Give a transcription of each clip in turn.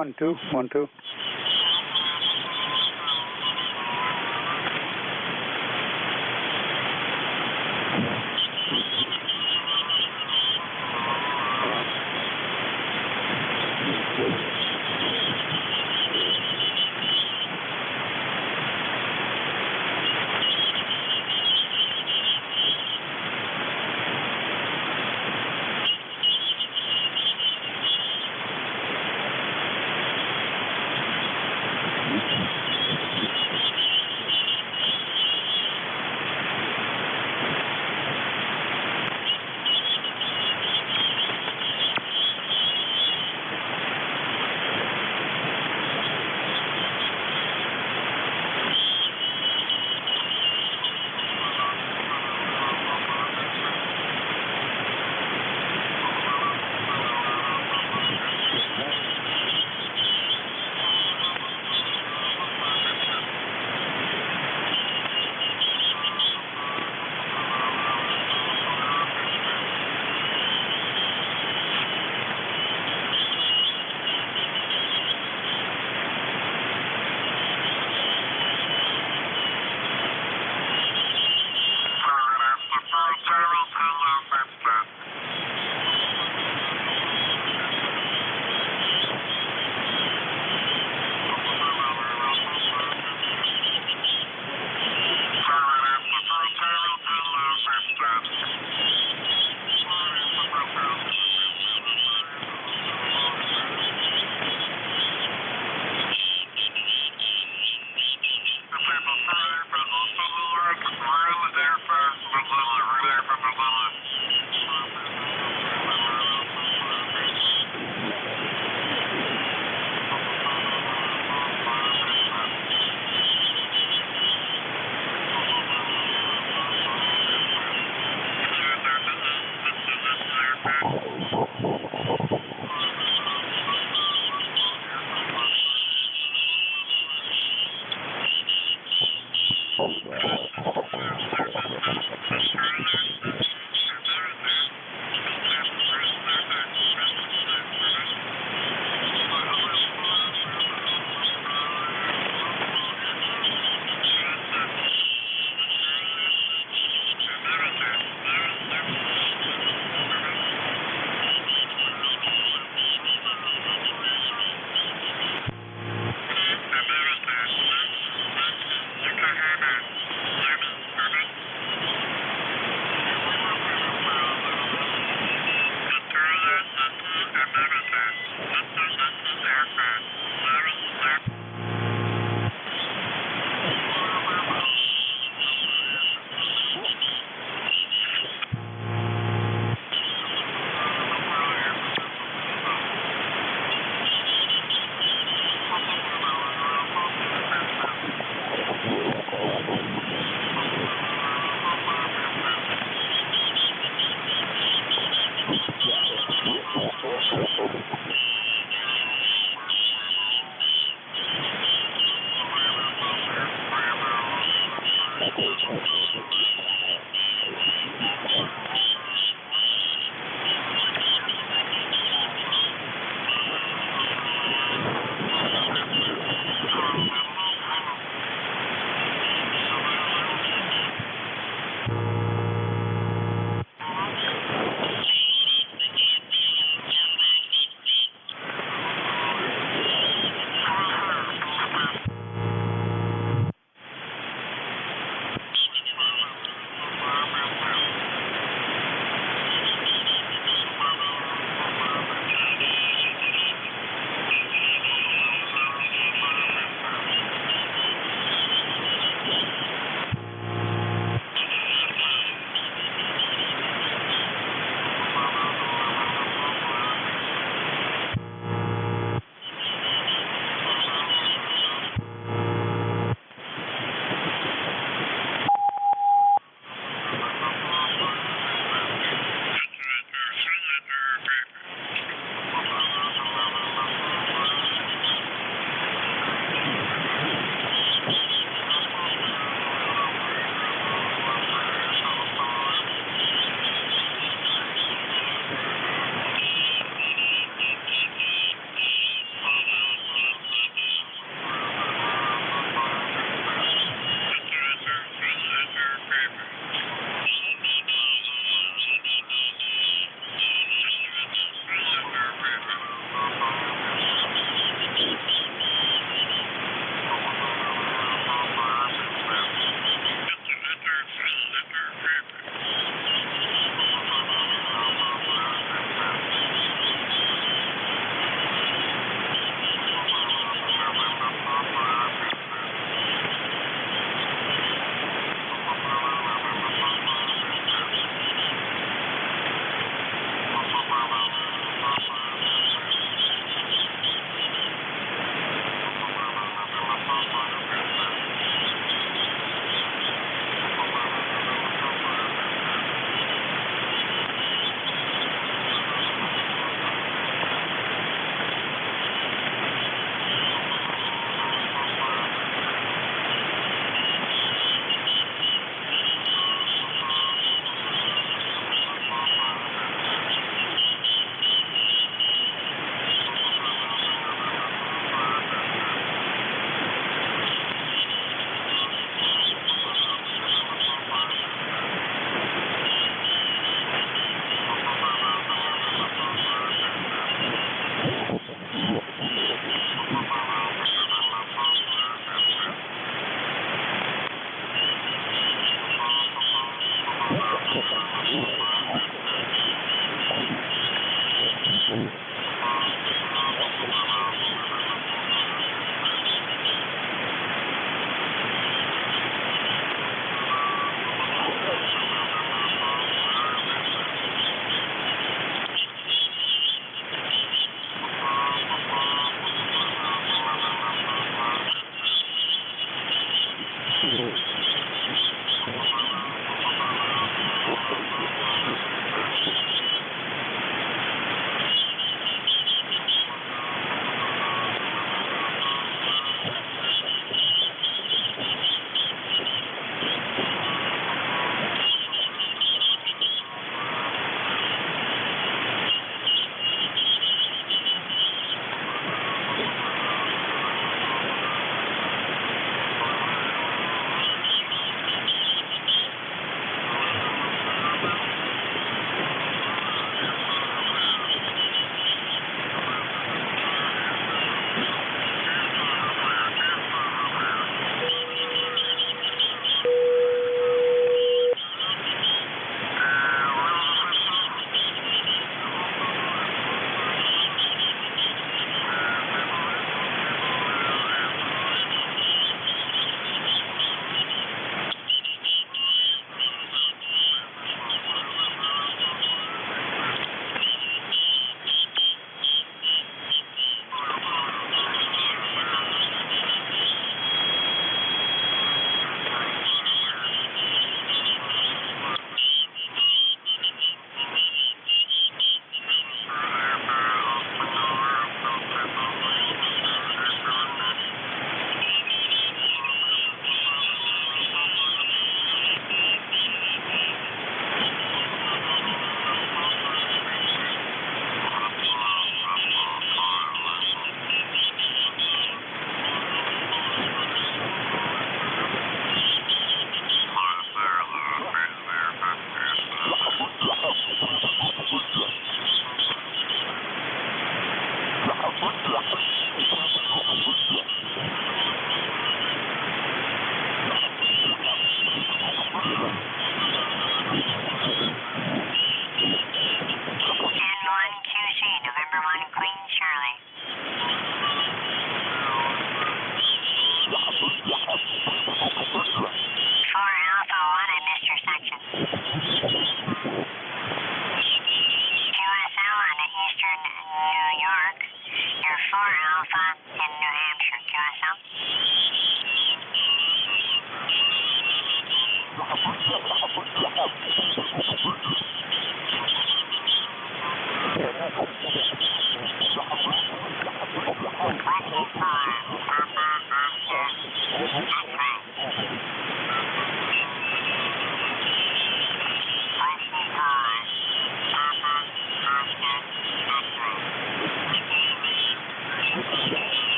1-2, 1-2.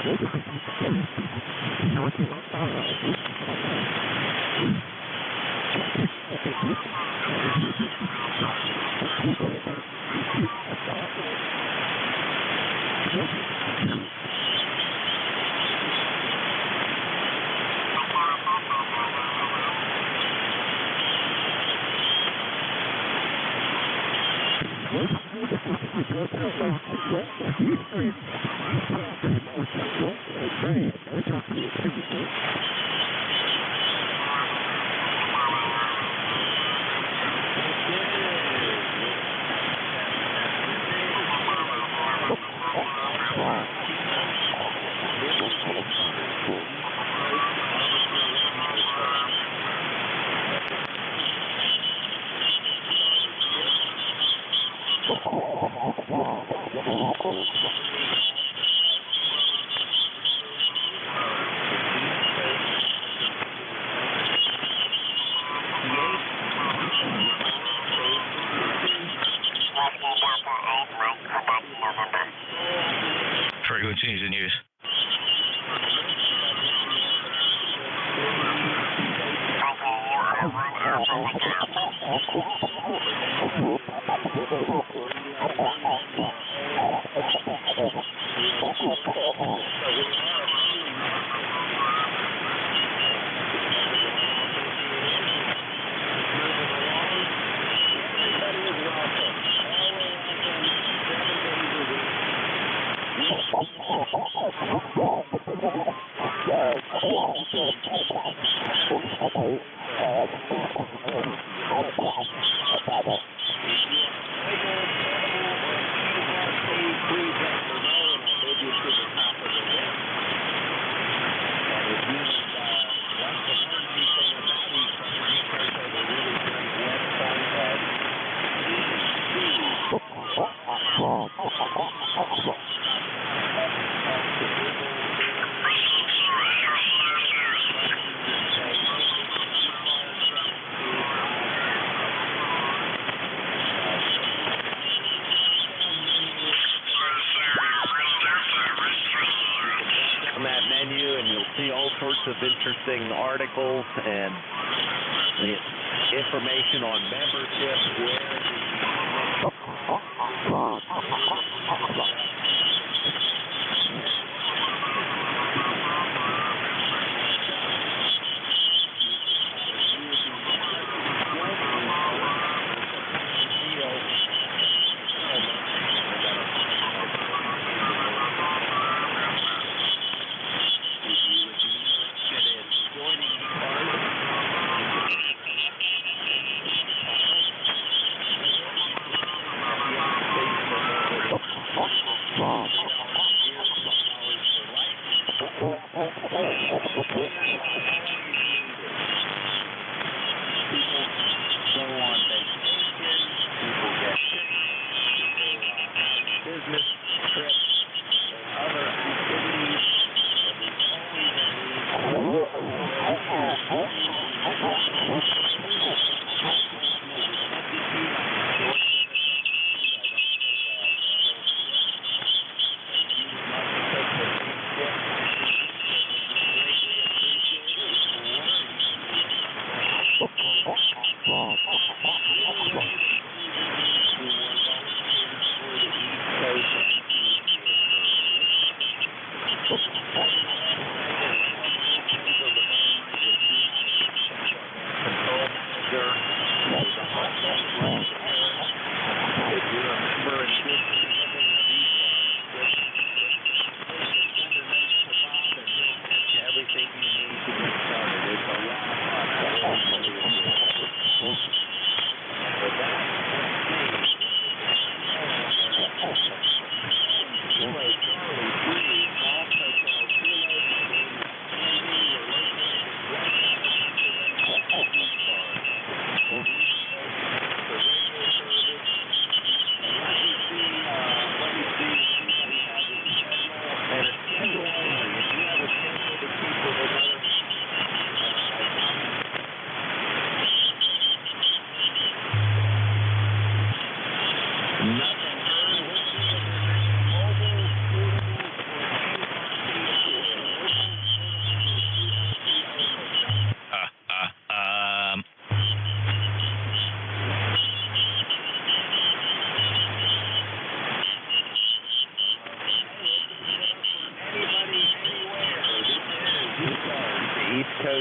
Frequency change in use. And you'll see all sorts of interesting articles and information on membership,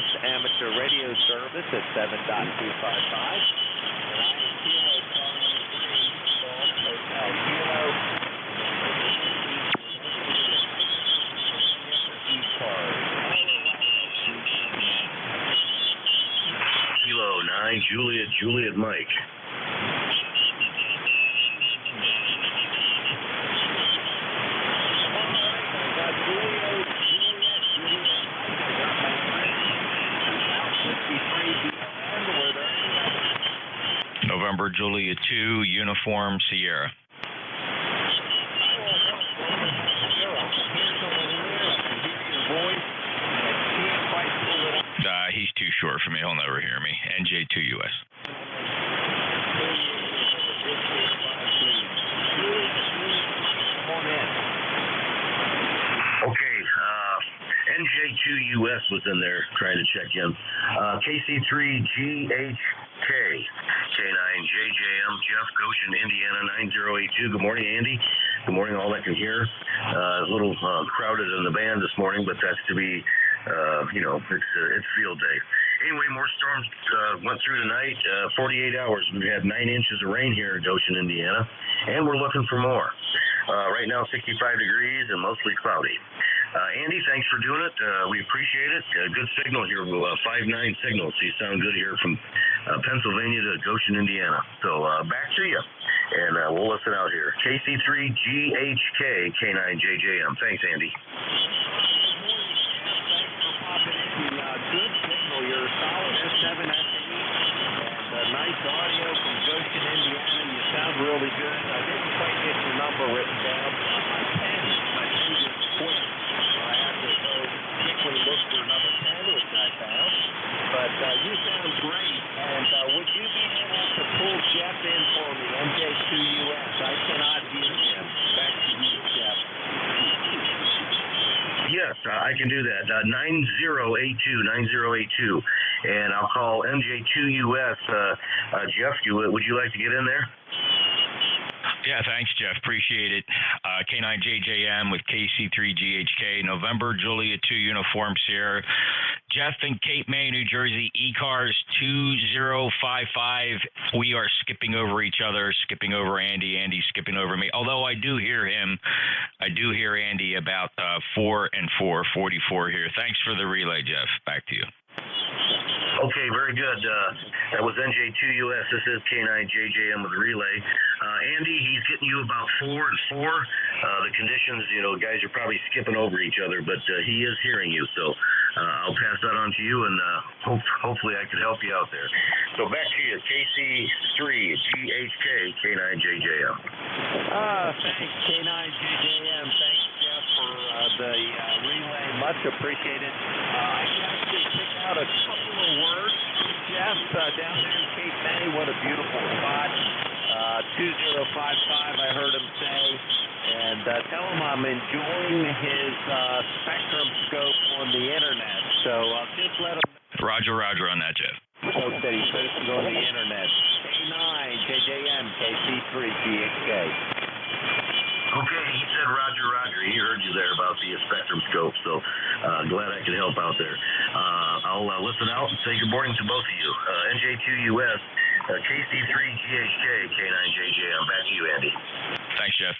Coast Amateur Radio Service at 7.255. And I am Kilo car number 3, Golf Hotel Kilo. ECARS. Kilo 9, Juliet Mike. November Juliet 2, Uniform Sierra. He's too short for me. He'll never hear me. NJ2US. Okay, NJ2US was in there trying to check in. KC3GHK, K9JJM, Jeff, Goshen, Indiana, 9082. Good morning, Andy. Good morning, all that can hear. A little crowded in the band this morning, but that's to be, it's field day. Anyway, more storms went through tonight. 48 hours, we had 9 inches of rain here in Goshen, Indiana, and we're looking for more. Right now, 65 degrees and mostly cloudy. Andy, thanks for doing it. We appreciate it. Good signal here, 5.9 signal, so you sound good here from Pennsylvania to Goshen, Indiana. So back to you, and we'll listen out here. KC3GHK, K9JJM. Thanks, Andy. Good signal. You're solid S7 S8, and nice audio from Goshen, Indiana. You sound really good. I didn't quite get your number written down. My pen just quit. I have to go quickly look for another pen, which I found. But you sound great. And would you be able to pull Jeff in for me, NJ2US? I cannot hear him. Back to you, Jeff. Yes, I can do that. 9082, and I'll call NJ2US. Jeff, would you like to get in there? Yeah, thanks, Jeff. Appreciate it. K9JJM with KC3GHK, November Juliet 2, Uniform Sierra. Jeff in Cape May, New Jersey, ECARS 2055. We are skipping over each other, skipping over Andy. Andy's skipping over me. Although I do hear him. I do hear Andy about 4 and 4, 44 here. Thanks for the relay, Jeff. Back to you. Okay, very good. That was NJ2US. This is K9JJM with relay. Andy, he's getting you about 4 and 4. The conditions, guys are probably skipping over each other, but he is hearing you. So I'll pass that on to you, and hopefully I can help you out there. So back to you, KC3GHK, K9JJM. Thanks, K9JJM. Thanks, Jeff, for the relay. Much appreciated. I can actually pick out a couple of words from Jeff down there in Cape May. What a beautiful spot. 2055, I heard him say. And tell him I'm enjoying his spectrum scope on the internet. So just let him know. Roger on that, Jeff. So that he's posted on the internet. K9JJM, KC3GHK. Okay, he said Roger. He heard you there about the spectrum scope, so glad I could help out there. I'll listen out and say good morning to both of you. NJ2US, KC3GHK, K9JJM. Back to you, Andy. Thanks, Jeff.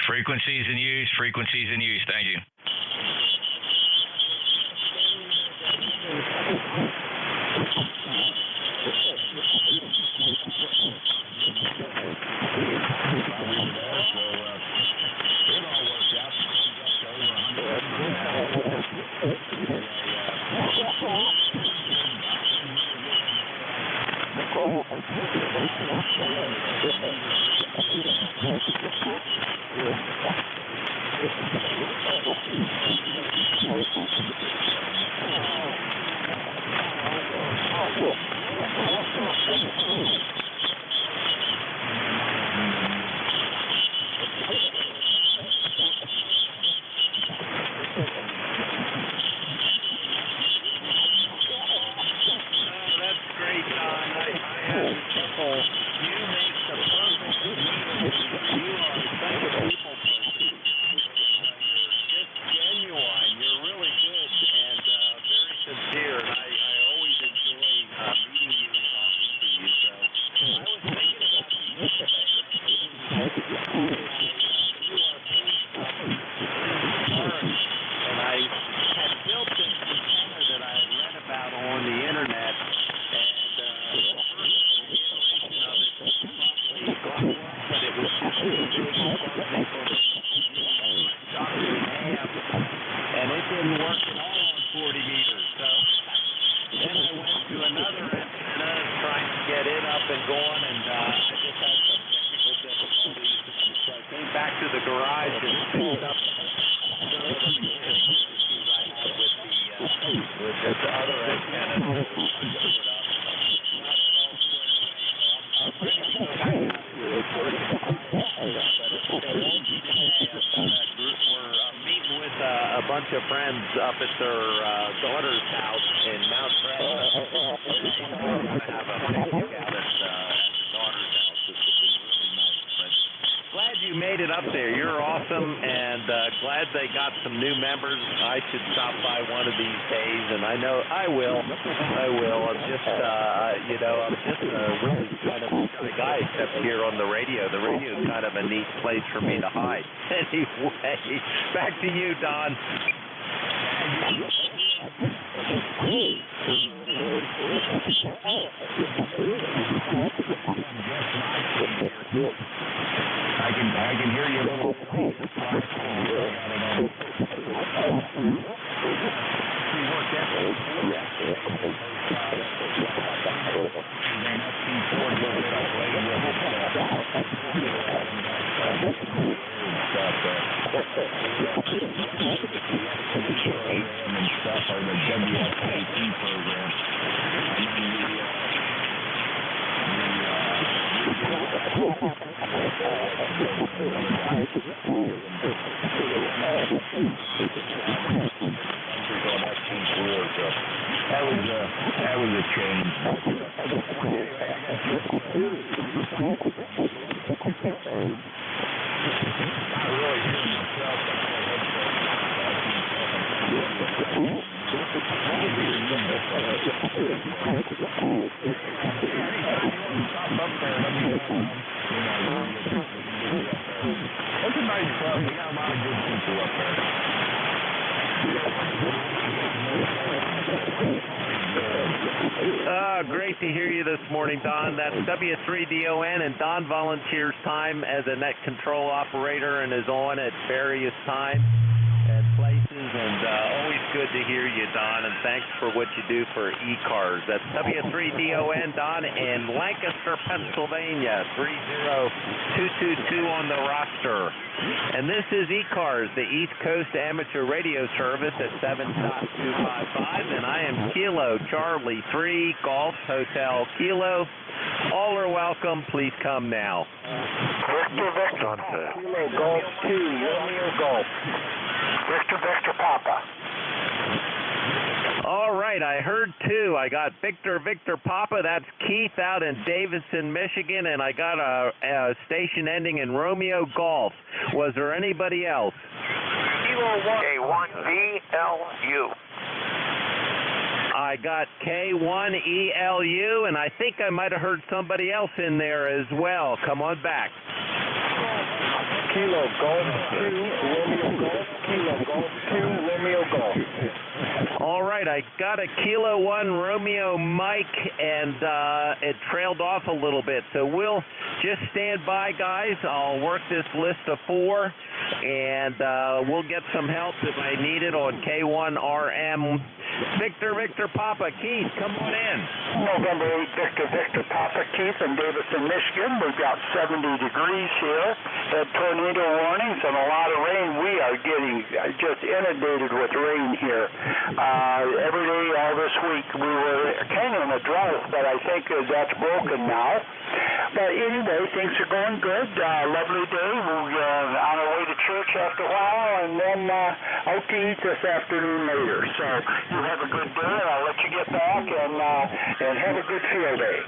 Frequencies in use, frequencies in use. Thank you. For me to hide. Anyway, back to you, Don. I can hear you a little. That was a change. That's a nice club. We got a lot of good people up there. Great to hear you this morning, Don. That's W3DON, and Don volunteers time as a net control operator and is on at various times and places, and always good to hear you, Don, and thanks for what you do for ECARS. That's W3DON, Don, in Lancaster, Pennsylvania, 30222 on the roster. And this is ECARS, the East Coast Amateur Radio Service at 7.255, and I am Kilo Charlie 3 Golf Hotel Kilo. All are welcome. Please come now. Victor, Kilo Golf 2, Romeo Golf. Victor, Papa. All right. right, I heard two. I got Victor Papa, that's Keith out in Davison, Michigan, and I got a station ending in Romeo Golf. Was there anybody else? K1VLU. I got K1ELU, and I think I might have heard somebody else in there as well. Come on back. Kilo Golf 2, Romeo Golf, Kilo Golf 2, Romeo Golf. All right, I got a Kilo 1 Romeo Mike, and it trailed off a little bit. So we'll just stand by, guys. I'll work this list of 4, and we'll get some help if I need it on K1RM. Victor Papa, Keith, come on in. November 8, Victor Papa, Keith in Davison, Michigan. We've got 70 degrees here. Had tornado warnings and a lot of rain. We are getting just inundated with rain here. Every day all this week we were kind of in a drought, but I think that's broken now. But anyway, things are going good. Lovely day. We're on our way to church after a while, and then out to eat this afternoon later. So you have a good day, and I'll let you get back and have a good field day.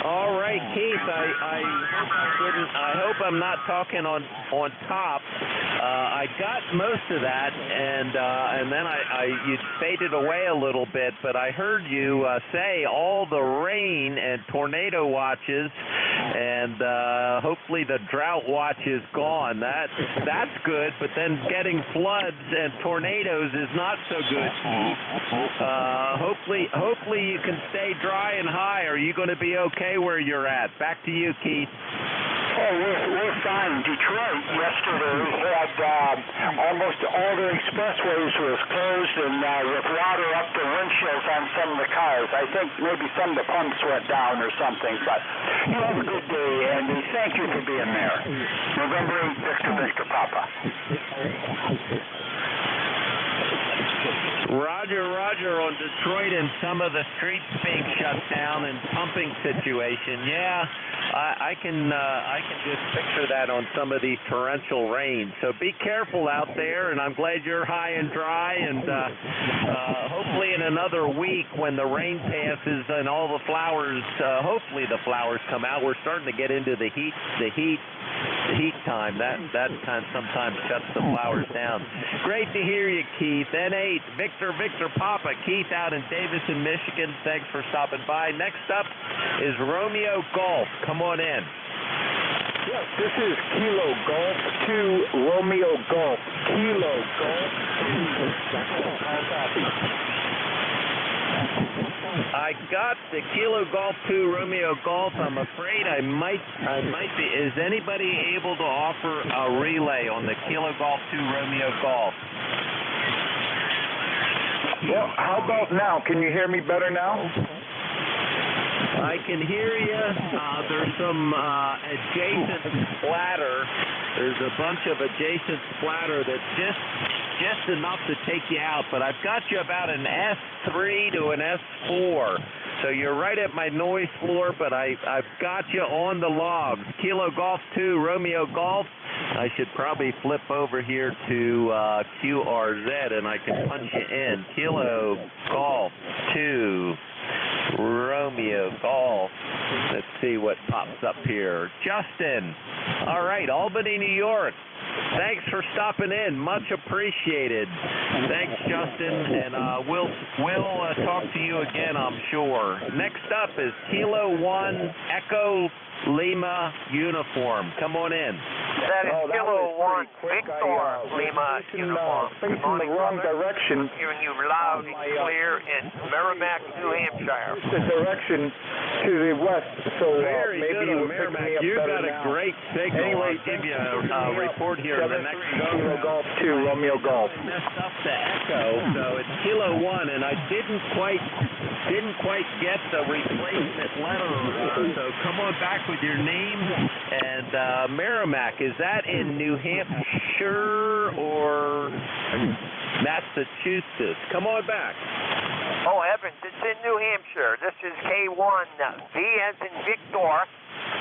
All right, Keith. I hope I'm not talking on top. I got most of that, and then you faded away a little bit. But I heard you say all the rain and tornado watches, and hopefully the drought watch is gone. That's good. But then getting floods and tornadoes is not so good. Hopefully you can stay dry and high. Are you going to be okay where you're at? Back to you, Keith. Oh, we're fine. Detroit yesterday had almost all the expressways was closed and with water up to windshields on some of the cars. I think maybe some of the pumps went down or something. But you have a good day, Andy. Thank you for being there. November 8, Victor Papa. Roger on Detroit and some of the streets being shut down and pumping situation. Yeah, I can just picture that on some of these torrential rains. So be careful out there, and I'm glad you're high and dry. And hopefully in another week, when the rain passes and all the flowers, hopefully the flowers come out. We're starting to get into the heat time. That kind of sometimes shuts the flowers down. Great to hear you, Keith. N8, Victor Papa, Keith out in Davison, Michigan. Thanks for stopping by. Next up is Romeo Golf. Come on in. Yes, this is Kilo Golf 2, Romeo Golf. Kilo Golf 2. I got the Kilo Golf 2 Romeo Golf. I'm afraid I might be. Is anybody able to offer a relay on the Kilo Golf 2 Romeo Golf? Well, how about now? Can you hear me better now? I can hear you. There's some adjacent splatter. There's a bunch of adjacent splatter that's just enough to take you out, but I've got you about an S3 to an S4. So you're right at my noise floor, but I've got you on the logs. Kilo Golf 2, Romeo Golf. I should probably flip over here to QRZ and I can punch you in. Kilo Golf 2, Romeo Golf. Let's see what pops up here. Justin. All right, Albany, New York. Thanks for stopping in. Much appreciated. Thanks, Justin, and we'll talk to you again, I'm sure. Next up is Kilo 1 Echo Lima uniform. Come on in. That is Kilo 1 Victor Lima uniform. Facing the wrong direction. Hearing you loud and clear in Merrimack, New Hampshire. The direction to the west, so Very maybe good you on would pick Merrimack. me up You better got a now. great signal. Anyway, I'll give you a report here in the next Kilo Golf 2, Romeo Golf. Messed up the echo, so it's Kilo 1, and I didn't quite get the replacement letter. So come on back with your name and Merrimack. Is that in New Hampshire or Massachusetts? Come on back. Oh, heavens, it's in New Hampshire. This is K1 V as in Victor,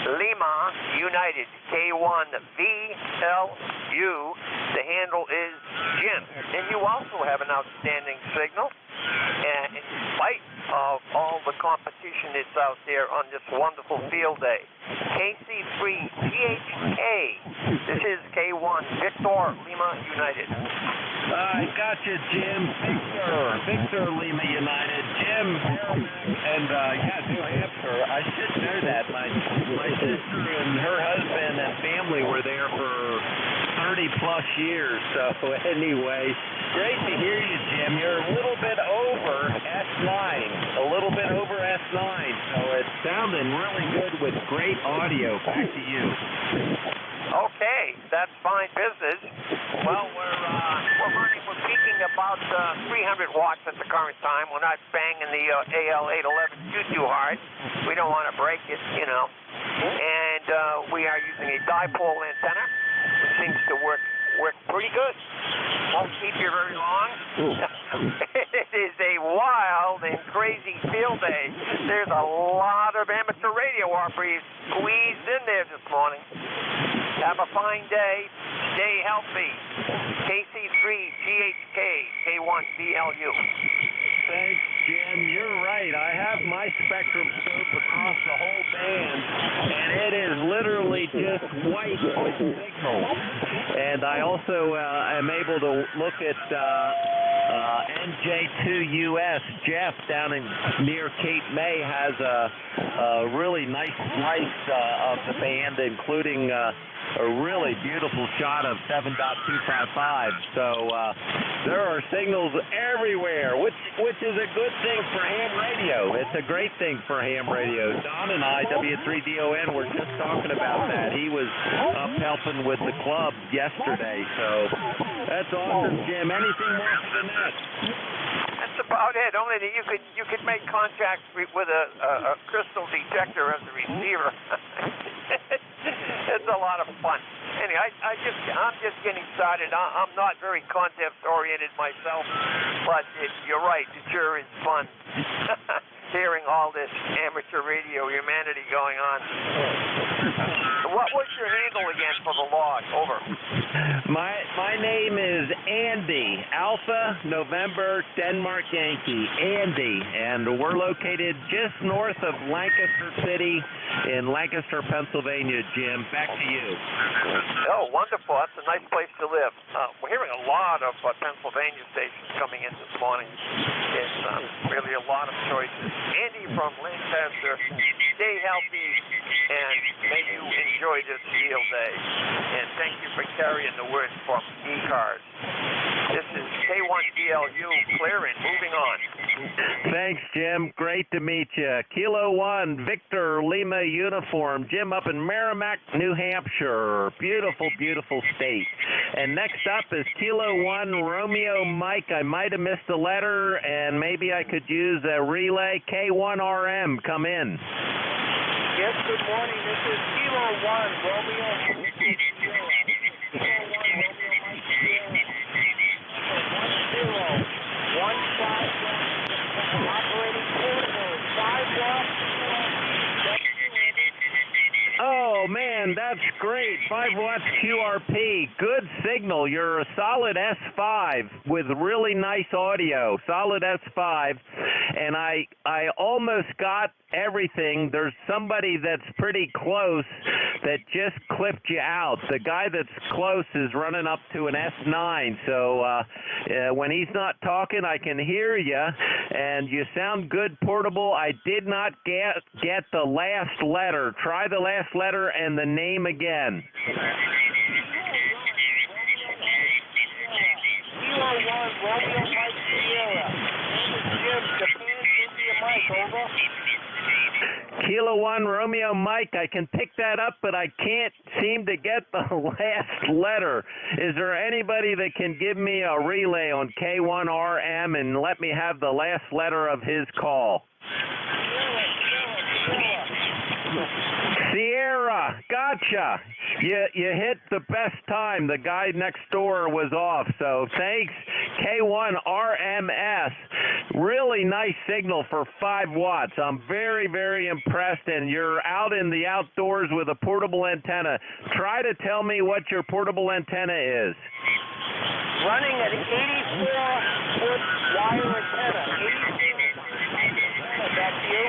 Lima United. K1 VLU. The handle is Jim. And you also have an outstanding signal. And in spite of all the competition that's out there on this wonderful field day, KC3GHK, this is K1 Victor Lima United. I got you, Jim. Victor Lima United. Jim, and New Hampshire. I should know that. My sister and her husband and family were there for 30-plus years. So anyway, great to hear you, Jim. You're a little bit over S9. A little bit over S9. So it's sounding really good with great audio. Back to you. Okay, that's fine business. Well, we're peaking about 300 watts at the current time. We're not banging the AL811 too hard. We don't want to break it, you know. And we are using a dipole antenna, which seems to work pretty good. Won't keep you very long. It is a wild and crazy field day. There's a lot of amateur radio operators squeezed in there this morning. Have a fine day. Stay healthy. KC3GHK, K1BLU. Thanks, Jim. You're right. I have my spectrum scope across the whole band, and it is literally just white with signal. And I also am able to look at NJ2US. Jeff down near Cape May has a really nice slice of the band, including a really beautiful shot of 7.255. So there are signals everywhere, which is a good thing for ham radio. It's a great thing for ham radio. Don and I, W3DON, were just talking about that. He was up helping with the club yesterday. So that's awesome, Jim. Anything more than that? That's about it. Only that you could make contact with a crystal detector as a receiver. It's a lot of fun. Anyway, I'm just getting started. I'm not very concept oriented myself, but you're right. It sure is fun hearing all this amateur radio humanity going on. What was your handle again for the log? Over. My name is Andy, Alpha November Denmark Yankee, Andy, and we're located just north of Lancaster City in Lancaster, Pennsylvania. Jim, back to you. Oh, wonderful. That's a nice place to live. We're hearing a lot of Pennsylvania stations coming in this morning. It's really a lot of choices. Andy from Lancaster, stay healthy, and may you enjoy this field day. And thank you for carrying the word from ECARS. This is K1BLU, clear and moving on. Thanks, Jim. Great to meet you. Kilo 1, Victor Lima uniform. Jim up in Merrimack, New Hampshire. Beautiful, beautiful state. And next up is Kilo 1, Romeo Mike. I might have missed a letter, and maybe I could use a relay. K1RM, come in. Yes, good morning. This is Kilo 1, Romeo Mike Sierra. Kilo 1, Romeo Mike Sierra. 10-1 operating portable, 5 watts. Oh, man, that's great. 5 watts QRP. Good signal. You're a solid S5 with really nice audio. Solid S5. And I almost got everything. There's somebody that's pretty close that just clipped you out. The guy that's close is running up to an S9. So when he's not talking, I can hear you. And you sound good, portable. I did not get the last letter. Try the last letter and the name again. Kilo 1, Romeo Mike Sierra. Jim, Japan, India Mike, over. Kilo 1, Romeo Mike. I can pick that up, but I can't seem to get the last letter. Is there anybody that can give me a relay on K1RM and let me have the last letter of his call? Sierra, gotcha. You hit the best time. The guy next door was off, so thanks. K1RMS, really nice signal for 5 watts. I'm very, very impressed, and you're out in the outdoors with a portable antenna. Try to tell me what your portable antenna is. running an 84-foot wire antenna. 84. That's you?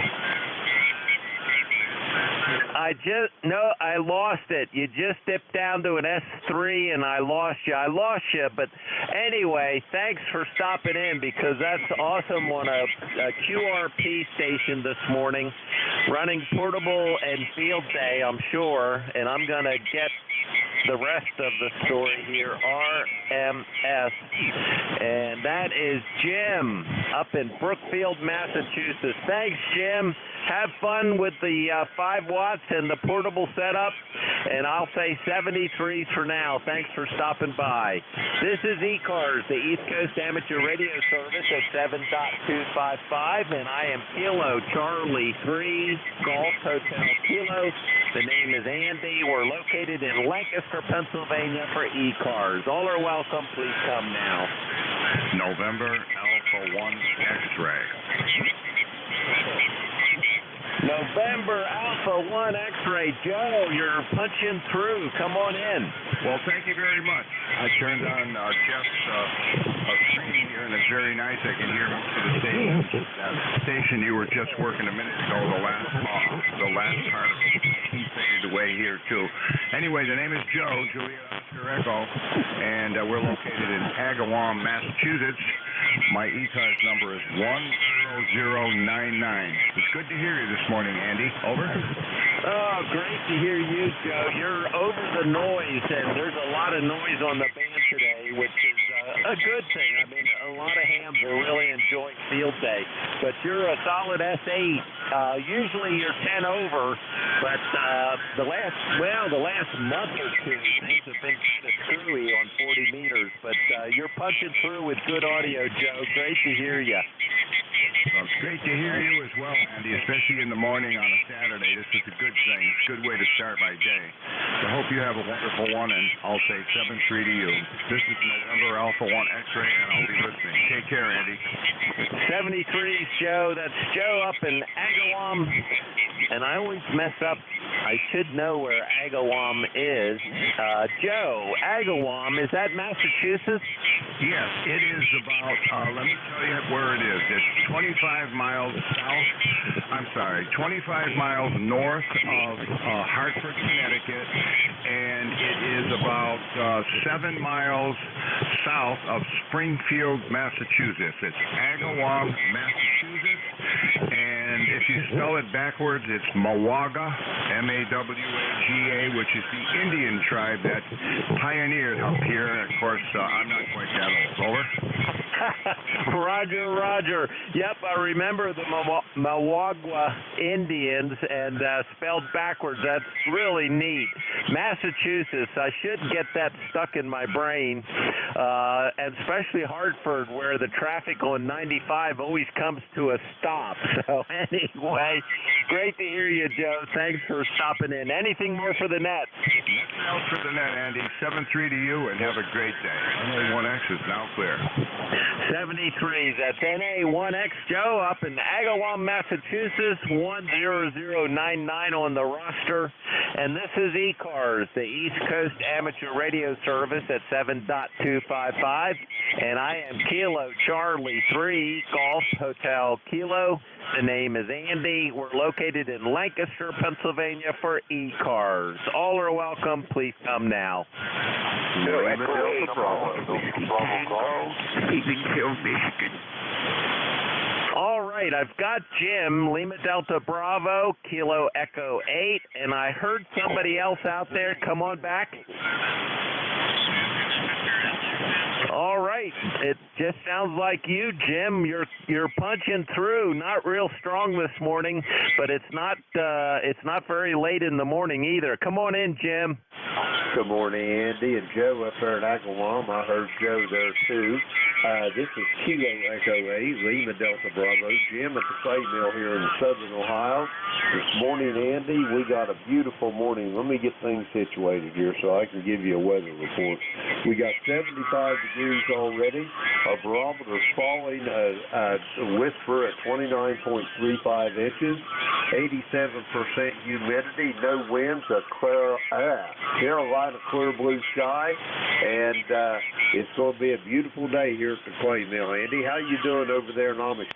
I lost it. You just dipped down to an S3 and I lost you. But anyway, thanks for stopping in because that's awesome on a QRP station this morning, running portable and field day, I'm sure. And I'm going to get the rest of the story here, RMS. And that is Jim up in Brookfield, Massachusetts. Thanks, Jim. Have fun with the 5 watts and the portable setup, and I'll say 73s for now. Thanks for stopping by. This is ECARS, the East Coast Amateur Radio Service at 7.255, and I am Kilo Charlie 3 Golf Hotel Kilo. The name is Andy. We're located in Lancaster, Pennsylvania for ECARS. All are welcome. Please come now. November Alpha 1 X-ray. November Alpha 1 X-ray. Joe, you're punching through. Come on in. Well, thank you very much. I turned on Jeff's screen here, and it's very nice. I can hear most of the station. That station you were just working a minute ago, the last part of it, he faded away here, too. Anyway, the name is Joe, Juliet Oscar Echo, and we're located in Agawam, Massachusetts. My ECARS number is 10099. It's good to hear you this morning, Andy. Over. Oh, great to hear you, Joe. You're over the noise, and there's a lot of noise on the band today, which is a good thing. I mean, a lot of hams are really enjoying field day. But you're a solid S8. Usually you're 10 over, but the last month or two, things have been kind of screwy on 40 meters. But you're punching through with good audio, Joe. Great to hear you. Well, it's great to hear you as well, Andy, especially in the morning on a Saturday. This is a good thing. It's a good way to start my day. So I hope you have a wonderful one, and I'll say 7-3 to you. This is November Alpha 1 X-ray, and I'll be listening. Take care, Andy. 73, Joe. That's Joe up in Agawam. And I always mess up. I should know where Agawam is. Joe, Agawam, is that Massachusetts? Yes, it is about, let me tell you where it is. It's 25 miles north of Hartford, Connecticut, and it is about 7 miles south of Springfield, Massachusetts. It's Agawam, Massachusetts, and if you spell it backwards, it's Mawaga, M-A-W-A-G-A, which is the Indian tribe that pioneered up here. And of course, I'm not quite that old. Over. Roger. Yep, I remember the Mawaga Indians, and spelled backwards. That's really neat. Massachusetts, I should get that stuck in my brain, and especially Hartford, where the traffic on 95 always comes to a stop. So anyway, great to hear you, Joe. Thanks for stopping in. Anything more for the net? Nothing else for the net, Andy. 7-3 to you, and have a great day. NA1X is now clear. 73, that's NA1X Joe up in Agawam, Massachusetts, 10099 on the roster. And this is ECARS, the East Coast Amateur Radio Service at 7.255. And I am Kilo Charlie 3 Golf Hotel Kilo. The name is Andy. We're located in Lancaster, Pennsylvania for ECARS. All are welcome. Please come now. All right, I've got Jim, Lima Delta Bravo, Kilo Echo 8, and I heard somebody else out there. Come on back. All right, it just sounds like you, Jim. You're punching through. Not real strong this morning, but it's not very late in the morning either. Come on in, Jim. Good morning, Andy and Joe up there at Agawam. I heard Joe there too. This is Kilo Echo 8, Lima Delta Bravo, Jim at the plate mill here in southern Ohio. This morning, Andy, we got a beautiful morning. Let me get things situated here so I can give you a weather report. We got 75 degrees already. Our barometer's falling a whisper at 29.35 inches. 87% humidity, no winds, a Carolina clear blue sky, and it's going to be a beautiful day here at the clay mill. Andy, how you doing over there in Amish?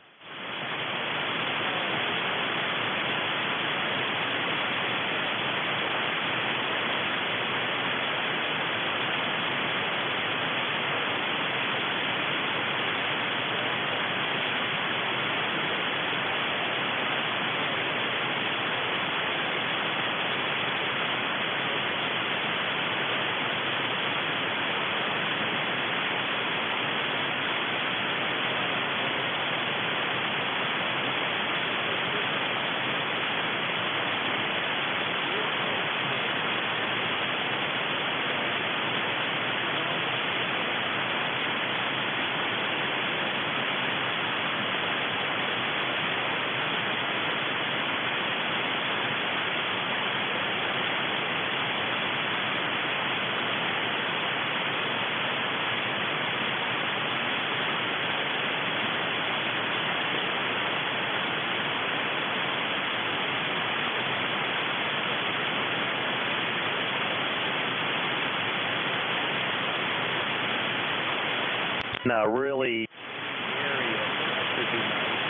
Really area, that should be nice.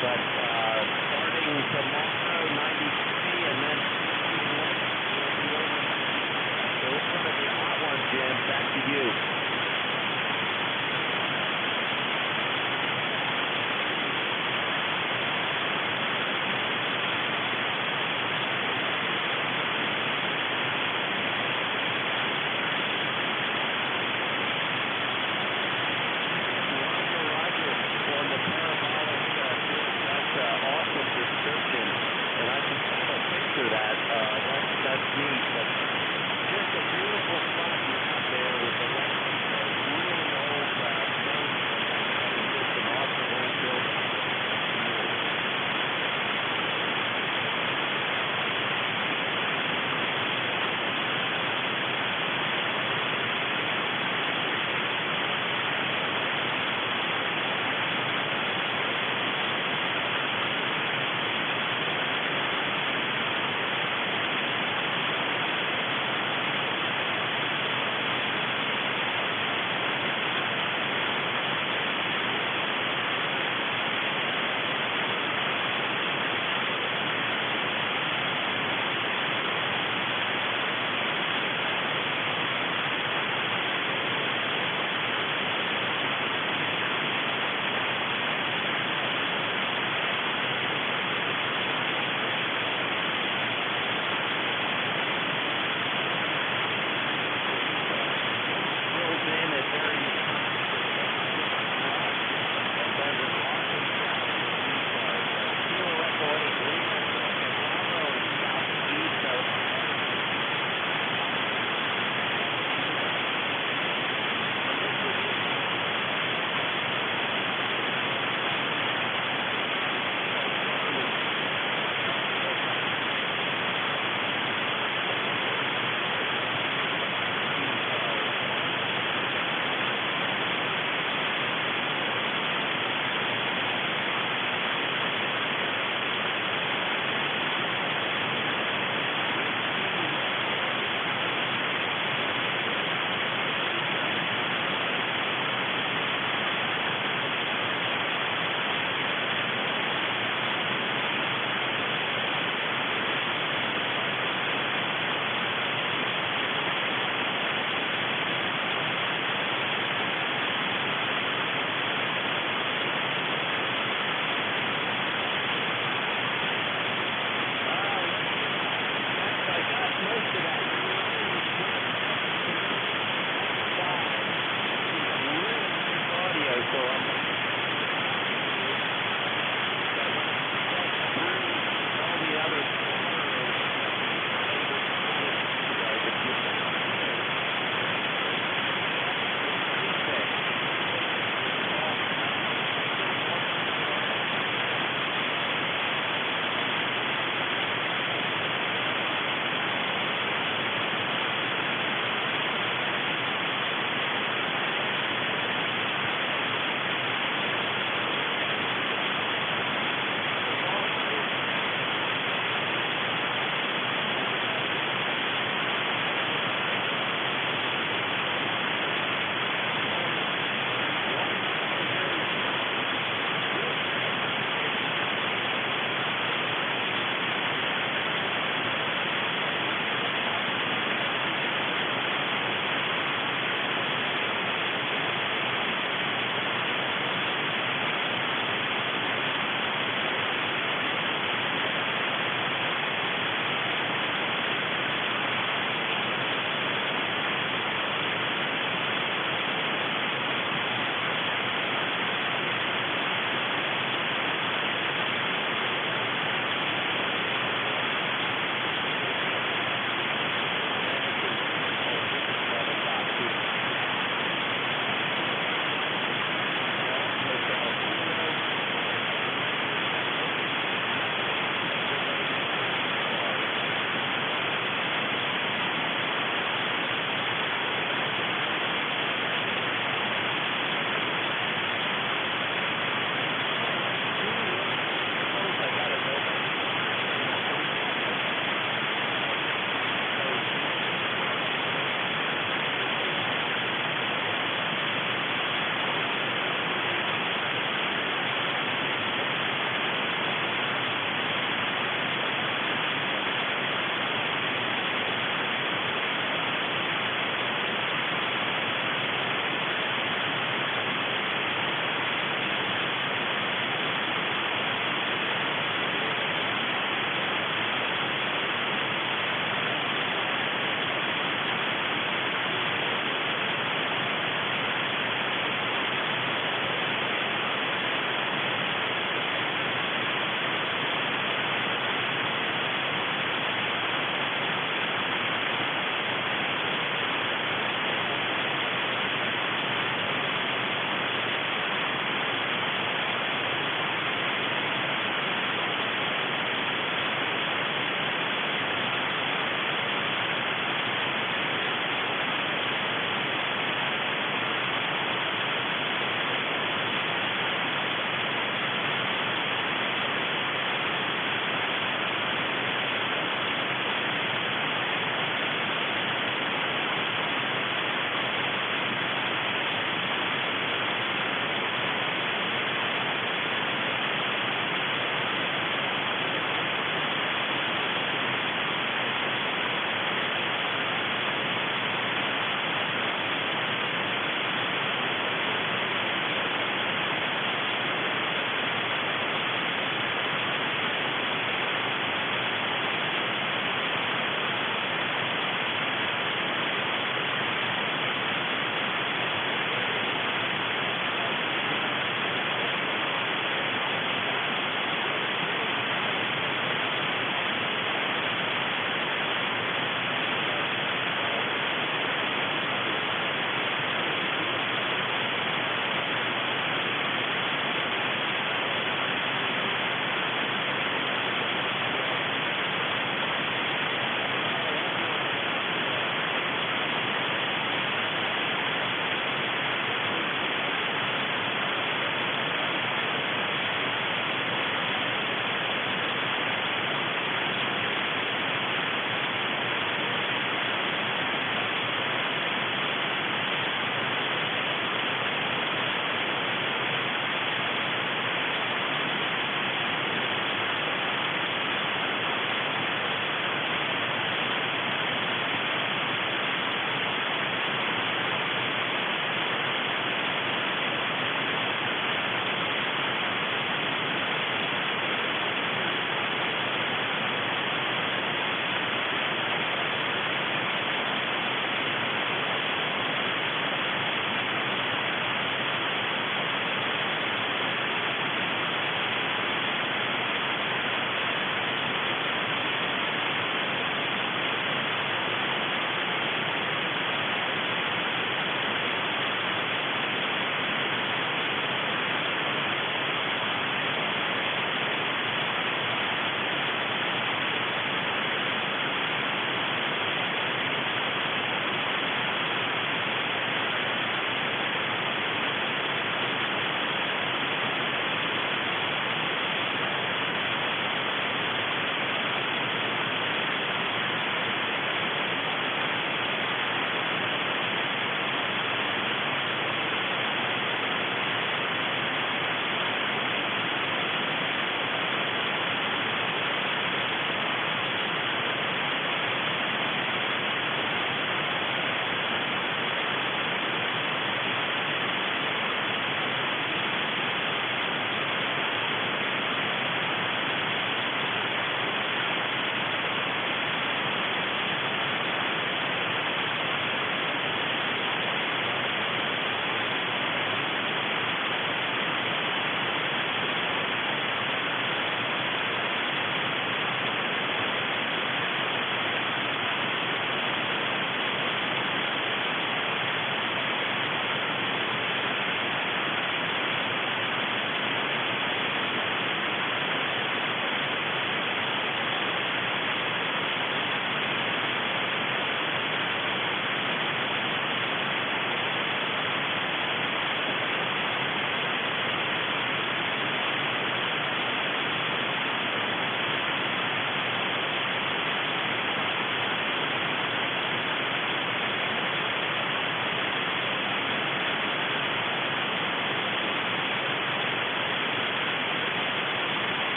But starting tomorrow, 93, and then 61. So it's going to be a hot one, Jim. Back to you. Awesome description.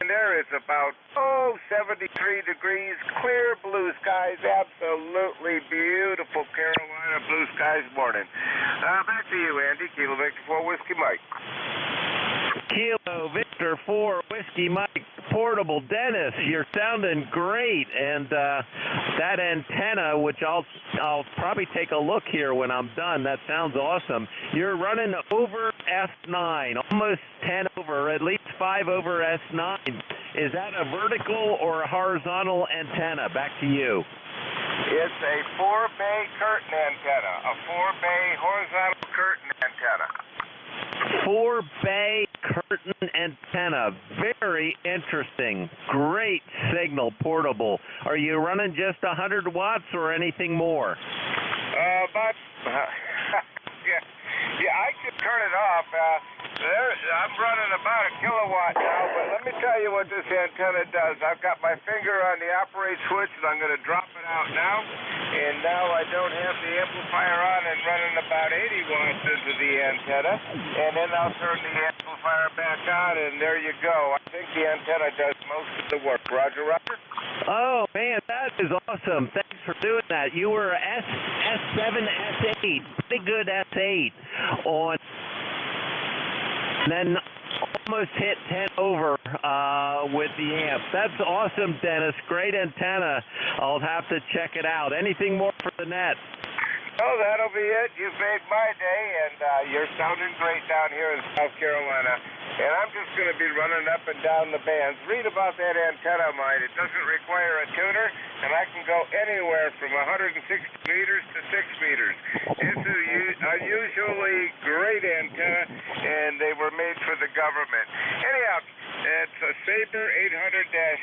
there is about, 73 degrees, clear blue skies, absolutely beautiful Carolina blue skies morning. Back to you, Andy. Kilo Victor 4 Whiskey Mike. Kilo Victor 4 Whiskey Mike, portable. Dennis, you're sounding great, and that antenna, which I'll probably take a look here when I'm done. That sounds awesome. You're running over S9, almost 10 over, at least 5 over S9. Is that a vertical or a horizontal antenna? Back to you. It's a 4-bay curtain antenna, a 4-bay horizontal curtain antenna. 4-bay curtain antenna. Very interesting. Great signal, portable. Are you running just 100 watts or anything more? Yeah, I could turn it off. I'm running about a kilowatt now, but let me tell you what this antenna does. I've got my finger on the operate switch, and I'm going to drop it out now. And now I don't have the amplifier on and running about 80 watts into the antenna. And then I'll turn the amplifier back on, and there you go. I think the antenna does most of the work. Roger, Roger? Oh, man, that is awesome. Thanks for doing that. You were S7, S8, pretty good S8 on, and then almost hit 10 over with the amp. That's awesome, Dennis. Great antenna. I'll have to check it out. Anything more for the net? Oh, that'll be it. You've made my day, and you're sounding great down here in South Carolina. And I'm just going to be running up and down the bands. Read about that antenna of mine. It doesn't require a tuner, and I can go anywhere from 160 meters to 6 meters. It's an unusually great antenna, and they were made for the government. Anyhow, it's a Sabre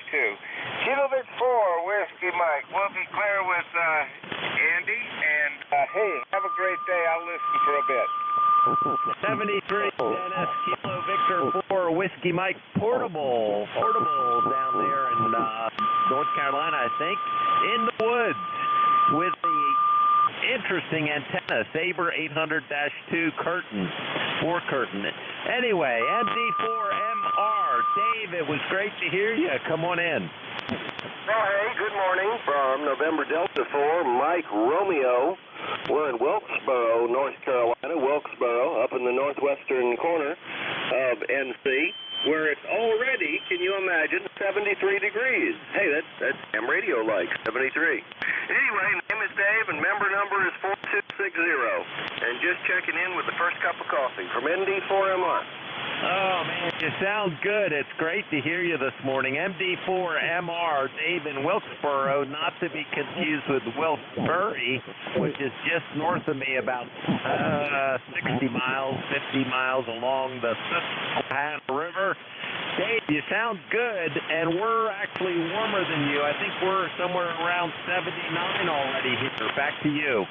800-2. Kilo Vic 4 Whiskey Mike. We'll be clear with Andy, and hey, have a great day. I'll listen for a bit. 73 Dennis, Kilo Victor 4 Whiskey Mike, portable down there in North Carolina, I think, in the woods with the interesting antenna, Sabre 800-2 curtain, 4 curtain. Anyway, NJ2US Dave, it was great to hear you. Come on in. Oh, hey, good morning from November Delta 4, Mike Romeo. We're in Wilkesboro, North Carolina, up in the northwestern corner of NC, where it's already, can you imagine, 73 degrees. Hey, that's ham radio-like, 73. Anyway, name is Dave, and member number is 4260. And just checking in with the first cup of coffee from ND4MR. Oh, man, you sound good. It's great to hear you this morning. MD4MR, Dave in Wilkesboro, not to be confused with Wilkes-Barre, which is just north of me, about 60 miles, 50 miles along the Susquehanna River. Dave, you sound good, and we're actually warmer than you. I think we're somewhere around 79 already here. Back to you.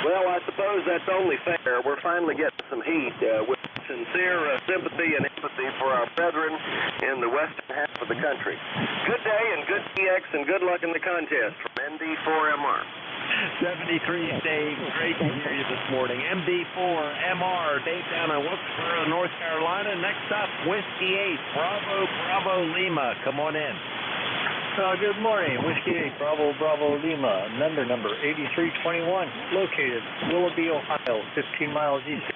Well, I suppose that's only fair. We're finally getting some heat with sincere sympathy and empathy for our brethren in the western half of the country. Good day and good TX and good luck in the contest from ND4MR. 73 Dave, great to hear you this morning. MD4MR, Dave down in Wilkesboro, North Carolina. Next up, Whiskey 8, Bravo Lima. Come on in. Good morning, Whiskey 8, Bravo Lima, member number 8321, located Willoughby, Ohio, 15 miles east of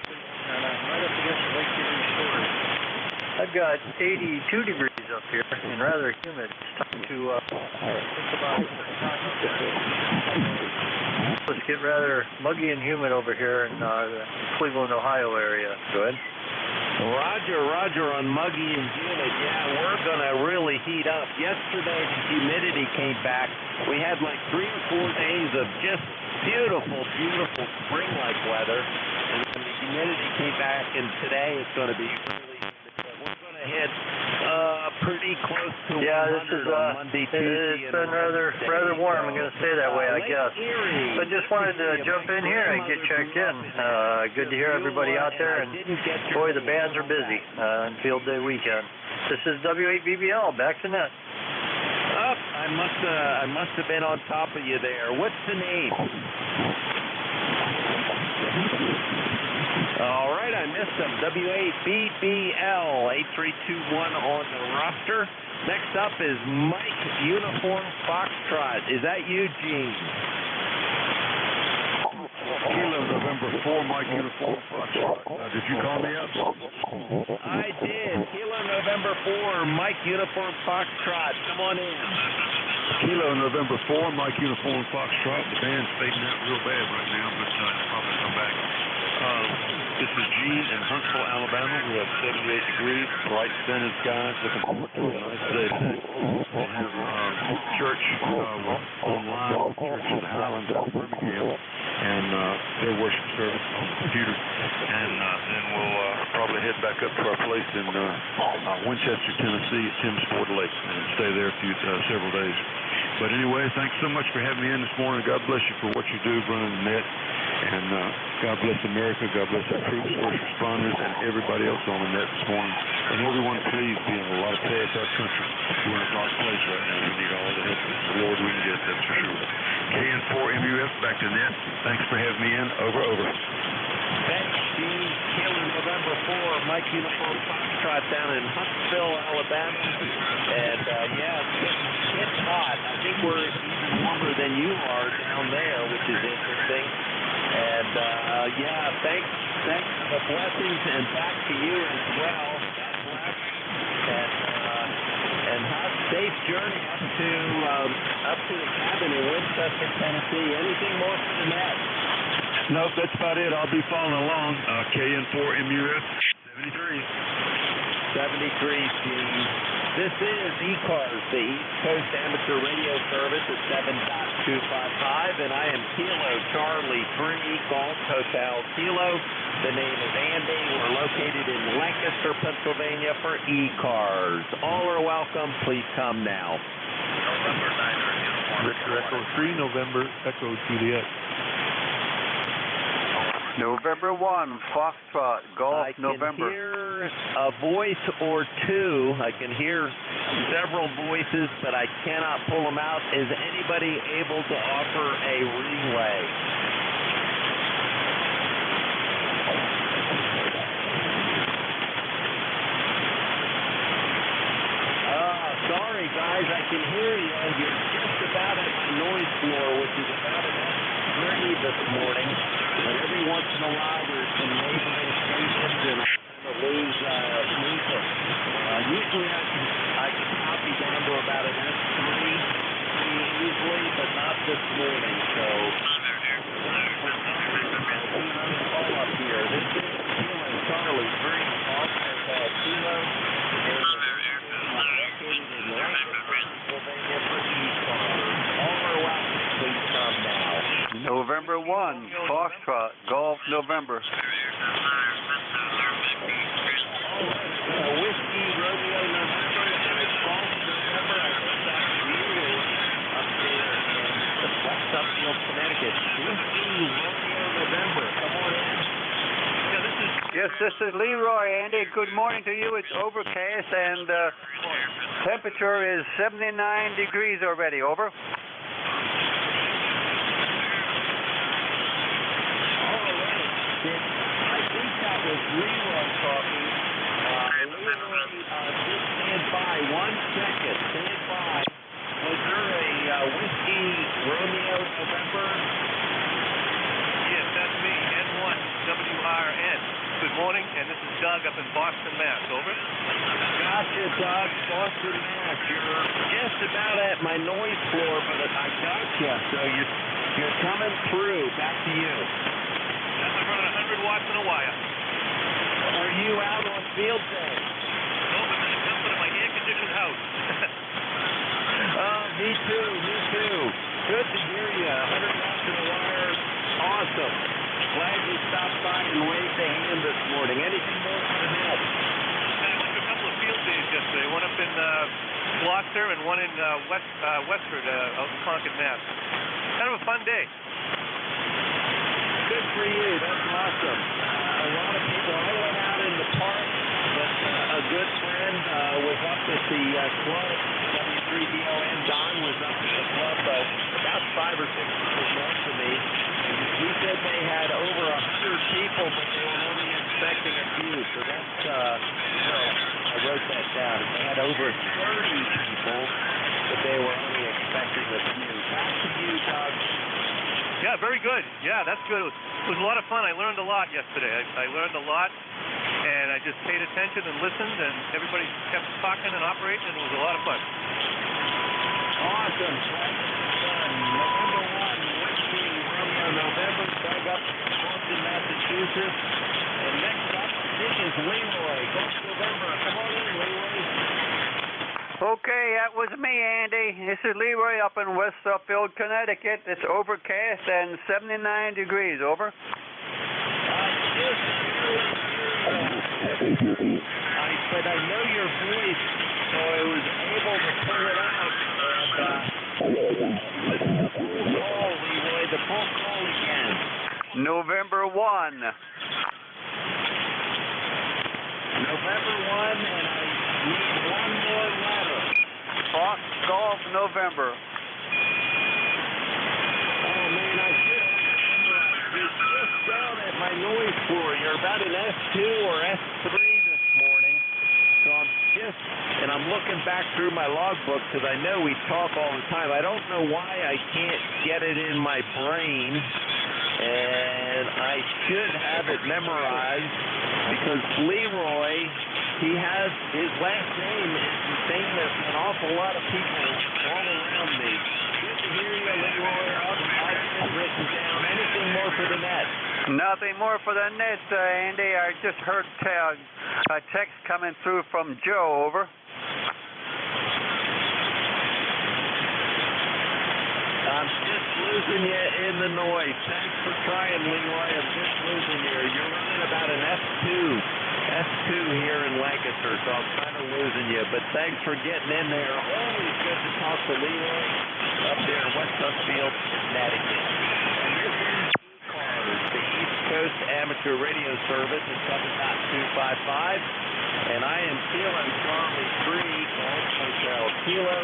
and I'm right up against Lake Erie Shore. I've got 82 degrees up here and rather humid. It's time to think about it. Let's get rather muggy and humid over here in the Cleveland, Ohio area. Good. Roger on muggy and humid. Yeah, we're going to really heat up. Yesterday, the humidity came back. We had like 3 or 4 days of just beautiful spring-like weather. And then the humidity came back, and today it's going to be really humid. We're going to hit pretty close to 100 on Monday, Tuesday. It's been rather warm. I'm going to stay that way, I guess. But just wanted to jump in here and get checked in. Good to hear everybody out there, and boy, the bands are busy on Field Day weekend. This is W8BBL, back to net. I must have been on top of you there. What's the name? All right, I missed them. W8BBL 8321 on the roster. Next up is Mike Uniform Foxtrot. Is that you, Gene? Kilo November 4, Mike Uniform Foxtrot. Did you call me up? I did. Kilo November 4, Mike Uniform Foxtrot. Come on in. Kilo November 4, Mike Uniform Foxtrot. The band's fading out real bad right now, but it'll probably come back. This is Gene in Huntsville, Alabama. We have 78 degrees, bright sunny skies. Looking forward to a nice day today. We have church online, Church of the Highlands out of Birmingham, and their worship service on the computer. And then we'll probably head back up to our place in Winchester, Tennessee at Tim's Ford Lake and stay there several days. But anyway, thanks so much for having me in this morning. God bless you for what you do running the net. And God bless America, God bless our troops, first responders, and everybody else on the net this morning. And everyone, please be in a lot of prayer for our country. We're in a dark place right now. We need all the help the Lord we can get, that's for sure. KN4MUF, back to net. Thanks for having me in. Over. Thanks, Gene. Kilo November 4, Mike Uniform Foxtrot down in Huntsville, Alabama. And, yeah, it's getting hot. I think we're even warmer than you are down there, which is interesting. And, yeah, thanks for the blessings, and back to you as well. God bless. And have a safe journey up to the cabin in Winchester, Tennessee. Anything more for the net? Nope, that's about it. I'll be following along. KN4MUF 73. 73, Gene. This is ECARS, the East Coast Amateur Radio Service at 7.255, and I am Kilo Charlie 3 Golf Hotel Kilo. The name is Andy. We're located in Lancaster, Pennsylvania for ECARS. All are welcome. Please come now. November 9 uniform. Victor Echo 3, November Echo Juliet. November 1, Foxtrot, Golf, November. I can hear a voice or two. I can hear several voices, but I cannot pull them out. Is anybody able to offer a relay? Sorry, guys, I can hear you. You're just about at my noise floor, which is about an S3 this morning. But every once in a while, there's some neighboring stations, and I kind of lose them. Usually, I can copy down to about an S3 pretty easily, but not this morning. So, call up here. This is Kilo Charlie 3 Golf Hotel Kilo. November 1, Foxtrot, Golf, November. Whiskey Romeo November, and it's Golf November. I guess that's you up there in Upfield, Connecticut. Whiskey Romeo November. Come on in. Yes, this is Leroy, Andy. Good morning to you. It's overcast, and temperature is 79 degrees already. Over. I think that was Leroy talking. Leroy, just stand by 1 second. Stand by. Was there a Whiskey Romeo November? Yes, that's me, N1 WRN. Good morning, and this is Doug up in Boston, Mass. Over. Gotcha, Doug. Boston, Mass. You're just about at my noise floor, but I gotcha. So you're coming through. Back to you. I'm running 100 watts in a wire. Are you out on field day? No, I'm in the comfort of my air-conditioned house. Oh, me too. Good to hear you. 100 watts in a wire. Awesome. Glad you stopped by and waved a hand this morning. Anything more for the net? I went to a couple of field days yesterday. One up in Gloucester and one in Westford, out in Concord, Mass. Kind of a fun day. Good for you. That's awesome. A lot of people. I went out in the park, but a good friend was up at the club. W3DON Don was up at the club about 5 or 6 miles north of me. And He said they had over 100 people, but they were only expecting a few. So that's, I wrote that down. They had over 30 people, but they were only expecting a few. Back to you, Doug. Yeah, very good. Yeah, that's good. It was a lot of fun. I learned a lot yesterday. I learned a lot, and I just paid attention and listened, and everybody kept talking and operating, and it was a lot of fun. Awesome. November 1, Whiskey Romeo November, Doug up in Boston, Massachusetts. And next up, this is Leroy. Gulf November. Come on in, Leroy. Okay, that was me, Andy. This is Leroy up in West Suffield, Connecticut. It's overcast and 79 degrees. Over. I said I know your voice, so I was able to pull it out. And call, Leroy, the full call again. November 1. November 1, and I need one more letter. Fox Golf November. Oh, man, I just down at my noise floor. You're about an S2 or S3 this morning. So I'm looking back through my logbook because I know we talk all the time. I don't know why I can't get it in my brain, and I should have it memorized because Leroy, he has his last name is the same as an awful lot of people all around me. Good to hear you, Leroy. I'll get it written down. Anything more for the net? Nothing more for the net, Andy. I just heard a text coming through from Joe. Over. I'm just losing you in the noise. Thanks for trying, Leroy. I'm just losing you. You're running about an S2 here in Lancaster, so I'm kind of losing you. But thanks for getting in there. Always good to talk to Leroy up there in West Suffield, Connecticut. And this is ECARS, the East Coast Amateur Radio Service at 7.255. And I am Kilo Charlie 3, Golf Hotel Kilo.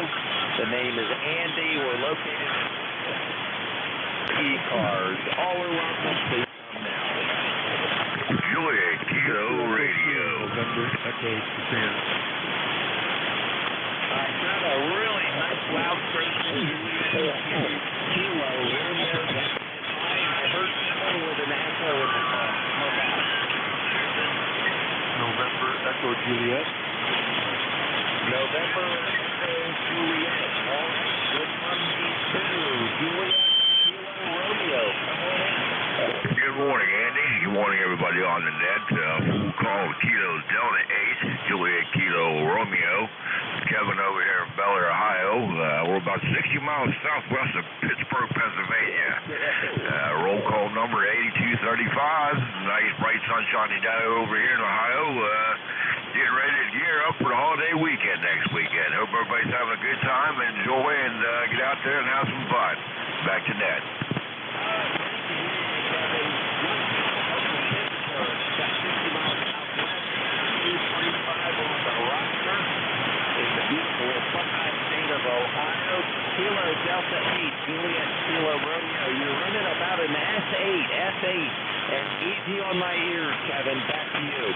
The name is Andy. We're located in ECARS. All who love them, please come now. Juliet Kilo Radio. November Echo Japan. I got a really nice loud station. Kilo Romeo. I heard someone with an echo in the car. November Echo Juliet. November Echo Juliet. All right, good from me too. Juliet Kilo Romeo. Come on in. Good morning, Andy. Good morning, everybody on the net. Full call Kilo Delta 8, Juliet Kilo Romeo. Kevin over here in Bel Air, Ohio. We're about 60 miles southwest of Pittsburgh, Pennsylvania. Roll call number 8235. Nice, bright, sunshiny day over here in Ohio. Getting ready to gear up for the holiday weekend next weekend. Hope everybody's having a good time. Enjoy and get out there and have some fun. Back to net. Ohio, Kilo Delta 8, Juliet Kilo Romeo. You're running about an S8, and easy on my ears, Kevin. Back to you.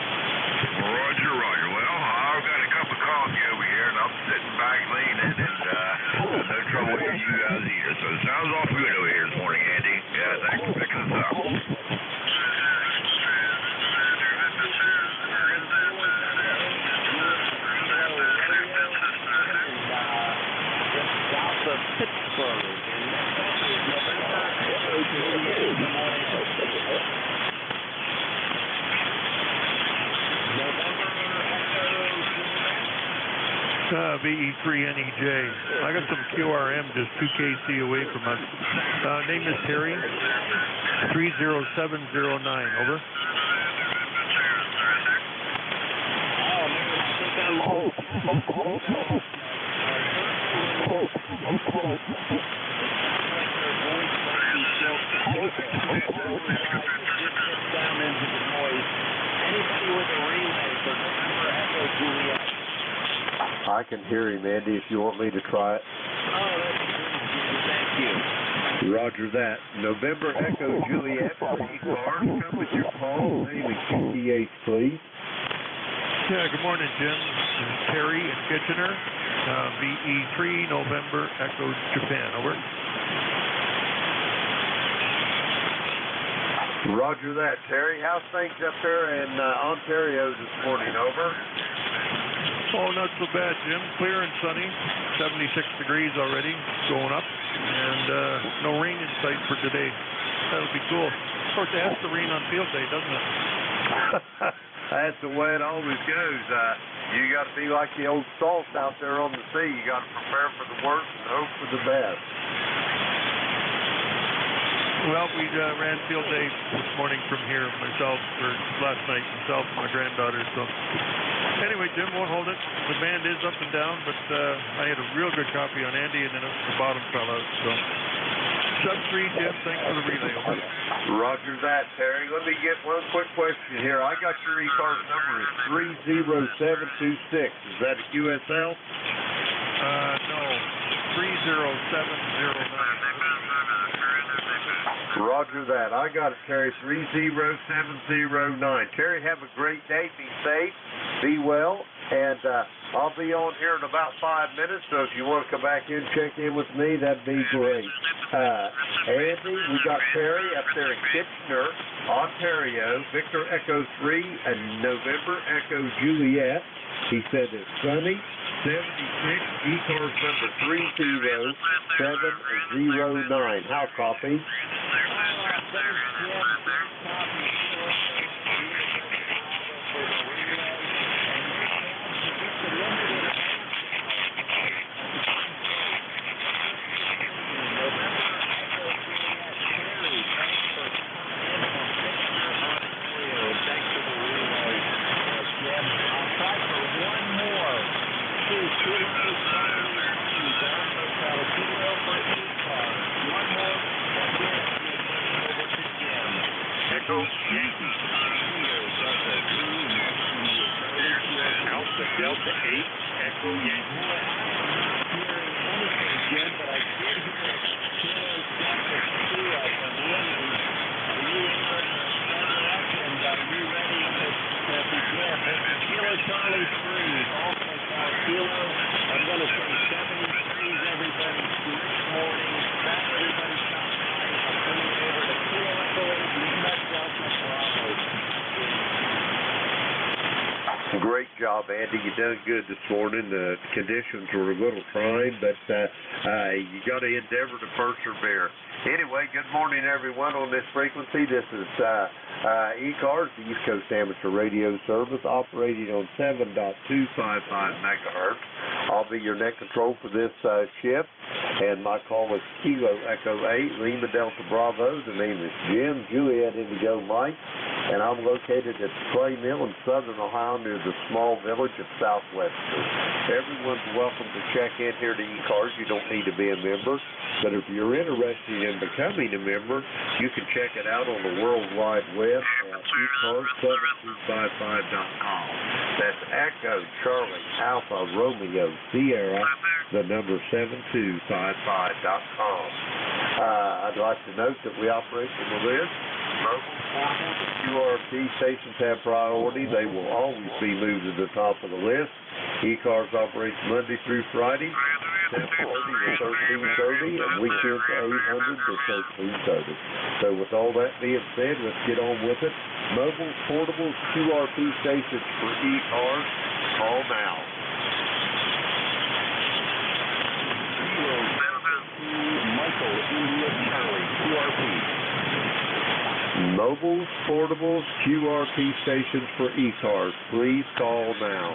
Roger. Well, I've got a cup of coffee over here, and I'm sitting back leaning, and no trouble hearing you guys either. So it sounds awful good over here this morning, Andy. Yeah, thanks for picking us up. South of Pittsburgh. VE3NEJ. I got some QRM just 2KC away from us. Name is Terry. 30709. Over. I can hear him, Andy, if you want me to try it. Oh, that's good. Thank you. Roger that. November Echo Juliet, ECARS, come with your call. Name and QTH, please. Yeah, good morning, Jim. This is Terry in Kitchener. VE3 November Echo Japan. Over. Roger that, Terry. How's things up there in Ontario this morning? Over. Oh, not so bad, Jim. Clear and sunny. 76 degrees already, going up. And no rain in sight for today. That'll be cool. Of course, it has to rain on field day, doesn't it? That's the way it always goes. You got to be like the old salt out there on the sea. You got to prepare for the worst and hope for the best. Well, we ran field day this morning from here, last night, myself and my granddaughter. So anyway, Jim, won't hold it. The band is up and down, but I had a real good copy on Andy, and then the bottom fell out. So sub-3, Jim, thanks for the relay. Over. Roger that, Terry. Let me get one quick question here. I got your ECARS number is 30726. Is that a QSL? No, 30709. Roger that. I got it, Terry. 30709. Terry, have a great day. Be safe. Be well. And I'll be on here in about 5 minutes, so if you want to come back in, check in with me, that'd be great. Andy, we got Terry up there in Kitchener, Ontario, Victor Echo 3 and November Echo Juliet. He said it's sunny, 76, ECARS number 30709. How copy? Delta 8, Echo Yankee. Kilo Charlie 3, also Kilo. I'm going to say 73s, everybody. This morning, everybody stop by. I'm coming over to Kilo Echo 8, Lima Delta Bravo. Great job, Andy. You done good this morning. The conditions were a little trying, but you got to endeavor to persevere. Anyway, good morning, everyone, on this frequency. This is ECARS, the East Coast Amateur Radio Service, operating on 7.255 megahertz. I'll be your net control for this shift, and my call is Kilo Echo 8, Lima Delta Bravo. The name is Jim, Juliet Indigo Mike, and I'm located at the Clay Mill in southern Ohio near the small village of Southwestern. Everyone's welcome to check in here to ECARS. You don't need to be a member, but if you're interested in becoming a member, you can check it out on the World Wide Web at ECARS7255.com. That's Echo Charlie Alpha Romeo Sierra, the number 7255.com. I'd like to note that we operate from the list. Mobile, portable, the QRP stations have priority. They will always be moved to the top of the list. ECARS operates Monday through Friday, 10:30 to 13:30, and weekends 800 to 13:30. So with all that being said, let's get on with it. Mobile, portable, QRP stations for ECARS. Call now. Michael, India, Charlie, QRP. Mobiles, portables, QRP stations for ECARS. Please call now.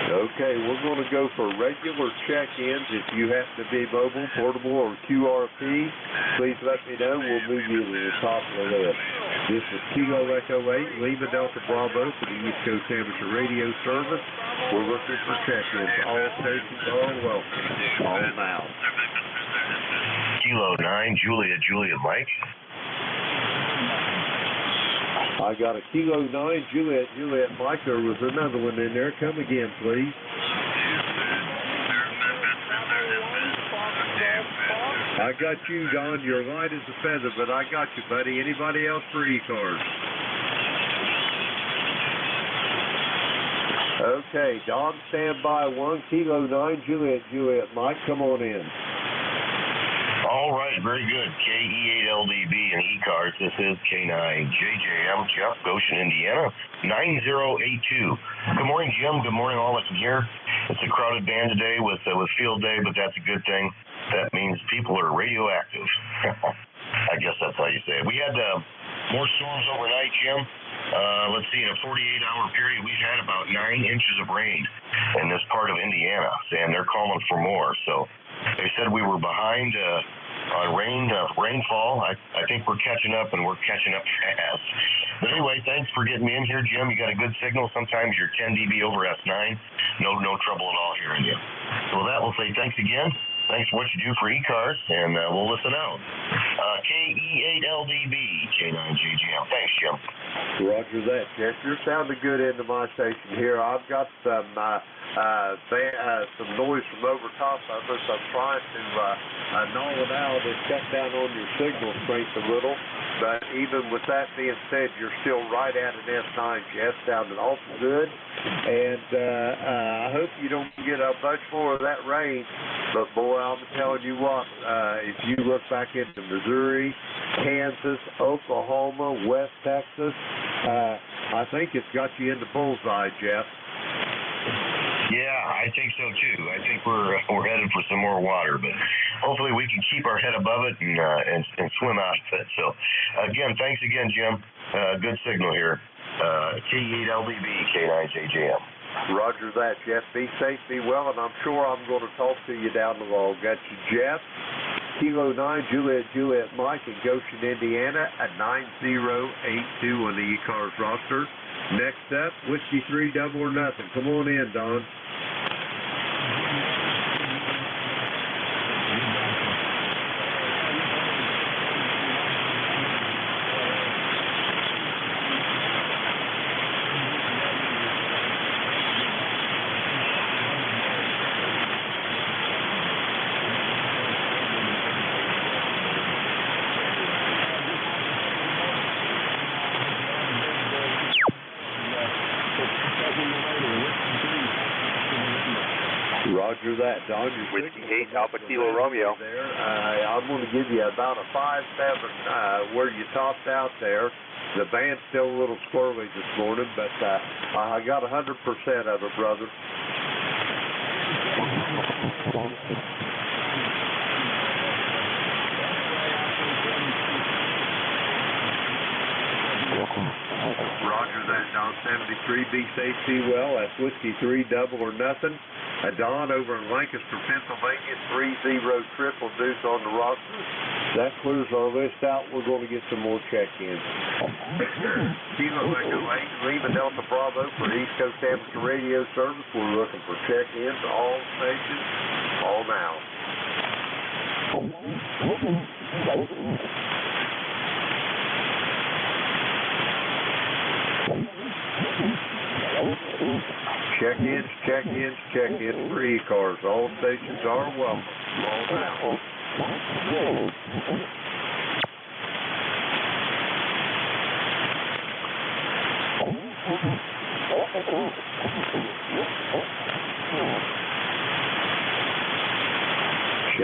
Okay, we're going to go for regular check-ins. If you happen to be mobile, portable, or QRP, please let me know. We'll move you to the top of the list. This is Kilo Echo 8, Lima Delta Bravo for the East Coast Amateur Radio Service. We're looking for check-ins. All stations are welcome. Call now. Kilo 9, Julia Mike. I got a Kilo 9 Juliet Mike. There was another one in there. Come again, please. I got you, Don. You're light as a feather, but I got you, buddy. Anybody else for ECARS? Okay, Don, stand by. 1 Kilo 9 Juliet Mike. Come on in. All right, very good. KE8LDB and ECARS. This is K9JJM, Jeff, Goshen, Indiana, 9082. Good morning, Jim. Good morning, all that can hear. It's a crowded band today with field day, but that's a good thing. That means people are radioactive. I guess that's how you say it. We had more storms overnight, Jim. Let's see, in a 48-hour period, we've had about 9 inches of rain in this part of Indiana, and they're calling for more. So they said we were behind on rainfall. I think we're catching up, and we're catching up fast. But anyway, thanks for getting me in here, Jim. You got a good signal. Sometimes you're 10 dB over S9. No trouble at all hearing you. So with that, we'll say thanks again. Thanks for what you do for ECARS, and we'll listen out. KE8LDB, K9JGM. Thanks, Jim. Roger that, Jeff. You're sounding good into my station here. I've got some noise from over top of us. I'm trying to null it out and cut down on your signal strength a little. But even with that being said, you're still right at an S9, Jeff. Sounding awful good. And I hope you don't get a bunch more of that rain. But boy, I'm telling you what, if you look back into Missouri, Kansas, Oklahoma, West Texas, I think it's got you in the bullseye, Jeff. Yeah, I think so too. I think we're headed for some more water, but hopefully we can keep our head above it and swim out of it. So again, thanks again, Jim. Good signal here. K8LDB, K9JJM. Roger that, Jeff. Be safe, be well, and I'm sure I'm going to talk to you down the road. Got you, Jeff. Kilo 9 Juliet Mike in Goshen, Indiana at 9082 on the ECARS roster. Next up, Whiskey 3 Double or Nothing. Come on in, Don. Roger that, Don. Whiskey 8 Alpha Kilo Romeo. There. I'm going to give you about a 5-7 where you topped out there. The band's still a little squirrely this morning, but I got 100% of it, brother. Roger that, Don. 73, be safe, be well. That's Whiskey 3 Double or Nothing. Don over in Lancaster, Pennsylvania, 30 triple deuce on the roster. That clears our list out. We're going to get some more check-ins. Kilo Echo 8, Lima Delta Bravo for East Coast Amateur Radio Service. We're looking for check-ins, all stations, all now. Check-ins for ECARS. All stations are welcome. All now.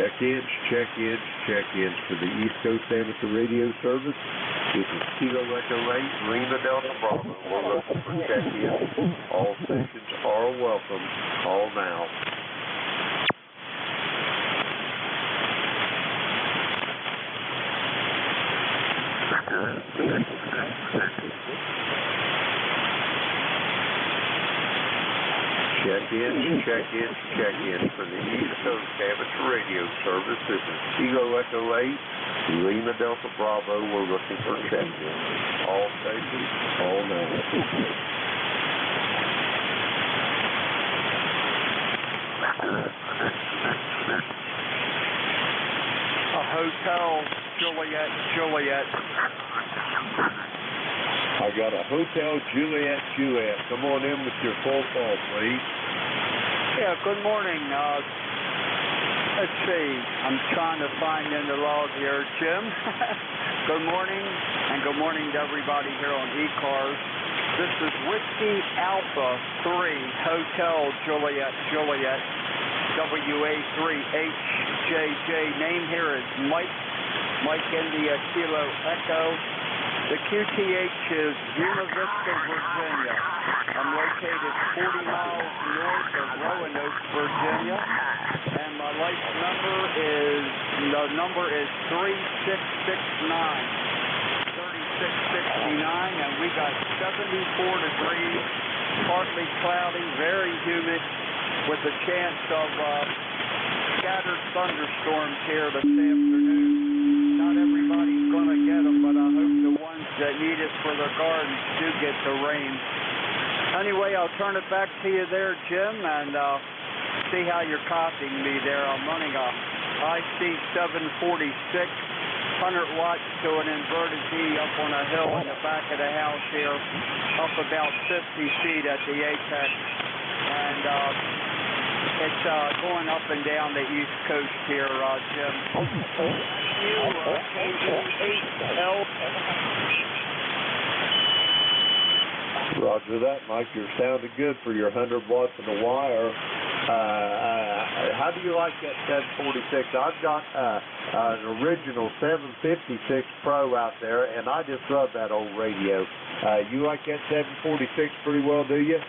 Check-ins for the East Coast Amateur Radio Service. This is Kilo Echo 8, Lima Delta Bravo. We're looking for check-ins. All stations are welcome. All now. Check-ins for the East Coast Amateur Radio Service. This is Kilo Echo 8, Lima Delta Bravo. We're looking for check-ins. All stations, all now. A hotel, Juliet. I got a Hotel Juliet. Come on in with your full call, please. Yeah, good morning. Let's see. I'm trying to find in the log here, Jim. Good morning, and good morning to everybody here on ECARS. This is Whiskey Alpha 3, Hotel Juliet, WA3HJJ. Name here is Mike India Kilo Echo. The QTH is Yuma Vista, Virginia. I'm located 40 miles north of Roanoke, Virginia. And my life number is 3669, and we got 74 degrees, partly cloudy, very humid, with a chance of scattered thunderstorms here this afternoon. Not everybody's going to get them, but I hope the ones that need it for their gardens do get the rain. Anyway, I'll turn it back to you there, Jim, and see how you're copying me there. I'm running a IC746, 100 watts to an inverted D up on a hill in the back of the house here, up about 50 feet at the apex. And it's going up and down the East Coast here, Jim. Roger that, Mike. You're sounding good for your 100 watts in the wire. How do you like that 746? I've got an original 756 Pro out there, and I just love that old radio. You like that 746 pretty well, do you?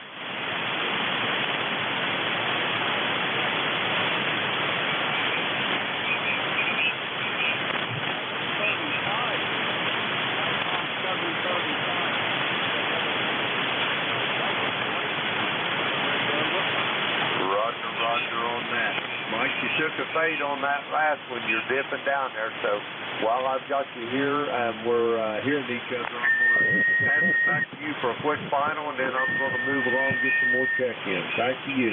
Took a fade on that last one. You're dipping down there. So while I've got you here and we're hearing each other, I'm going to pass it back to you for a quick final, and then I'm going to move along and get some more check-ins. Back to you.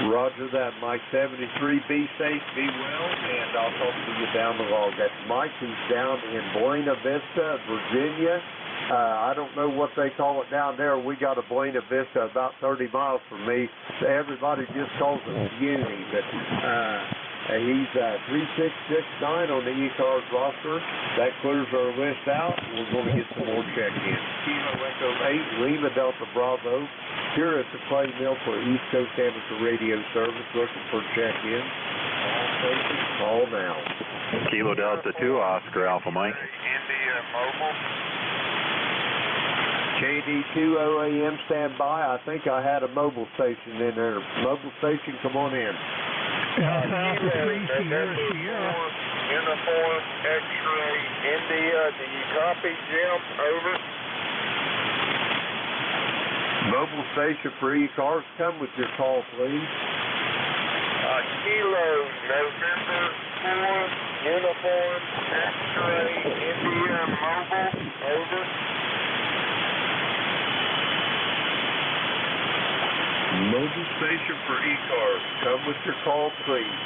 Roger that, Mike. 73, be safe, be well, and I'll talk to you down the log. That's Mike, who's down in Buena Vista, Virginia. I don't know what they call it down there. We got a Buena Vista about 30 miles from me. Everybody just calls it Uni, but he's 3669 on the ECARS roster. That clears our list out. We're going to get some more check-ins. Kilo Echo 8, Lima Delta Bravo. Here at the Clay Mill for East Coast Amateur Radio Service, looking for check-ins. Call now. Kilo Delta 2, Oscar Alpha Mike. India Mobile. KD2OAM, stand by. I think I had a mobile station in there. Mobile station, come on in. November 4, Uniform X-Ray India. Do you copy, Jim? Over. Mobile station for ECARS, come with your call, please. Kilo, November 4, Uniform X-Ray India Mobile, over. Mobile station for ECARS, come with your call, please.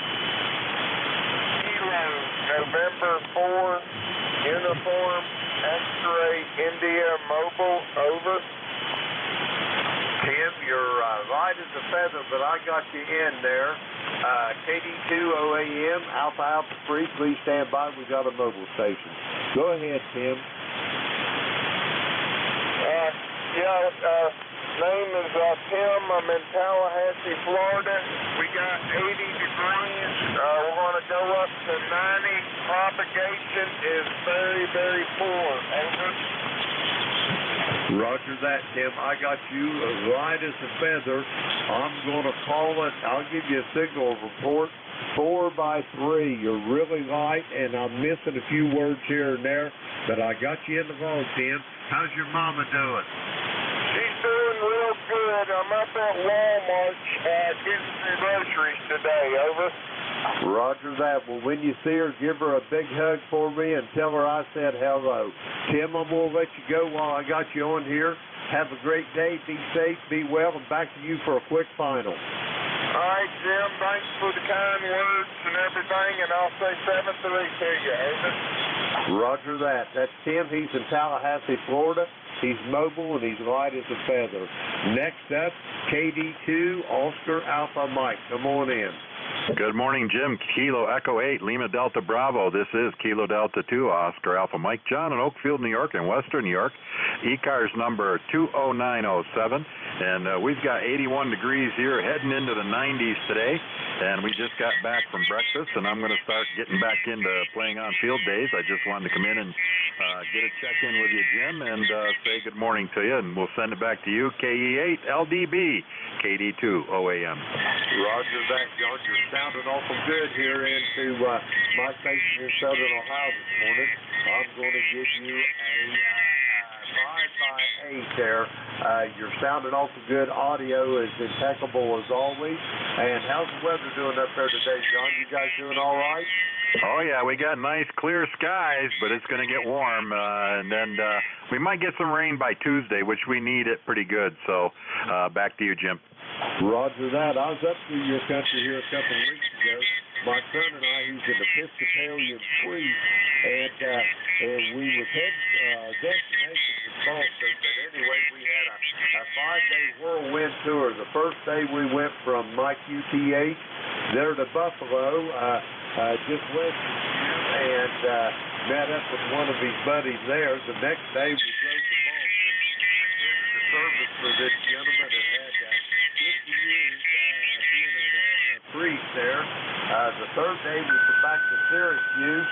Kilo, November 4, Uniform X-Ray India Mobile, over. Tim, you're light as a feather, but I got you in there. KD2OAM, Alpha Free, please stand by. We got a mobile station. Go ahead, Tim. Name is Tim. I'm in Tallahassee, Florida. We got 80 degrees. We're going to go up to 90. Propagation is very, very poor. Over. Roger that, Tim. I got you light as a feather. I'm going to call it. I'll give you a signal report. 4x3. You're really light, and I'm missing a few words here and there, but I got you in the phone, Tim. How's your mama doing? She's doing real good. I'm up at Walmart getting some groceries today. Over. Roger that. Well, when you see her, give her a big hug for me and tell her I said hello. Tim, I'm going to let you go while I got you on here. Have a great day. Be safe, be well, and back to you for a quick final. All right, Jim, thanks for the kind words and everything, and I'll say 7-3 to you, David. Roger that. That's Tim. He's in Tallahassee, Florida. He's mobile, and he's light as a feather. Next up, KD2, Oscar Alpha Mike. Come on in. Good morning, Jim. Kilo Echo 8, Lima Delta Bravo. This is Kilo Delta 2, Oscar Alpha Mike John in Oakfield, New York, and Western New York. ECARS number 20907. And we've got 81 degrees here, heading into the 90s today. And we just got back from breakfast, and I'm going to start getting back into playing on field days. I just wanted to come in and get a check-in with you, Jim, and say good morning to you, and we'll send it back to you, KE8 LDB, KD2 OAM. Roger that, John. You're sounding awful good here into my station in Southern Ohio this morning. I'm going to give you a 5 by 8 there. You're sounding awful good. Audio is impeccable as always. And how's the weather doing up there today, John? You guys doing all right? Oh, yeah, we got nice clear skies, but it's going to get warm, and then we might get some rain by Tuesday, which we need it pretty good. So back to you, Jim. Roger that. I was up through your country here a couple of weeks ago. My son and I, he's an Episcopalian priest, and we was heading destination was Boston, but anyway, we had a 5-day whirlwind tour. The first day we went from my QTH there to Buffalo, just west of you, and met up with one of his buddies there. The next day we drove to Boston, attended the service for this gentleman that had 50 years being a priest there. The third day we went back to Syracuse,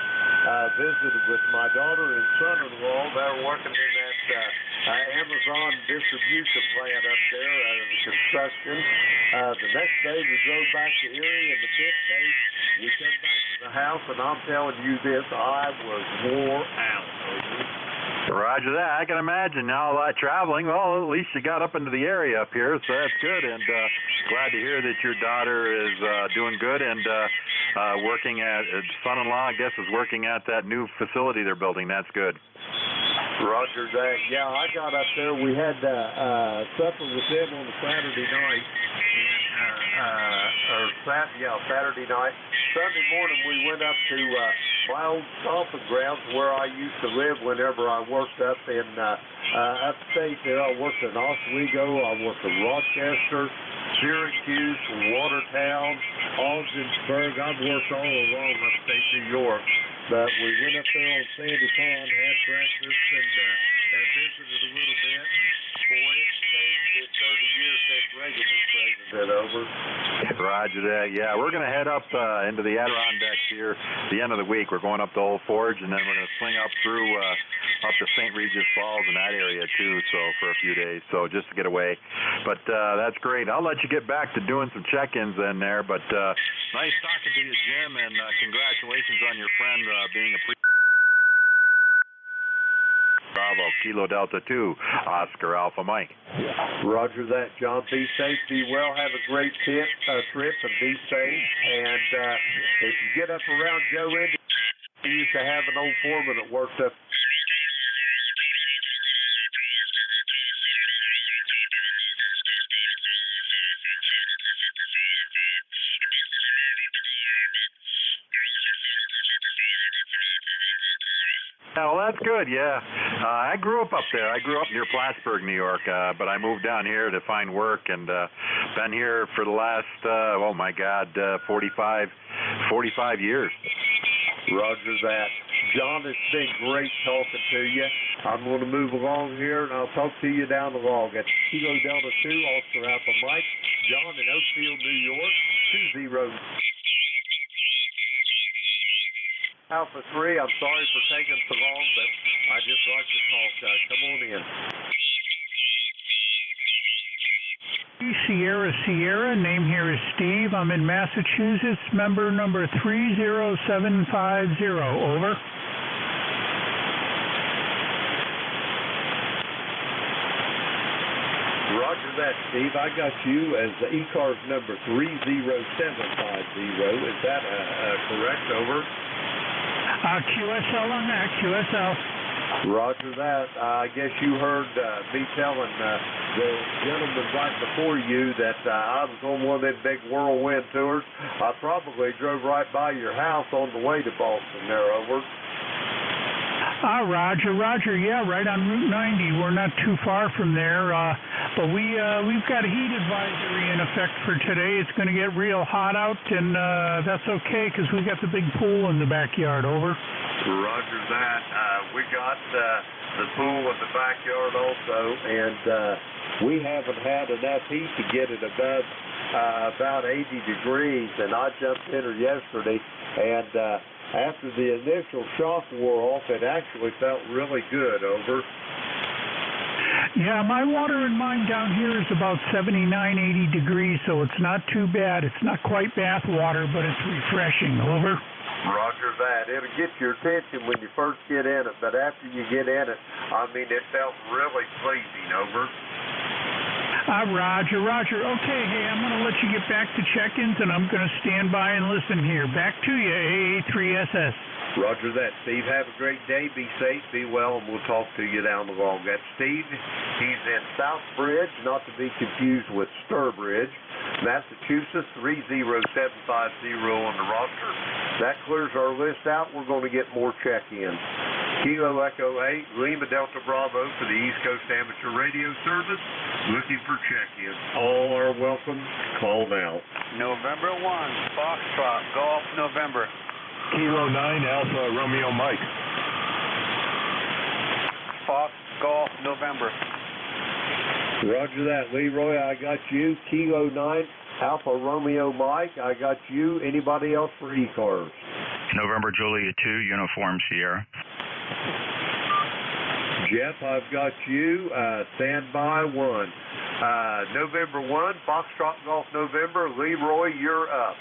visited with my daughter and son-in-law. They're working in that Amazon distribution plant up there, the construction. The next day we drove back to Erie, and the fifth day we came back to the house, and I'm telling you this, I was wore out. Roger that. I can imagine now all that traveling. Well, at least you got up into the area up here, so that's good. And glad to hear that your daughter is doing good and working at, son-in-law, I guess, is working at that new facility they're building. That's good. Roger that. Yeah, I got up there. We had supper with them on a Saturday night. Saturday night. Sunday morning we went up to my old stomping grounds where I used to live whenever I worked up in upstate there. I worked in Oswego, I worked in Rochester, Syracuse, Watertown, Ogdensburg. I've worked all along upstate New York. But we went up there on Sandy Pond, had breakfast, and visited a little bit. Boy, it's changed in 30 years since Reagan was president over. Roger that. Yeah, we're going to head up into the Adirondacks here the end of the week. We're going up to Old Forge, and then we're going to swing up through up to St. Regis Falls in that area, too, so for a few days, so just to get away. But that's great. I'll let you get back to doing some check-ins in there, but nice talking to you, Jim, and congratulations on your friend being a Bravo, Kilo Delta 2, Oscar Alpha Mike. Roger that, John. Be safe, be well, have a great trip, and be safe. And if you get up around Joe Indy, he used to have an old foreman that worked up. Yeah, well, that's good, yeah. I grew up there. I grew up near Plattsburgh, New York, but I moved down here to find work and been here for the last, 45 years. Roger that. John, it's been great talking to you. I'm going to move along here, and I'll talk to you down the log. That's Kilo Delta 2, Oscar Alpha Mike, John in Oakfield, New York, 20. Alpha 3, I'm sorry for taking so long, but I just like to talk. Come on in. Sierra Sierra, name here is Steve. I'm in Massachusetts, member number 30750. Over. Roger Roger that, Steve. I got you as the ECARS number 30750. Is that correct? Over. QSL on that, QSL. Roger that. I guess you heard me telling the gentleman right before you that I was on one of them big whirlwind tours. I probably drove right by your house on the way to Boston there, over. Roger. Yeah, right on Route 90. We're not too far from there, but we've got a heat advisory in effect for today. It's going to get real hot out, and that's okay because we got the big pool in the backyard. Over. Roger that. We got the pool in the backyard also, and we haven't had enough heat to get it above about 80 degrees, and I jumped in her yesterday, and after the initial shock wore off, it actually felt really good. Over. Yeah, my water in mine down here is about 79, 80 degrees, so it's not too bad. It's not quite bath water, but it's refreshing. Over. Roger that. It'll get your attention when you first get in it, but after you get in it, I mean, it felt really pleasing. Over. Roger. Okay, hey, I'm going to let you get back to check-ins, and I'm going to stand by and listen here. Back to you, AA3SS. Roger that, Steve. Have a great day. Be safe, be well, and we'll talk to you down the road. That's Steve. He's in Southbridge, not to be confused with Sturbridge, Massachusetts, 30750 on the roster. That clears our list out. We're going to get more check-ins. Kilo Echo 8, Lima Delta Bravo for the East Coast Amateur Radio Service. Looking for check-ins. All are welcome. Call now. November 1, Foxtrot, Golf, November. Kilo 9, Alpha Romeo Mike. Fox, Golf, November. Roger that, Leroy. I got you. Kilo 9, Alpha Romeo Mike. I got you. Anybody else for ECARS? November Julia 2, Uniform Sierra. Jeff, I've got you. Standby 1. November 1, Foxtrot Golf November. Leroy, you're up.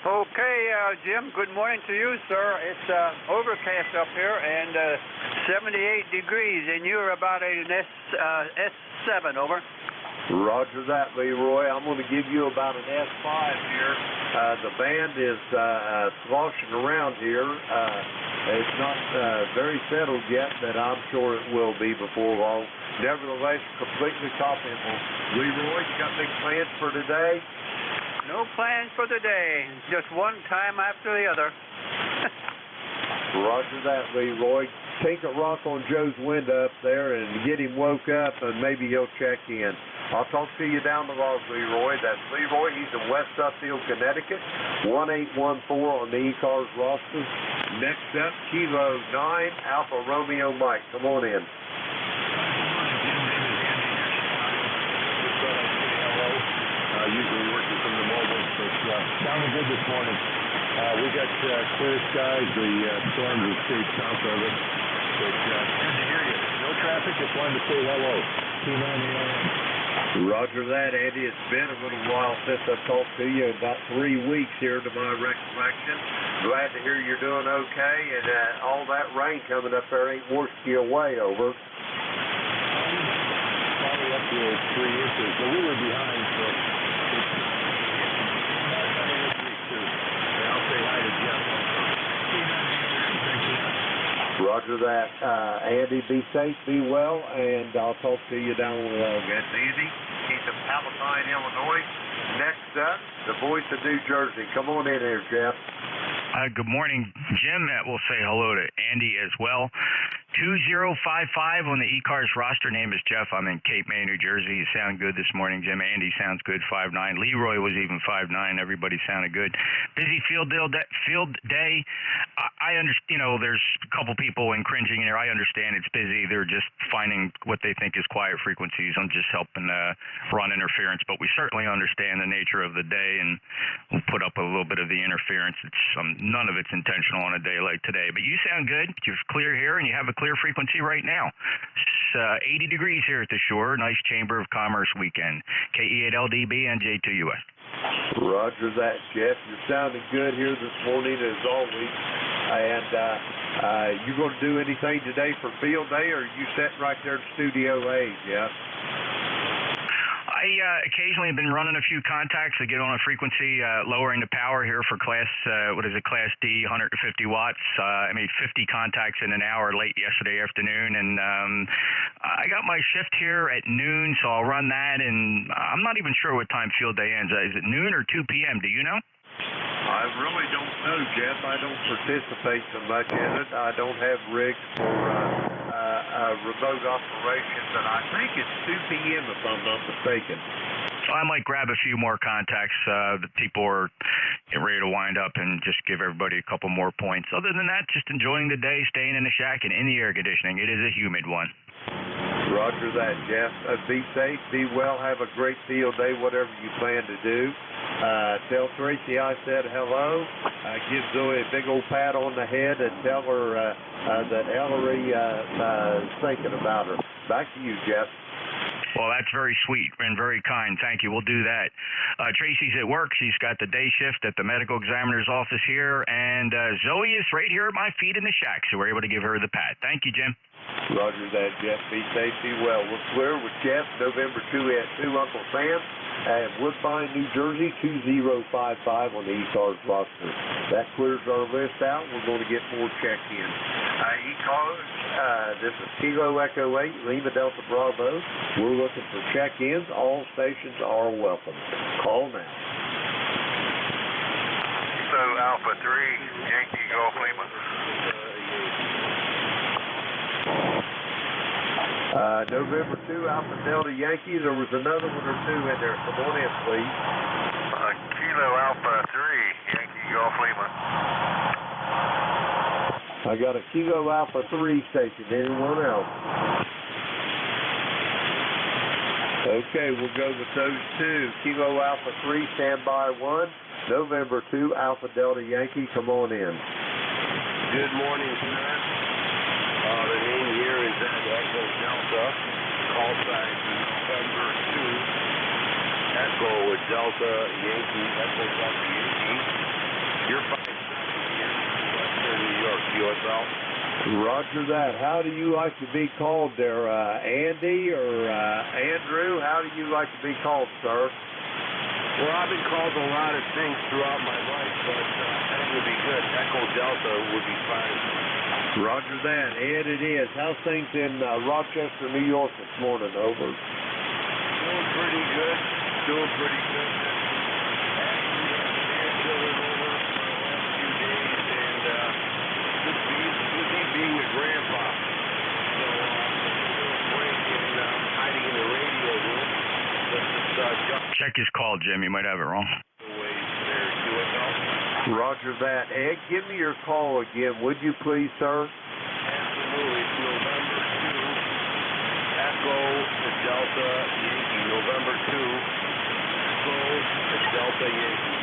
Okay, Jim, good morning to you, sir. It's overcast up here and 78 degrees, and you're about an S7, over. Roger that, Leroy. I'm going to give you about an S5 here. The band is sloshing around here. It's not very settled yet, but I'm sure it will be before long. Nevertheless, completely confident. Leroy, you got big plans for today? No plans for the day. Just one time after the other. Roger that, Leroy. Take a rock on Joe's window up there and get him woke up, and maybe he'll check in. I'll talk to you down the road, Leroy. That's Leroy. He's in West Suffield, Connecticut. 1814 on the ECARS roster. Next up, Kilo 9, Alpha Romeo Mike. Come on in. Usually working from the mobile, but sounding good this morning. We got clear skies. The storms have stayed south of us. But good to hear you. No traffic. Just wanted to say hello. 2:90 a.m. Roger that, Andy. It's been a little while since I've talked to you, about 3 weeks here to my recollection. Glad to hear you're doing okay, and all that rain coming up there ain't washed you away, over. Probably up to 3 inches, but we were behind, so I'll say hi to Jeff. Roger that. Andy, be safe, be well, and I'll talk to you down the road. That's Andy. He's in Palatine, Illinois. Next up, the voice of New Jersey. Come on in here, Jeff. Good morning, Jim. We'll say hello to Andy as well. 2055 on the ECARS roster. Name is Jeff. I'm in Cape May, New Jersey. You sound good this morning, Jim. Andy sounds good, 5'9". Leroy was even 5'9". Everybody sounded good. Busy field day. I understand, there's a couple people cringing here. I understand it's busy. They're just finding what they think is quiet frequencies. I'm just helping run interference, but we certainly understand the nature of the day, and we'll put up a little bit of the interference. It's none of it's intentional on a day like today. But you sound good. You're clear here, and you have a clear frequency right now. It's 80 degrees here at the shore. Nice Chamber of Commerce weekend. KE8LDB, NJ2US. Roger that, Jeff. You're sounding good here this morning, as always. And you going to do anything today for field day, or are you sitting right there in Studio A, Jeff? I occasionally have been running a few contacts to get on a frequency, lowering the power here for Class D, 150 watts. I made 50 contacts in an hour late yesterday afternoon, and I got my shift here at noon, so I'll run that, and I'm not even sure what time field day ends. Is it noon or 2 p.m.? Do you know? I really don't know, Jeff. I don't participate so much in it. I don't have rigs for remote operations, and I think it's 2 p.m. if I'm not mistaken. I might grab a few more contacts that people are ready to wind up and just give everybody a couple more points. Other than that, just enjoying the day, staying in the shack and in the air conditioning. It is a humid one. Roger that, Jeff. Be safe, be well, have a great field day, whatever you plan to do. Tell Tracy I said hello. Give Zoe a big old pat on the head and tell her that Ellery is thinking about her. Back to you, Jeff. Well, that's very sweet and very kind. Thank you. We'll do that. Tracy's at work. She's got the day shift at the medical examiner's office here, and Zoe is right here at my feet in the shack, so we're able to give her the pat. Thank you, Jim. Roger that, Jeff. Be safe, be well. We're clear with Jeff, November 2 at 2, Uncle Sam, at Woodbine, New Jersey, 2055 on the ECARS roster. That clears our list out. We're going to get more check-ins. ECARS, this is Kilo Echo 8, Lima Delta Bravo. We're looking for check-ins. All stations are welcome. Call now. So Alpha 3, Yankee Golf Lima. November 2, Alpha Delta Yankee. There was another one or two in there. Come on in, please. Kilo Alpha 3, Yankee Golf Lima. I got a Kilo Alpha 3 station. Anyone else? Okay, we'll go with those two. Kilo Alpha 3, standby 1. November 2, Alpha Delta Yankee. Come on in. Good morning, sir. The name here is Echo Delta. Call sign November 2. Echo with Delta Yankee. Echo Delta Yankee. You're fine. Western New York, USL. Roger that. How do you like to be called there, Andy or Andrew? How do you like to be called, sir? Well, I've been called a lot of things throughout my life, but that would be good. Echo Delta would be fine. Roger that. Ed, it is. How's things in Rochester, New York this morning? Over. Doing pretty good. Doing pretty good. Chilling over for the last few days, and with me being a grandpa, so break and hiding in the radio room. Check his call, Jim. You might have it wrong. Roger that. Ed, give me your call again, would you please, sir? Absolutely. It's November 2, Echo Delta Yankee. November 2, Echo Delta Yankee.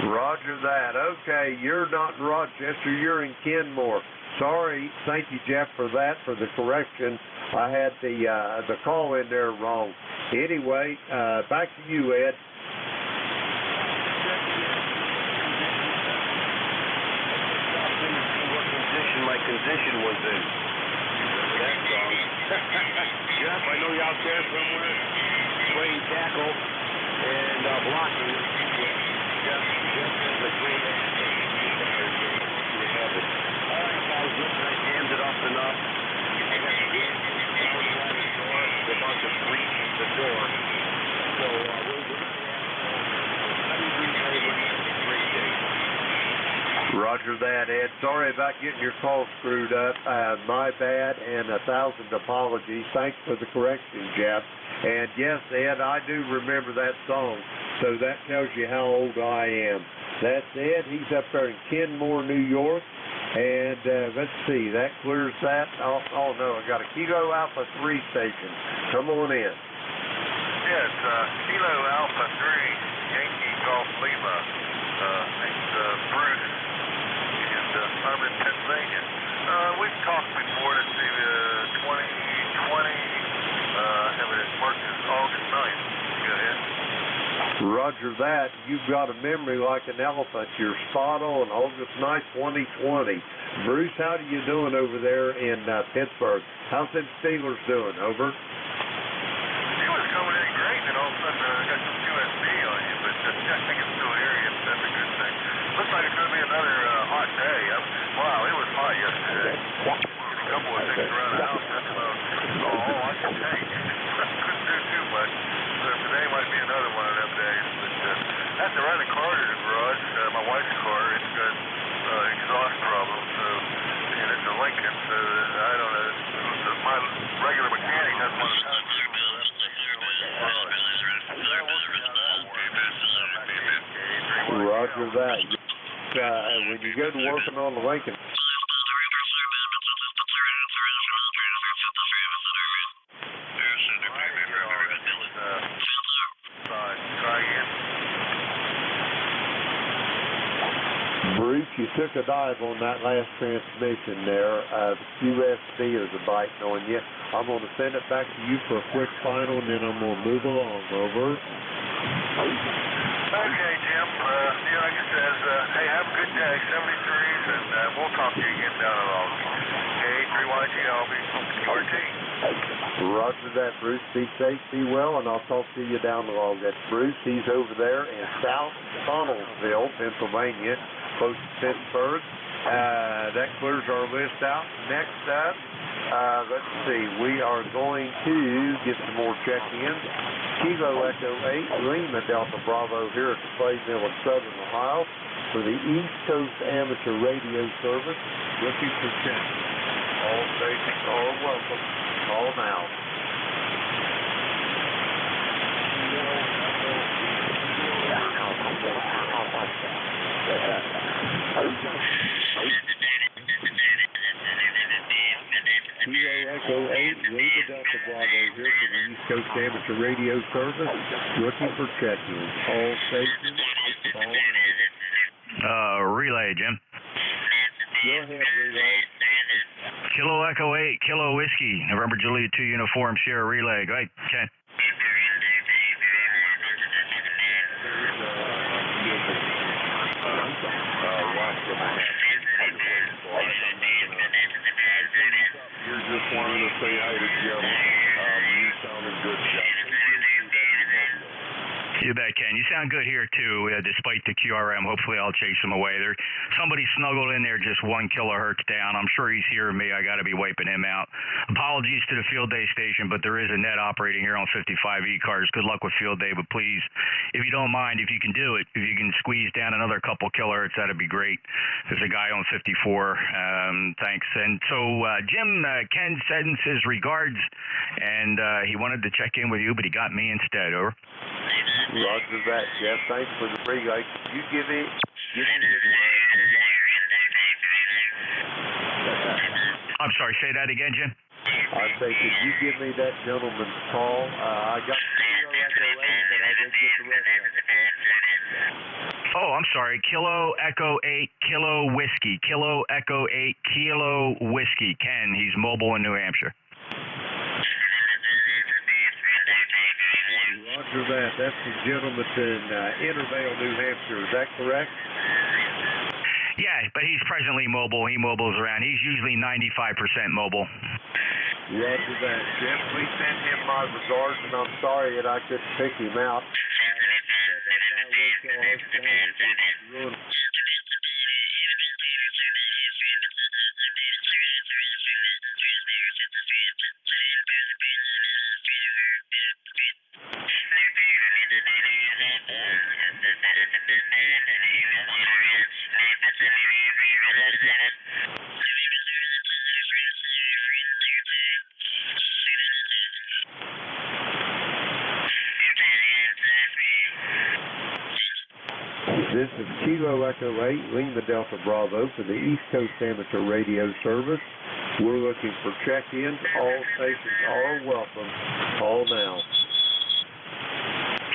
Roger that. Okay, you're not in Rochester. You're in Kenmore. Sorry. Thank you, Jeff, for that, for the correction. I had the call in there wrong. Anyway, back to you, Ed. My condition was in. That song. Jeff, I know you're out there somewhere playing tackle and blocking. Jeff is a great athlete. All right, guys, listen, I jammed it up enough. I got the game down by the door. They're about to breach the door. So we'll do that. Let me replay my great day. Roger that, Ed. Sorry about getting your call screwed up. My bad, and 1,000 apologies. Thanks for the correction, Jeff. And yes, Ed, I do remember that song, so that tells you how old I am. That's Ed. He's up there in Kenmore, New York. And let's see, that clears that. Oh no, I got a Kilo Alpha 3 station. Come on in. Yes, Kilo Alpha 3, Yankee Golf Lima. It's Bruce. I'm in Pennsylvania. We've talked before. Let's see, 2020. Have it marked as August 9th. Go ahead. Roger that. You've got a memory like an elephant. You're spot on. August 9th, 2020. Bruce, how are you doing over there in Pittsburgh? How's them Steelers doing? Over. He was coming in great, and all of a sudden I got some QSB on you, but I think it's still here. That's a good thing. Looks like it's going to be another hot day. Wow, it was hot yesterday. A couple of things around the house. That's about all I can take. Couldn't do too much. So today might be another one of them days. But I have to run a car to the garage, my wife's car. It's got exhaust problems, and it's a Lincoln, so I don't know. My regular mechanic has one of those. Roger that. When you go to working on the Lincoln. Bruce, you took a dive on that last transmission there. The QSB is biting on you. I'm going to send it back to you for a quick final, and then I'm going to move along. Over. Okay, Jim. Like I said, hey, have a good day. 73s, and we'll talk to you again down at all. K3YG, I'll be RT. Roger that, Bruce. Be safe, be well, and I'll talk to you down the road. That's Bruce. He's over there in South Connellsville, Pennsylvania, close to Pittsburgh. That clears our list out. Next up, let's see, we are going to get some more check-ins. Kilo Echo 8, Lima Delta Bravo here at the Clay Mill in Southern Ohio for the East Coast Amateur Radio Service. Looking for check-ins. All stations are welcome. Call now. Kilo Echo 8, Lima Delta Bravo here for the East Coast Amateur Radio Service. Looking for check-ins. All stations, call now. Relay, Jim. Go ahead, relay. Kilo Echo 8, Kilo Whiskey, November Juliet 2 Uniform Sierra Relay. Go ahead, Ken. You're just wanting to say hi to Jim. You sounded good, Jeff. You bet, Ken. You sound good here, too, despite the QRM. Hopefully I'll chase him away. Somebody snuggled in there just 1 kilohertz down. I'm sure he's hearing me. I got to be wiping him out. Apologies to the Field Day station, but there is a net operating here on 55 ECARS. Good luck with Field Day, but please, if you don't mind, if you can do it, if you can squeeze down another couple kilohertz, that'd be great. There's a guy on 54. Thanks. And so, Jim, Ken sends his regards, and he wanted to check in with you, but he got me instead. Over. Roger that, Jeff. Thanks for the relay. You give me I'm sorry, say that again, Jim? I say, could you give me that gentleman's call? I got Kilo Echo 8, but I didn't get the rest of it. Oh, I'm sorry. Kilo Echo 8, Kilo Whiskey. Kilo Echo 8, Kilo Whiskey. Ken, he's mobile in New Hampshire. Roger that. That's the gentleman in Intervale, New Hampshire. Is that correct? Yeah, but he's presently mobile. He mobiles around. He's usually 95% mobile. Roger that. Jim, please send him my regards, and I'm sorry that I couldn't pick him out. This is Kilo Echo 8, Lima Delta Bravo for the East Coast Amateur Radio Service. We're looking for check-ins. All stations are welcome. Call now.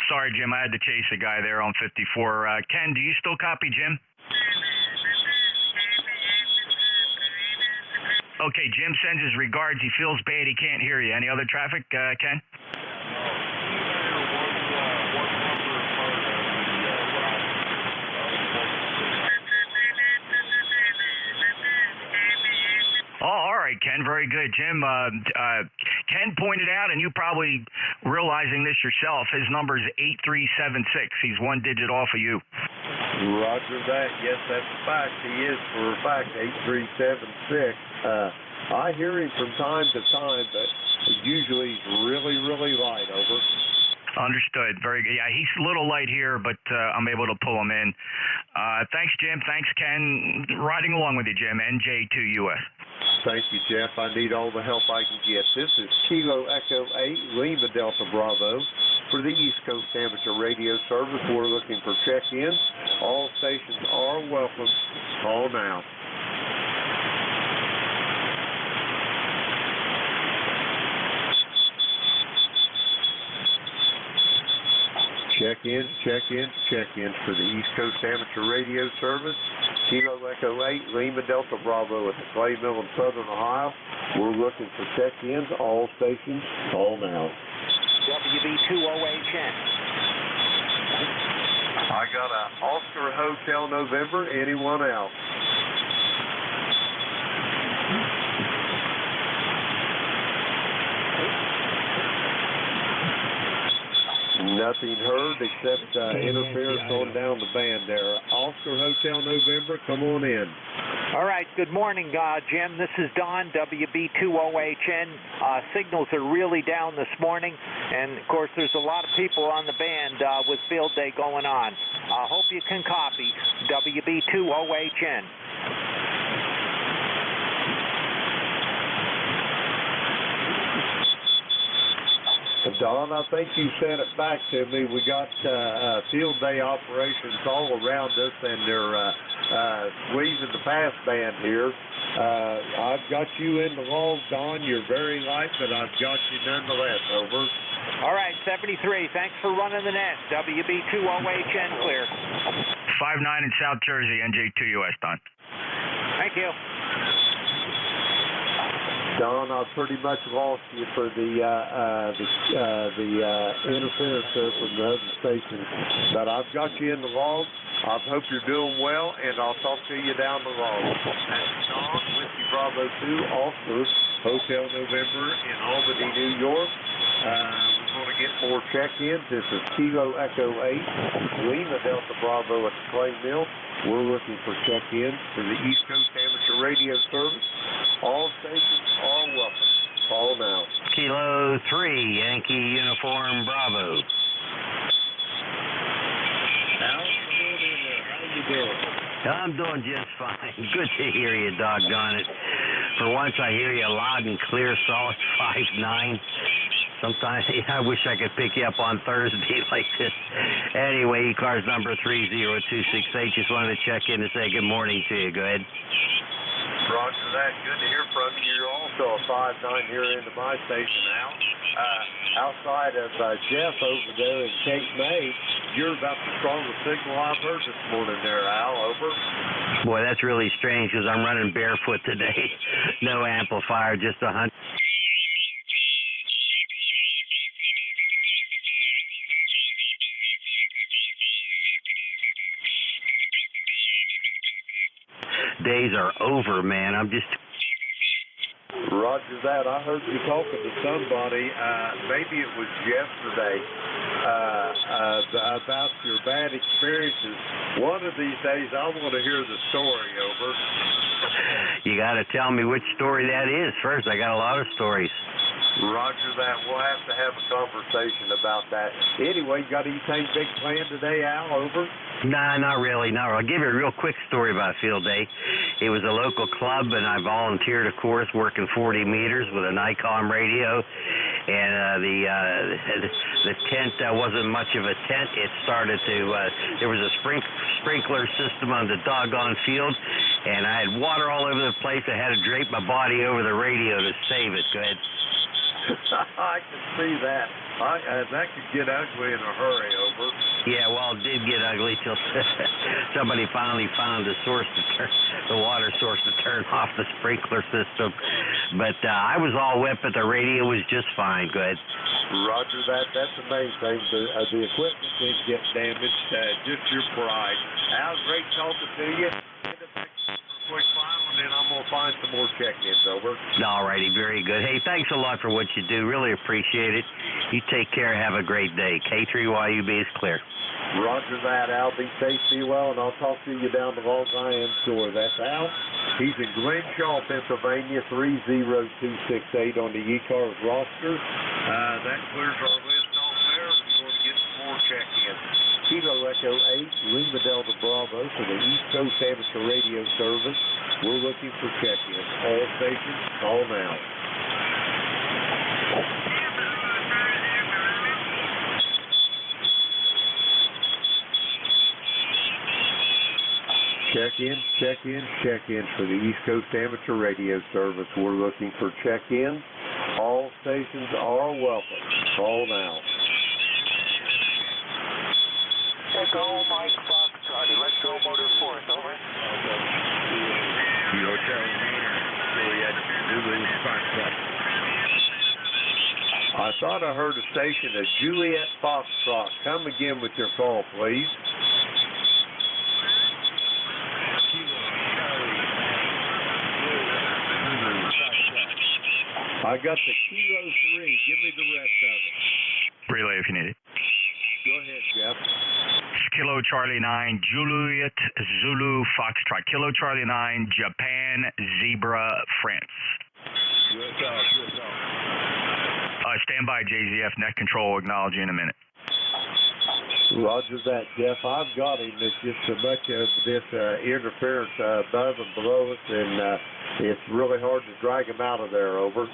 Sorry, Jim, I had to chase a guy there on 54. Ken, do you still copy, Jim? Okay, Jim sends his regards. He feels bad. He can't hear you. Any other traffic, Ken? right, Ken. Very good. Jim, Ken pointed out, and you probably realizing this yourself, his number is 8376. He's one digit off of you. Roger that. Yes, that's a fact. He is, for a fact, 8376. I hear him from time to time, but usually he's really, really light. Over. Understood. Very good. Yeah, he's a little light here, but I'm able to pull him in. Thanks, Jim. Thanks, Ken. Riding along with you, Jim. NJ2US. Thank you, Jeff. I need all the help I can get. This is Kilo Echo 8, Lima Delta Bravo. For the East Coast Amateur Radio Service, we're looking for check-ins. All stations are welcome. Call now. Check-ins, check-ins, check-ins for the East Coast Amateur Radio Service. Kilo Echo 8, Lima Delta Bravo at the Clay Mill in Southern Ohio. We're looking for check-ins. All stations, call now. WB2OHN. I got a Oscar Hotel November. Anyone else? Nothing heard except interference on down the band there. Oscar Hotel November, come on in. All right, good morning, Jim. This is Don, WB2OHN. Signals are really down this morning, and of course there's a lot of people on the band with field day going on. I hope you can copy, WB2OHN. Don, I think you sent it back to me. We got field day operations all around us, and they're squeezing the pass band here. I've got you in the log, Don. You're very light, but I've got you nonetheless. Over. All right, 73. Thanks for running the net. WB2OHN clear. 5-9 in South Jersey, NJ2US, Don. Thank you. Don, I pretty much lost you for the interference there from the other station, but I've got you in the log. I hope you're doing well, and I'll talk to you down the log. That's Don, Whiskey Bravo 2, Oscar Hotel November in Albany, New York. We're going to get more check-ins. This is Kilo Echo 8, Lima Delta Bravo at the Clay Mill. We're looking for check-ins for the East Coast Amateur Radio Service. All stations are welcome. Call now. Kilo 3, Yankee Uniform Bravo. Al, come on in there. How you doing? I'm doing just fine. Good to hear you, doggone it. For once, I hear you loud and clear, solid 5-9. Sometimes I wish I could pick you up on Thursday like this. Anyway, ECARS number 30268. Just wanted to check in and say good morning to you. Go ahead. Roger that. Good to hear from you. You're also a 5-9 here into my station, Al. Outside of Jeff over there in Cape May, you're about the strongest signal I've heard this morning there, Al. Over. Boy, that's really strange because I'm running barefoot today. No amplifier, just 100. Days are over, man. I'm just... Roger that. I heard you talking to somebody, maybe it was yesterday, about your bad experiences. One of these days, I want to hear the story. Over. You got to tell me which story that is first. I got a lot of stories. Roger that. We'll have to have a conversation about that. Anyway, you got anything big planned today, Al? Over? Nah, not really. No, I'll give you a real quick story about field day. It was a local club, and I volunteered, of course, working 40 meters with an ICOM radio. And the tent wasn't much of a tent. It started to, there was a sprinkler system on the doggone field, and I had water all over the place. I had to drape my body over the radio to save it. Go ahead. I can see that. That could get ugly in a hurry. Over. Yeah, well, it did get ugly till somebody finally found the water source to turn off the sprinkler system. But I was all wet, but the radio was just fine. Go ahead. Roger that. That's the main thing. The equipment didn't get damaged. Just your pride. Al, great talking to you. Quick final, and then I'm going to find some more check-ins, over. All righty, very good. Hey, thanks a lot for what you do. Really appreciate it. You take care. Have a great day. K3YUB is clear. Roger that, Al. Be safe, be well, and I'll talk to you down the Long Island store. That's Al. He's in Glenshaw, Pennsylvania, 30268 on the ECARS roster. That clears our list off there. We're going to get some more check-ins. Kilo Echo 8, Lima Delta Bravo for the East Coast Amateur Radio Service. We're looking for check-ins. All stations, call now. Check-in for the East Coast Amateur Radio Service. We're looking for check-in. All stations are welcome. Call now. Echo Mike Foxtrot, Electro Motor Force, over. Kilo Charlie Maynard, Juliet, Zulu, Foxtrot. I thought I heard a station of Juliet Foxtrot. Come again with your call, please. I got the Kilo 3. Give me the rest of it. Relay if you need it. Go ahead, Jeff. Kilo Charlie 9, Juliet Zulu Foxtrot. Kilo Charlie 9, Japan Zebra France. Stand by, JZF. Net control. Acknowledge you in a minute. Roger that, Jeff. I've got him. It's just so much of this interference above and below us, and it's really hard to drag him out of there, over.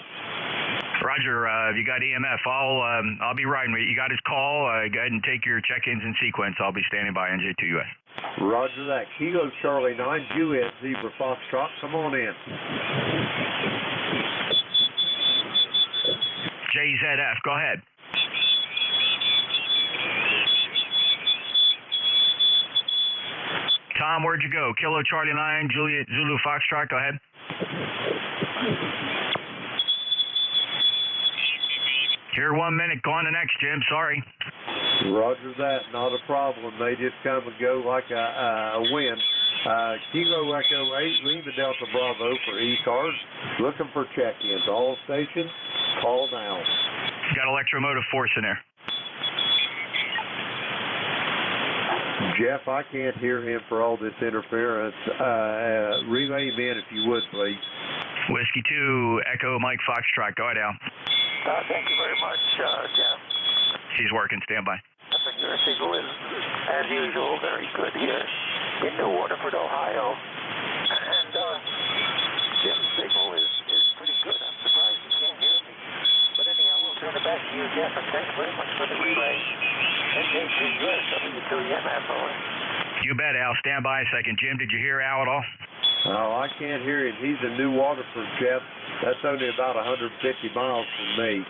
Roger, if you got EMF, I'll be riding with you. You got his call. Go ahead and take your check-ins in sequence. I'll be standing by, NJ2US. Roger that. Kilo Charlie 9, Juliet Zebra Foxtrot. Come on in. JZF, go ahead. Tom, where'd you go? Kilo Charlie 9, Juliet Zulu Foxtrot, go ahead. Here 1 minute, go on the next, Jim, sorry. Roger that, not a problem. They just come and go like a wind. Kilo Echo 8, Lima Delta Bravo for ECARS. Looking for check-ins. All stations, call now. Got electromotive force in there. Jeff, I can't hear him for all this interference. Relay him in if you would, please. Whiskey 2, Echo Mike Foxtrot. Go ahead, Al. Thank you very much, Jeff. She's working. Stand by. I think your signal is, as usual, very good here in New Waterford, Ohio. And Jim's signal is pretty good. I'm surprised you can't hear me. But anyhow, we'll turn it back to you, Jeff, and thanks very much for the relay. NJ2US W2MF, over. You bet, Al. Stand by a second. Jim, did you hear Al at all? Oh, I can't hear him. He's in New Waterford, Jeff. That's only about 150 miles from me.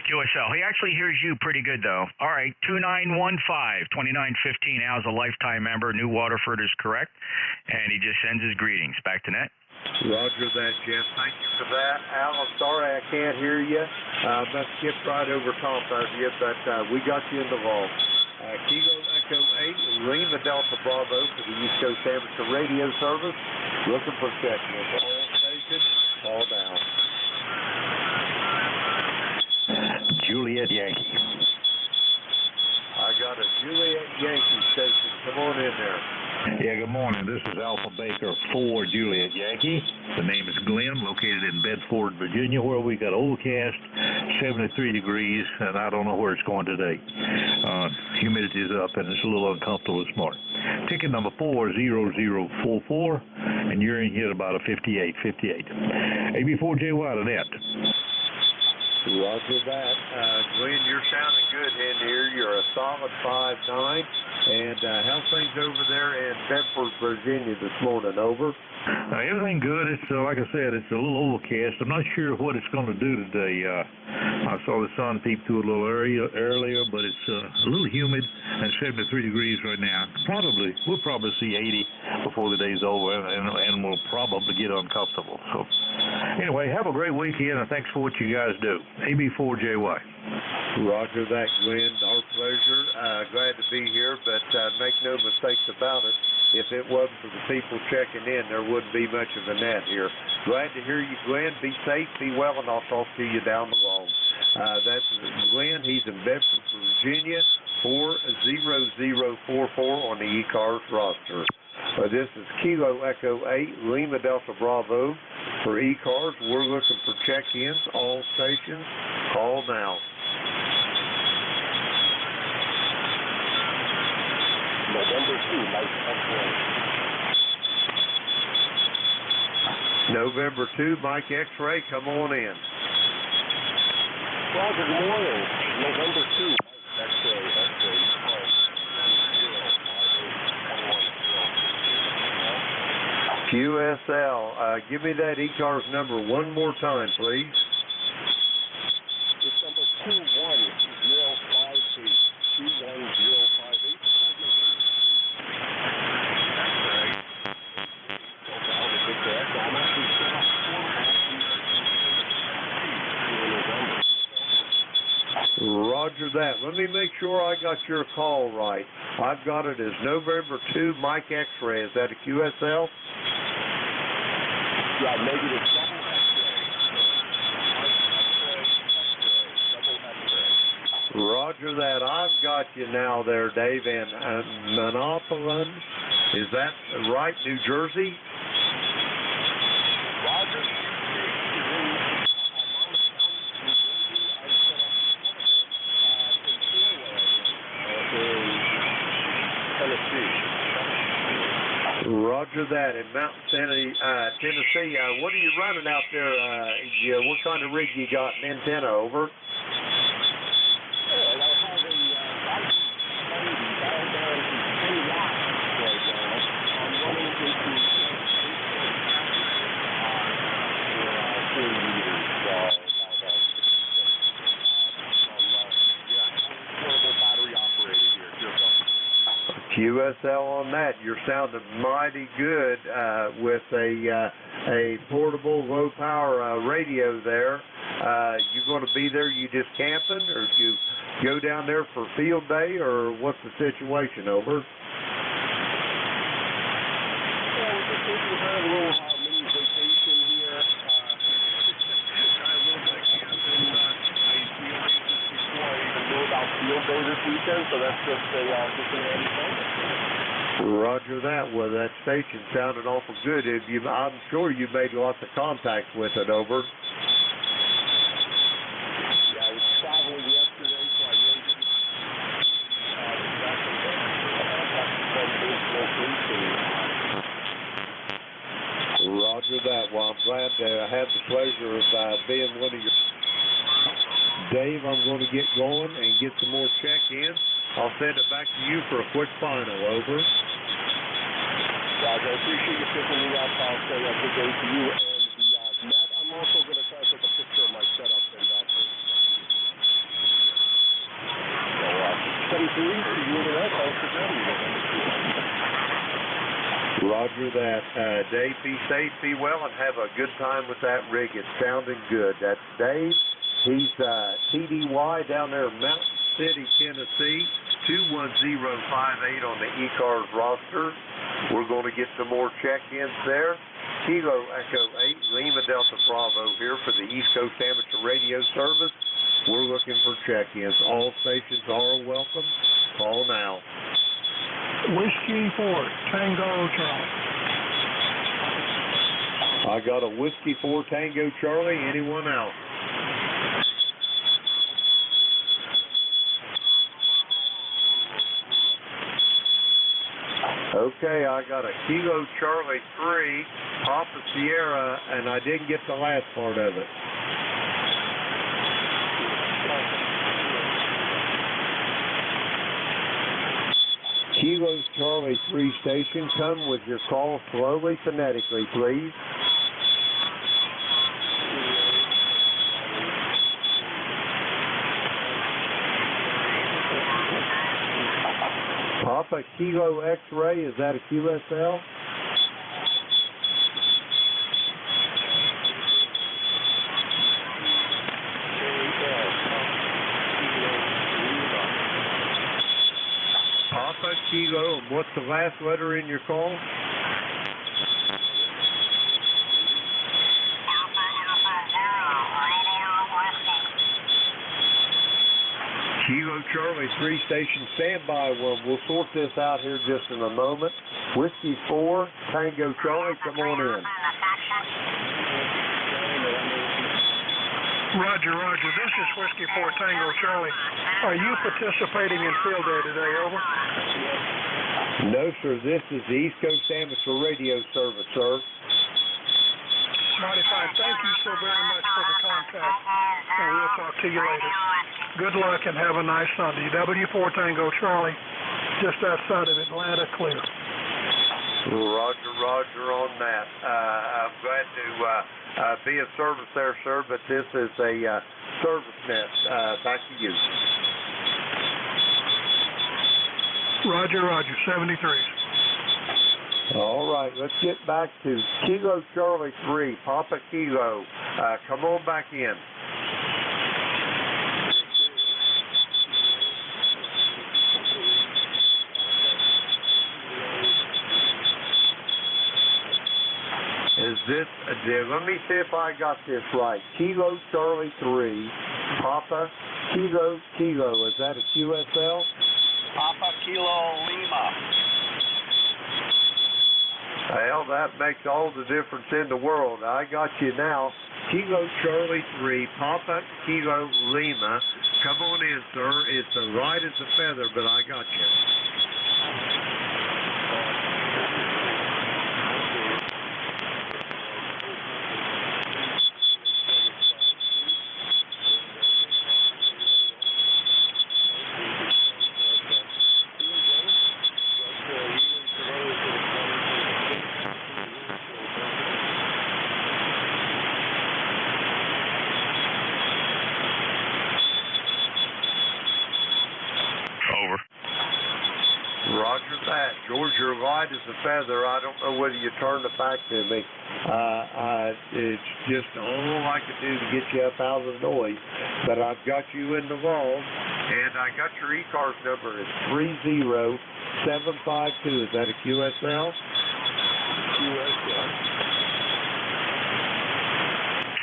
QSL. He actually hears you pretty good, though. All right, 2915-2915. Al's a lifetime member. New Waterford is correct. And he just sends his greetings. Back to net. Roger that, Jeff. Thank you for that. Al, I'm sorry I can't hear you. I must skip right over top of you, but we got you in the wall. Kilo Echo 8, Lima Delta Bravo for the East Coast Amateur Radio Service. Looking for check-in. All stations, call down. Juliet Yankee. I got a Juliet Yankee station. Come on in there. Yeah, good morning. This is Alpha Baker 4 Juliet Yankee. The name is Glenn, located in Bedford, Virginia, where we got overcast, 73 degrees, and I don't know where it's going today. Humidity is up, and it's a little uncomfortable this morning. Ticket number 40044, and you're in here about a 58. AB4JY to net. Roger that. Glenn, you're sounding good in here. You're a solid 5'9". And how's things over there in Bedford, Virginia this morning? Over. Everything good. It's like I said, it's a little overcast. I'm not sure what it's going to do today. I saw the sun peep through a little earlier, but it's a little humid and 73 degrees right now. We'll probably see 80 before the day's over, and we'll probably get uncomfortable. So, anyway, have a great weekend, and thanks for what you guys do. AB4JY. Roger that, Glenn. Our pleasure. Glad to be here, but make no mistakes about it. If it wasn't for the people checking in, there wouldn't be much of a net here. Glad to hear you, Glenn. Be safe, be well, and I'll talk to you down the road. That's Glenn. He's in Bedford, Virginia, 40044 on the ECARS roster. This is Kilo Echo 8, Lima Delta Bravo. For ECARS, we're looking for check-ins, all stations. Call now. November 2, Mike X-Ray. November 2, Mike X-Ray, come on in. Well, good morning. November 2, Mike X-Ray, QSL, give me that ECARS number one more time, please. It's number 21058. 21058. Roger that. Let me make sure I got your call right. I've got it as November 2, Mike X-Ray. Is that a QSL? Yeah, negative double X-ray. Roger that. I've got you now there, Dave. And Monopolin, is that right, New Jersey? Roger. Roger that. In Mountain Tennessee, what are you running out there? What kind of rig you got? An antenna, over? QSL on that. You're sounding mighty good with a portable low power radio there. You going to be there? You just camping, or you go down there for field day, or what's the situation, over? Well, we're just taking a little mini vacation here. I live like camping. I feel this before I even knew about field day this weekend, so that's just a handy fun. Roger that. Well, that station sounded awful good. I'm sure you made lots of contacts with it, over. Yeah, I was traveling yesterday, so I really didn't Roger that. Well, I'm glad to have the pleasure of being one of your... Dave, I'm going to get going and get some more check-ins. I'll send it back to you for a quick final, over. Roger, I appreciate you picking me up. I'll say a good day to you and the net. I'm also going to try to take a picture of my setup and so 73 to you and that. Roger that. Dave, be safe, be well, and have a good time with that rig. It's sounding good. That's Dave. He's TDY down there in Mountain City, Tennessee, 21058 on the ECARS roster. We're going to get some more check-ins there. Kilo Echo 8, Lima Delta Bravo here for the East Coast Amateur Radio Service. We're looking for check-ins. All stations are welcome. Call now. Whiskey 4, Tango Charlie. I got a Whiskey 4 Tango Charlie. Anyone else? Okay, I got a Kilo Charlie 3, Papa Sierra, and I didn't get the last part of it. Kilo Charlie 3 station, come with your call slowly, phonetically, please. Papa Kilo X-Ray, is that a QSL? what's the last letter in your call? Kilo Charlie 3 station standby. We'll sort this out here just in a moment. Whiskey 4, Tango Charlie, come on in. Roger, Roger. This is Whiskey 4 Tango Charlie. Are you participating in field day today, over? No, sir. This is the East Coast Amateur Radio Service, sir. Mighty fine. Thank you so very much for the contact, and we'll talk to you later. Good luck and have a nice Sunday. W4 Tango Charlie, just outside of Atlanta, clear. Roger, roger on that. I'm glad to be of service there, sir, but this is a service net. Back to you. Roger, roger, 73. All right, let's get back to Kilo Charlie 3, Papa Kilo. Come on back in. Is this, let me see if I got this right. Kilo Charlie 3, Papa Kilo Kilo. Is that a QSL? Papa Kilo Lima. Well, that makes all the difference in the world. I got you now. Kilo Charlie 3, Papa Kilo Lima. Come on in, sir. It's light as a feather, but I got you. Roger that. George, you're light as a feather. I don't know whether you turned it back to me. It's just all I can do to get you up out of the noise. But I've got you in the vault, and I got your ECARS number. It's 30752. Is that a QSL?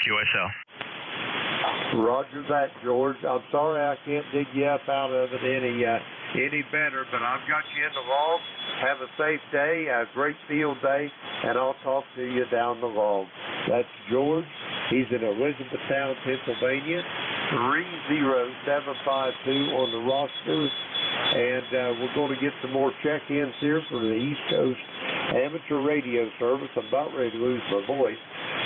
QSL. Roger that, George. I'm sorry I can't dig you up out of it any better, but I've got you in the vault. Have a safe day, a great field day, and I'll talk to you down the vault. That's George. He's in Elizabethtown, Pennsylvania. 30752 on the roster. And we're going to get some more check-ins here for the East Coast Amateur Radio Service. I'm about ready to lose my voice.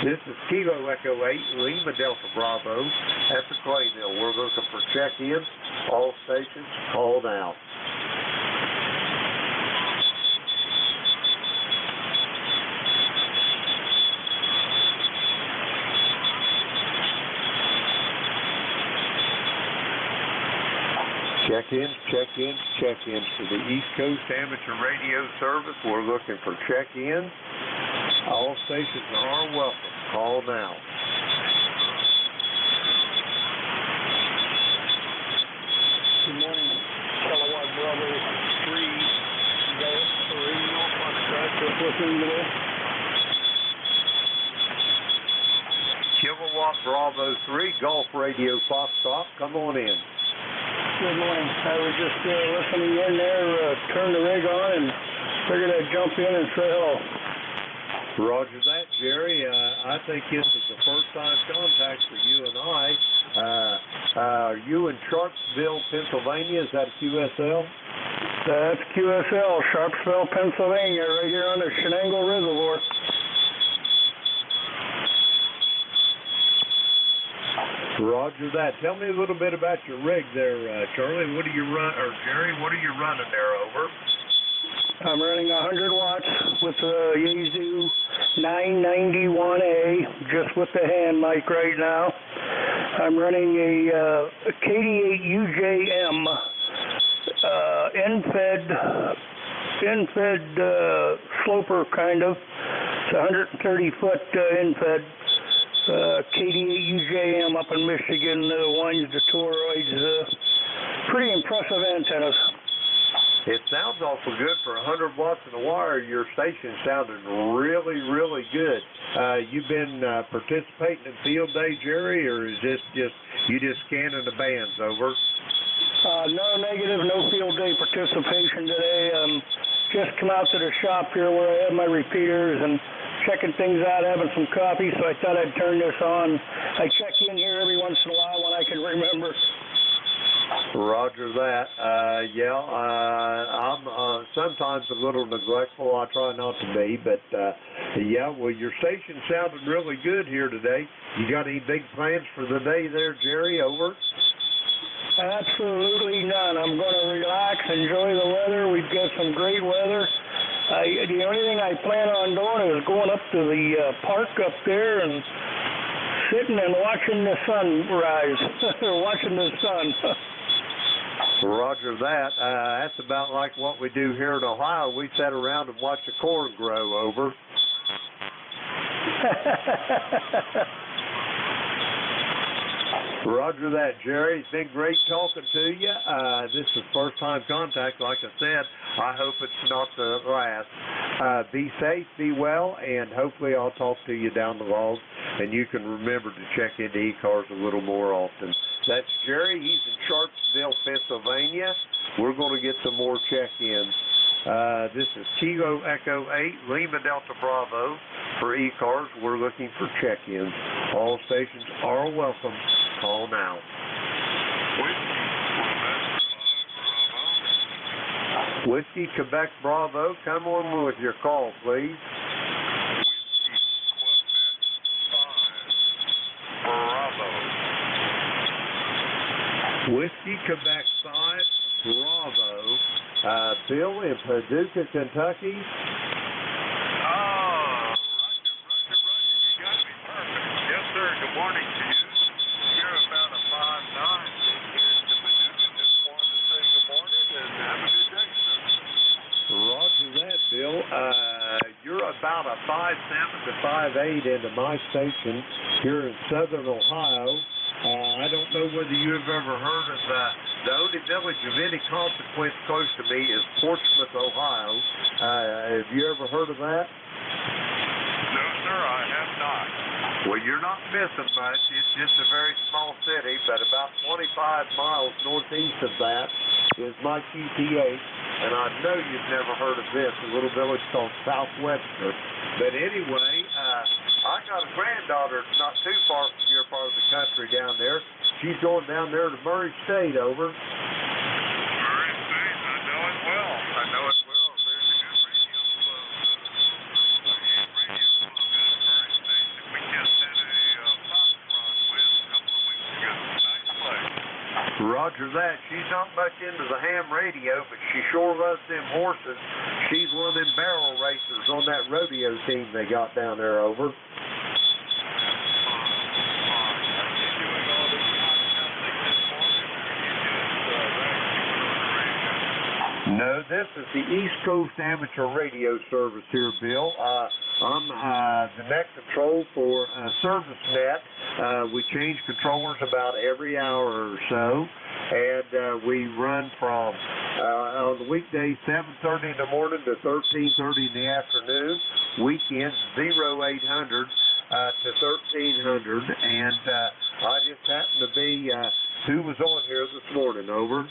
This is Kilo Echo 8, Lima Delta Bravo at the Clay Mill. We're looking for check-ins. All stations, call now. Check-ins, check-ins, check-ins for the East Coast Amateur Radio Service. We're looking for check-ins. All stations are welcome. Call now. Good morning. Kilowatt Bravo 3, Golf, Original, Foxtrot, just listening to this. Kilowatt Bravo 3, Golf Radio Foxtrot, come on in. Good morning. I was just listening in there, turned the rig on, and figured I'd jump in and say hello. Roger that, Jerry. I think this is the first time contact for you and I. Are you in Sharpsville, Pennsylvania? Is that a QSL? That's QSL, Sharpsville, Pennsylvania, right here on the Shenango Reservoir. Roger that. Tell me a little bit about your rig there, Charlie. What do you run, or Jerry? What are you running there? Over. I'm running 100 watts with a Yaesu 991A, just with the hand mic right now. I'm running a KD8UJM in-fed sloper kind of. It's a 130-foot in-fed KD8UJM up in Michigan. Winds the toroids. Pretty impressive antennas. It sounds awful good for 100 watts in the wire. Your station sounded really, really good. You've been participating in field day, Jerry, or is this just you just scanning the bands over? No negative, no field day participation today. Just come out to the shop here where I have my repeaters and checking things out, having some coffee, so I thought I'd turn this on. I check in here every once in a while when I can remember. Roger that. I'm sometimes a little neglectful. I try not to be, but well, your station sounded really good here today. You got any big plans for the day there, Jerry? Over? Absolutely none. I'm going to relax, enjoy the weather. We've got some great weather. The only thing I plan on doing is going up to the park up there and sitting and watching the sun rise, watching the sun. Roger that. That's about like what we do here in Ohio. We sit around and watch the corn grow. Over. Roger that, Jerry. It's been great talking to you. This is first-time contact, like I said. I hope it's not the last. Be safe, be well, and hopefully I'll talk to you down the road, and you can remember to check into ECARS a little more often. That's Jerry. He's in Sharpsville, Pennsylvania. We're going to get some more check-ins. This is Kilo Echo 8, Lima Delta Bravo for ECARS. We're looking for check-ins. All stations are welcome. Call now. Whiskey, Quebec, Bravo. Come on with your call, please. Whiskey, Quebec 5, Bravo. Bill in Paducah, Kentucky. Roger. You got me perfect. Yes, sir. Good morning to you. You're about a 5'9" here in Paducah. Just wanted to say good morning and have a good day, sir. Roger that, Bill. You're about a 5'7" to 5'8" into my station here in southern Ohio. I don't know whether you've ever heard of the only village of any consequence close to me is Portsmouth, Ohio. Have you ever heard of that? No, sir, I have not. Well, you're not missing much. It's just a very small city, but about 25 miles northeast of that is my QTH, and I know you've never heard of this, a little village called Southwester. But anyway, I got a granddaughter not too far from your part of the country down there. She's going down there to Murray State. Over. Murray State, I know it well. There's a good radio club, radio club out of Murray State that we just did a fox run with a couple of weeks ago. Nice place. Roger that. She's not much into the ham radio, but she sure loves them horses. She's one of them barrel racers on that rodeo team they got down there. Over. No, this is the East Coast Amateur Radio Service here, Bill. I'm the net control for ServiceNet. We change controllers about every hour or so, and we run from on the weekdays 7:30 in the morning to 13:30 in the afternoon. Weekends 0800 to 1300, and I just happened to be who was on here this morning. Over.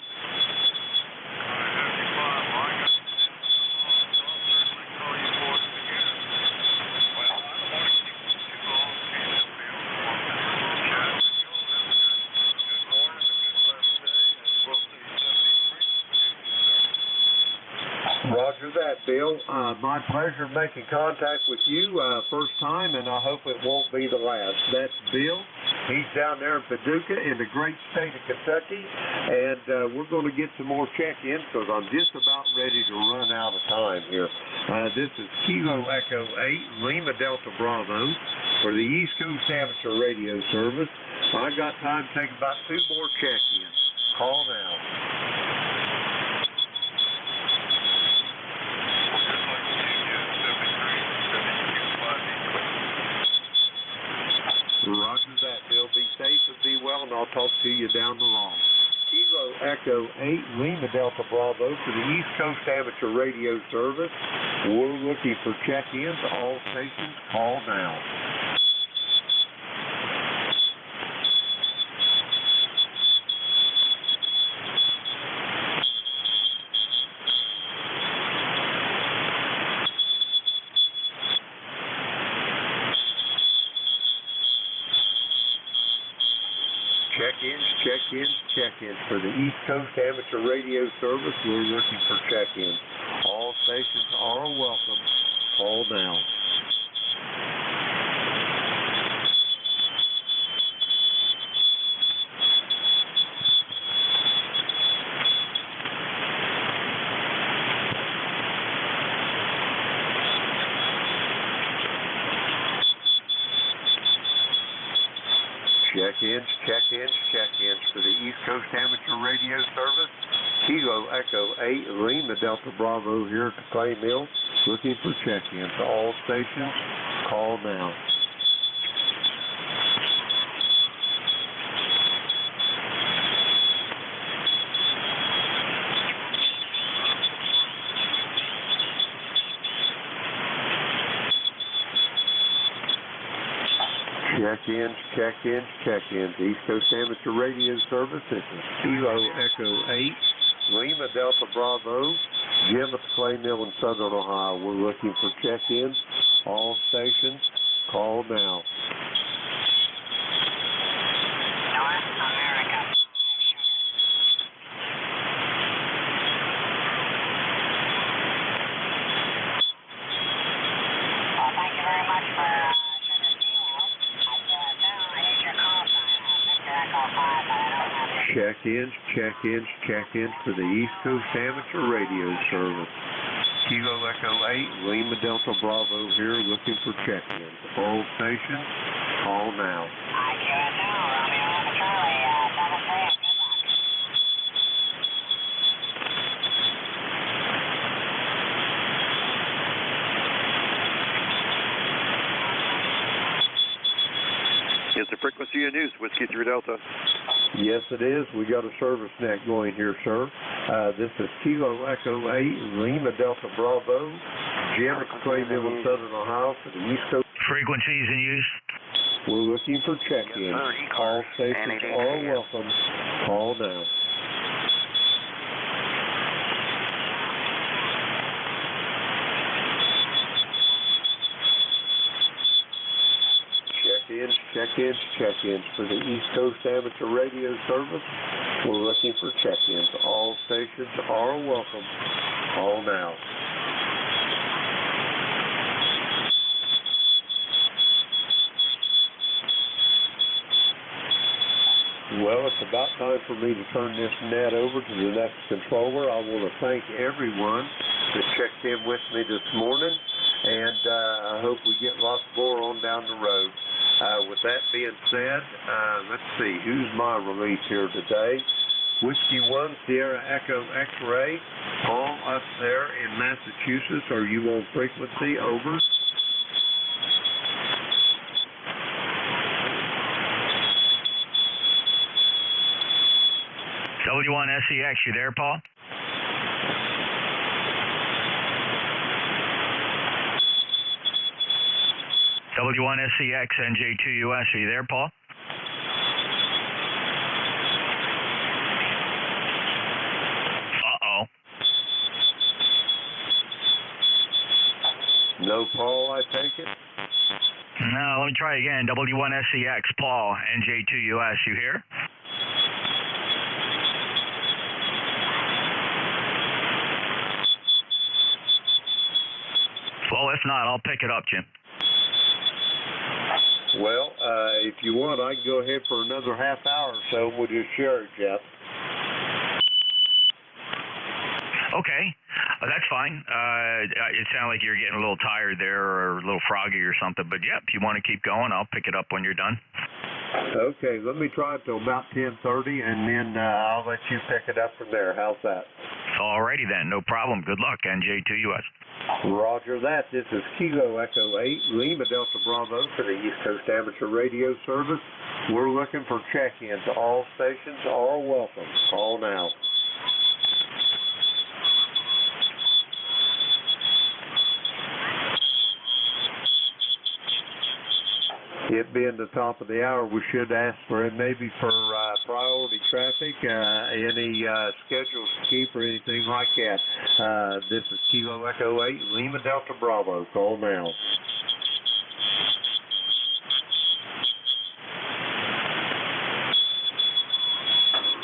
Roger that, Bill. My pleasure making contact with you first time, and I hope it won't be the last. That's Bill. He's down there in Paducah in the great state of Kentucky, and we're going to get some more check-ins because I'm just about ready to run out of time here. This is Kilo Echo 8, Lima Delta Bravo for the East Coast Amateur Radio Service. I got time to take about 2 more check-ins. Call now. Roger that, Bill. Be safe and be well, and I'll talk to you down the line. Kilo Echo 8, Lima Delta Bravo for the East Coast Amateur Radio Service. We're looking for check-ins. All stations, call now. Check-ins for the East Coast Amateur Radio Service. We're looking for check-ins. All stations are welcome. Call now. Check-ins for the East Coast Amateur Radio Service. Kilo Echo 8, Lima Delta Bravo here at the Clay Mill. Looking for check-ins. All stations, call now. Check-ins. East Coast Amateur Radio Service. This is Kilo Echo 8, Lima Delta Bravo, Jim at the Clay Mill in Southern Ohio. We're looking for check-ins. All stations, call now. Check-ins for the East Coast Amateur Radio Service. Kilo Echo 8, Lima Delta Bravo here looking for check-ins. All stations, call now. Is the frequency in use, Whiskey 3 Delta? Yes, it is. We got a service net going here, sir. This is Kilo Echo 8, Lima Delta Bravo, Jim at the Clay Mill in Southern Ohio for the East Coast. Frequencies in use? We're looking for check-in. All stations are welcome. Call now. Check-ins for the East Coast Amateur Radio Service. We're looking for check-ins. All stations are welcome. Call now. Well, it's about time for me to turn this net over to the next controller. I want to thank everyone that checked in with me this morning, and I hope we get lots more on down the road. With that being said, let's see, who's my release here today? Whiskey 1, Sierra Echo X-Ray. Paul, up there in Massachusetts, are you on frequency? Over. W1SEX, you there, Paul? W1SEX, NJ2US, are you there, Paul? Uh-oh. No, Paul, I take it? No, let me try again. W1SEX, Paul, NJ2US, you here? Well, if not, I'll pick it up, Jim. Well, if you want, I can go ahead for another half hour or so. We'll just share it, Jeff. Okay, that's fine. It sounds like you're getting a little tired there or a little froggy or something. But, yeah, if you want to keep going, I'll pick it up when you're done. Okay, let me try it till about 10:30, and then I'll let you pick it up from there. How's that? Alrighty then, no problem. Good luck, NJ2US. Roger that. This is Kilo Echo 8, Lima Delta Bravo for the East Coast Amateur Radio Service. We're looking for check-ins. All stations are welcome. Call now. It being the top of the hour, we should ask for it maybe for priority traffic, any schedules to keep or anything like that. This is Kilo Echo 8, Lima Delta Bravo. Call now.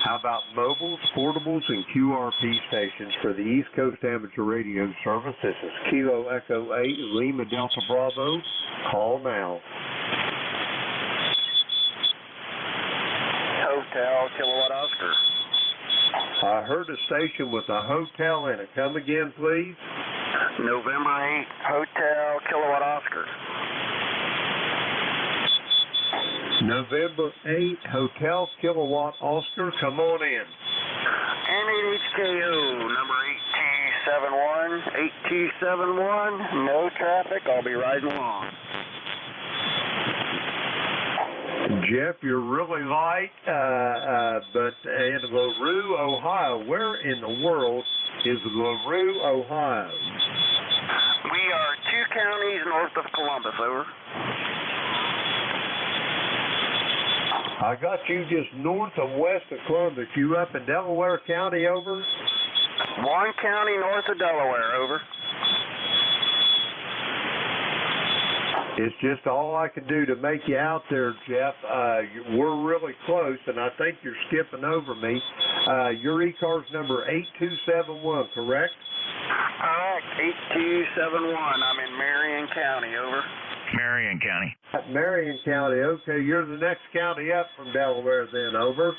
How about mobiles, portables, and QRP stations for the East Coast Amateur Radio Service? This is Kilo Echo 8, Lima Delta Bravo. Call now. Hotel Kilowatt Oscar. I heard a station with a hotel in it. Come again, please. November 8th, Hotel Kilowatt Oscar. November 8th, Hotel Kilowatt Oscar. Come on in. NHKO, number 8271. No traffic. I'll be riding along. Jeff, you're really light, but in LaRue, Ohio. Where in the world is LaRue, Ohio? We are 2 counties north of Columbus, over. I got you just north and west of Columbus. You up in Delaware County, over? 1 county north of Delaware, over. It's just all I can do to make you out there, Jeff. We're really close, and I think you're skipping over me. Your ECARS number 8271, correct? Correct, 8271. I'm in Marion County, over. Marion County. Marion County, okay. You're the next county up from Delaware then, over.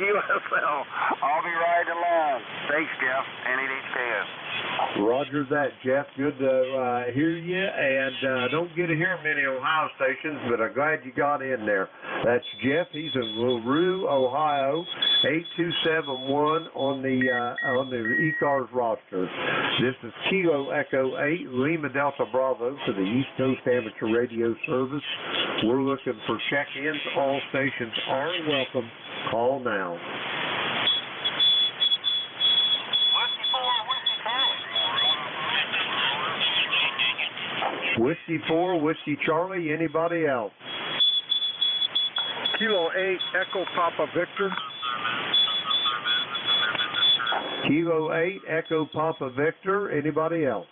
QSL. I'll be riding along. Thanks, Jeff. NHKS. Roger that, Jeff. Good to hear you, and don't get to hear many Ohio stations, but I'm glad you got in there. That's Jeff. He's in LaRue, Ohio, 8271 on the ECARS roster. This is Kilo Echo 8, Lima Delta Bravo for the East Coast Amateur Radio Service. We're looking for check-ins. All stations are welcome. Call now. Whiskey 4, Whiskey Charlie, anybody else? Kilo 8, Echo Papa Victor. Kilo 8, Echo Papa Victor, anybody else?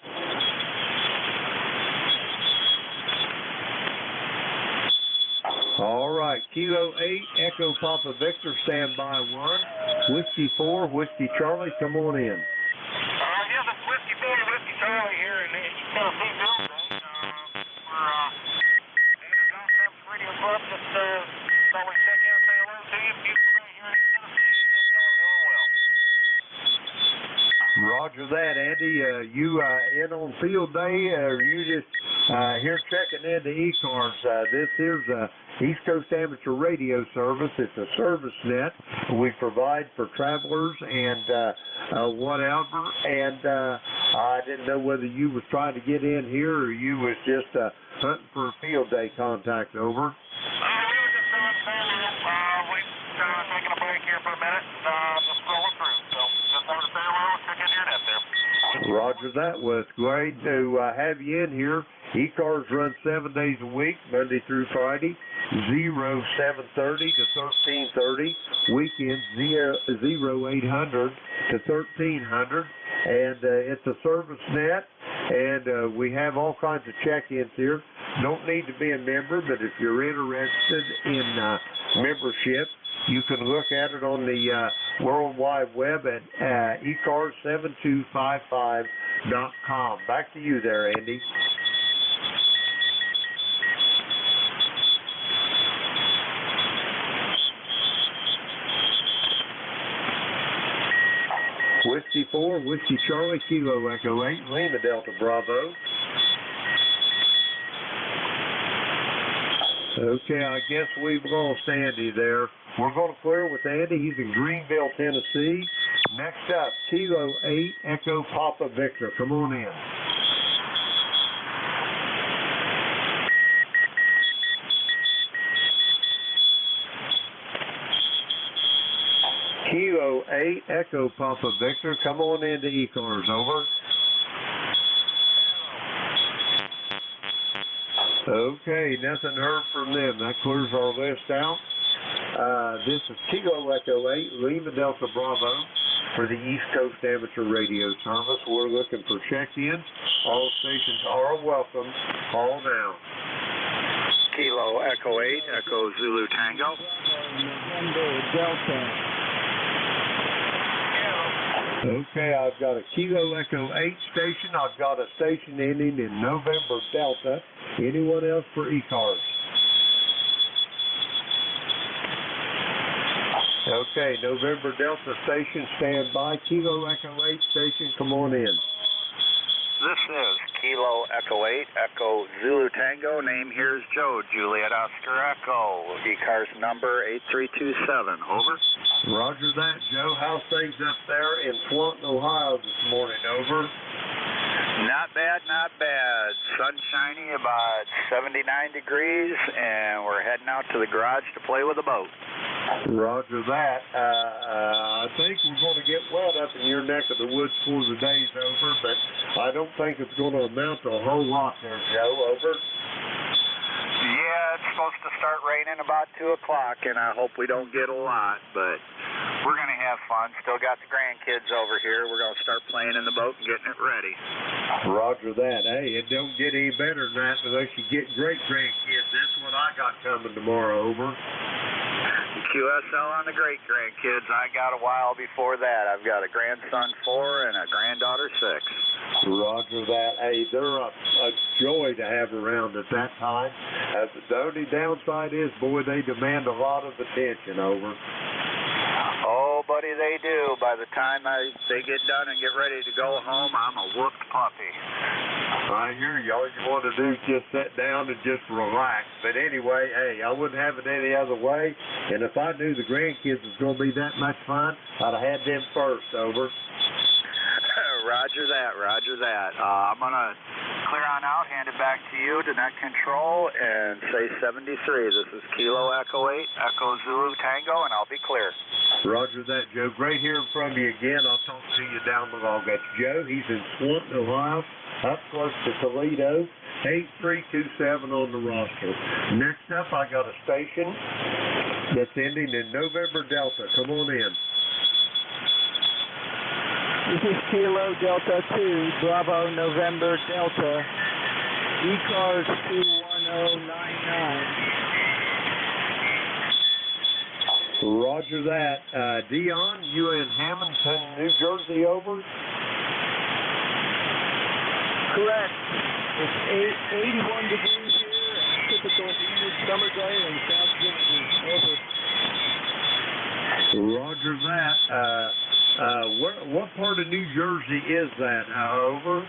All right, Kilo 8, Echo Papa Victor, stand by 1. Whiskey 4, Whiskey Charlie, come on in. Yeah, this Whiskey 4, Whiskey Charlie here in the East Tennessee building. Radio Club, just thought we'd check in and say hello to you. Beautiful day here in East Tennessee. Hope y'all are doing well. Roger that, Andy. You in on field day, or you just here checking into ECARS? This is East Coast Amateur Radio Service. It's a service net we provide for travelers and whatever. And I didn't know whether you was trying to get in here or you was just hunting for a field day contact, over. We were just doing we've taking a break here for a minute, just scrolling through. So just wanted to say hello and check in your net there. Roger that. Was great to have you in here. ECARS runs 7 days a week, Monday through Friday, 7:30 to 13:30. Weekends 0800 to 1300. And it's a service net, and we have all kinds of check-ins here. Don't need to be a member, but if you're interested in membership, you can look at it on the World Wide Web at ECARS7255.com. Back to you there, Andy. Whiskey 4, Whiskey Charlie, Kilo Echo 8, Lima Delta Bravo. Okay, I guess we've lost Andy there. We're going to clear with Andy. He's in Greenville, Tennessee. Next up, Kilo 8 Echo Papa Victor. Come on in. Kilo 8 Echo Papa Victor. Come on into ECARS. Over. Okay, nothing heard from them. That clears our list out. This is Kilo Echo 8 Lima Delta Bravo for the East Coast Amateur Radio Service. We're looking for check-in. All stations are welcome. Call now. Kilo Echo 8 Echo Zulu Tango. November Delta. Okay, I've got a Kilo Echo 8 station. I've got a station ending in November Delta. Anyone else for ECARS? Okay, November Delta station, stand by. Kilo Echo 8 station, come on in. This is Kilo Echo 8 Echo Zulu Tango. Name here is Joe, Juliet Oscar Echo. ECARS number 8327. Over. Roger that, Joe. How's things up there in Swanton, Ohio this morning? Over. Not bad, not bad. Sunshiny, about 79 degrees, and we're heading out to the garage to play with the boat. Roger that. I think we're going to get wet up in your neck of the woods before the day's over, but I don't think it's going to amount to a whole lot there, Joe. Over. Yeah, it's supposed to start raining about 2 o'clock, and I hope we don't get a lot, but we're going to have fun. Still got the grandkids over here. We're going to start playing in the boat and getting it ready. Roger that. Hey, it don't get any better than that unless you get great grandkids. That's what I got coming tomorrow. Over. QSL on the great grandkids. I got a while before that. I've got a grandson 4 and a granddaughter 6. Roger that. Hey, they're a joy to have around at that time. The only downside is, boy, they demand a lot of attention. Over. Oh, buddy, they do. By the time they get done and get ready to go home, I'm a whooped puppy. I hear you. All you want to do is just sit down and just relax. But anyway, hey, I wouldn't have it any other way. And if I knew the grandkids was going to be that much fun, I'd have had them first. Over. Roger that, roger that. I'm going to clear on out, hand it back to you to net control, and say 73. This is Kilo Echo 8, Echo Zulu Tango, and I'll be clear. Roger that, Joe. Great hearing from you again. I'll talk to you down the road. That's Joe. He's in Swanton, Ohio, up close to Toledo. 8327 on the roster. Next up, I got a station that's ending in November Delta. Come on in. This is Kilo Delta 2, Bravo November Delta, ECARS 21099. Roger that. Dion, you in Hamilton, New Jersey, over? Correct. It's 81 degrees here, and typical humid summer day in South Jersey. Over. Roger that. What part of New Jersey is that? Over.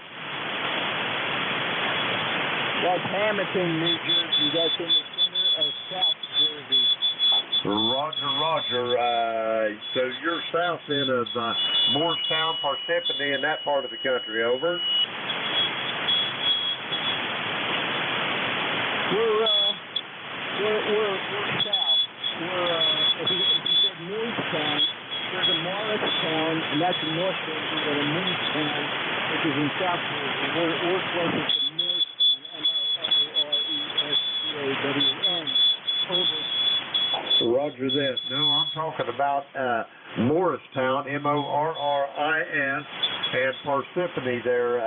That's Hamilton, New Jersey. That's in the center of South Jersey. Roger. So you're south end of Morristown, Parsippany, in that part of the country. Over. We're south. If you said Morristown, there's a Morristown, and that's in North Jersey, and a Morristown, which is in South Jersey. We're closer to Morristown, M-O-R-R-E-S-T-A-W-N. Over. Roger that. No, I'm talking about Morristown, M-O-R-R-I-S, and Parsippany there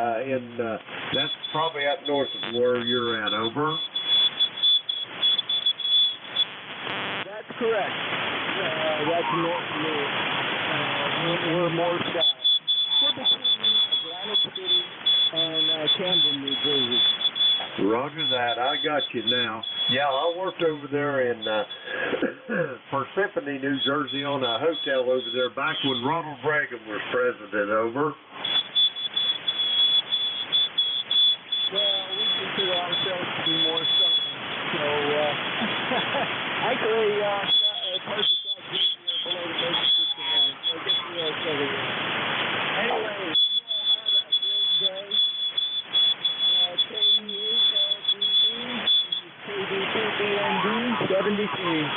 that's probably up north of where you're at. Over. That's correct. That's north of me. We're more south. We're between Atlantic City and Camden, New Jersey. Roger that. I got you now. Yeah, I worked over there in Parsippany, New Jersey, on a hotel over there back when Ronald Reagan was president. Over. Well, we consider ourselves to be more southern. So, actually, parts of South Jersey are below the basic line. So I guess we are southern. 73.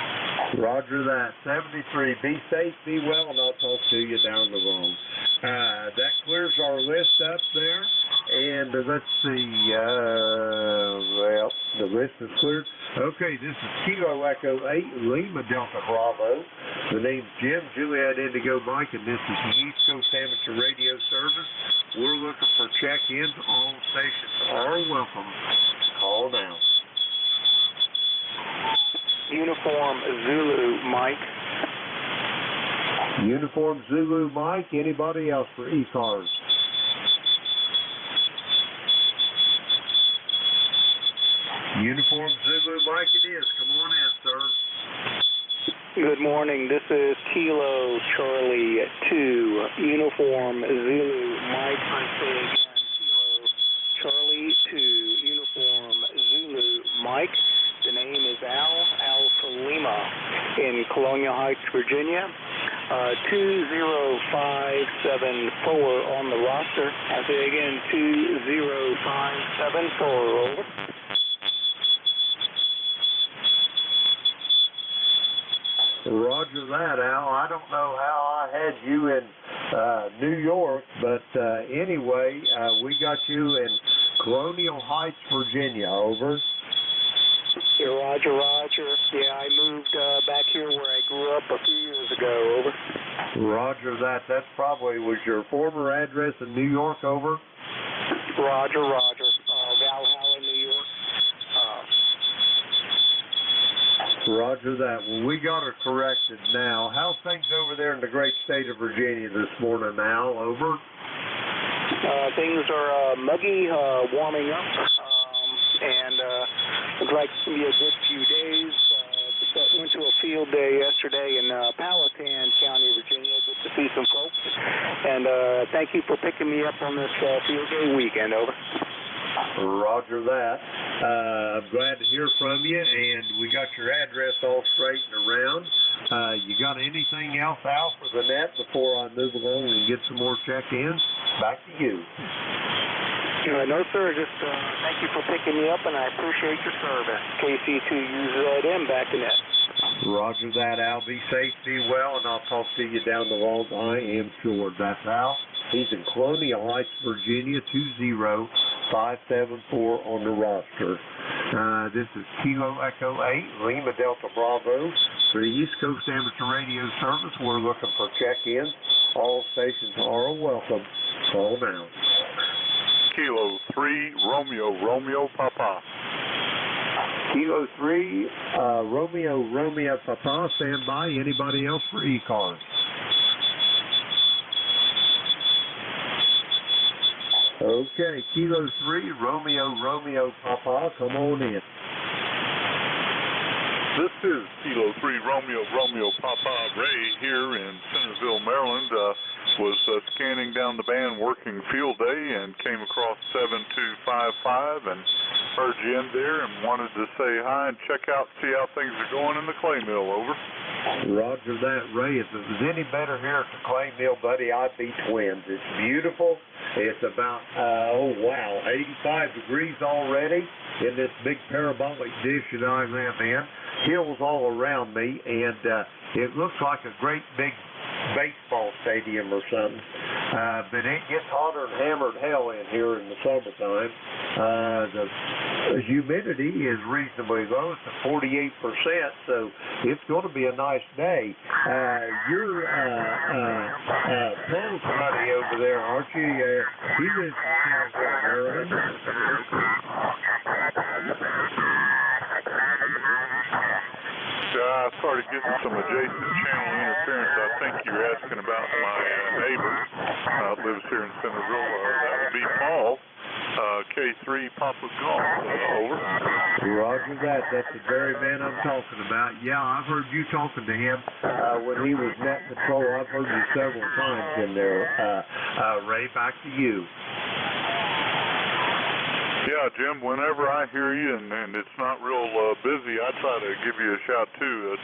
Roger that. 73. Be safe, be well, and I'll talk to you down the road. That clears our list up there. And let's see. Well, the list is cleared. Okay, this is Kilo Echo 8, Lima Delta Bravo. The name's Jim, Juliet Indigo Mike, and this is the East Coast Amateur Radio Service. We're looking for check-ins. All stations are welcome. Call now. Uniform Zulu Mike. Uniform Zulu Mike. Anybody else for ECARS? Uniform Zulu Mike it is. Come on in, sir. Good morning. This is Kilo Charlie 2, Uniform Zulu Mike. I say again, Kilo Charlie 2, Uniform Zulu Mike. The name is Alpha Lima in Colonial Heights, Virginia. 20574 on the roster. I say again, 20574. Over. Roger that, Al. I don't know how I had you in New York, but anyway, we got you in Colonial Heights, Virginia. Over. Yeah, Roger, Roger. Yeah, I moved back here where I grew up a few years ago. Over. Roger that. That probably was your former address in New York. Over. Roger, Roger. Valhalla, New York. Roger that. Well, we got her corrected now. How's things over there in the great state of Virginia this morning, Al? Over. Things are muggy, warming up, and looks like it's going to be a good few days. Went to a field day yesterday in Powhatan County, Virginia. Good to see some folks. And thank you for picking me up on this field day weekend. Over. Roger that. I'm glad to hear from you, and we got your address all straightened around. You got anything else, Al, for the net before I move along and get some more check-ins? Back to you. No, sir. Just thank you for picking me up, and I appreciate your service. KC2UZM, back to net. Roger that, Al. Be safe, be well, and I'll talk to you down the road. I am sure. That's Al. He's in Colonial Heights, Virginia, 20574 on the roster. This is Kilo Echo 8, Lima Delta Bravo. For the East Coast Amateur Radio Service, we're looking for check-ins. All stations are welcome. Call now. Kilo 3, Romeo Papa. Kilo 3, Romeo Papa. Stand by. Anybody else for ECARS? Okay, Kilo 3, Romeo Papa. Come on in. This is Kilo 3, Romeo Papa. Ray here in Centerville, Maryland. Was scanning down the band working field day and came across 7255 and heard you in there and wanted to say hi and check out, see how things are going in the clay mill. Over. Roger that, Ray. If it was any better here at the clay mill, buddy, I'd be twins. It's beautiful. It's about, 85 degrees already in this big parabolic dish that I live in. Hills all around me, and it looks like a great big baseball stadium or something. But it gets hotter than hammered hell in here in the summertime. The humidity is reasonably low. It's at 48%, so it's going to be a nice day. You're Paul's buddy over there, aren't you? He lives in Maryland. I started getting some adjacent channel interference. I think you're asking about my neighbor lives here in Centerville. That would be Paul, K3 Papa Golf. Over. Roger that. That's the very man I'm talking about. Yeah, I've heard you talking to him when he was net patrol. I've heard you several times in there. Ray, back to you. Yeah, Jim, whenever I hear you and it's not real busy, I try to give you a shout, too. It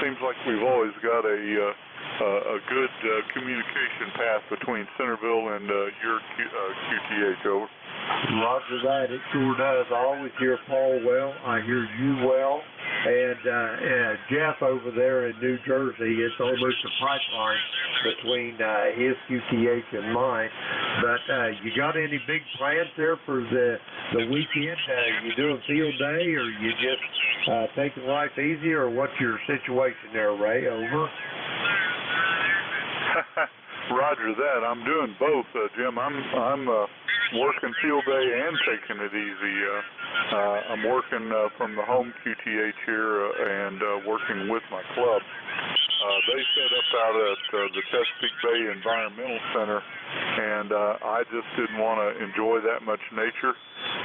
seems like we've always got a good communication path between Centerville and your QTH. Over. Roger that. It sure does. I always hear Paul well. I hear you well. Jeff over there in New Jersey. It's almost a pipeline between his QTH and mine. But you got any big plans there for the weekend? You doing field day, or you just taking life easy, or what's your situation there, Ray? Over. Roger that. I'm doing both, Jim. I'm working field day and taking it easy. I'm working from the home QTH here and working with my club. They set up out at the Chesapeake Bay Environmental Center, and I just didn't want to enjoy that much nature.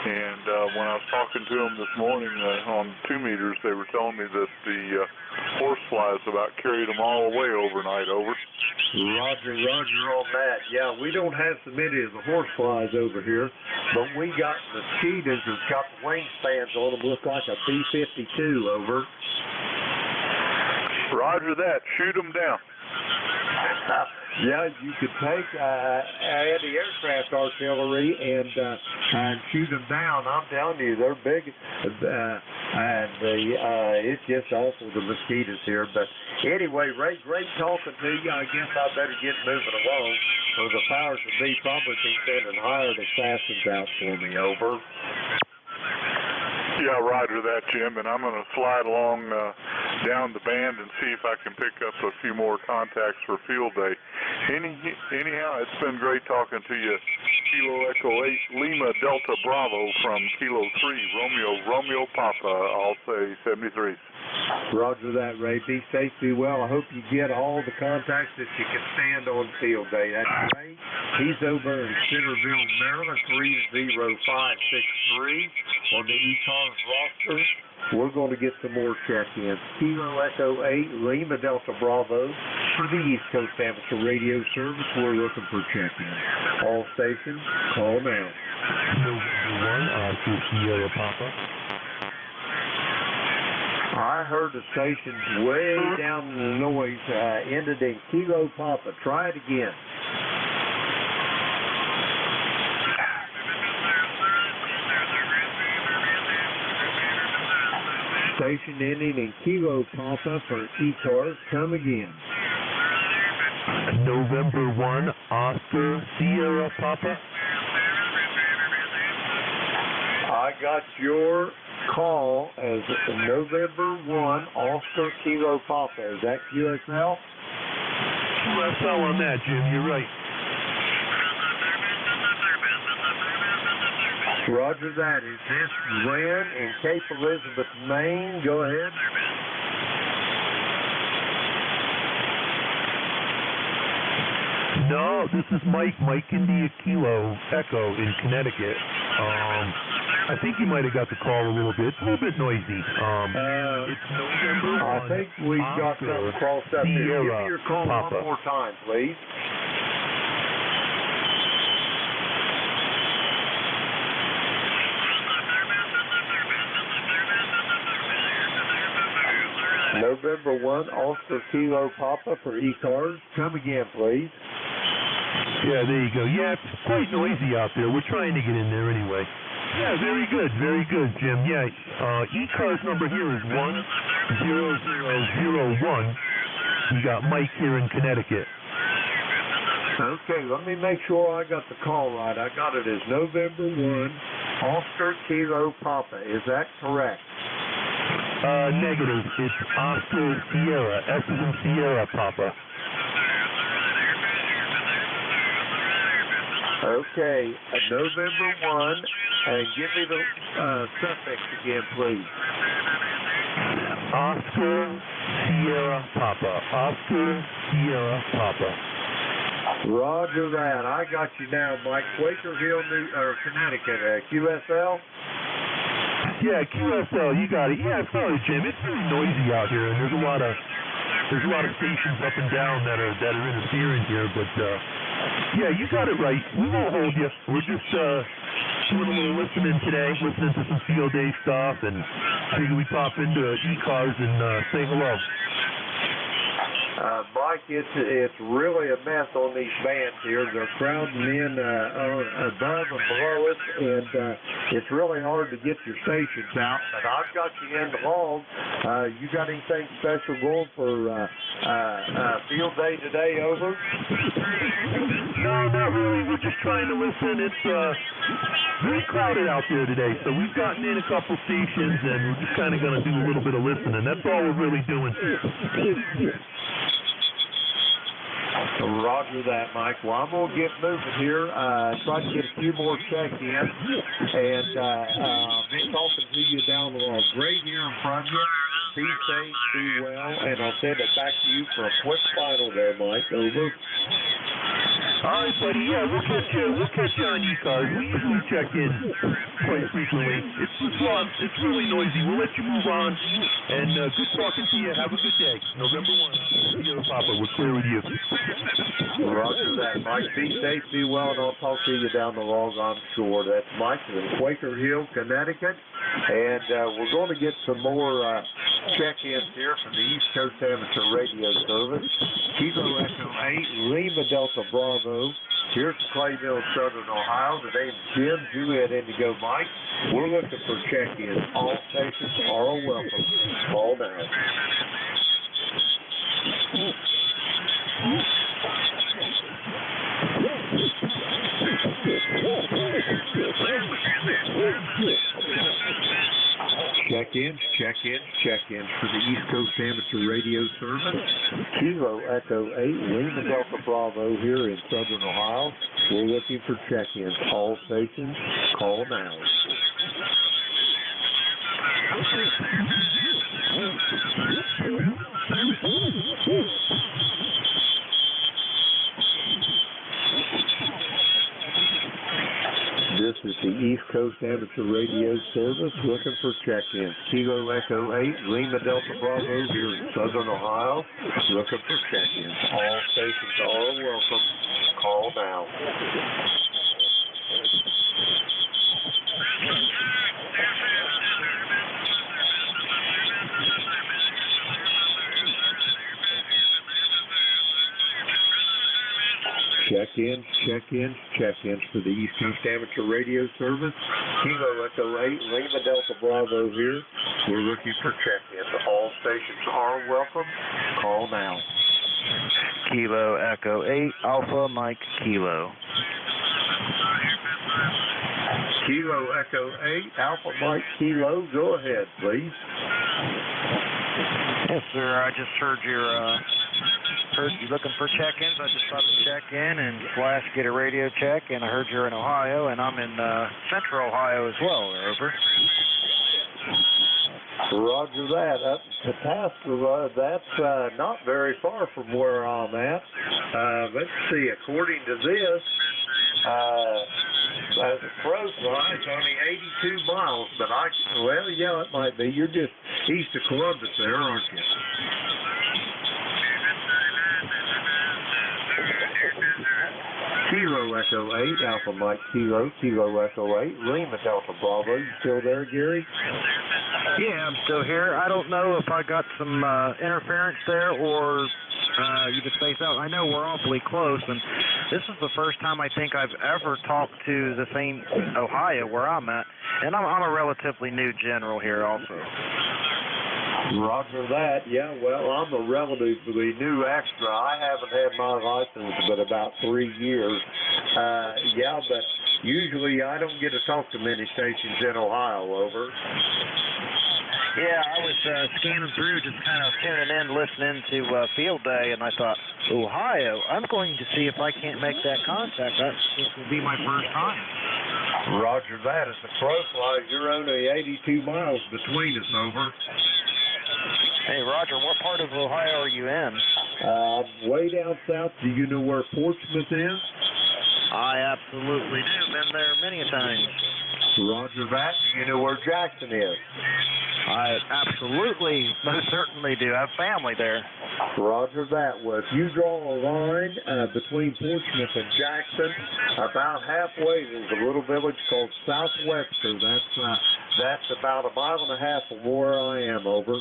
And when I was talking to them this morning on 2 meters, they were telling me that the horseflies about carried them all away overnight. Over. Roger on that. Yeah, we don't have so many of the horseflies over here, but we got mosquitoes that's got the wingspans on them, look like a B-52. Over. Roger that. Shoot them down. Yeah, you could take anti-aircraft artillery and shoot them down. I'm telling you, they're big, and it's just awful, the mosquitoes here. But anyway, Ray, great talking to you. I guess I better get moving along, or the powers that be probably be sending hired assassins out for me. Over. Yeah, roger that, Jim, and I'm going to slide along down the band and see if I can pick up a few more contacts for field day. Anyhow, it's been great talking to you. Kilo Echo 8, Lima Delta Bravo from Kilo 3, Romeo Papa, I'll say 73. Roger that, Ray. Be safe, be well. I hope you get all the contacts that you can stand on field day. That's Ray. He's over in Centerville, Maryland, 30563 on the ECARS roster. We're going to get some more check-ins. Kilo Echo 8, Lima Delta Bravo for the East Coast Amateur Radio Service. We're looking for check-ins. All stations, call now. Sierra Papa. I heard the station way down in the noise ended in Kilo Papa. Try it again. Station ending in Kilo Papa for ECARS. Come again. November 1, Oscar Sierra Papa. I got your call as November 1, Oscar Kilo Papa. Is that QSL? QSL on that, Jim. You're right. Roger that. Is this Ren in Cape Elizabeth, Maine? Go ahead. No, this is Mike India Kilo Echo in Connecticut. I think you might have got the call a little bit. It's a little bit noisy. It's November 1. I think we got something crossed up here. Give me your call Papa. One more time, please. November 1, Oscar Kilo Papa for ECARS. Come again, please. Yeah, there you go. Yeah, it's quite noisy out there. We're trying to get in there anyway. Yeah, very good, Jim. Yeah, ECARS number here is 10001. We got Mike here in Connecticut. Okay, let me make sure I got the call right. I got it as November 1, Oscar Kilo Papa. Is that correct? Negative. It's Oscar Sierra. S is in Sierra Papa. Okay, November 1, and give me the suffix again, please. Oscar Sierra Papa. Oscar Sierra Papa. Roger that. I got you now, Mike. Quakerville, Connecticut. QSL? Yeah, QSL. You got it. Yeah, sorry, Jim. It's really noisy out here, and there's a lot of stations up and down that are interfering here, but. Yeah, you got it right. We won't hold you. We're just doing a little listening today, listening to some field day stuff, and figure we pop into ECARS and say hello. Mike, it's really a mess on these bands here. They're crowding in above and below us, and it's really hard to get your stations out. But I've got you in the log. You got anything special going for field day today, over? No, not really. We're just trying to listen. It's very crowded out there today, so we've gotten in a couple stations, and we're just kind of going to do a little bit of listening. That's all we're really doing. Roger that, Mike. Well, I'm going to get moving here, try to get a few more check-ins, and be talking to you down the road. Great hearing from you. Be safe, be well, and I'll send it back to you for a quick final there, Mike. Over. All right, buddy. Yeah, we'll catch you on ECARS. We usually check in quite frequently. It's really noisy. We'll let you move on. And good talking to you. Have a good day. November 1. You know, Papa, we're clear with you. Roger that, Mike. Be safe, be well, and I'll talk to you down the log, I'm sure. That's Mike in Quaker Hill, Connecticut. And we're going to get some more check-ins here from the East Coast Amateur Radio Service. Kilo Echo 8, Lima Delta Bravo. Here's Clayville, Southern Ohio. Today's Jim, Juliet Indigo Mike. We're looking for check-ins. All stations are welcome. Call now. Check-ins for the East Coast Amateur Radio Service. Kilo Echo 8, Lima Delta Bravo here in Southern Ohio. We're looking for check-ins. All stations, call now. This is the East Coast Amateur Radio Service looking for check-ins. Kilo Echo 8, Lima Delta Bravo here in Southern Ohio, looking for check-ins. All stations are welcome. Call now. Check-ins for the East Coast Amateur Radio Service. Kilo Echo 8, Lima Delta Bravo here. We're looking for check-ins. All stations are welcome. Call now. Kilo Echo 8, Alpha Mike Kilo. Kilo Echo 8, Alpha Mike Kilo. Go ahead, please. Yes, sir. I just heard you looking for check-ins. I just thought to check in and / get a radio check, and I heard you're in Ohio, and I'm in Central Ohio as well. Over. Roger that. Up to Tasco, that's not very far from where I'm at. Let's see. According to this, as a crow fly, it's only 82 miles, but well, yeah, it might be. You're just east of Columbus there, aren't you? Kilo Echo 8, Alpha Mike Kilo, Kilo Echo 8, Lima Delta Bravo. You still there, Gary? Yeah, I'm still here. I don't know if I got some interference there or you just spaced out. I know we're awfully close, and this is the first time I think I've ever talked to the same Ohio where I'm at, and I'm a relatively new general here also. Roger that. Yeah, well, I'm a relatively new extra. I haven't had my license but about 3 years. Yeah, but usually I don't get to talk to many stations in Ohio, over. Yeah, I was scanning through, just kind of tuning in, listening to Field Day, and I thought, Ohio, I'm going to see if I can't make that contact. This will be my first time. Roger that. As the crow flies, you're only 82 miles between us, over. Hey, Roger, what part of Ohio are you in? Way down south. Do you know where Portsmouth is? I absolutely do. Been there many a times. Roger that. Do you know where Jackson is? I absolutely, most certainly do. I have family there. Roger that. Well, if you draw a line between Portsmouth and Jackson, about halfway there's a little village called Southwester. That's about 1.5 miles from where I am, over.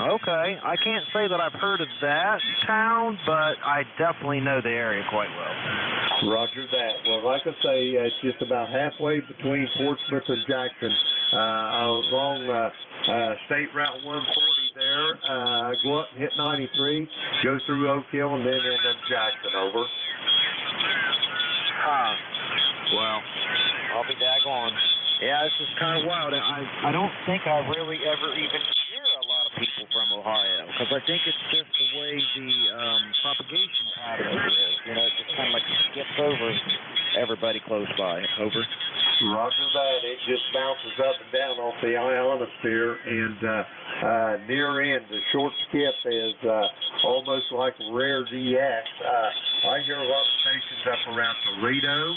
Okay. I can't say that I've heard of that town, but I definitely know the area quite well. Roger that. Well, like I say, it's just about halfway between Portsmouth and Jackson, along State Route 140 there. Go up and hit 93, go through Oak Hill, and then end up Jackson. Over. Well, I'll be daggone. Yeah, this is kind of wild. I don't think I really ever even hear a lot of people from Ohio, because I think it's just the way the propagation pattern is. You know, it just kind of like skips over everybody close by. Over. Roger that. It just bounces up and down off the ionosphere, and near end, the short skip is almost like rare DX. I hear a lot of stations up around Toledo,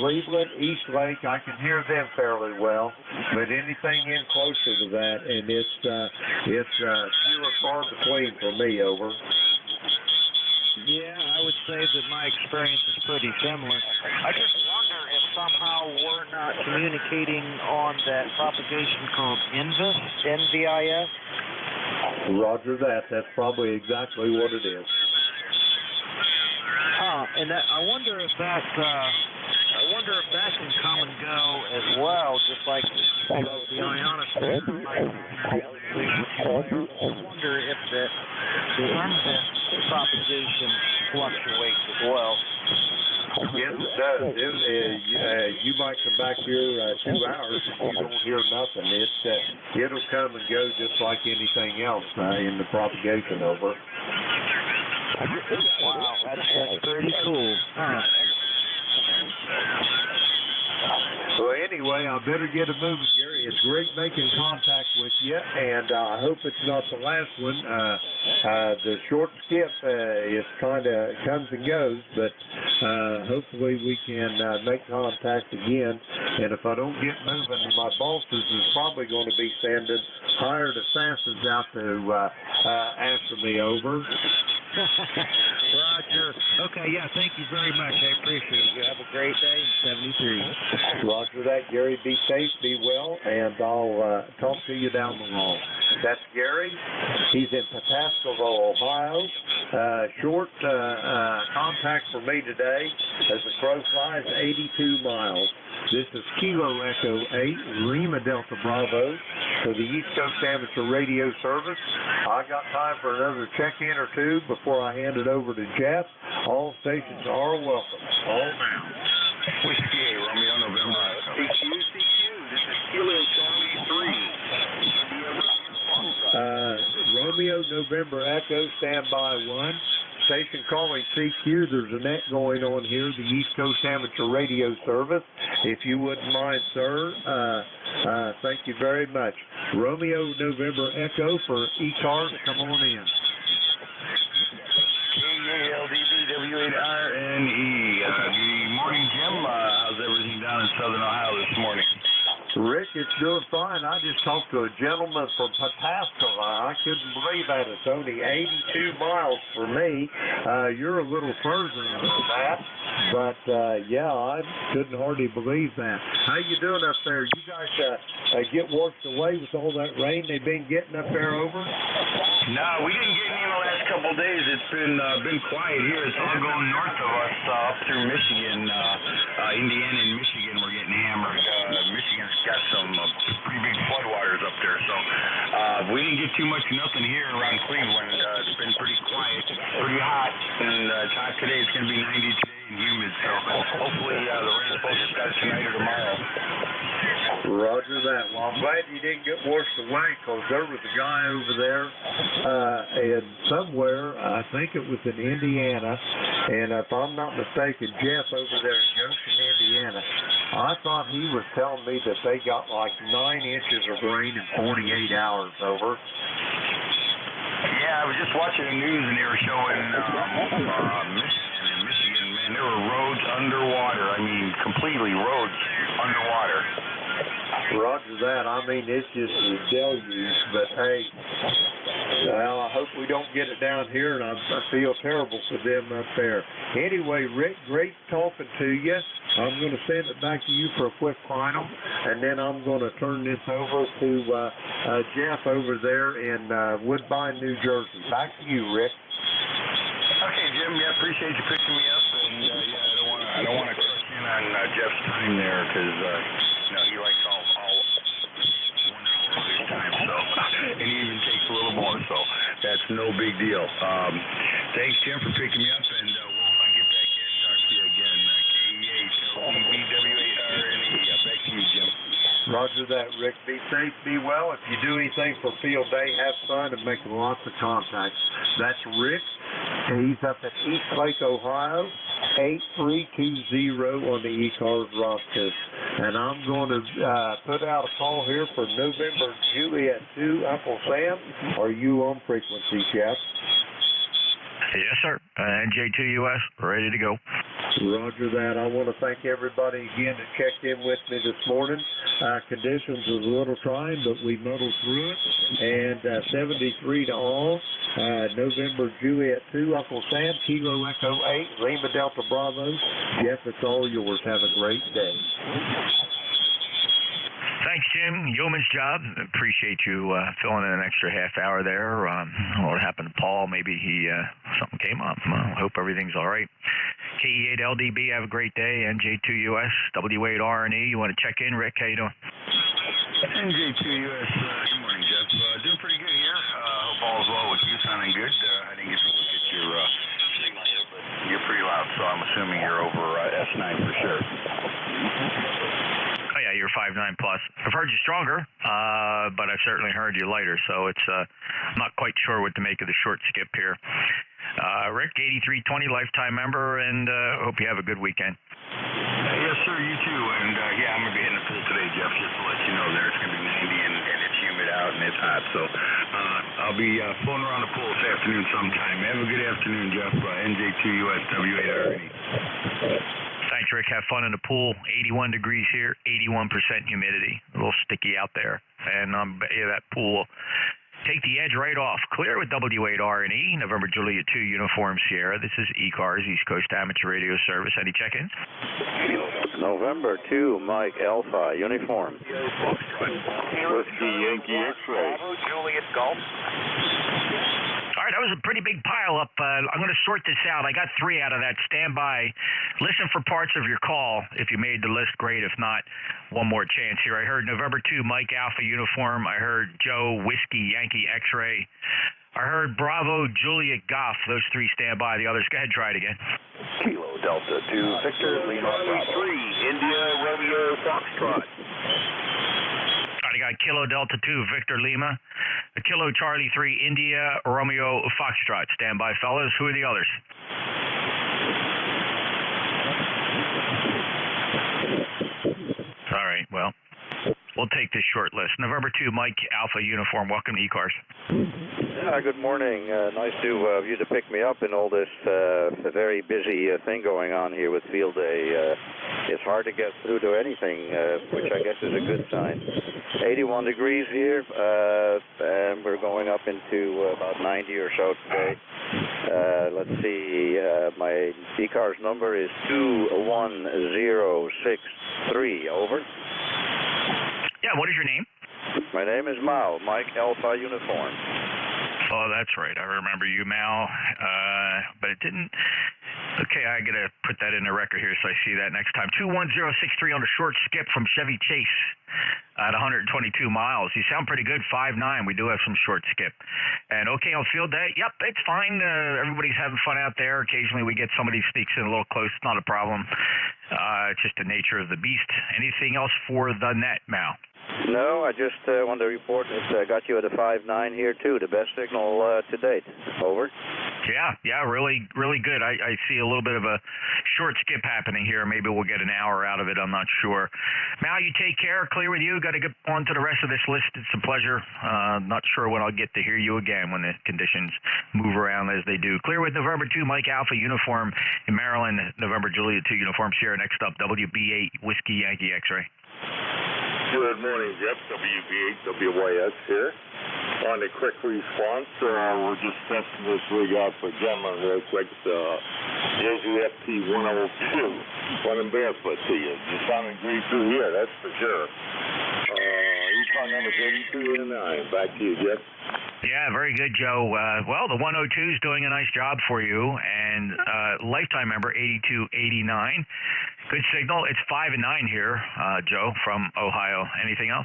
Cleveland, East Lake. I can hear them fairly well, but anything in closer to that, and it's few and far between for me. Over. Yeah, I would say that my experience is pretty similar. I just wonder if somehow we're not communicating on that propagation called NVIS, NVIS. Roger that. That's probably exactly what it is. And that, I wonder if that can come and go as well, just like the ionosphere. I wonder if the NVIS propagation fluctuates as well. Yes, it does. You might come back here 2 hours and you don't hear nothing. It'll come and go just like anything else in the propagation. Over. Wow, that's pretty cool. Well, anyway, I better get a moving, Gary. It's great making contact with you, and I hope it's not the last one. The short skip is kind of comes and goes, but hopefully we can make contact again. And if I don't get moving, my bosses is probably going to be sending hired assassins out to answer me. Over. Roger. Okay, yeah, thank you very much. I appreciate it. You have a great day. 73. Roger that, Gary. Be safe, be well, and I'll talk to you down the line. That's Gary. He's in Pataskeville, Ohio. Short contact for me today, as the crow flies, 82 miles. This is Kilo Echo 8, Lima Delta Bravo, for the East Coast Amateur Radio Service. I got time for another check-in or two before I hand it over to Jeff. All stations are welcome. All now. Whiskey Romeo November. CQ. This is Kilo Charlie 3. Romeo November Echo, standby 1. Station calling CQ. There's a net going on here, the East Coast Amateur Radio Service. If you wouldn't mind, sir, thank you very much. Romeo November Echo for ECARS, come on in. KALDBW8RNE. Good morning, Jim. How's everything down in Southern Ohio this morning? Rick, it's doing fine. I just talked to a gentleman from Pataskeville. I couldn't believe that. It's only 82 miles for me. You're a little further than that. But, yeah, I couldn't hardly believe that. How you doing up there? You guys get washed away with all that rain they've been getting up there. Over? No, we didn't get any in the last couple of days. It's been quiet here. It's all going north of us up through Michigan. Indiana and Michigan, we're getting hammered. Michigan's got some pretty big floodwaters up there. So we didn't get too much nothing here around Cleveland. It's been pretty quiet, pretty hot. And it's hot today. It's going to be 90 today and humid. So hopefully the rain's supposed to start tonight or tomorrow. Roger that. Well, I'm glad you didn't get washed away, because there was a guy over there and somewhere, I think it was in Indiana, and if I'm not mistaken, Jeff over there in Goshen, Indiana, I thought he was telling me that they got like 9 inches of rain in 48 hours. Over. Yeah, I was just watching the news, and they were showing Michigan, man, there were roads underwater. I mean, completely roads underwater. Roger that. I mean, it's just a deluge, but hey, well, I hope we don't get it down here, and I feel terrible for them up there. Anyway, Rick, great talking to you, I'm going to send it back to you for a quick final, and then I'm going to turn this over to Jeff over there in Woodbine, New Jersey. Back to you, Rick. Okay, Jim. Yeah, appreciate you picking me up, and I don't want to crush in on Jeff's time there because he likes all 1 hour of his time, so and he even takes a little more, so that's no big deal. Thanks, Jim, for picking me up, and we'll get back in and talk to you again. KEH-LDBW8RNE. Back to you, Jim. Roger that, Rick. Be safe, be well. If you do anything for field day, have fun and make lots of contacts. That's Rick. He's up at East Lake, Ohio, 8320 on the ECARS roster. And I'm going to put out a call here for November Juliet 2, Uncle Sam. Are you on frequency, Jeff? Yes, sir. NJ2US, ready to go. Roger that. I want to thank everybody again that checked in with me this morning. Conditions was a little trying, but we muddled through it. And 73 to all. November Juliet 2, Uncle Sam, Kilo Echo 8, Lima Delta Bravo. Jeff, it's all yours. Have a great day. Thanks, Jim. Yeoman's job. Appreciate you filling in an extra half hour there. I don't know what happened to Paul. Maybe something came up. I hope everything's all right. KE8LDB, have a great day. NJ2US, W8RNE. You want to check in, Rick? How you doing? NJ2US, good morning, Jeff. Doing pretty good here. Hope all's well with you. Sounding good. I didn't get to look at your signal here, but you're pretty loud, so I'm assuming you're over S9 for sure. Oh, yeah, you're 5.9 plus. I've heard you stronger, but I've certainly heard you lighter, so it's I'm not quite sure what to make of the short skip here. Rick, 8320, lifetime member, and hope you have a good weekend. Yes, sir, you too. And, I'm going to be hitting the pool today, Jeff, just to let you know there. It's going to be 90, and it's humid out, and it's hot, so I'll be floating around the pool this afternoon sometime. Have a good afternoon, Jeff. NJ2US, W8RNE. Thanks, Rick. Have fun in the pool. 81 degrees here, 81% humidity. A little sticky out there. And that pool take the edge right off. Clear with W8RNE, November Juliet 2, Uniform Sierra. This is ECARS, East Coast Amateur Radio Service. Any check-ins? November 2, Mike Alpha, Uniform. Whiskey Yankee X-Ray. Juliet Golf. All right, that was a pretty big pile up. I'm going to sort this out. I got 3 out of that. Stand by. Listen for parts of your call. If you made the list, great. If not, one more chance here. I heard November 2, Mike Alpha Uniform. I heard Joe Whiskey Yankee X-Ray. I heard Bravo Juliet Golf. Those 3 stand by. The others, go ahead, try it again. Kilo Delta 2, Victor Lima Bravo. 3, India Romeo Foxtrot. I got Kilo Delta 2, Victor Lima. Kilo Charlie 3, India Romeo Foxtrot. Stand by, fellas. Who are the others? All right, well, we'll take this short list. November 2, Mike Alpha Uniform. Welcome to ECARS. Yeah, good morning. Nice to you to pick me up in all this very busy thing going on here with field day. It's hard to get through to anything, which I guess is a good sign. 81 degrees here, and we're going up into about 90 or so today. Let's see, my ECARS number is 21063. Over. Yeah, what is your name? My name is Mao, Mike Alpha Uniform. Oh, that's right. I remember you, Mal. But it didn't. Okay, I got to put that in the record here so I see that next time. 21063 on a short skip from Chevy Chase at 122 miles. You sound pretty good, 5'9". We do have some short skip. And okay on field day? Yep, it's fine. Everybody's having fun out there. Occasionally we get somebody sneaks in a little close. It's not a problem. It's just the nature of the beast. Anything else for the net, Mal? No, I just wanted to report that I got you at a 5.9 here, too. The best signal to date. Over. Yeah, really good. I see a little bit of a short skip happening here. Maybe we'll get an hour out of it. I'm not sure. Mal, you take care. Clear with you. Got to get on to the rest of this list. It's a pleasure. Not sure when I'll get to hear you again when the conditions move around as they do. Clear with November 2, Mike Alpha Uniform in Maryland. November Juliet 2 Uniform Sierra. Next up, WB8 Whiskey Yankee X-Ray. Good morning, Jeff. WB8 WYS here. want a quick response? We're just testing this rig out for gentlemen real quick. JZFT 102, running barefoot to you. You're sounding great through here, that's for sure. ECAR number 3289. Back to you, Jeff. Yeah, very good, Joe. Well, the 102 is doing a nice job for you, and lifetime member 8289. Good signal. It's 5 and 9 here, Joe, from Ohio. Anything else?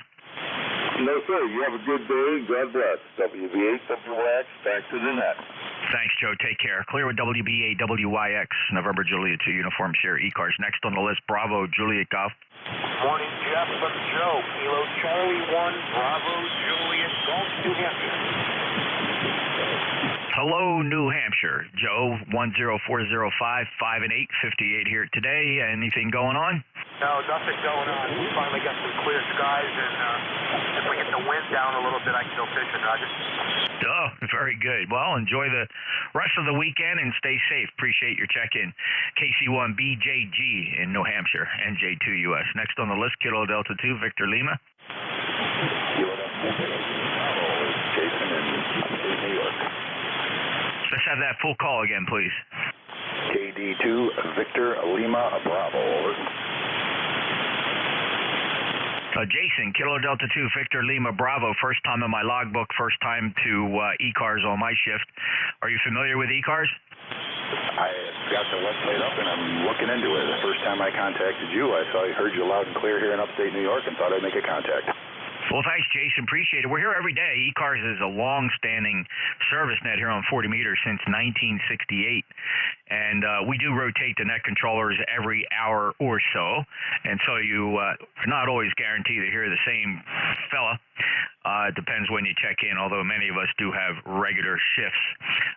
No, sir. You have a good day. God bless. WB8WYX, back to the net. Thanks, Joe. Take care. Clear with WB8WYX, November Juliet 2 Uniform Sierra ECARS. Next on the list, Bravo Juliet Golf. Morning, Jeff and Joe. Kilo Charlie 1, Bravo Juliet Golf, New Hampshire. Hello, New Hampshire. Joe, 10405, 5 and 8, 58 here today. Anything going on? No, nothing going on. We finally got some clear skies, and if we get the wind down a little bit, I can go fishing, Roger. Oh, very good. Well, enjoy the rest of the weekend and stay safe. Appreciate your check-in. KC1BJG in New Hampshire, NJ2US. Next on the list, Kilo Delta 2, Victor Lima. Jason in New York. Let's have that full call again, please. KD2 Victor Lima Bravo. Over. Jason, Kilo Delta 2, Victor Lima Bravo. First time in my logbook, first time to ECARS on my shift. Are you familiar with ECARS? I got the website up and I'm looking into it. The first time I contacted you, I heard you loud and clear here in upstate New York and thought I'd make a contact. Well, thanks, Jason. Appreciate it. We're here every day. ECARS is a long-standing service net here on 40 meters since 1968. And we do rotate the net controllers every hour or so. And so you are not always guaranteed to hear the same fella. It depends when you check in, although many of us do have regular shifts.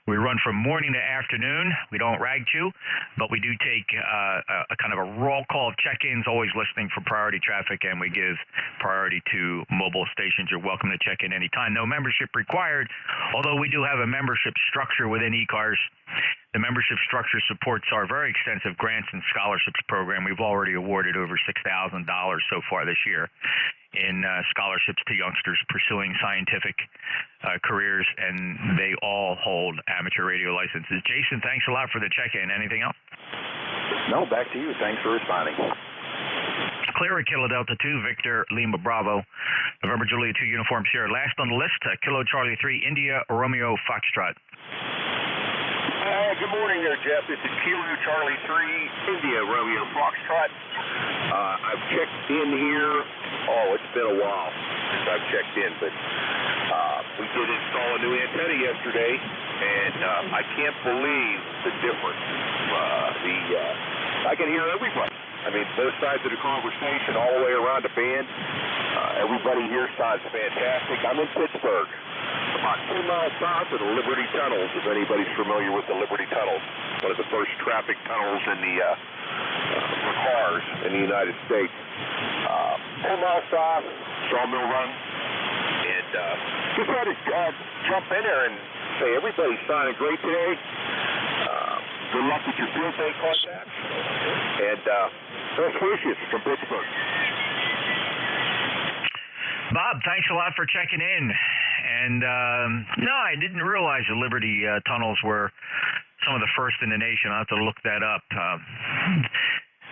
We run from morning to afternoon. We don't rag chew, but we do take a kind of a roll call of check-ins, always listening for priority traffic, and we give priority to mobile stations. You're welcome to check in anytime. No membership required, although we do have a membership structure within ECARS. The membership structure supports our very extensive grants and scholarships program. We've already awarded over $6,000 so far this year in scholarships to youngsters pursuing scientific careers, and they all hold amateur radio licenses. Jason, thanks a lot for the check-in. Anything else? No, back to you. Thanks for responding. Clear at Kilo Delta 2, Victor Lima Bravo, November Juliet 2 Uniform Sierra. Last on the list, Kilo Charlie 3, India Romeo Foxtrot. Good morning there, Jeff. This is Kilo Charlie 3, India Romeo Foxtrot. I've checked in here. Oh, it's been a while since I've checked in, but we did install a new antenna yesterday, and I can't believe the difference. I can hear everybody. I mean, both sides of the conversation, all the way around the band. Everybody here sounds fantastic. I'm in Pittsburgh, about 2 miles south of the Liberty Tunnels, if anybody's familiar with the Liberty Tunnels, one of the first traffic tunnels in the for cars in the United States. 2 miles south, Sawmill Run, and just had to jump in there and say everybody's sounding great today. Good luck with your field day contact, and best wishes from Pittsburgh. Bob, thanks a lot for checking in. And no, I didn't realize the Liberty tunnels were some of the first in the nation. I'll have to look that up.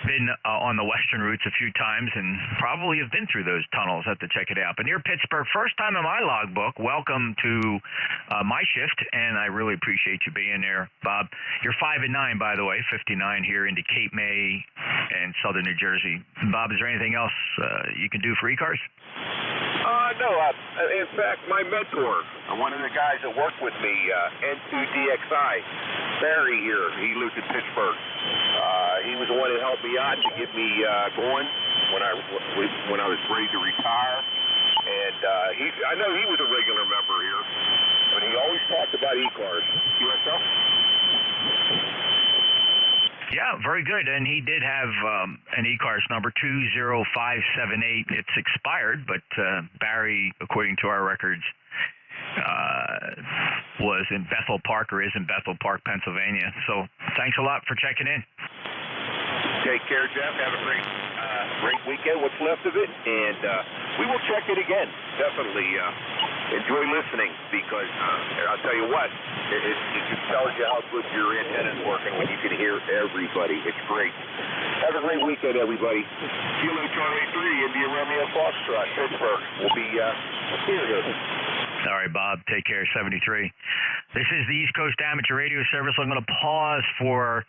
Been on the western routes a few times and probably have been through those tunnels. Have to check it out. But near Pittsburgh, first time in my logbook. Welcome to my shift, and I really appreciate you being there, Bob. You're 5 and 9, by the way, 59 here into Cape May and southern New Jersey. Bob, is there anything else you can do for ECARS? No. In fact, my mentor, one of the guys that worked with me, N2DXI, Barry here, he lives in Pittsburgh. He was the one that helped me out to get me going when I was ready to retire. And I know he was a regular member here, but he always talked about ECARS. USL? Yeah, very good. And he did have an ECARS number 20578. It's expired, but Barry, according to our records, was in Bethel Park, or is in Bethel Park, Pennsylvania. So thanks a lot for checking in. Take care, Jeff. Have a great weekend, what's left of it, and we will check it again. Definitely enjoy listening because I'll tell you what, it just tells you how good your antenna is working when you can hear everybody. It's great. Have a great weekend, everybody. Kilo Charlie 3, India Romeo Foxtrot, Pittsburgh. We'll be here. All right, Bob. Take care. 73. This is the East Coast Amateur Radio Service. I'm going to pause for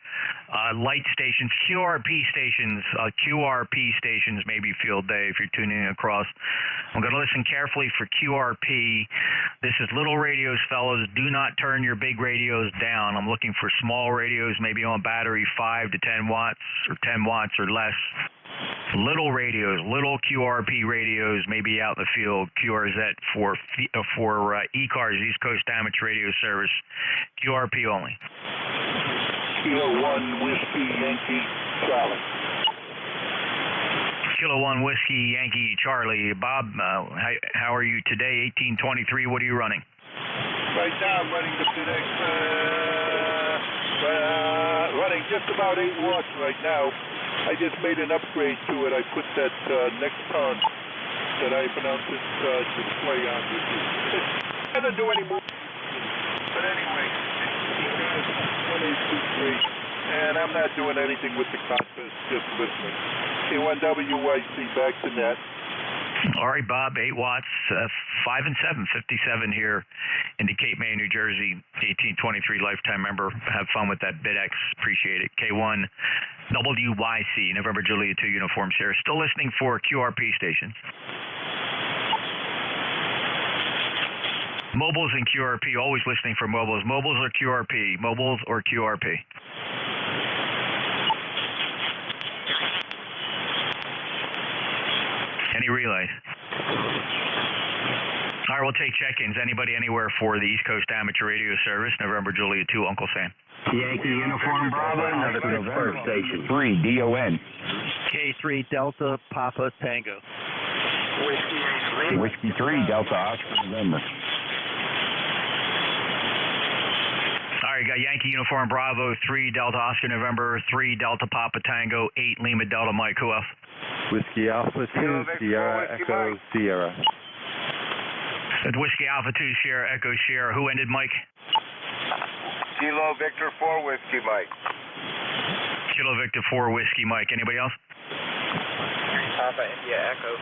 light stations, QRP stations, maybe field day if you're tuning in across. I'm going to listen carefully for QRP. This is little radios, fellas. Do not turn your big radios down. I'm looking for small radios, maybe on battery 5 to 10 watts or 10 watts or less. Little radios, little QRP radios, maybe out in the field. QRZ for ECARS, East Coast Amateur Radio Service. QRP only. Kilo 1 Whiskey Yankee Charlie. Kilo 1 Whiskey Yankee Charlie. Bob, how are you today? 1823. What are you running? Right now, I'm running the FedEx. Running just about 8 watts right now. I just made an upgrade to it. I put that Nexton that I announced this display on. I don't do any more. But anyway, it's 1823, and I'm not doing anything with the contest, just listening. K1WYC back to net. All right, Bob, 8 watts, 5 and 7, 57 here in Cape May, New Jersey, 1823 lifetime member. Have fun with that BitX. Appreciate it. K1 WYC, November Juliet 2 Uniform Sierra. Still listening for QRP stations. Mobiles and QRP, always listening for mobiles. Mobiles or QRP? Mobiles or QRP? Any relays? All right, we'll take check-ins. Anybody, anywhere for the East Coast Amateur Radio Service, November Juliet 2, Uncle Sam. Yankee Uniform Bravo, another Pittsburgh station. 3, DON. K3 Delta Papa Tango. Whiskey 3, Delta Oscar November. All right, got Yankee Uniform Bravo, 3 Delta Oscar November, 3 Delta Papa Tango, 8 Lima Delta Mike. Who else? Whiskey Alpha 2, Sierra Echo Sierra. Whiskey Alpha 2, Sierra Echo Sierra. Who ended, Mike? Kilo Victor 4 Whiskey Mike. Kilo Victor 4 Whiskey Mike. Anybody else? Papa India Echo.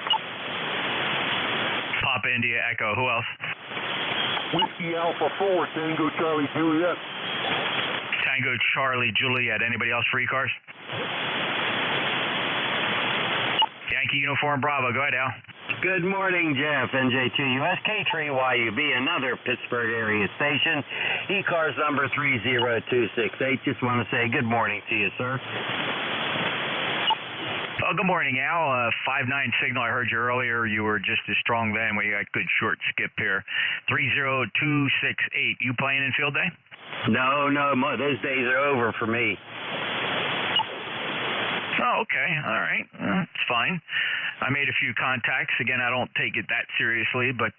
Papa India Echo. Who else? Whiskey Alpha 4, Tango Charlie Juliet. Tango Charlie Juliet. Anybody else for ECARS? Yankee Uniform Bravo. Go ahead, Al. Good morning, Jeff. NJ2US K3YUB, another Pittsburgh area station. ECARS number 30268. Just want to say good morning to you, sir. Oh, good morning, Al. 5-9 signal. I heard you earlier. You were just as strong then. We got good short skip here. 30268. You playing in field day? No, those days are over for me. Oh, okay. All right. It's fine. I made a few contacts. Again, I don't take it that seriously, but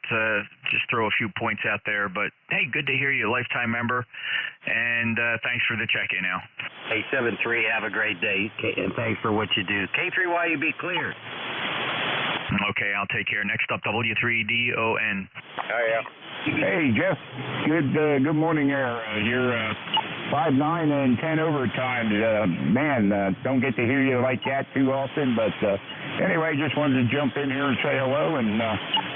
just throw a few points out there. But, hey, good to hear you, lifetime member, and thanks for the check-in, Al. Hey, 7-3, have a great day, and thanks for what you do. K3YUB clear. Okay, I'll take care. Next up, W3DON. Hi, Al. Hey, Jeff. Good morning there. You're 5-9 and 10 overtime. Don't get to hear you like that too often, but anyway, just wanted to jump in here and say hello, and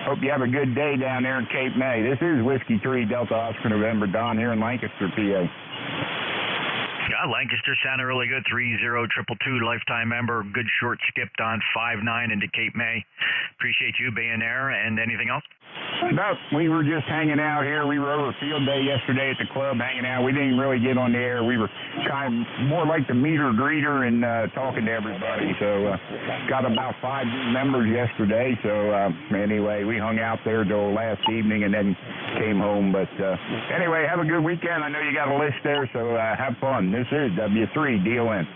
hope you have a good day down there in Cape May. This is Whiskey 3 Delta Oscar November Don here in Lancaster, PA. Yeah, Lancaster sounded really good. 30222 lifetime member. Good short skip on 5-9 into Cape May. Appreciate you being there. And anything else? No, we were just hanging out here. We were over field day yesterday at the club hanging out. We didn't really get on the air. We were kind of more like the meter greeter and talking to everybody. So got about 5 new members yesterday. So anyway, we hung out there till last evening and then came home. But anyway, have a good weekend. I know you got a list there, so have fun. This is W3DON.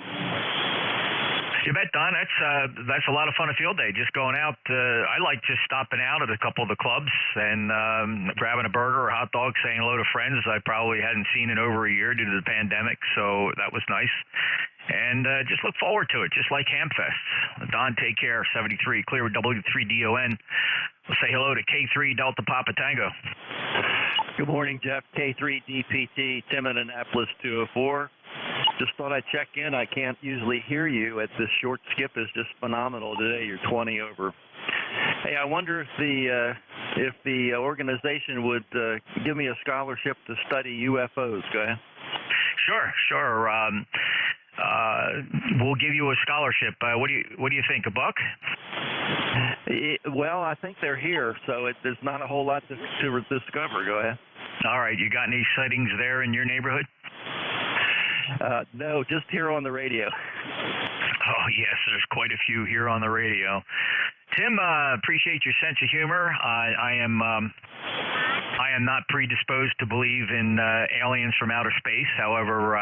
You bet, Don. That's a lot of fun at field day. Just going out. I like just stopping out at a couple of the clubs and grabbing a burger or a hot dog, saying hello to friends I probably hadn't seen in over a year due to the pandemic. So that was nice. And just look forward to it, just like Hamfest. Don, take care. 73, clear with W3DON. Say hello to K3 Delta Papa Tango. Good morning, Jeff. K3 DPT, Tim in Annapolis 204. Just thought I'd check in. I can't usually hear you. At this short skip is just phenomenal today. You're 20 over. Hey, I wonder if the organization would give me a scholarship to study UFOs. Go ahead. Sure. We'll give you a scholarship. What do you think? $1? Well, I think they're here, so there's not a whole lot to discover. Go ahead. All right. You got any sightings there in your neighborhood? No, just here on the radio. Oh, yes, there's quite a few here on the radio. Tim, appreciate your sense of humor. I am not predisposed to believe in aliens from outer space. However,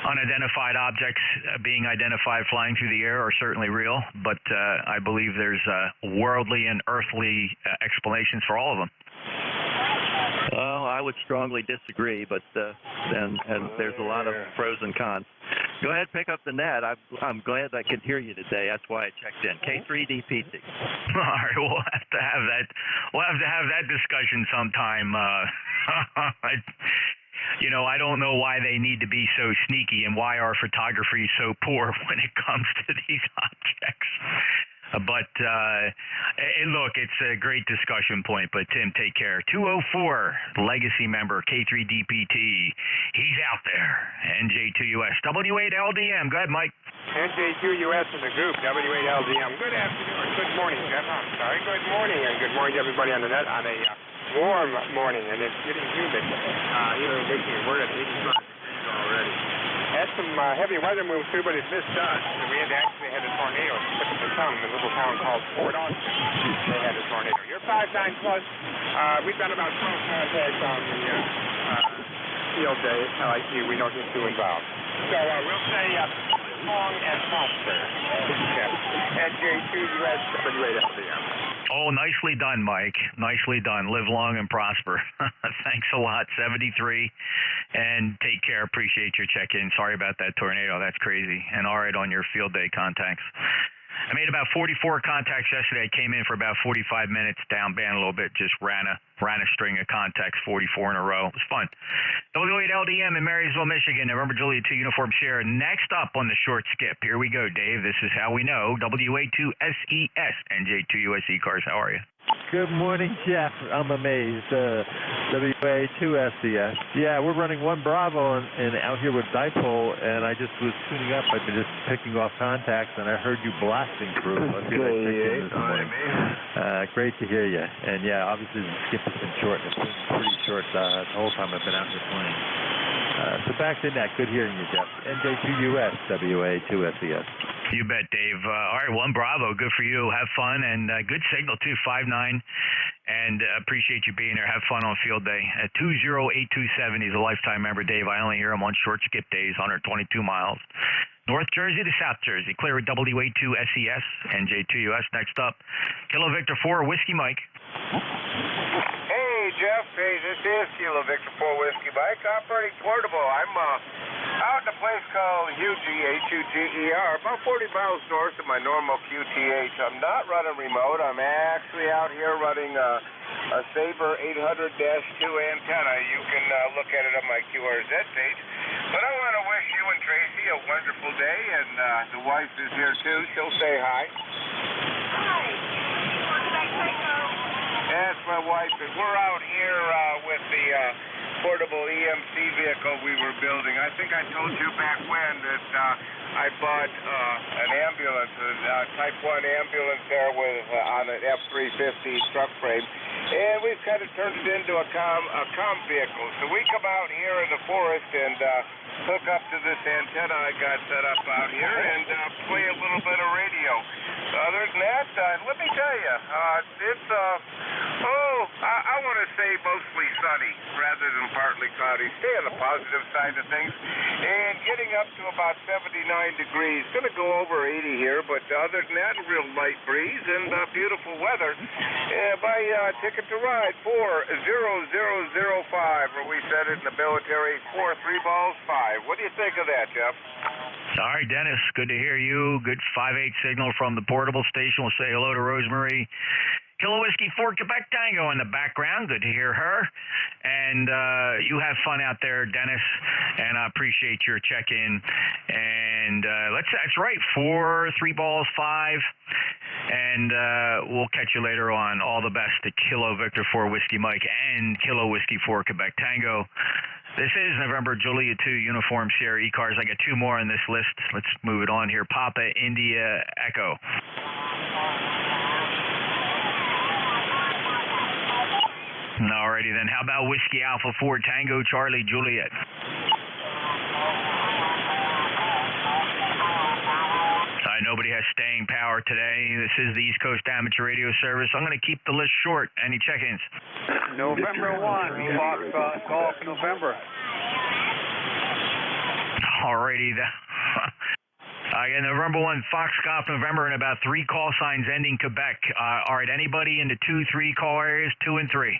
unidentified objects being identified flying through the air are certainly real, but I believe there's worldly and earthly explanations for all of them. Well, I would strongly disagree, but and there's a lot of pros and cons. Go ahead, pick up the net. I'm glad I could hear you today. That's why I checked in. K3DPT. All right, we'll have to have that. We'll have to have that discussion sometime. I don't know why they need to be so sneaky and why our photography is so poor when it comes to these objects. But look, it's a great discussion point. But Tim, take care. 204 legacy member K3DPT. He's out there. NJ2US W8LDM. Go ahead, Mike. NJ2US in the group. W8LDM. Good afternoon. Good morning, Jeff. I'm sorry. Good morning, and good morning to everybody on the net on a warm morning, and it's getting humid. Here in Michigan, we're at 85 degrees already. Had some heavy weather move through, but it missed us. We had actually had a tornado tip of the tongue in a little town called Fort Austin. They had a tornado. You're 5'9 plus. We've done about 12 contacts on the field day. We know who's doing involved. So we'll say long and prosper. NJ2US W8LDM. Oh, nicely done, Mike. Nicely done. Live long and prosper. Thanks a lot. 73. And take care. Appreciate your check-in. Sorry about that tornado. That's crazy. And all right on your field day contacts. I made about 44 contacts yesterday. I came in for about 45 minutes, down band a little bit, just ran a string of contacts, 44 in a row. It was fun. W8LDM in Marysville, Michigan, November, Julia 2 Uniform Sierra. Next up on the short skip, here we go, Dave. This is how we know. W82SES, NJ2US ECARS. How are you? Good morning, Jeff. I'm amazed. WA2SES. Yeah, we're running 1 Bravo and out here with Dipole, and I just was tuning up. I've been just picking off contacts, and I heard you blasting through. I feel like this morning. Great to hear you. And yeah, obviously the skip has been short. It's been pretty short the whole time I've been out here flying. So back to that. Good hearing you, Jeff. NJ2US, WA2SES. You bet, Dave. All right, 1 Bravo. Good for you. Have fun, and good signal, too, 5'9", and appreciate you being there. Have fun on field day. 20827, he's a lifetime member, Dave. I only hear him on short skip days, 122 miles. North Jersey to South Jersey. Clear with W82SES, NJ2US. Next up, Kilo Victor 4, Whiskey Mike. Hey, Jeff. Hey, this is Kilo Victor 4 Whiskey Mike, operating portable. I'm out in a place called HUGER, about 40 miles north of my normal QTH. I'm not running remote. I'm actually out here running a Sabre 800-2 antenna. You can look at it on my QRZ page. But I want to wish you and Tracy a wonderful day, and the wife is here too. She'll say hi. Hi. That's my wife, and we're out here with the portable EMC vehicle we were building. I think I told you back when that I bought an ambulance, a Type 1 ambulance there with on an F-350 truck frame, and we've kind of turned it into a comm vehicle. So we come out here in the forest and hook up to this antenna I got set up out here and play a little bit of radio. Other than that, let me tell you, it's I want to say mostly sunny rather than partly cloudy. Stay on the positive side of things. And getting up to about 79 degrees. Going to go over 80 here, but other than that, a real light breeze and beautiful weather. Buy Ticket to Ride 40005, where we said it in the military, 4 3 balls 5. What do you think of that, Jeff? All right, Dennis. Good to hear you. Good 5-8 signal from the portable station. We'll say hello to Rosemary Kilo Whiskey 4 Quebec Tango in the background. Good to hear her. And you have fun out there, Dennis, and I appreciate your check-in. And that's right, 4, 3 balls, 5. And we'll catch you later on. All the best to Kilo Victor 4 Whiskey Mike and Kilo Whiskey 4 Quebec Tango. This is November Julia 2 Uniform Sierra ECARS. I got 2 more on this list. Let's move it on here. Papa India Echo. Alrighty then. How about Whiskey Alpha 4 Tango Charlie Juliet? Nobody has staying power today. This is the East Coast Amateur Radio Service. I'm going to keep the list short. Any check-ins? November 1, Fox Golf November. Alrighty then. Again, November 1, Fox Golf November, and about 3 call signs ending Quebec. All right, anybody in the 2, 3 call areas, 2 and 3?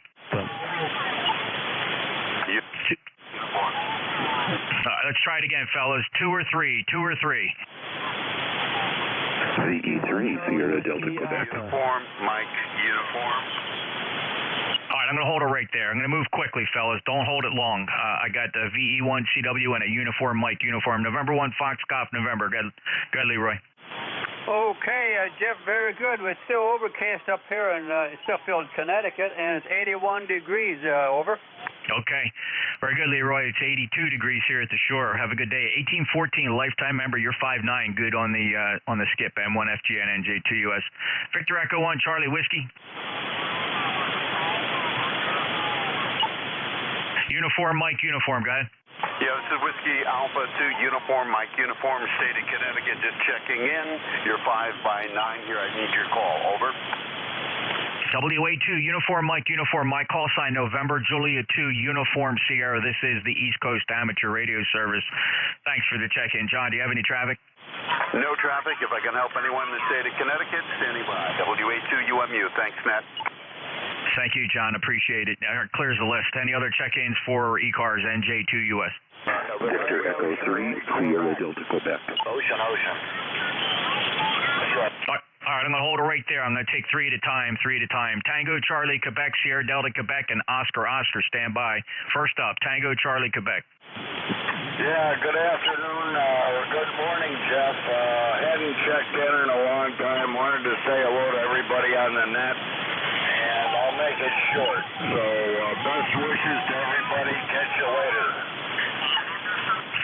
Let's try it again, fellas. 2 or 3? 2 or 3? VE3, Sierra Delta, Quebec. Uniform, Mike, uniform. All right, I'm going to hold it right there. I'm going to move quickly, fellas. Don't hold it long. I got the VE1 CW and a uniform Mike uniform. November 1, Fox Golf November. Go ahead, Leroy. Okay, Jeff, very good. It's still overcast up here in Suffield, Connecticut, and it's 81 degrees. Over. Okay. Very good, Leroy. It's 82 degrees here at the shore. Have a good day. 1814, lifetime member. You're 5'9". Good on the skip. M1FG and NJ2US. Victor Echo 1, Charlie Whiskey. Uniform, Mike, uniform. Go ahead. Yeah, this is Whiskey Alpha 2 Uniform, Mike uniform, state of Connecticut. Just checking in. You're 5'9" here. I need your call. Over. WA2 Uniform Mike Uniform, my call sign November Julia 2 Uniform Sierra. This is the East Coast Amateur Radio Service. Thanks for the check-in. John, do you have any traffic? No traffic. If I can help anyone in the state of Connecticut, standing by. WA2 UMU. Thanks, Matt. Thank you, John. Appreciate it. Clears the list. Any other check-ins for ECARS NJ2US? Victor Echo 3, Sierra Delta, Quebec. Ocean. All right, I'm going to hold it right there. I'm going to take 3 at a time. Tango, Charlie, Quebec, Sierra Delta, Quebec, and Oscar, stand by. First up, Tango, Charlie, Quebec. Yeah, good afternoon, or good morning, Jeff. Hadn't checked in a long time. Wanted to say hello to everybody on the net, and I'll make it short. So, best wishes to everybody. Catch you later.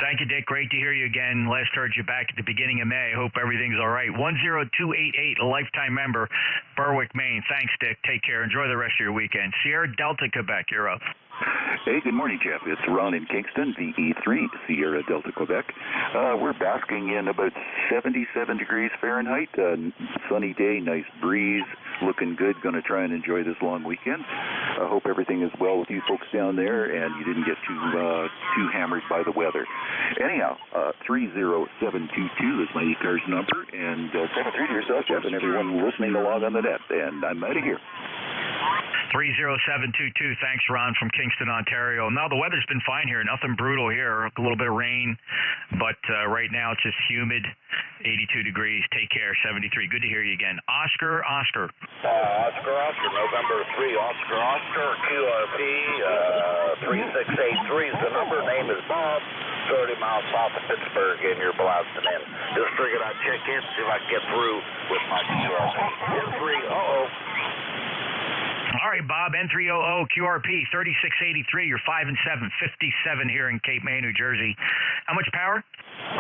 Thank you, Dick. Great to hear you again. Last heard you back at the beginning of May. Hope everything's all right. 10288, a lifetime member, Berwick, Maine. Thanks, Dick. Take care. Enjoy the rest of your weekend. Sierra Delta, Quebec, you're up. Hey, good morning, Jeff. It's Ron in Kingston, VE3, Sierra Delta, Quebec. We're basking in about 77 degrees Fahrenheit. Sunny day, nice breeze, looking good. Going to try and enjoy this long weekend. I hope everything is well with you folks down there and you didn't get too hammered by the weather. Anyhow, 30722 is my ECARS number, and 73 to yourself, Jeff, and everyone listening along on the net. And I'm out of here. 30722. Thanks, Ron, from Kingston, Ontario. No, the weather's been fine here. Nothing brutal here. A little bit of rain, but right now it's just humid. 82 degrees. Take care. 73. Good to hear you again. Oscar. Oscar, November 3. Oscar, QRP, 3683 is the number. Name is Bob. 30 miles south of Pittsburgh, and you're blasting in. Just figured I'd check in, see if I can get through with my QRP. N3, All right, Bob, N300 QRP 3683. You're 5 and 7, 57 here in Cape May, New Jersey. How much power? 10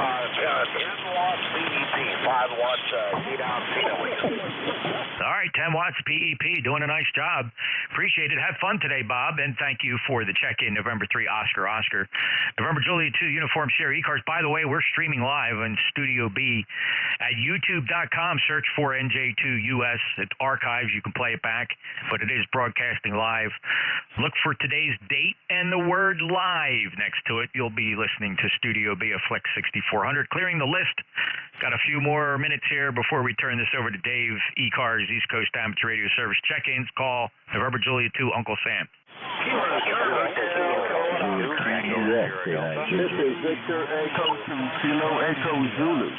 watts PEP, 5 watts down All right, 10 watts PEP, doing a nice job. Appreciate it. Have fun today, Bob, and thank you for the check-in. November 3, Oscar. November Julia 2, Uniform Sierra ECARS. By the way, we're streaming live on Studio B at youtube.com. Search for NJ2US. It's archives. You can play it back, but it is broadcasting live. Look for today's date and the word live next to it. You'll be listening to Studio B of Flex 6400. Clearing the list. Got a few more minutes here before we turn this over to Dave, ECARS, East Coast Amateur Radio Service. Check-ins, call November Julia 2, Uncle Sam. This is Victor Echo to Kilo Echo Zulu.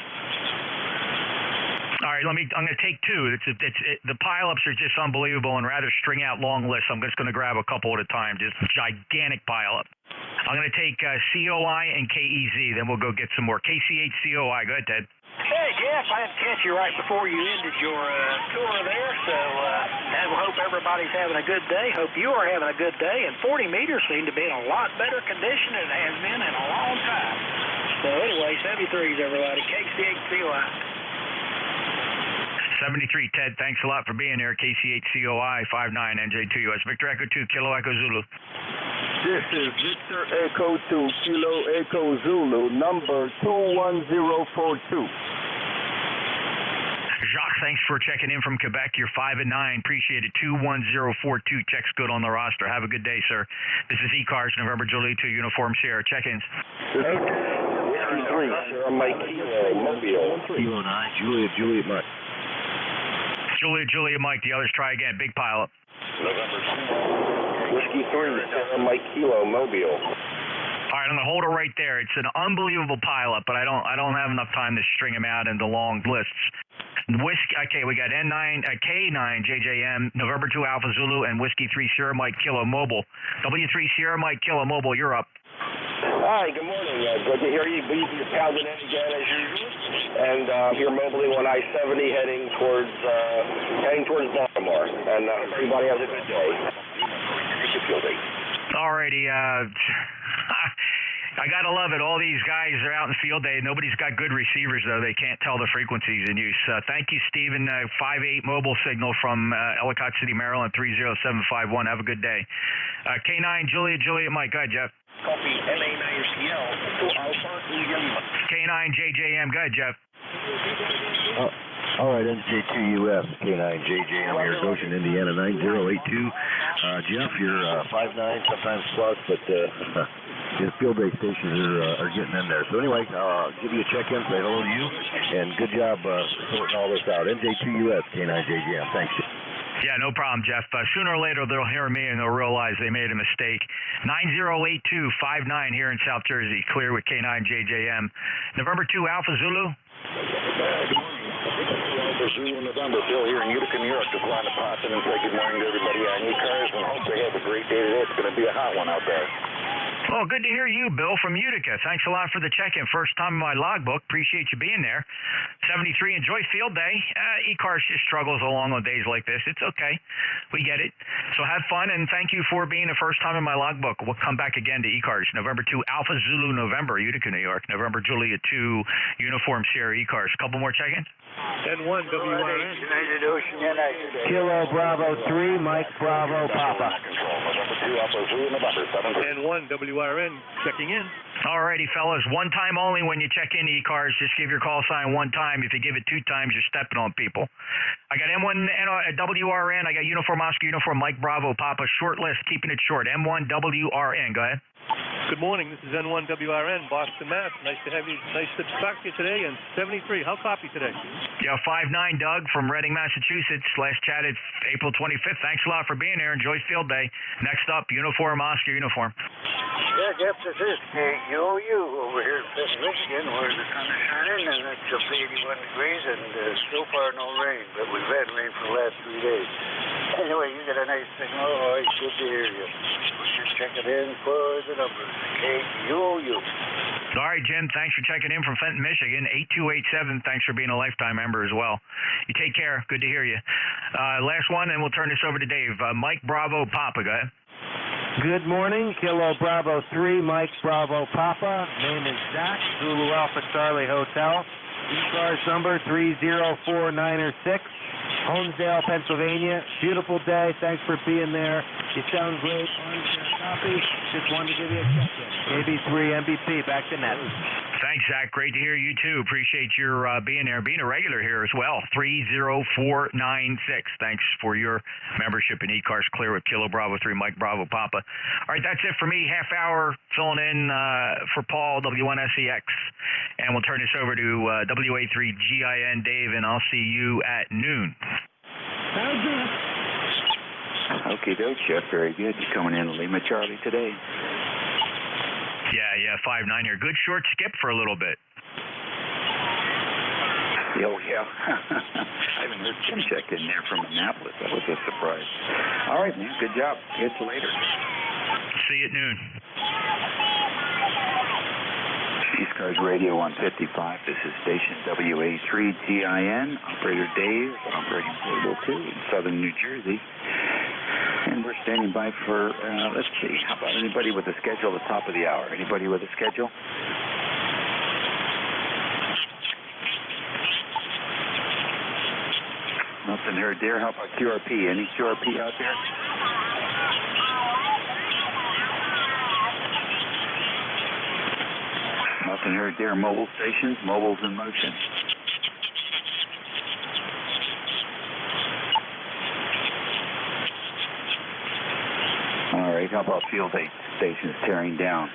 All right, I'm going to take two. The pileups are just unbelievable, and rather string out long lists, I'm just going to grab a couple at a time. Just gigantic pileup. I'm going to take COI and KEZ, then we'll go get some more. KCH COI. Go ahead, Ted. Hey, Jeff, I had to catch you right before you ended your tour there, so I hope everybody's having a good day. Hope you are having a good day, and 40 meters seem to be in a lot better condition than it has been in a long time. So anyway, 73s, everybody. KCH COI. 73, Ted. Thanks a lot for being here. KCH COI 59 NJ2US. Victor Echo 2, Kilo Echo Zulu. This is Victor Echo 2, Kilo Echo Zulu, number 21042. Jacques, thanks for checking in from Quebec. You're 5 and 9. Appreciate it. 21042. Checks good on the roster. Have a good day, sir. This is ECARS, November Julie 2 Uniform Sierra. Check-ins. Whiskey 3, Sierra Mike Kilo, Mobile. Kilo 9, Juliet Mike. Juliet Mike. The others try again. Big pile up. November 2. Whiskey 3, Sierra Mike Kilo, Mobile. All right, I'm gonna hold it right there. It's an unbelievable pileup, but I don't have enough time to string them out into long lists. Okay, we got K9 JJM, November 2 Alpha Zulu, and Whiskey 3 Sierra Mike Kilo Mobile. W3 Sierra Mike Kilo Mobile, you're up. Hi, good morning. Good to hear you. You're pounding in again as usual, and here mobiling on I-70 heading towards Baltimore. And everybody has a good day. All righty. I gotta love it. All these guys are out in field day. Nobody's got good receivers though. They can't tell the frequencies in use. Thank you, Stephen. 5-8 mobile signal from Ellicott City, Maryland, 30751. Have a good day. K9 Juliet Mike. Go ahead, Jeff. Copy LA9CL to Alpha Lima. K9 JJM. Go ahead, Jeff. All right, NJ2US, K9 JJM here, Goshen, Indiana, 9082. Jeff, you're 5'9", sometimes plus, but the field day stations are getting in there. So anyway, I'll give you a check-in, say hello to you, and good job sorting all this out. NJ2US, K9 JJM. Thanks. Yeah, no problem, Jeff. Sooner or later, they'll hear me and they'll realize they made a mistake. 908259 here in South Jersey, clear with K9 JJM. November 2 Alpha Zulu. November, Bill here in Utica, New York. Just wanted to pop in and say good morning to everybody on ECARS and hope they have a great day today. It's going to be a hot one out there. Oh, good to hear you, Bill, from Utica. Thanks a lot for the check-in. First time in my logbook. Appreciate you being there. 73, enjoy field day. ECARS just struggles along on days like this. It's okay. We get it. So have fun, and thank you for being the first time in my logbook. We'll come back again to ECARS. November 2, Alpha Zulu, November, Utica, New York. November Juliet 2, Uniform Sierra, ECARS. Couple more check-ins. N1 WRN. United Ocean, United. Kilo Bravo 3, Mike Bravo Papa. N1 WRN checking in. Alrighty, fellas. One time only when you check in ECARS. Just give your call sign one time. If you give it two times, you're stepping on people. I got M1 WRN. I got Uniform Oscar, Uniform Mike Bravo Papa. Short list, keeping it short. M1 WRN. Go ahead. Good morning. This is N1 WRN, Boston, Mass. Nice to talk to you today. And 73. How copy today? Yeah, 5'9", Doug from Reading, Massachusetts. Last chatted April 25th. Thanks a lot for being here. Enjoy field day. Next up, Uniform Oscar, Uniform. Yeah, Jeff, this is KUOU over here in Flint, Michigan, where the sun is shining and it's up to 81 degrees and so far no rain, but we've had rain for the last 3 days. Anyway, you got a nice signal. All right, good to hear you. We should check it in for the numbers. KUOU. All right, Jim, thanks for checking in from Fenton, Michigan. 8287, thanks for being a lifetime member as well. You take care. Good to hear you. Last one, and we'll turn this over to Dave. Mike Bravo Papa, go ahead. Good morning, Kilo Bravo 3, Mike Bravo Papa. Name is Zach, Zulu Alpha Charlie Hotel. ECARS number 30496. Holmesdale, Pennsylvania. Beautiful day. Thanks for being there. You sound great. Copy. Just wanted to give you a check-in. AB3 MVP. Back to net. Thanks, Zach. Great to hear you, too. Appreciate your being there, being a regular here as well. 30496. Thanks for your membership in ECARS Clear with Kilo Bravo 3, Mike Bravo Papa. All right, that's it for me. Half hour filling in for Paul, W1SEX. And we'll turn this over to WA3GIN Dave, and I'll see you at noon. Okay, doke, Jeff. Very good. You're coming in Lima Charlie today. Yeah, 5'9" here. Good short skip for a little bit. Oh, yeah. I haven't heard Tim check in there from Annapolis. That was a surprise. All right, man. Good job. Catch you later. See you at noon. ECARS Radio 155. This is station WA3TIN. Operator Dave, operating Portable 2 in southern New Jersey. And we're standing by for, let's see, how about anybody with a schedule at the top of the hour? Anybody with a schedule? Nothing heard there. How about QRP? Any QRP out there? Nothing heard there. Mobile stations, mobiles in motion. All right, how about field stations tearing down?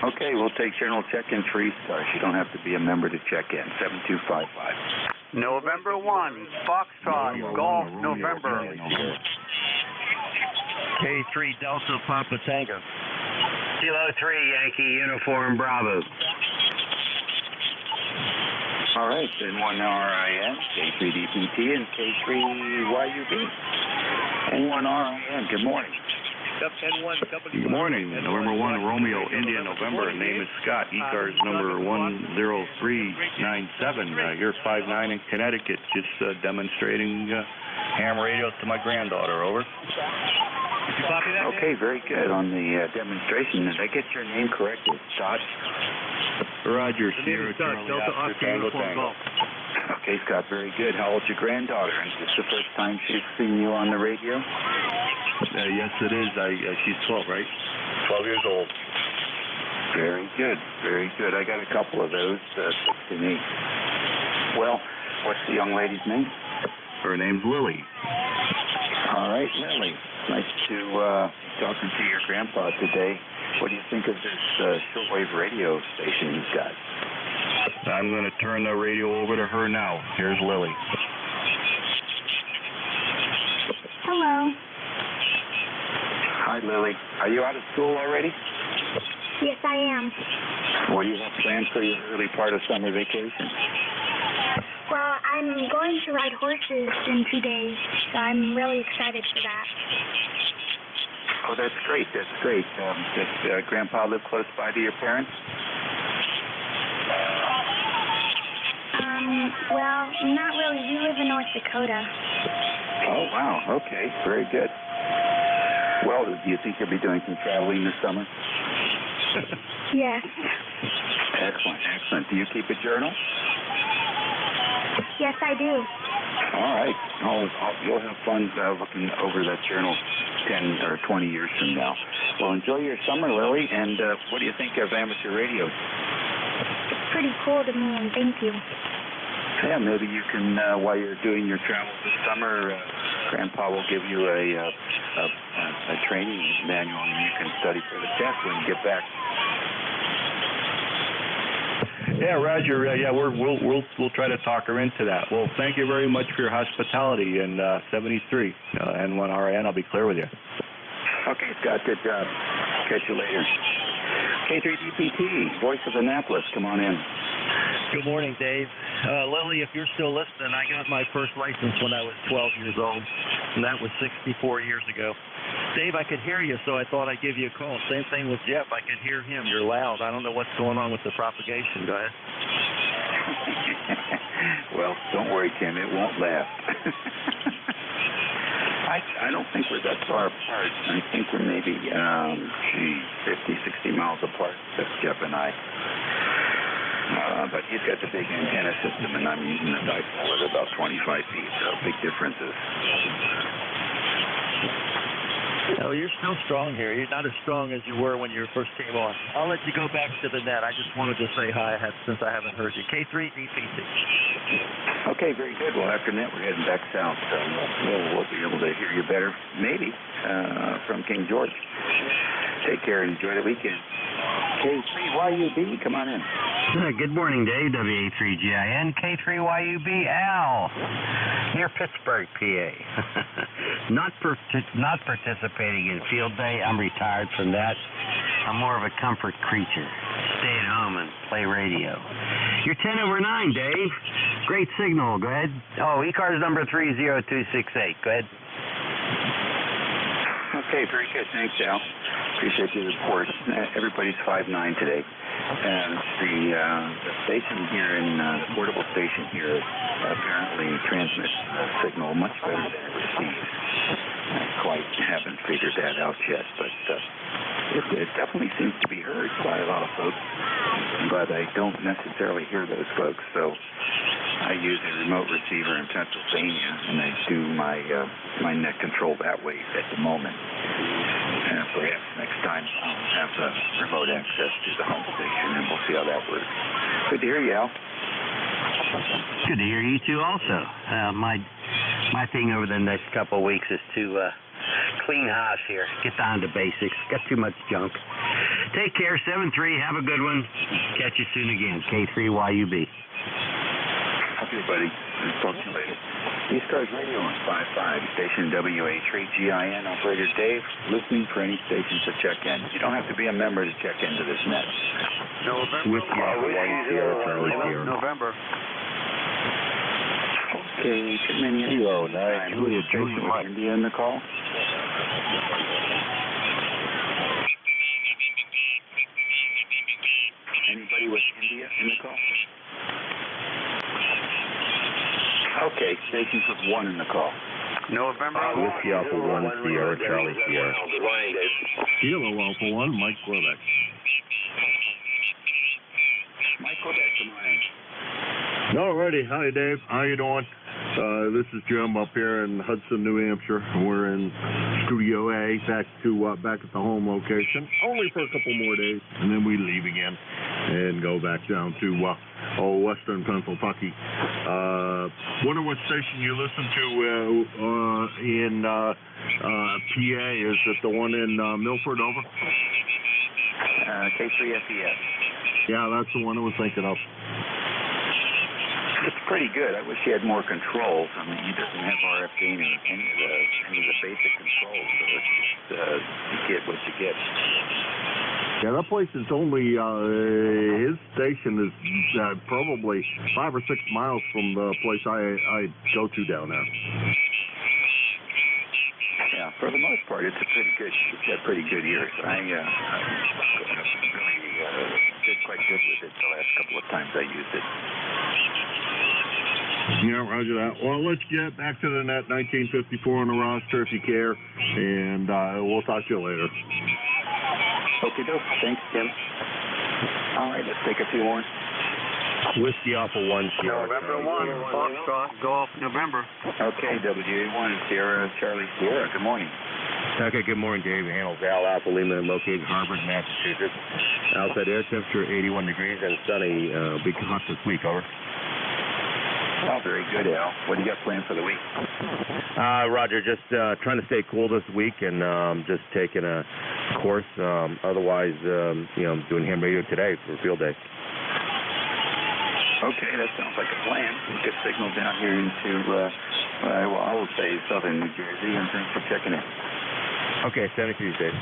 Okay, we'll take general check-in for ECARS. You don't have to be a member to check in. 7255. November 1, Foxtrot, Golf, November. K3 Delta Papa Tango. Kilo 3, Yankee Uniform Bravo. All right, N1RIN, K3DPT, and K3YUB. N1RIN, good morning. Good morning. November 1, Romeo, India, November. Name is Scott. ECARS number 10397. You're 5'9" in Connecticut. Just demonstrating ham radio to my granddaughter. Over. Did you copy that? Okay, very good. On the demonstration, did I get your name correct? It's Scott? Roger, Sierra Charlie Oscar Tango Tango. Okay, Scott, very good. How old's your granddaughter? Is this the first time she's seen you on the radio? Yes, it is. She's 12, right? 12 years old. Very good, very good. I got a couple of those, 6 and 8. Well, what's the young lady's name? Her name's Lily. All right, Lily. Nice to talking to your grandpa today. What do you think of this shortwave radio station you've got? I'm going to turn the radio over to her now. Here's Lily. Hello. Hi, Lily. Are you out of school already? Yes, I am. What do you have planned for your early part of summer vacation? Well, I'm going to ride horses in 2 days, so I'm really excited for that. Oh, that's great. That's great. Does Grandpa live close by to your parents? Well, not really. We live in North Dakota. Oh, wow. Okay. Very good. Well, do you think you'll be doing some traveling this summer? Yes. Excellent, excellent. Do you keep a journal? Yes, I do. All right. You'll have fun looking over that journal 10 or 20 years from now. Well, enjoy your summer, Lily, and what do you think of amateur radio? It's pretty cool to me, and thank you. Yeah, maybe you can, while you're doing your travels this summer, Grandpa will give you a training manual, and you can study for the test when you get back. Yeah, Roger. Yeah, we'll try to talk her into that. Well, thank you very much for your hospitality in 73 N1RN. I'll be clear with you. Okay, Scott. Good job. Catch you later. K3DPT, Voice of Annapolis. Come on in. Good morning, Dave. Lily, if you're still listening, I got my first license when I was 12 years old, and that was 64 years ago. Dave, I could hear you, so I thought I'd give you a call. Same thing with Jeff. I could hear him. You're loud. I don't know what's going on with the propagation. Go ahead. Well, don't worry, Tim. It won't last. I don't think we're that far apart. I think we're maybe 50, 60 miles apart, that's Jeff and I. But he's got the big antenna system, and I'm using the dipole at about 25 feet, so big differences. Oh, you're still strong here. You're not as strong as you were when you first came on. I'll let you go back to the net. I just wanted to say hi since I haven't heard you. K3DPT. Okay, very good. Well, after net, we're heading back south, so we'll be able to hear you better, maybe, from King George. Take care and enjoy the weekend. K3YUB, come on in. Good morning, Dave. WA3GIN, K3YUB, Al. Near Pittsburgh, PA. Not participating in field day. I'm retired from that. I'm more of a comfort creature. Stay at home and play radio. You're 10 over 9, Dave. Great signal. Go ahead. Oh, ECARS number 30268. Go ahead. Okay, very good. Thanks, Al. Appreciate the report. Everybody's 5'9" today. And the station here the portable station here apparently transmits signal much better than it receives. I quite haven't figured that out yet, but it definitely seems to be heard by a lot of folks. But I don't necessarily hear those folks, so I use a remote receiver in Pennsylvania, and I do my net control that way at the moment. And perhaps next time I'll have remote access to the home station, and we'll see how that works. Good to hear you, Al. Good to hear you too also. My thing over the next couple of weeks is to clean house here, get down to basics. Got too much junk. Take care, 7-3. Have a good one. Catch you soon again. K3YUB. Okay, buddy. Talk to you later. ECARS Radio on 5.5, station WA3GIN, operator Dave, listening for any stations to check in. You don't have to be a member to check into this net. November. November. Okay, too many Julia with India in the call. Anybody with India in the call? Okay, stations with 1 in the call. November. Whiskey Alpha 1, Sierra, Charlie, Sierra. Good morning, Dave. Kilo Alpha 1, Mike Quebec. Mike Quebec, good morning. Alrighty, hi Dave, how you doing? This is Jim up here in Hudson, New Hampshire. We're in Studio A, back at the home location, only for a couple more days, and then we leave again and go back down to Western Pennsylvania. Wonder what station you listen to in PA? Is it the one in Milford, over? K3SES. Yeah, that's the one I was thinking of. It's pretty good. I wish he had more controls. I mean, he doesn't have RF gain or any of the basic controls. So it's just you get what you get. Yeah, that place is only his station is probably 5 or 6 miles from the place I go to down there. Yeah, for the most part, it's a pretty good year. I really did quite good with it the last couple of times I used it. Yeah, roger that. Well, let's get back to the net. 1954 on the roster if you care, and we'll talk to you later. Okay, doke. Thanks, Tim. All right, let's take a few more. Whiskey Alpha 1, Sierra. November 1, Foxtrot, Golf, November. Okay, WA1, Sierra, Charlie, Sierra. Good morning. Okay, good morning, Dave. Handles Al Alpha Lima, located in Harvard, Massachusetts. Outside air temperature 81 degrees and sunny. Big hot this week, over. Oh, very good, Al. What do you got planned for the week? Roger, just trying to stay cool this week and just taking a course. Otherwise, doing ham radio today for field day. Okay, that sounds like a plan. We'll get signal down here into, I will say southern New Jersey, and thanks for checking in. Okay, 73 Dave.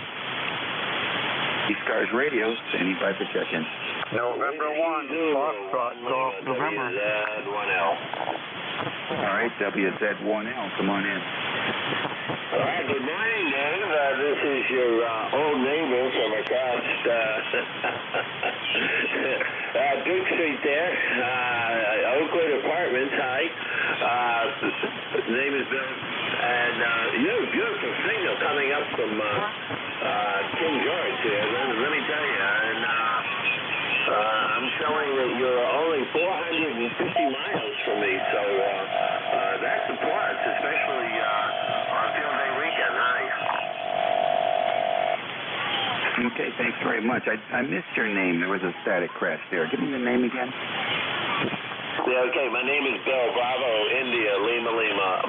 ECARS Radio, standing by for check-in. November 1, Foxtrot, Golf, November. WZ1L. All right, WZ1L, come on in. All right, good morning, Dave. This is your old neighbor from across Duke Street there, Oakwood Apartments. Hi. Name is Bill. And you have a beautiful signal coming up from King George here. Let me tell you, and I'm showing that you're only 450 miles from me, so that's a plus, especially on field day weekend. Hi. Okay, thanks very much. I missed your name. There was a static crash there. Give me the name again. Yeah, okay, my name is Bill, Bravo, India, Lima,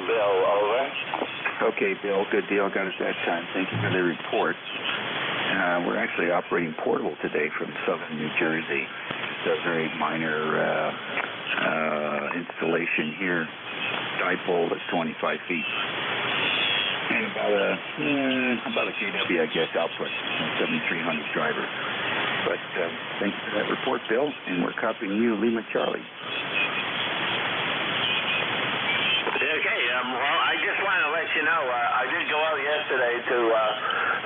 Bill, over. Okay, Bill, good deal. Got it that time. Thank you for the report. We're actually operating portable today from southern New Jersey. a very minor installation here. Dipole at 25 feet. And about a kW, I guess, output, 7,300 driver. But thanks for that report, Bill, and we're copying you, Lima Charlie. Okay, well, I just want to let you know, I did go out yesterday to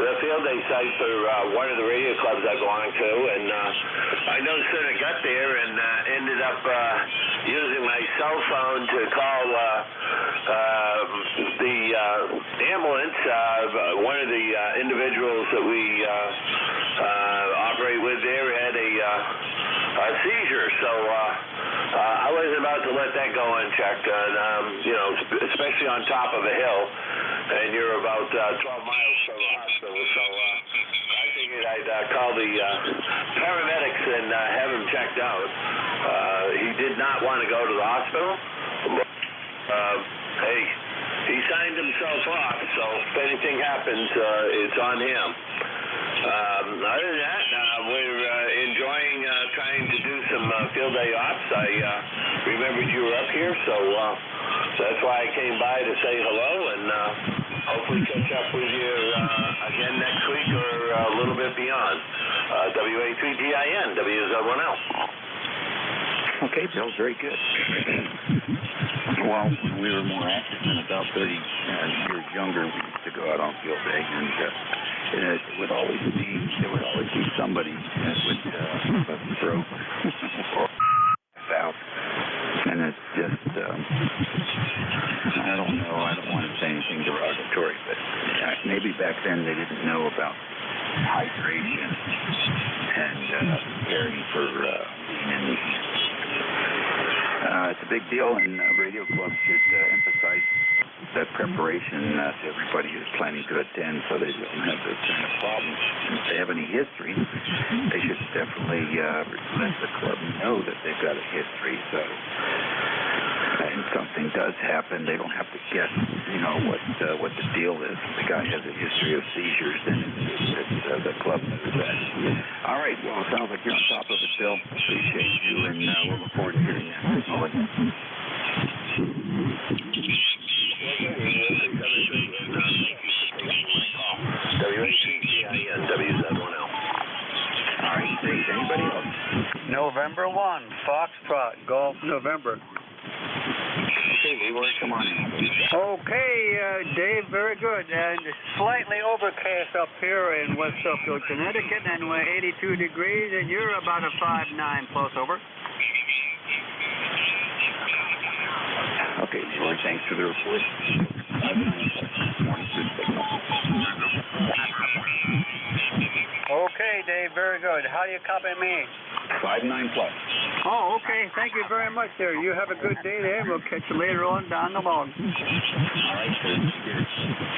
the field day site for one of the radio clubs I belong to, and I no sooner got there and ended up using my cell phone to call the ambulance. One of the individuals that we operate with there had a seizure, so I was about to let that go unchecked, especially on top of a hill, and you're about 12 miles from the hospital, so I figured I'd call the paramedics and have him checked out. He did not want to go to the hospital, but hey, he signed himself off, so if anything happens, it's on him. Other than that, we're enjoying trying to do some field day ops. I remembered you were up here, so that's why I came by to say hello and hopefully catch up with you again next week or a little bit beyond. WA3GIN, WZ1L. Okay, Bill, very good. Well, when we were more active and about 30 years younger, we used to go out on field day, and there would always be somebody that would have a stroke or out, and it's just I don't know. I don't want to say anything derogatory, but maybe back then they didn't know about hydration and caring for being in the it's a big deal, and radio clubs should emphasize that preparation to everybody who's planning to attend so they don't have this kind of problem. And if they have any history, they should definitely let the club know that they've got a history. So, and something does happen, they don't have to guess, what the deal is. If the guy has a history of seizures, then it's the club knows that. All right, well, it sounds like you're on top of it, Bill. Appreciate you, and we'll look forward to hearing that. WACGIN, WZ1L. All right, thanks. Anybody else? November 1, Foxtrot, Golf, November. Okay, Leroy, come on in. Okay, Dave, very good. And slightly overcast up here in West Suffield, Connecticut, and we're 82 degrees, and you're about a 5.9 plus over. Okay, Leroy, thanks for the report. Okay, Dave, very good. How do you copy me? 5.9 plus. Oh, okay. Thank you very much, sir. You have a good day there. We'll catch you later on down the log. All right, sir.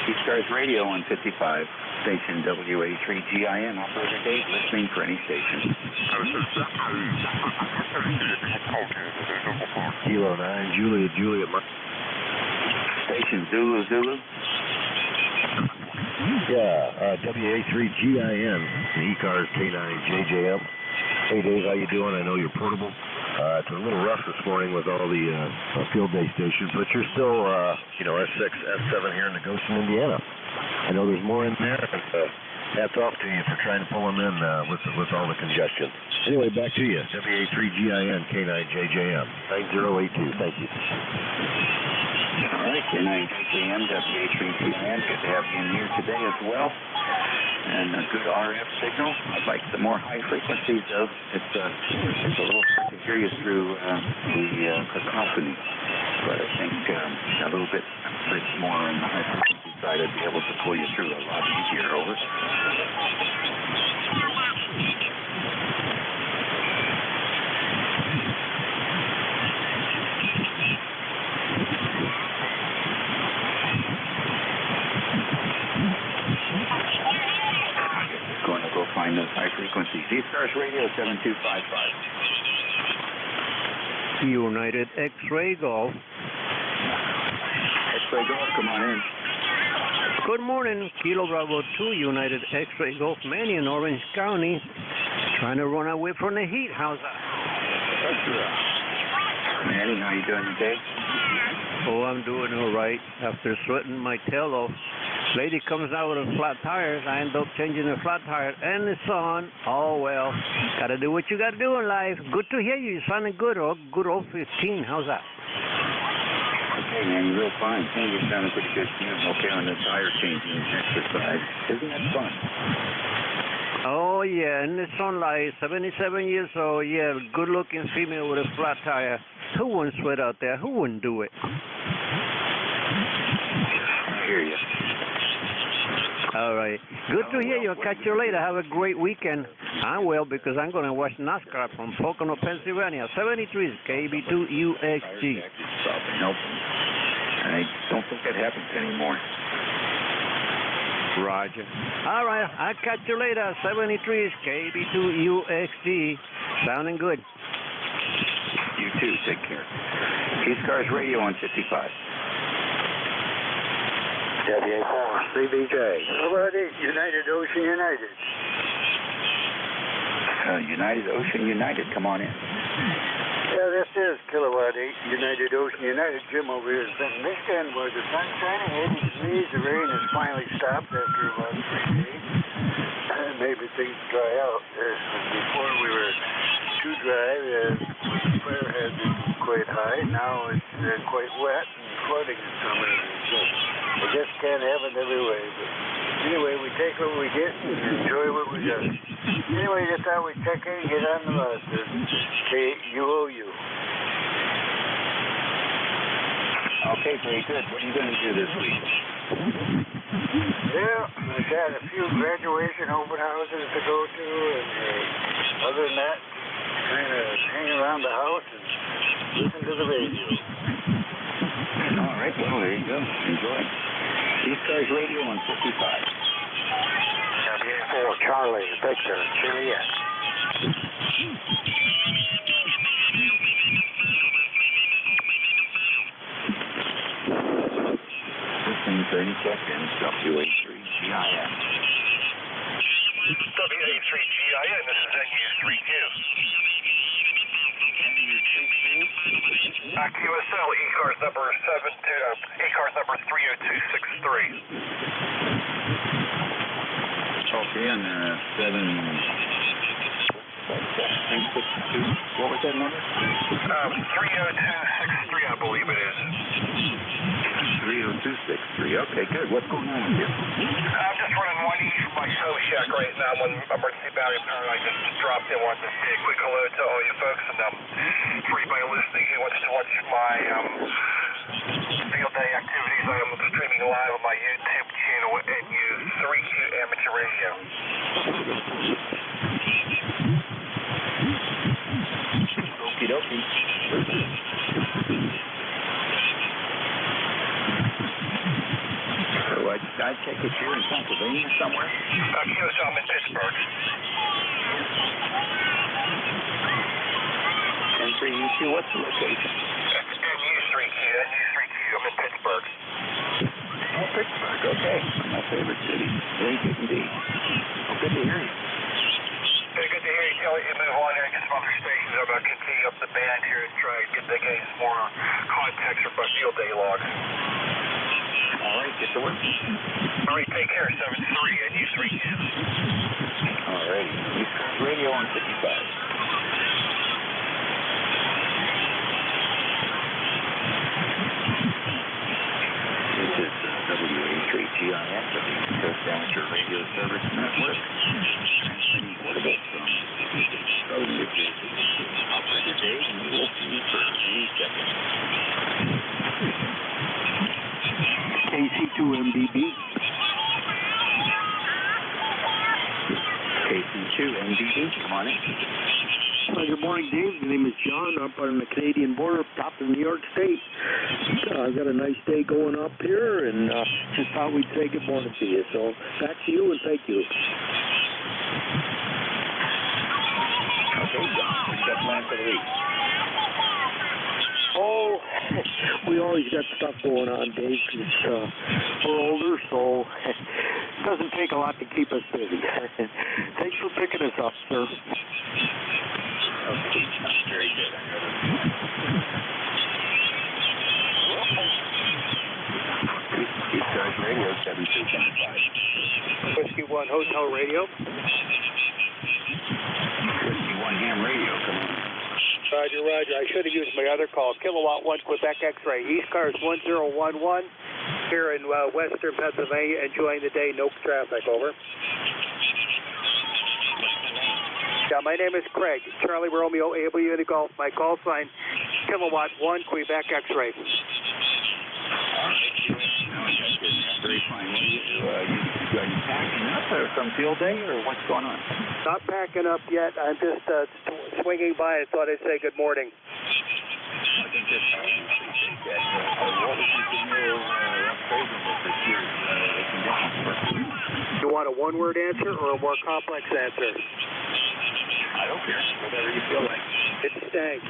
ECARS Radio on 55, station WA3GIN. Operator Dave, listening for any station. Kilo 9, Juliet, Station Zulu. Yeah, WA3GIN, ECARS K9JJM. Hey Dave, how you doing? I know you're portable. It's a little rough this morning with all the field day stations, but you're still, S6, S7 here in Goshen, Indiana. I know there's more in there. Hats off to you for trying to pull them in with all the congestion. Anyway, back to you. WA3GIN, K9JJM, 9082. Thank you. All right, K9JJM, WA3GIN. Good to have you in here today as well. And a good RF signal. I'd like some more high frequencies, though. It's a little hard to hear you through the cacophony. But I think a little bit more on the high frequency side, I'd be able to pull you through a lot easier. Over. Find those high frequencies. ECARS Radio 7255. United X-Ray Golf. X-Ray Golf, come on in. Good morning, Kilo Bravo 2, United X-Ray Golf, Manny in Orange County. Trying to run away from the heat. How's that? Manny, how you doing today? Oh, I'm doing all right. After sweating my tail off, lady comes out with a flat tires. I end up changing the flat tire and it's on. Oh, well, gotta do what you gotta do in life. Good to hear you. You're sounding good. Oh, good old 15. How's that? Okay, man, you're real fine. Hey, you're sounding pretty good. Okay on the tire changing exercise. Isn't that fun? Oh, yeah, in the sunlight, 77 years old, yeah, good-looking female with a flat tire. Who wouldn't sweat out there? Who wouldn't do it? I hear you. All right. Good to hear you. I'll catch you later. Have a great weekend. I will, because I'm going to watch NASCAR from Pocono, Pennsylvania. 73 is KB2UXG. Nope. I don't think that happens anymore. Roger. All right. I'll catch you later. 73 is KB2UXG. Sounding good. You too. Take care. ECARS Radio on 55. WA4, CBJ. Alrighty, United Ocean United. United Ocean United, come on in. Yeah, this is Kilowatt 8, United Ocean United. Jim over here in Benton, Michigan, where the sun's shining, 80 degrees. The rain has finally stopped after about 3 days. Maybe things dry out. Before we were too dry, the fire hazard was quite high. Now it's quite wet and flooding in some areas. So I guess can't have it every way. But anyway, we take what we get and enjoy what we got. Anyway, just thought we'd check in and get on the bus. KUOU. Okay, very good. What are you going to do this week? Yeah, I've got a few graduation open houses to go to, and other than that, kind of hang around the house and listen to the radio. All right, well, there you go. Enjoy. ECARS Radio on 55. WA4, Charlie, Victor, Juliet. 30 seconds, WA3GIN. WA3GIN, this is NU3Q. QSL, ECARS number 30263. Okay, on 762. What was that number? 30263, I believe it is. 30263. Okay, good. What's going on with you? I'm just running 1E for my tow shack right now. I'm on emergency battery power. I just dropped in. Wanted to say a quick hello to all you folks, and for anybody listening who wants to watch my field day activities, I am streaming live on my YouTube channel at NU3Q Amateur Radio. Okie dokie. So I take it you're in Pennsylvania somewhere? QSL, I'm in Pittsburgh. 10-3-U-2, what's the location? NU3Q, I'm in Pittsburgh. Oh, Pittsburgh, okay. My favorite city. Very good indeed. Oh, good to hear you. Hey, good to hear you. Tell you move on here and get some other stations. I'm going to continue up the band here and try to get some more context for my field day log. All right, get to work. All right, take care. 7-3 NU3Q. All right. ECARS Radio on 55. This is WA3GIN, the East Coast Amateur Radio Service Network. Transmitting portable from Southern New Jersey. Operator Dave, and we will see you for any second. KC2MDB. KC2MDB, come on in. Good morning, Dave. My name is John, up on the Canadian border, top of New York State. I've got a nice day going up here, and just thought we'd say good morning to you. So back to you, and thank you. Okay, John, what you got planned for the week? Oh, we always got stuff going on, Dave. We're older, so it doesn't take a lot to keep us busy. Thanks for picking us up, sir. Okay, very good. ECARS Radio 7275. Whiskey 1 Hotel Radio. Whiskey 1 Ham Radio, come on. Roger, roger. I should have used my other call. Kilowatt 1 Quebec X-Ray. ECARS 1011 here in western Pennsylvania, enjoying the day. No traffic, over. Yeah, my name is Craig. Charlie Romeo, Able Unit Golf. My call sign, Kilowatt 1 Quebec X-Ray. Very fine. Are you packing up or some field day, or what's going on? Not packing up yet. I'm just swinging by and thought I'd say good morning. I think that's what would you give your appraisal of this year's conditions? You want a one-word answer or a more complex answer? I don't care. Whatever you feel like. It stank.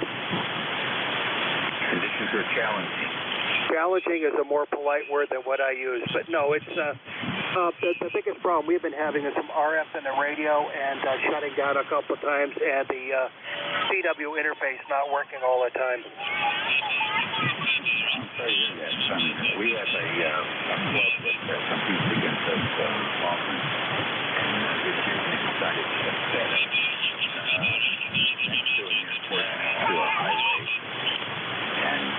Conditions are challenging. Challenging is a more polite word than what I use, but no, it's the biggest problem we've been having is some RF in the radio and shutting down a couple of times, and the CW interface not working all the time. I'm sorry to hear that, son. We have a club that competes against us often, and this year we decided to set up next to an airport, to a highway, and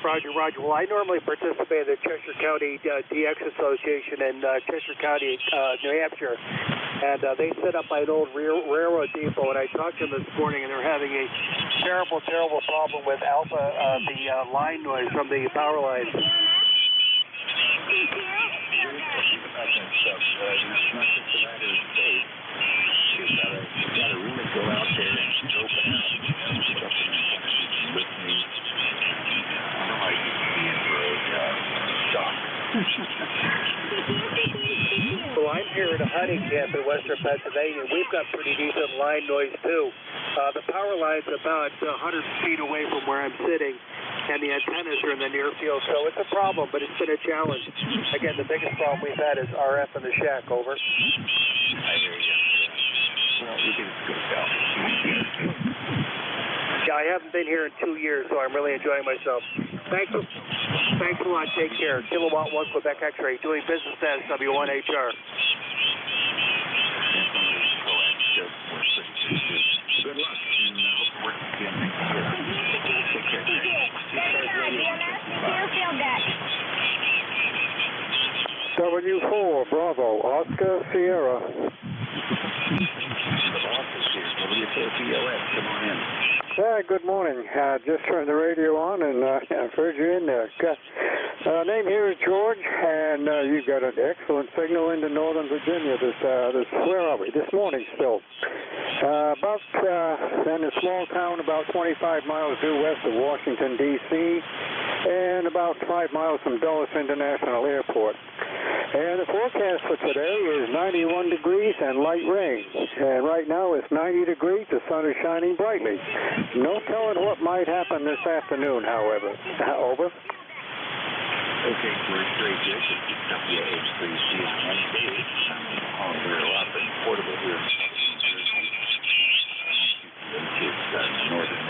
Roger, roger. Well, I normally participate in the Cheshire County DX Association in Cheshire County, New Hampshire, and they set up by an old railroad depot, and I talked to them this morning, and they're having a terrible, terrible problem with alpha, the line noise from the power lines. About that stuff. It's not just a matter of space. You've got to really go out there and open up stuff with me. I don't know how you can be in for a shock. Well, I'm here at a hunting camp in western Pennsylvania. We've got pretty decent line noise, too. The power line's about 100 feet away from where I'm sitting, and the antennas are in the near field, so it's a problem, but it's been a challenge. Again, the biggest problem we've had is RF in the shack, over. I hear you. Well, you can go down. Yeah, I haven't been here in 2 years, so I'm really enjoying myself. Thanks a lot. Take care. Kilowatt 1 Quebec X-Ray, doing business as W1HR. Good luck, and I hope to work with you next year. W4 Bravo, Oscar Sierra. The boss is here. What do you say, POS? Come on in. Good morning. Just turned the radio on, and I've heard you in there. Name here is George, and you've got an excellent signal into Northern Virginia. Where are we? This morning still. About in a small town about 25 miles due west of Washington, D.C., and about 5 miles from Dulles International Airport. And the forecast for today is 91 degrees and light rain. And right now it's 90 degrees. The sun is shining brightly. No telling what might happen this afternoon, however. Over. Okay, we're very good. WH3C on Wednesday. I'm we're up and portable here in northern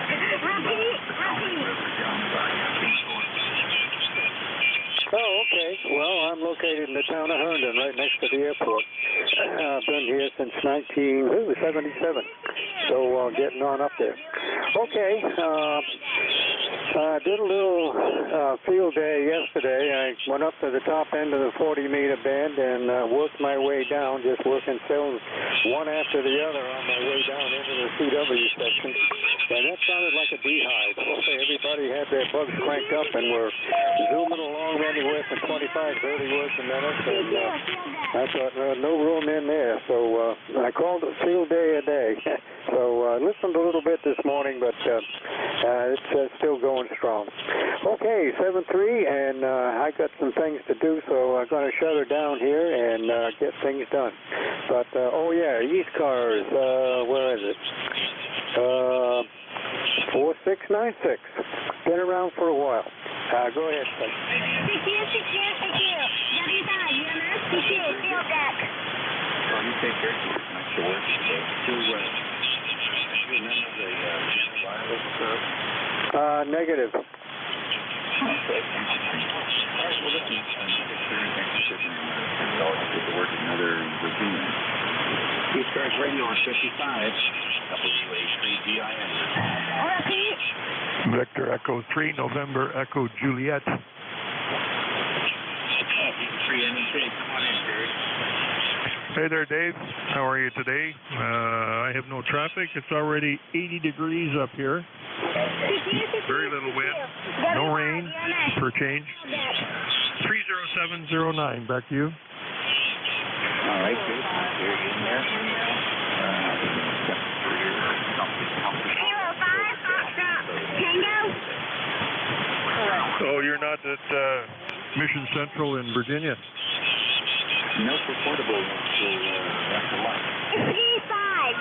Oh, okay. Well, I'm located in the town of Herndon, right next to the airport. I've been here since 1977, so getting on up there. Okay. I did a little field day yesterday. I went up to the top end of the 40-meter band and worked my way down, just working cells one after the other on my way down into the CW section. And that sounded like a beehive. Everybody had their bugs cranked up and were zooming along anywhere from 25, 30 words a minute. And I thought, no room in there. So I called it field day a day. So I listened a little bit this morning, but it's still going strong. Okay, 7-3, and I got some things to do, so I'm going to shut her down here and get things done. But, oh yeah, ECARS, where is it? 4696. Been around for a while. Go ahead, please. Field deck. You take care of it. Nice to work. Negative. All right, well, listen, thanks for sitting and all get to work another Virginia. ECARS radio on 55, WA3GIN. Repeat. Vector Echo 3, November Echo Juliet. 3 NJ, come on in, Dave. Hey there, Dave. How are you today? I have no traffic. It's already 80 degrees up here. Very little wind. No rain for change. 30709. Back to you. All right, good. You're in there. 05 Tango. Oh, you're not at Mission Central in Virginia? No supportable until after lunch. It's E5.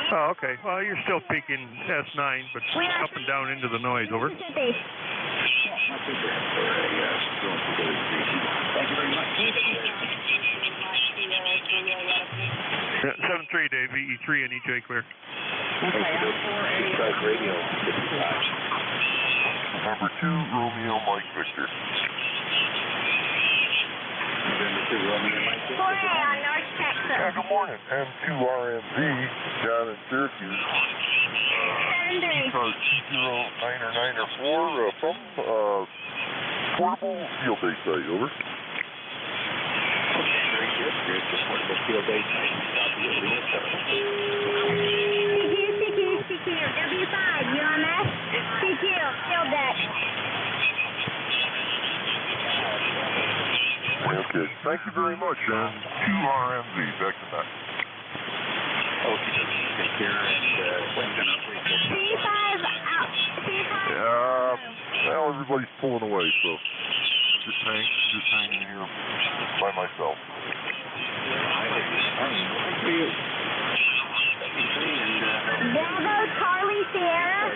Oh, okay. Well, you're still peaking S9, but up and down into the noise. Over. Not too bad for going to day 3. Thank you very much. 7-3, Dave. VE3 and EJ clear. ECARS radio 55. Number 2, Romeo Mike Victor. November 2, Romeo Mike Victor. on North Texas. Yeah, good morning. M2RMV down in Syracuse. 7-3. ECARS 209 or 4 from portable field day site. Over. Okay, very good. Here's the portable field day site. Copy of Leo 7. CQ, W5, UMS, CQ, field deck. Okay, thank you very much. And 2RMV, back to back. Okay, take care and when's going to operate? C5 out. Well, everybody's pulling away, so just hanging here by myself. Bravo, Charlie, Sierra.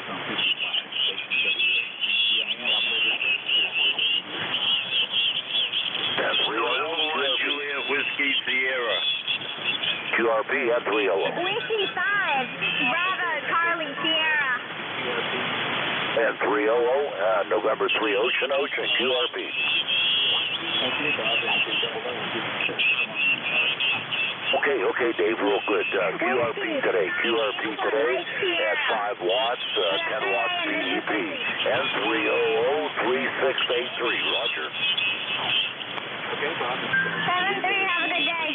That's 301 Juliet Whiskey Sierra. QRP at 301. Whiskey 5, Bravo, Charlie, Sierra. And 300, November 3 Ocean, QRP. Okay, Dave, real good. QRP today at 5 watts, 10 watts PEP. And 300-3683, Roger. Okay, Bob. 7-3, have a good day.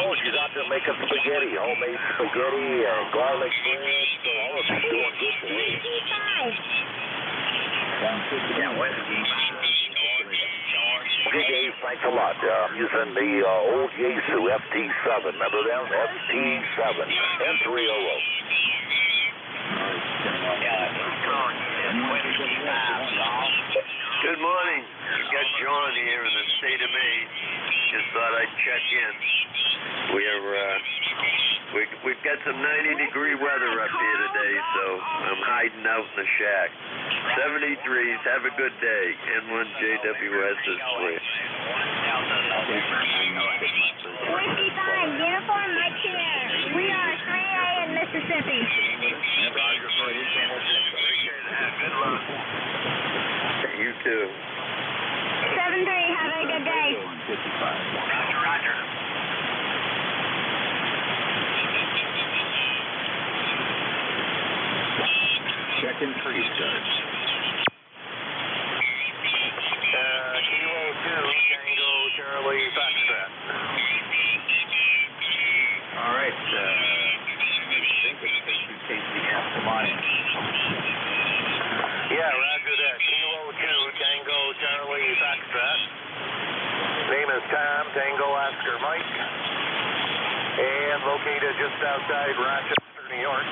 Oh, she's out there making spaghetti, homemade spaghetti, garlic bread, all of she's doing good today. Okay, Dave, thanks a lot. I'm using the old Yaesu FT7. Remember them? FT7 and 300. Good morning. We got John here in the state of Maine. Just thought I'd check in. We've got some 90-degree weather up here today, so I'm hiding out in the shack. 73s. Have a good day. N1JWS is clear. Whiskey 5, uniform, Mike Sierra. We are 3A in Mississippi. Good luck. You too. 7-3, have a good day. Roger. Check and freeze, sir. Kilo 2, Tango Charlie Foxtrot. All right, I think it's KCF. Come on in. Yeah, roger that. Kilo 2, Tango Charlie Foxtrot. Name is Tom, Tango Oscar Mike. And located just outside Rochester, New York.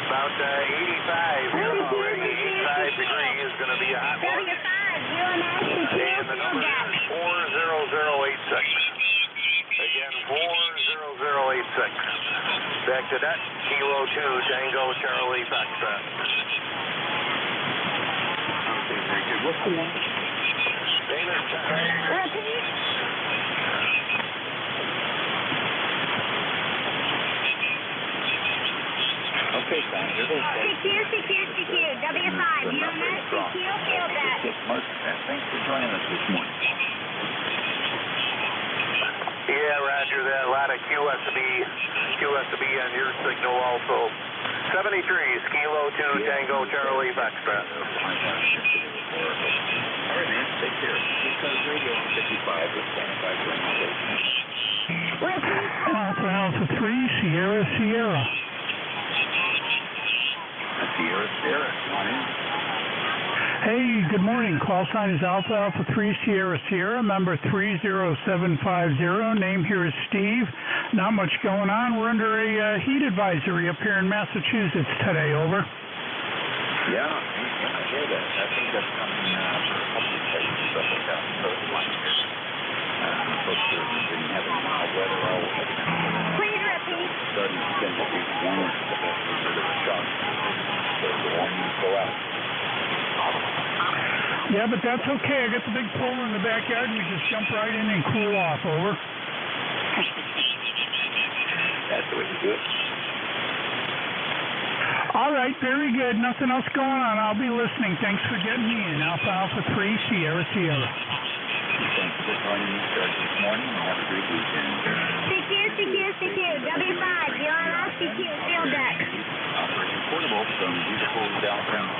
About 85 here already. 85 degrees is going to be a hot one. W5, UMS, CQ, And the field number deck. is 40086. Again, 40086. Back to that, Kilo 2, Tango Charlie Foxtrot. Okay, very good. What's the name? Repeat. Okay, fine. Here they go. CQ, W5, UMS, CQ, field deck. Thanks for joining us this morning. Yeah, roger that. A lot of QSB on your signal also. 73, Kilo 2, Tango Charlie Foxtrot. All right, man. Take care. ECARS Radio 55 with standing by for Repeat. Alpha 3, Sierra. Sierra. Come on in. Hey, good morning. Call sign is Alpha 3, Sierra, member 30750. Name here is Steve. Not much going on. We're under a heat advisory up here in Massachusetts today. Over. Yeah, I hear that. I think that's coming for a couple of places and stuff like that. So it's like folks have been having mild weather all week. Please repeat. Starting to spend the week warmer. That's a bit of a shock. So the warnings go out. Yeah, but that's okay. I got the big pool in the backyard, and we just jump right in and cool off. Over. That's the way to do it. All right, very good. Nothing else going on. I'll be listening. Thanks for getting me in. Alpha 3, Sierra. Thanks for joining me this morning, and have a great weekend. CQ, W5, UMS, CQ, field deck. Operation Portable from beautiful downtown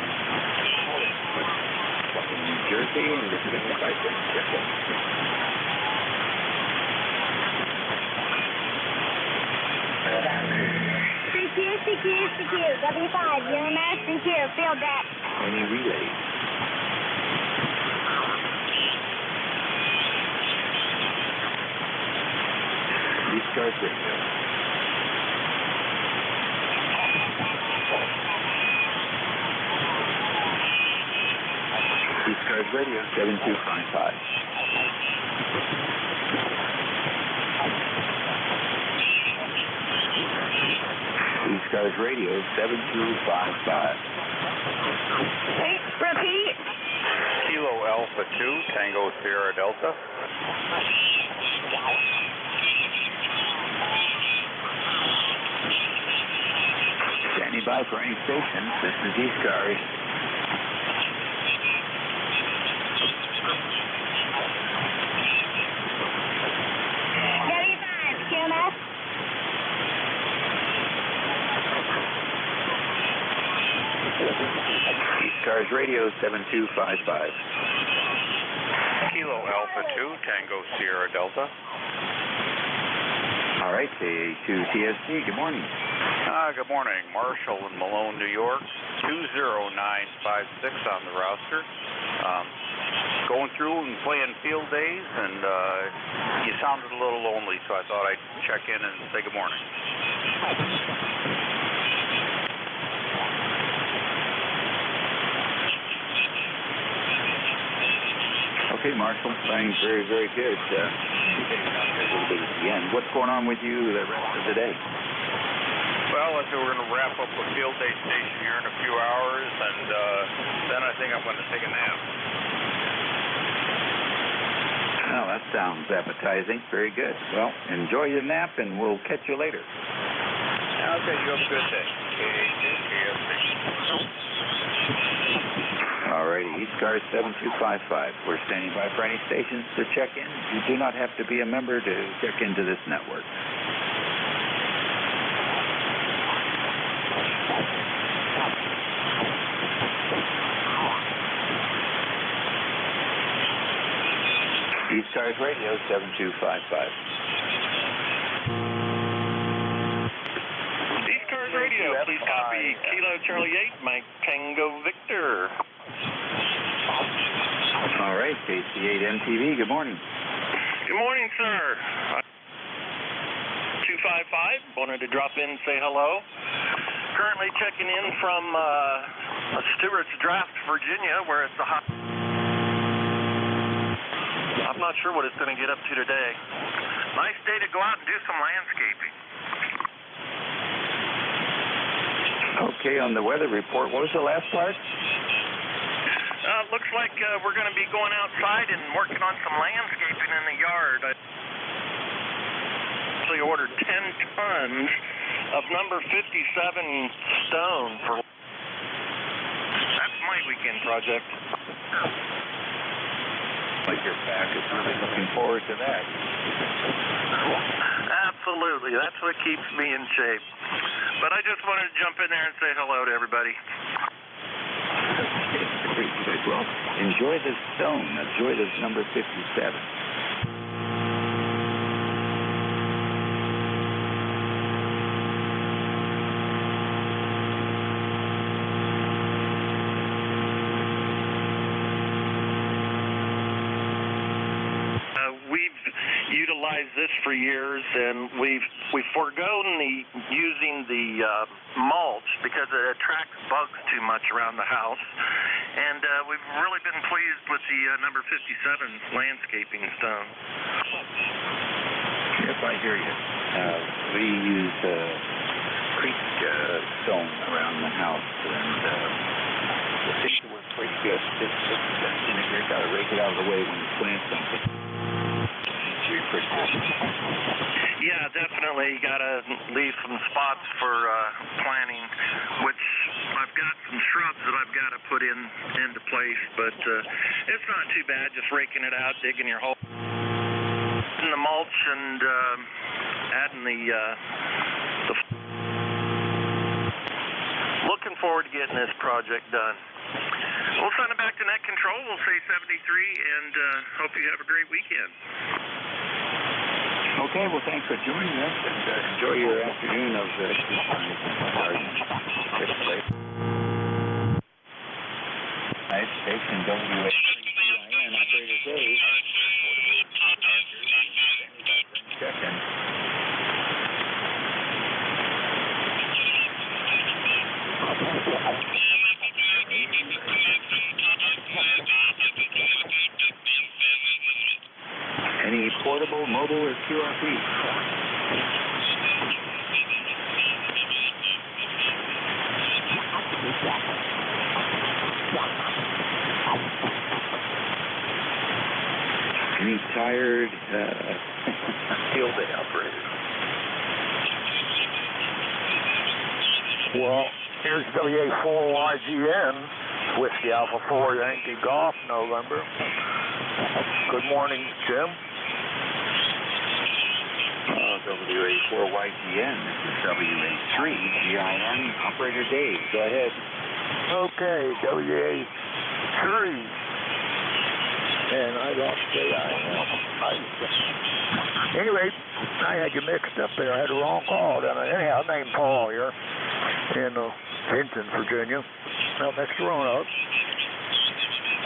New Jersey, and this is the check in. CQ, W5, UMS, CQ, field deck. Any relays? ECARS Radio. ECARS Radio 7255. ECARS Radio 7255. Repeat. Kilo Alpha 2, Tango Sierra Delta. Standing by for any stations. This is ECARS. W5, QMS. ECARS Radio 7255. Kilo Alpha 2, Tango Sierra Delta. All right, KA2TSC, good morning. Good morning. Marshall in Malone, New York. 20956 on the roster. Going through and playing field days, and you sounded a little lonely, so I thought I'd check in and say good morning. Okay, Marshall, playing very, very good. A little bit at the end. What's going on with you the rest of the day? Well, I think we're going to wrap up the field day station here in a few hours, and then I think I'm going to take a nap. Well, that sounds appetizing. Very good. Well, enjoy your nap, and we'll catch you later. Okay, you have a good day. All righty, ECARS 7255. We're standing by for any stations to check in. You do not have to be a member to check into this network. ECARS Radio 7255. ECARS Radio, please copy Kilo Charlie 8, Mike Tango Victor. All right, KC8MTV, good morning. Good morning, sir. 255, wanted to drop in and say hello. Currently checking in from Stewart's Draft, Virginia, where it's a hot... I'm not sure what it's going to get up to today. Nice day to go out and do some landscaping. okay on the weather report. What was the last part? Looks like we're going to be going outside and working on some landscaping in the yard. I actually ordered 10 tons of number 57 stone for... That's my weekend project. Like your pack is really looking forward to that. Absolutely. That's what keeps me in shape. But I just wanted to jump in there and say hello to everybody. Very good. Well, enjoy the stone. Enjoy this number 57. We've utilized this for years, and we've foregone using the mulch because it attracts bugs too much around the house. And we've really been pleased with the number 57 landscaping stone. Yes, I hear you. We use creek stone around the house, and it seems to work pretty good. Just in here, got to rake it out of the way when you plant something. Yeah, definitely. Got to leave some spots for planting, which I've got some shrubs that I've got to put into place, but it's not too bad. Just raking it out, digging your hole in the mulch, and adding the looking forward to getting this project done. We'll send it back to net control. We'll say 73, and hope you have a great weekend. Okay, well, thanks for joining us, and enjoy your afternoon of Nice station, WA3CIN, operator Dave. Check in. Any portable, mobile, or QRP? Any tired field day operator? Well, here's WA4YGN, Whiskey Alpha 4 Yankee Golf, November. Good morning, Jim. WA4YGN, this is WA3GIN, operator Dave, go ahead. Okay, WA3. And I lost Anyway, I had you mixed up there. I had the wrong call down there. Anyhow, I'm named Paul here in Hinton, Virginia. Out next to Roanoke.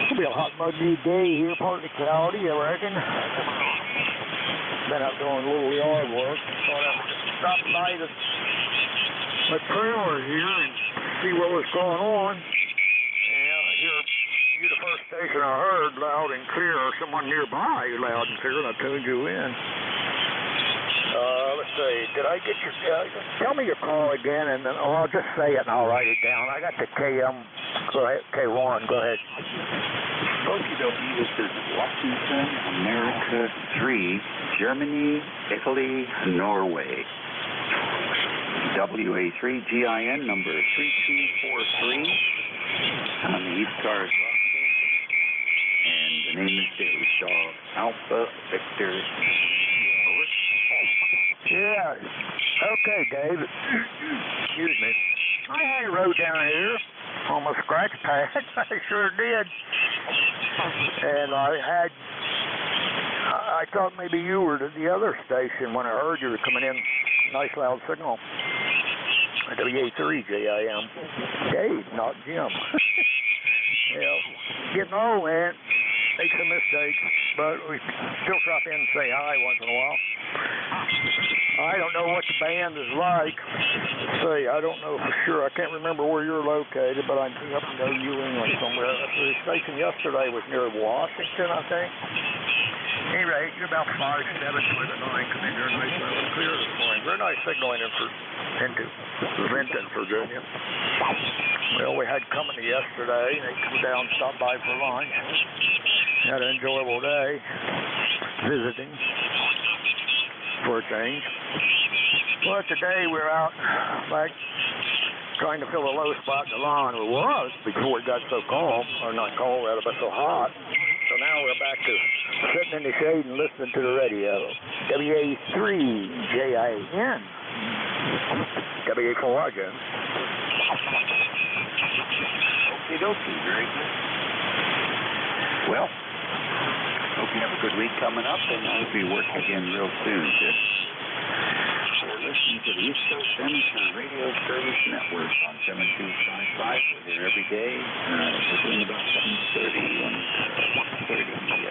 It'll be a hot, muggy day here, partly cloudy, I reckon. Been out doing a little yard work. Thought I would just stop by my trailer here and see what was going on. And you're the first station I heard loud and clear, or someone nearby loud and clear, and I tuned you in. Let's see, did I get your, tell me your call again, and then, I'll just say it and I'll write it down. I got the K1, go ahead. Okie dokie, this is Washington, America 3, Germany, Italy, Norway. WA3GIN number 3243 on the ECARS. And the name is Dave, Dog Alpha Victor. Yeah. Okay, Dave. Excuse me. I had a road down here on my scratch pad. I sure did. And I thought maybe you were at the other station when I heard you were coming in. Nice loud signal. WA3JIM. Dave, not Jim. Getting old, man. Make some mistakes, but we still drop in and say hi once in a while. I don't know what the band is like. Say, I don't know for sure. I can't remember where you're located, but I'm up in New England somewhere. The station yesterday was near Washington, I think. Anyway, you're about 5-7 for the 9 coming here nice and clear this morning. Very nice signaling into Vinton, Virginia. Well, we had company yesterday. They come down, stopped by for lunch. Had an enjoyable day visiting for a change. Well, today we're out like trying to fill a low spot in the lawn. It was before it got so cold, or not cold, rather, but so hot. So now we're back to sitting in the shade and listening to the radio. WA3JIN. WA4JIN. Okie dokie, very good. Well, hope you have a good week coming up, and I'll be working again real soon. We're listening to the East Coast Amateur Radio Service Network on 7255. We're here every day. We're doing about 7:30 and 6:30 in the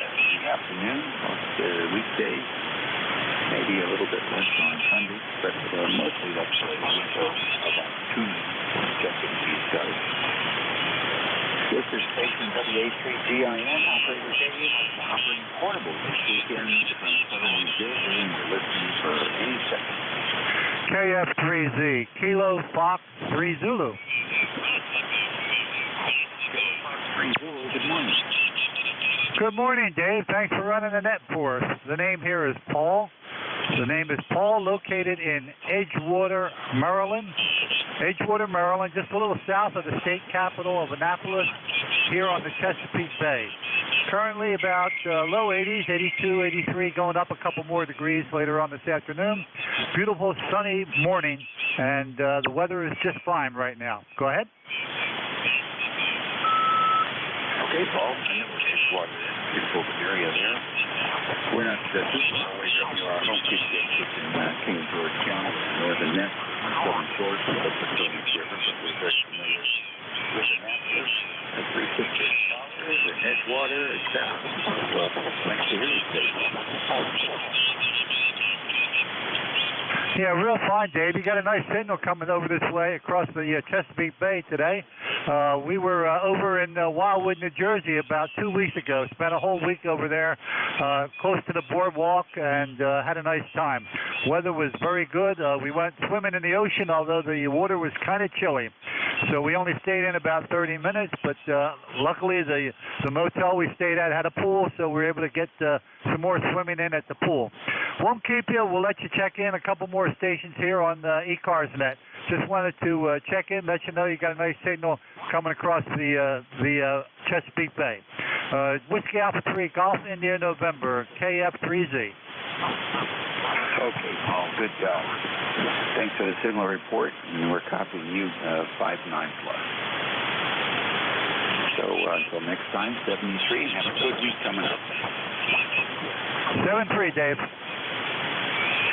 afternoon, most weekdays. Maybe a little bit less on Sundays, but mostly that's about 2 consecutive these guys. This is station WA3GIN, operator Dave, operating portable this weekend from Southern New Jersey, and you're listening for any second. KF3Z, Kilo Fox 3 Zulu. Kilo Fox 3 Zulu, good morning. Good morning, Dave. Thanks for running the net for us. The name here is Paul. The name is Paul, located in Edgewater, Maryland. Edgewater, Maryland, just a little south of the state capital of Annapolis, here on the Chesapeake Bay. Currently about low 80s, 82, 83, going up a couple more degrees later on this afternoon. Beautiful sunny morning, and the weather is just fine right now. Go ahead. Okay, Paul. I know where Edgewater is. Beautiful area there. We're not too far away from your home kitchen in King George County, northern neck, southern shores, so that's a little bit different, but we're very familiar with Annapolis, the Three Sisters, the Edgewater, etc. Well, thanks to hear you today. Yeah, real fine, Dave. You got a nice signal coming over this way across the Chesapeake Bay today. We were over in Wildwood, New Jersey about 2 weeks ago. Spent a whole week over there, close to the boardwalk, and had a nice time. Weather was very good. We went swimming in the ocean, although the water was kind of chilly. So we only stayed in about 30 minutes, but luckily the motel we stayed at had a pool, so we were able to get some more swimming in at the pool. Won't keep you. We'll let you check in a couple more stations here on the ECARS net. Just wanted to check in, let you know you got a nice signal coming across the Chesapeake Bay. Whiskey Alpha 3, Golf India November, KF3Z. Okay, Paul, good job. Thanks for the signal report, and we're copying you 59 plus. So until next time, 73, and have a good week coming up. 7-3, Dave.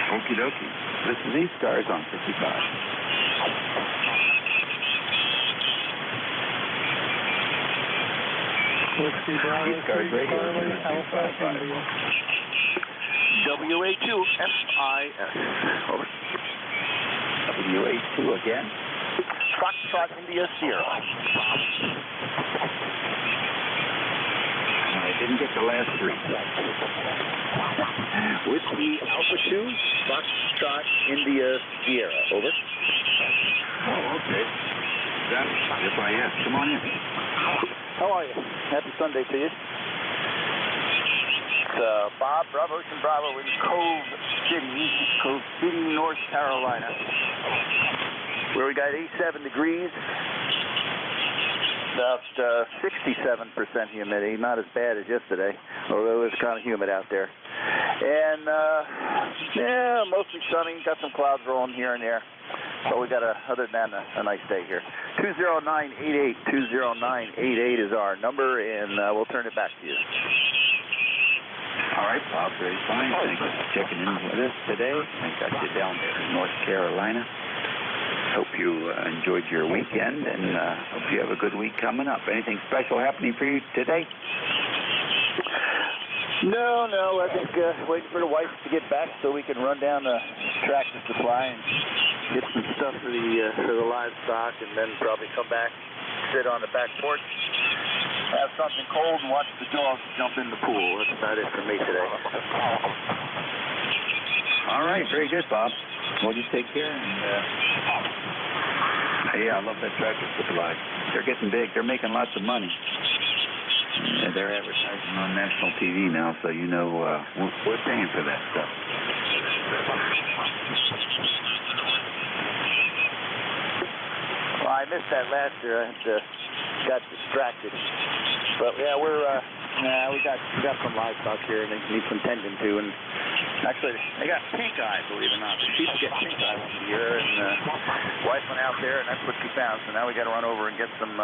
Okie dokie. This is ECARS on 55. ECARS Radio, WA2FIS. Over. WA2 again. Foxtrot India Sierra. I didn't get the last three. Whiskey Alpha 2, Foxtrot India Sierra. Over. Oh, okay. That's FIS. Come on in. How are you? Happy Sunday to you. It's Bob, Bravo Ocean Bravo in Cove City, North Carolina, where we got 87 degrees, about 67% humidity, not as bad as yesterday, although it's kind of humid out there. And, yeah, mostly sunny, got some clouds rolling here and there. But we got other than that, a nice day here. 20988, 20988 is our number, and we'll turn it back to you. All right, Bob, very fine. Thanks for checking in with us today. I got you down there in North Carolina. Hope you enjoyed your weekend, and hope you have a good week coming up. Anything special happening for you today? No, I think waiting for the wife to get back so we can run down the tractor supply and get some stuff for the livestock, and then probably come back, sit on the back porch, have something cold and watch the dogs jump in the pool. That's about it for me today. All right, very good, Bob. Well, you take care. And, yeah, I love that Tractor Supply. They're getting big. They're making lots of money. Yeah, they're advertising on national TV now, so you know we're paying for that stuff. Well, I missed that last year. I got distracted. But yeah, we got some livestock here, and they need some tending to. And actually, they got pink eye, believe it or not. The sheep get pink eye once a year, and wife went out there, and that's what she found. So now we got to run over and get some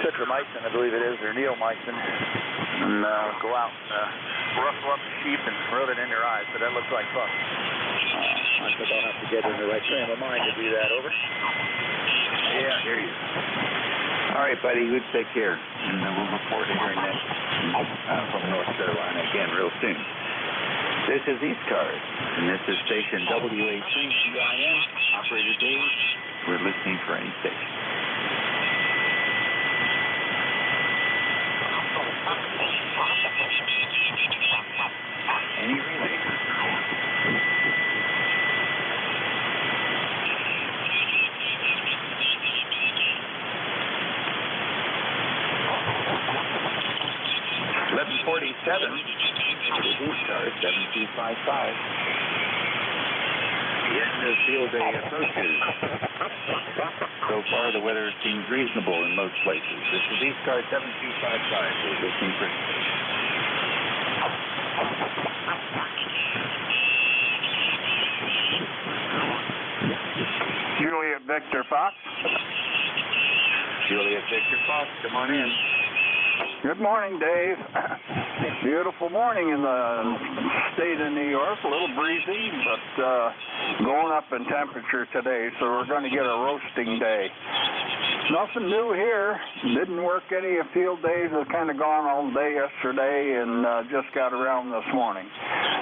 citramycin, I believe it is, or neomycin, and go out and rustle up the sheep and rub it in their eyes. So that looks like fun. I think I'll have to get in the right frame of mind to do that. Over. Yeah, here you go. All right, buddy, you take care. And we'll look forward to hearing that from North Carolina again real soon. This is ECARS, and this is station WA3CIM, Operator Dave. We're listening for any station. Any relay. 1147, with ECARS 7255. The end of field day approaches. So far, the weather seems reasonable in most places. This is ECARS 7255. We're listening for Juliet Victor Fox. Juliet Victor Fox, come on in. Good morning, Dave. Beautiful morning in the state of New York. A little breezy, but going up in temperature today, so we're going to get a roasting day. Nothing new here. Didn't work any of field days. I've kind of gone all day yesterday and just got around this morning.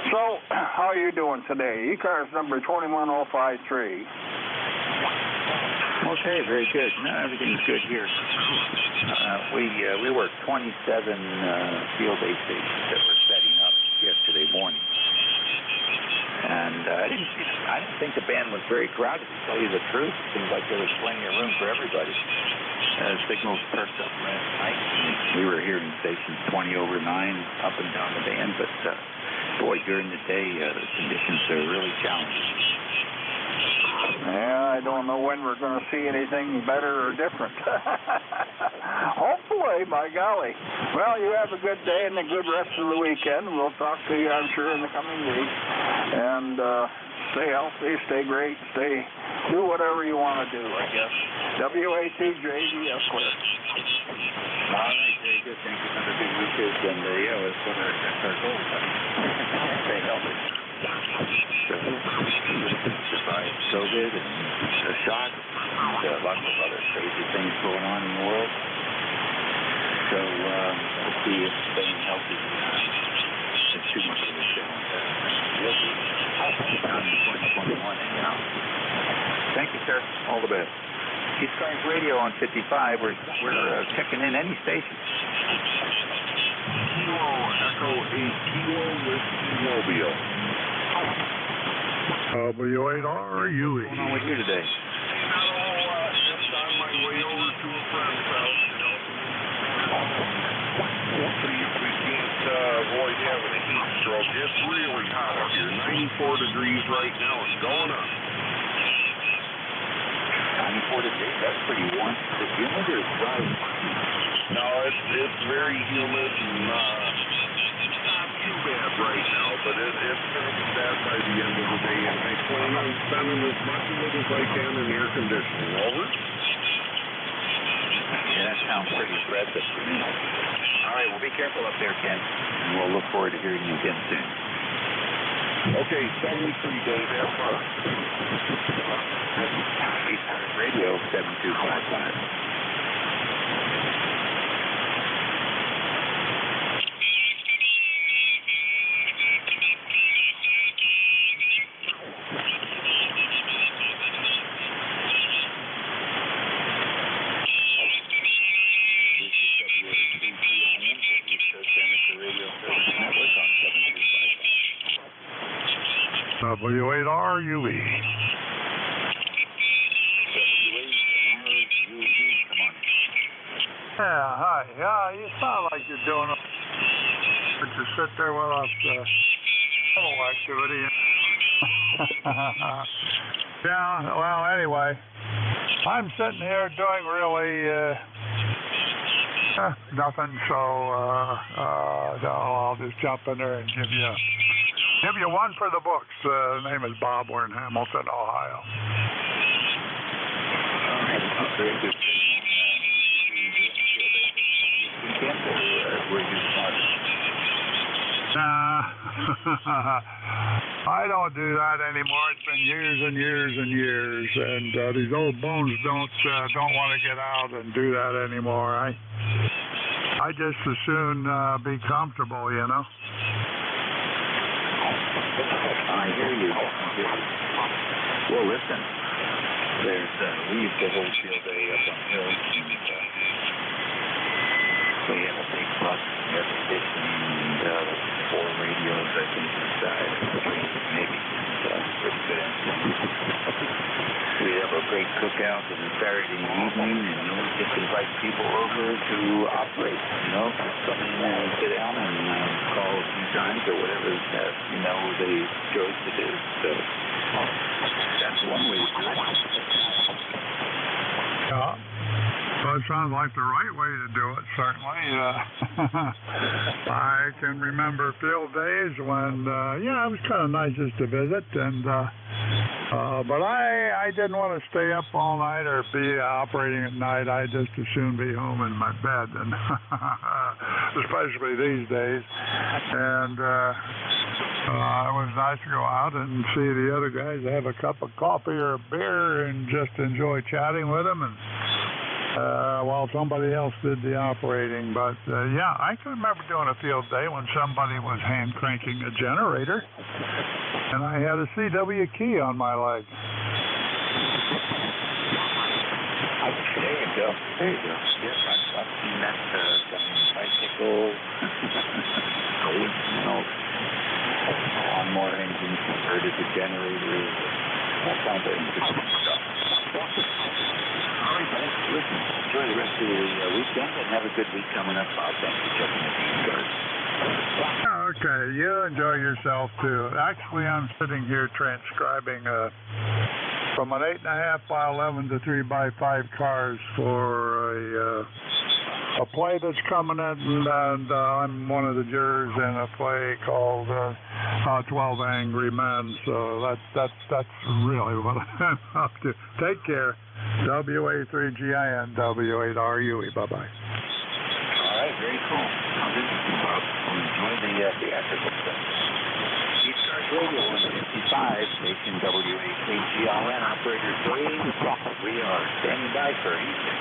So, how are you doing today? ECARS number 21053. Okay, very good. No, everything's good here. We worked 27 field day stations that were setting up yesterday morning. And I didn't think the band was very crowded, to tell you the truth. It seemed like there was plenty of room for everybody. Signals perked up last night. We were hearing stations 20 over 9 up and down the band, but boy, during the day, the conditions are really challenging. Yeah, I don't know when we're going to see anything better or different. Hopefully, by golly. Well, you have a good day and a good rest of the weekend. We'll talk to you, I'm sure, in the coming weeks. And stay healthy, stay great, do whatever you want to do, I guess. WA2JDS clear. All right, very good. Thank you for the good wishes. And yeah, it's going to affect our goals. Stay healthy. Survive COVID and the shock, and lots of other crazy things going on in the world. So let's see if staying healthy is too much of a challenge. We'll be down in 2021 anyhow. Thank you, sir. All the best. ECARS Radio on 55. We're checking in any station. Kilo Echo 8 Kilo Whiskey Mobile. W8R UE. What's going on with you today? Just on my way over to a friend's house. See if we can't avoid having a heat stroke. It's really hot up here. 94 degrees right now. It's going up. 94 degrees. That's pretty warm. Is it humid or dry? No, it's very humid and not too bad right now, but it's going to be bad by the end of the day, and I plan on spending as much of it as I can in air conditioning. Over? Yeah, that sounds pretty aggressive to me. All right, well, be careful up there, Ken, and we'll look forward to hearing you again soon. Okay, 73 days, have fun. ECARS Radio 7255. W8RUE. Yeah, hi. Yeah, you sound like you're doing it. But you sit there without normal activity. Yeah, well, anyway, I'm sitting here doing really nothing, so I'll just jump in there and give you one for the books. The name is Bob. We're in Hamilton, Ohio. Very good. Nah, I don't do that anymore. It's been years and years and years, and these old bones don't want to get out and do that anymore. I just as soon be comfortable, you know. I hear you. Well, listen, we used to hold field day up on hills, and we have a big bus in every station, and 4 radios, I think, inside, 3 maybe. Pretty good. We have a great cookout on Saturday evening, and just invite people over to operate. Come in and sit down and call a few times or whatever they chose to do. So that's one way to do it. Yeah. Well, it sounds like the right way to do it, certainly. I can remember field days when, it was kind of nice just to visit, and but I didn't want to stay up all night or be operating at night. I just as soon be home in my bed, and especially these days. And it was nice to go out and see the other guys, have a cup of coffee or a beer, and just enjoy chatting with them, and while somebody else did the operating. But I can remember doing a field day when somebody was hand cranking a generator, and I had a CW key on my leg. There you go. Yes, I've seen that bicycle, lawnmower engines converted to generators, all kinds of interesting stuff. All right, guys, listen, enjoy the rest of the weekend and have a good week coming up. Thanks for checking in the ECARS. Okay, you enjoy yourself too. Actually, I'm sitting here transcribing from an 8.5 by 11 to 3 by 5 cars for a play that's coming in, and I'm one of the jurors in a play called 12 Angry Men. So that's really what I'm up to. Take care. WA3GIN, W8RUE. Bye-bye. All right, very cool. Now, this is Bob. Enjoy the theatrical stuff. ECARS Radio 155, station WAKGLN, operator Dave. We are standing by for anything.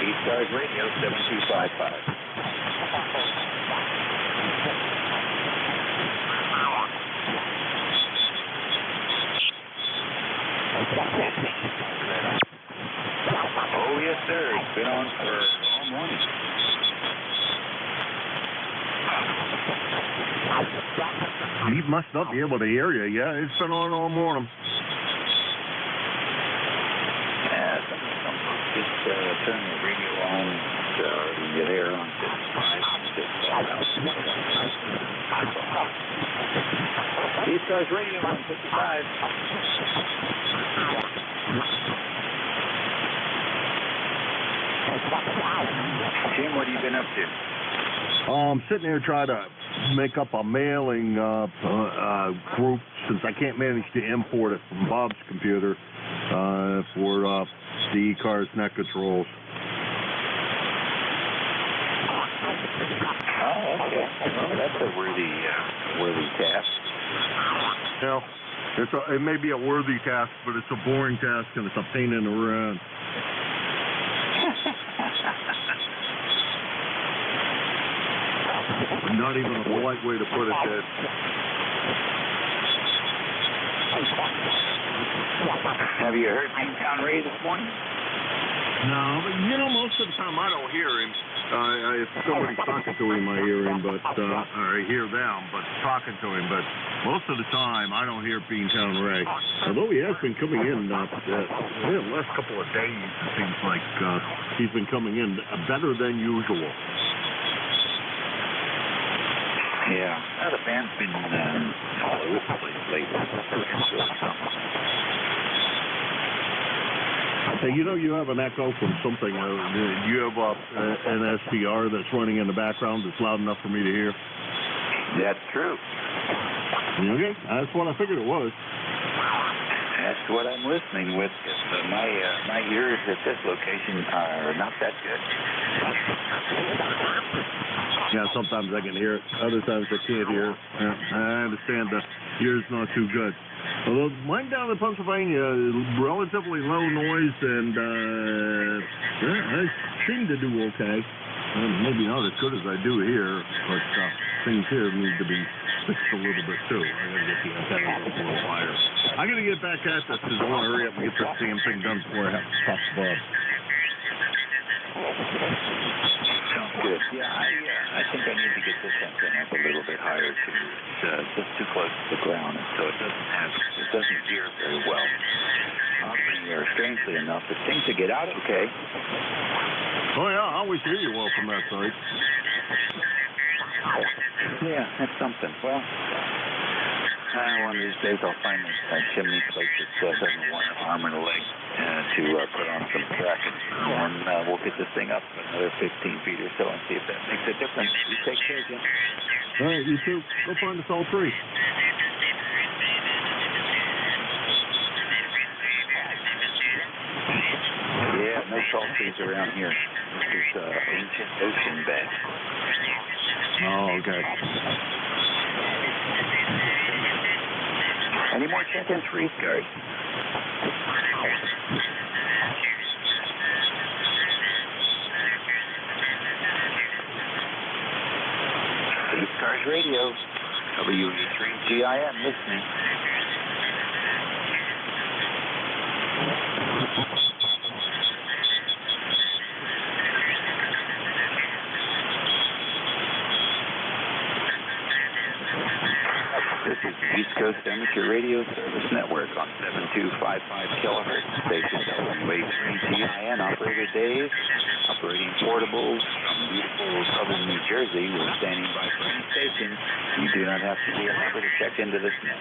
ECARS Radio 7255. Oh, yes, sir. It's been on for all morning. He must not be able to hear you. Yeah, it's been on all morning. Yeah, some folks just turn the radio on, the air on 55. ECARS Radio 155. Jim, what have you been up to? I'm sitting here trying to make up a mailing group, since I can't manage to import it from Bob's computer for the ECARS net controls. Oh, okay. Well, that's a worthy task. Yeah, it may be a worthy task, but it's a boring task and it's a pain in the rear. Not even a polite way to put it, Dad. Have you heard Beantown Ray this morning? No, but you know, most of the time I don't hear him. If somebody's talking to him, I hear him, but or I hear them, but talking to him. But most of the time, I don't hear Beantown Ray. Although he has been coming in the last couple of days, it seems like he's been coming in better than usual. Yeah, the band's been all over the place lately. Hey, you know, you have an echo from something. You have an SPR that's running in the background that's loud enough for me to hear? That's true. Okay, that's what I figured it was. That's what I'm listening with. My ears at this location are not that good. Yeah, sometimes I can hear it. Other times I can't hear it. Yeah, I understand the ear's not too good. Although mine down in Pennsylvania is relatively low noise, and I seem to do okay. Maybe not as good as I do here, but things here need to be fixed a little bit too. I gotta get the antenna up a little higher. I gotta get back at this because I want to hurry up and get this damn thing done before I have to stop Bob. Sounds good. Yeah, I think I need to get this antenna up a little bit higher too. It's just too close to the ground, so it doesn't hear very well. Strangely enough, it seems to get out okay. Oh yeah, I always hear you well from that side. Yeah, that's something. Well, one of these days I'll find a chimney place that doesn't want an arm and a leg to put on some brackets, and we'll get this thing up another 15 feet or so and see if that makes a difference. You take care, Jim. All right, you too. Go find us all three. Yeah, no salt trees around here. This is ancient ocean bed. Oh, okay. Any more check-ins for ECARS? ECARS Radio, WE3GIN listening. This is the East Coast Amateur Radio Service Network on 7255 kilohertz, station WA3GIN, operator Dave, operating portables from beautiful southern New Jersey. We're standing by for any station. You do not have to be a member to check into this net.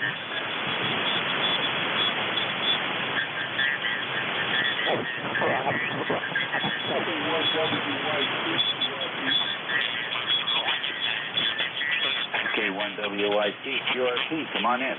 Okay, 1WIC, QRP, come on in.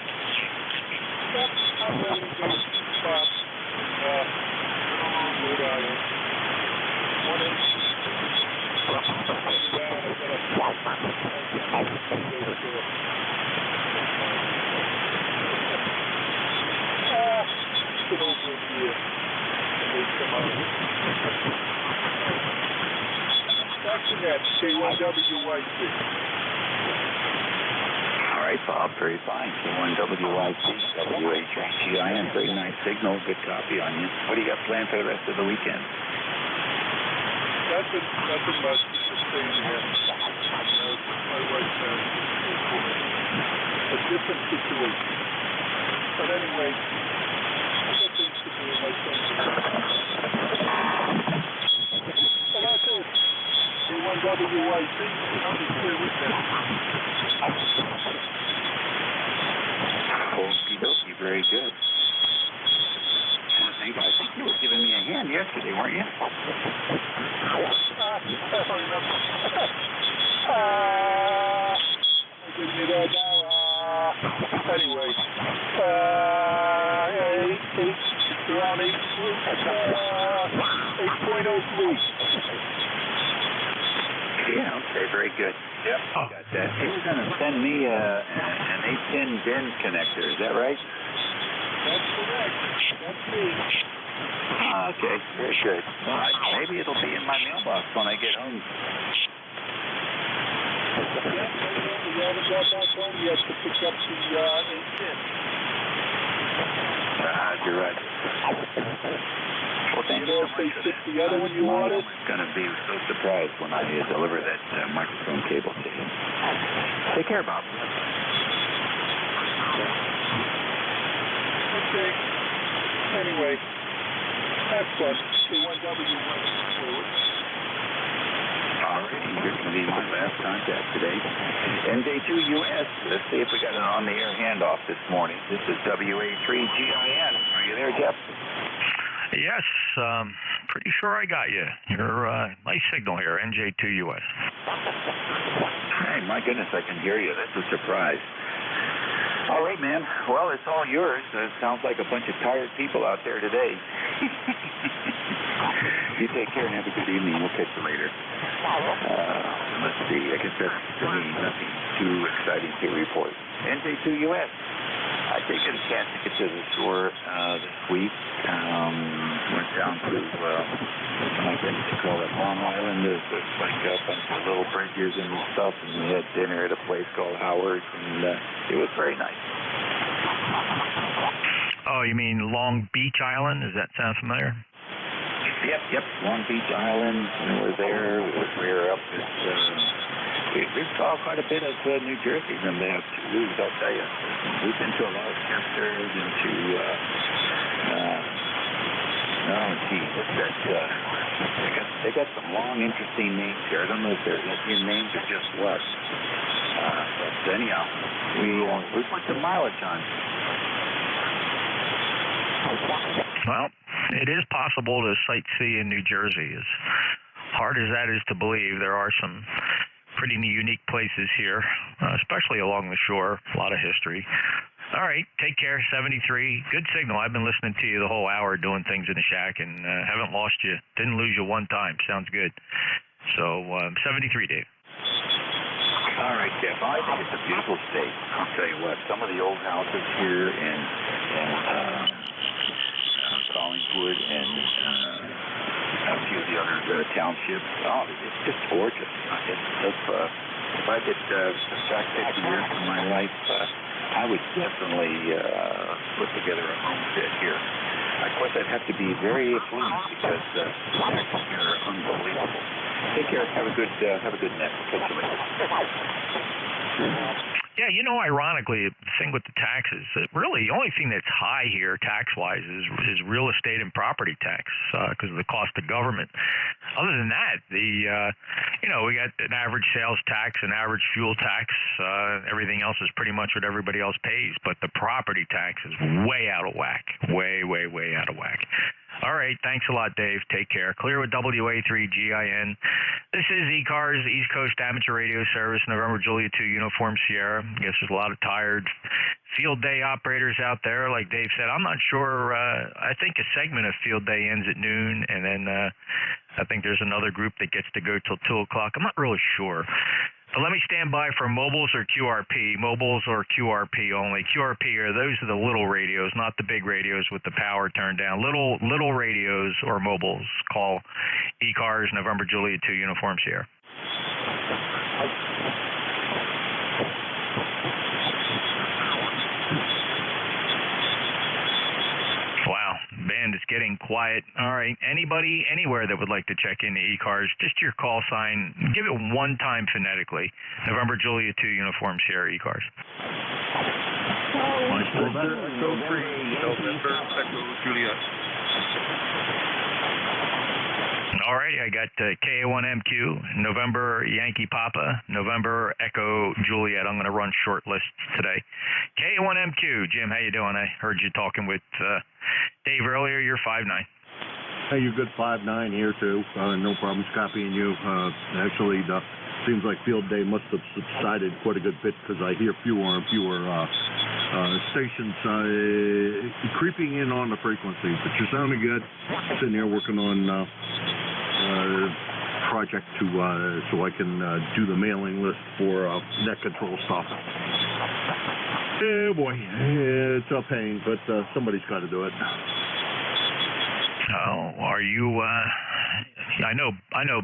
All right, Bob, very fine. K1WIC, WA3GIN, very nice signal, good copy on you. What do you got planned for the rest of the weekend? Nothing much. Just staying here. My wife a different situation. But anyway, I got things to do. My son's well, that's it. K1WIC, I'll be clear with that. Okie dokie, very good. I think you were giving me a hand yesterday, weren't you? Anyway, around 8.03. Yeah, okay, very good. Yep, got that. He was going to send me an 810 DIN connector, is that right? That's correct. That's me. Okay, very good. Well, maybe it'll be in my mailbox when I get home. We haven't got back home yet to pick up the 810. Roger, Roger. Well, thank you so much for that. The other one you wanted? I'm going to be so surprised when I deliver that microphone cable to you. Take care, Bob. Okay. Anyway, have fun. All right, here's going to be my last contact today. NJ2US. Let's see if we got an on-the-air handoff this morning. This is WA3GIN. Are you there, Jeff? Yes, pretty sure I got you. You're nice signal here, NJ2US. Hey, my goodness, I can hear you. That's a surprise. All right, man. Well, it's all yours. It sounds like a bunch of tired people out there today. You take care and have a good evening. We'll catch you later. Let's see. I guess that's to me nothing too exciting to report. NJ2US. I did get a chance to get to the store this week. Went down to, I think they call it Long Island. There's like a bunch of little bridges and stuff, and we had dinner at a place called Howard's, and it was very nice. Oh, you mean Long Beach Island? Does that sound familiar? Yep. Long Beach Island. We were there. We were up at... We saw quite a bit of New Jersey from the afternoons, I'll tell you. We've been to a lot of Chesters and to, what's that? They got some long, interesting names here. I don't know if they're Indian names or just what. But anyhow, we put some mileage on. Well, it is possible to sightsee in New Jersey. As hard as that is to believe, there are some pretty unique places here, especially along the shore. A lot of history. All right, take care. 73. Good signal. I've been listening to you the whole hour doing things in the shack and haven't lost you. Didn't lose you one time. Sounds good. So 73, Dave. All right, Jeff. I think it's a beautiful state. I'll tell you what. Some of the old houses here in Collingwood and a few of the other townships. Oh, it's just gorgeous. If I could back 50 years of my life, I would definitely put together a homestead here. Of course, I'd have to be very affluent because the taxes here are unbelievable. Take care. Have a good night. Catch you later. Yeah, ironically, the thing with the taxes, really the only thing that's high here tax-wise is real estate and property tax because of the cost of government. Other than that, we got an average sales tax, an average fuel tax. Everything else is pretty much what everybody else pays, but the property tax is way out of whack, way out of whack. All right, thanks a lot, Dave. Take care. Clear with WA3GIN. This is ECARS, East Coast Amateur Radio Service, November Julia 2 Uniform Sierra. I guess there's a lot of tired field day operators out there. Like Dave said, I'm not sure. I think a segment of field day ends at noon, and then I think there's another group that gets to go till 2 o'clock. I'm not really sure. But let me stand by for mobiles or QRP. Mobiles or QRP only. QRP those are the little radios, not the big radios with the power turned down. Little radios or mobiles. Call ECARS, November Julia 2 Uniform Sierra. Wow, band is getting quiet. All right, anybody, anywhere that would like to check into ECARS, just your call sign, give it one time phonetically. November Julia 2 Uniform Sierra ECARS. November Echo Juliet. All right, I got KA1MQ, November Yankee Papa, November Echo Juliet. I'm going to run short lists today. KA1MQ, Jim, how you doing? I heard you talking with Dave earlier. You're 5'9". Hey, you're good 5'9" here too. No problems copying you. Actually, seems like field day must have subsided quite a good bit because I hear fewer and fewer stations creeping in on the frequency. But you're sounding good. Sitting here working on project to so I can do the mailing list for net control stuff. Boy, it's a pain, but somebody's got to do it. Oh, are you? I know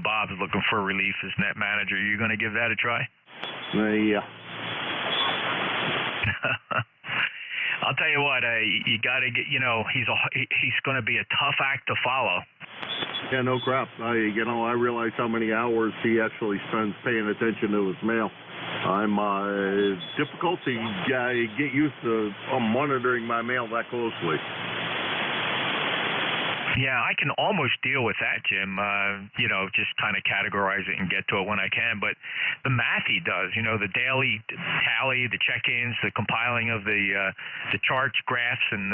Bob's looking for relief as net manager. Are you going to give that a try? Yeah. I'll tell you what, you got to get, he's going to be a tough act to follow. Yeah, no crap. I realize how many hours he actually spends paying attention to his mail. I'm difficult to get used to monitoring my mail that closely. Yeah, I can almost deal with that, Jim. Just kind of categorize it and get to it when I can. But the math he does, the daily tally, the check-ins, the compiling of the charts, graphs, and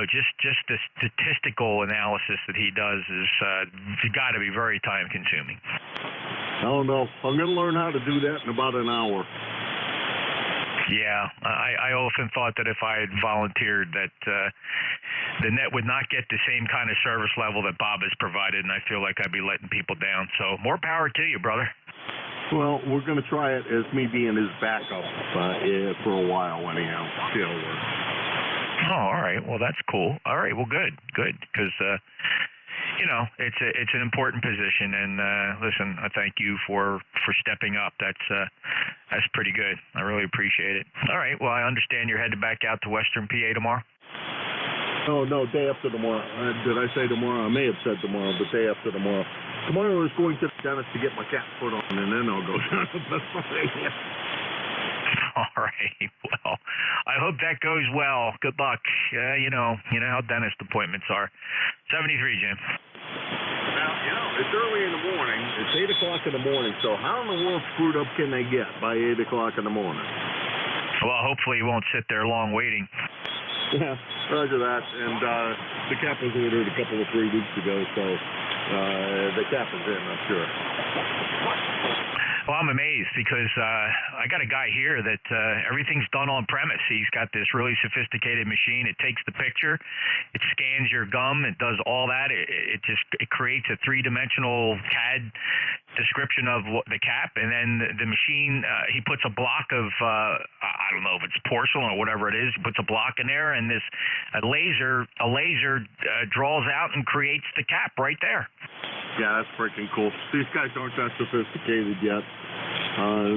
just the statistical analysis that he does is got to be very time-consuming. Oh no, I'm going to learn how to do that in about an hour. Yeah, I often thought that if I had volunteered that the net would not get the same kind of service level that Bob has provided, and I feel like I'd be letting people down. So more power to you, brother. Well, we're going to try it as me being his backup for a while anyhow. See how it works. Oh, all right. Well, that's cool. All right. Well, good. Because, it's an important position. And listen, I thank you for stepping up. That's pretty good. I really appreciate it. All right. Well, I understand you're headed back out to Western PA tomorrow. Oh, no, day after tomorrow. Did I say tomorrow? I may have said tomorrow, but day after tomorrow. Tomorrow is going to the dentist to get my cat foot on, and then I'll go down to Pennsylvania. All right. Well, I hope that goes well. Good luck. You know how dentist appointments are. 73, Jim. Now, it's early in the morning. It's 8 o'clock in the morning, so how in the world screwed up can they get by 8 o'clock in the morning? Well, hopefully you won't sit there long waiting. Yeah, roger that. And the cap was ordered a couple of 3 weeks ago, so the cap is in, I'm sure. Well, I'm amazed because I got a guy here that everything's done on premise. He's got this really sophisticated machine. It takes the picture, it scans your gum, it does all that. It creates a 3-dimensional CAD description of the cap, and then the machine, he puts a block of I don't know if it's porcelain or whatever it is. He puts a block in there, and a laser draws out and creates the cap right there. Yeah, that's freaking cool. These guys aren't that sophisticated yet.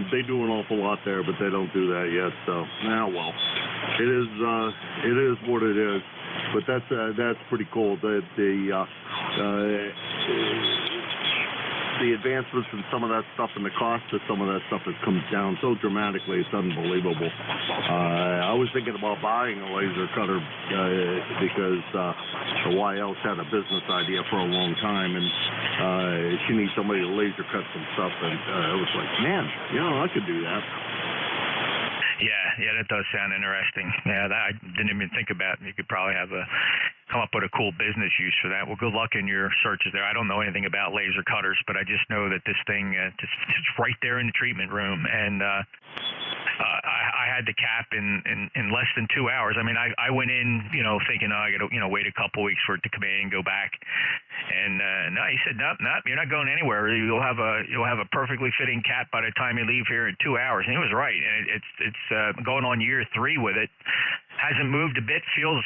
They do an awful lot there, but they don't do that yet. So, well, it is what it is. But that's pretty cool. The advancements in some of that stuff and the cost of some of that stuff has come down so dramatically, it's unbelievable. I was thinking about buying a laser cutter because the YL's had a business idea for a long time, and she needs somebody to laser cut some stuff, and I was like, man, I could do that. Yeah, that does sound interesting. Yeah, I didn't even think about it. You could probably come up with a cool business use for that. Well, good luck in your searches there. I don't know anything about laser cutters, but I just know that this thing it's right there in the treatment room, and I had the cap in less than 2 hours. I mean, I went in, thinking, I got to, wait a couple weeks for it to come in and go back. And no, he said, no, you're not going anywhere. You'll have a perfectly fitting cap by the time you leave here in 2 hours. And he was right. And it's going on year 3 with it. Hasn't moved a bit. Feels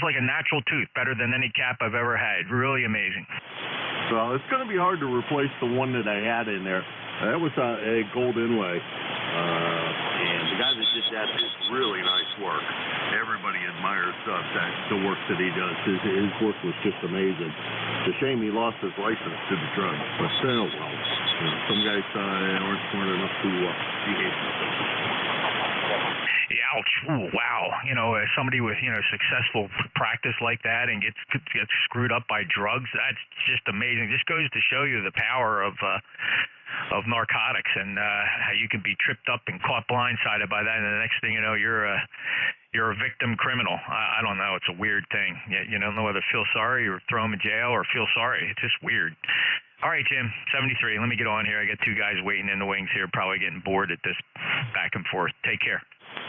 like a natural tooth. Better than any cap I've ever had. Really amazing. Well, it's going to be hard to replace the one that I had in there. That was a gold inlay. And the guy that did that did really nice work. Everybody admires the work that he does. His work was just amazing. It's a shame he lost his license to the drugs. But still, some guys aren't smart enough to behave themselves. Yeah, ouch. Ooh, wow. Somebody with, successful practice like that and gets screwed up by drugs, that's just amazing. Just goes to show you the power of narcotics and how you can be tripped up and caught blindsided by that, and the next thing you know, you're a victim criminal. I don't know. It's a weird thing. You don't know whether to feel sorry or throw them in jail or feel sorry. It's just weird. All right, Jim, 73. Let me get on here. I got 2 guys waiting in the wings here, probably getting bored at this back and forth. Take care.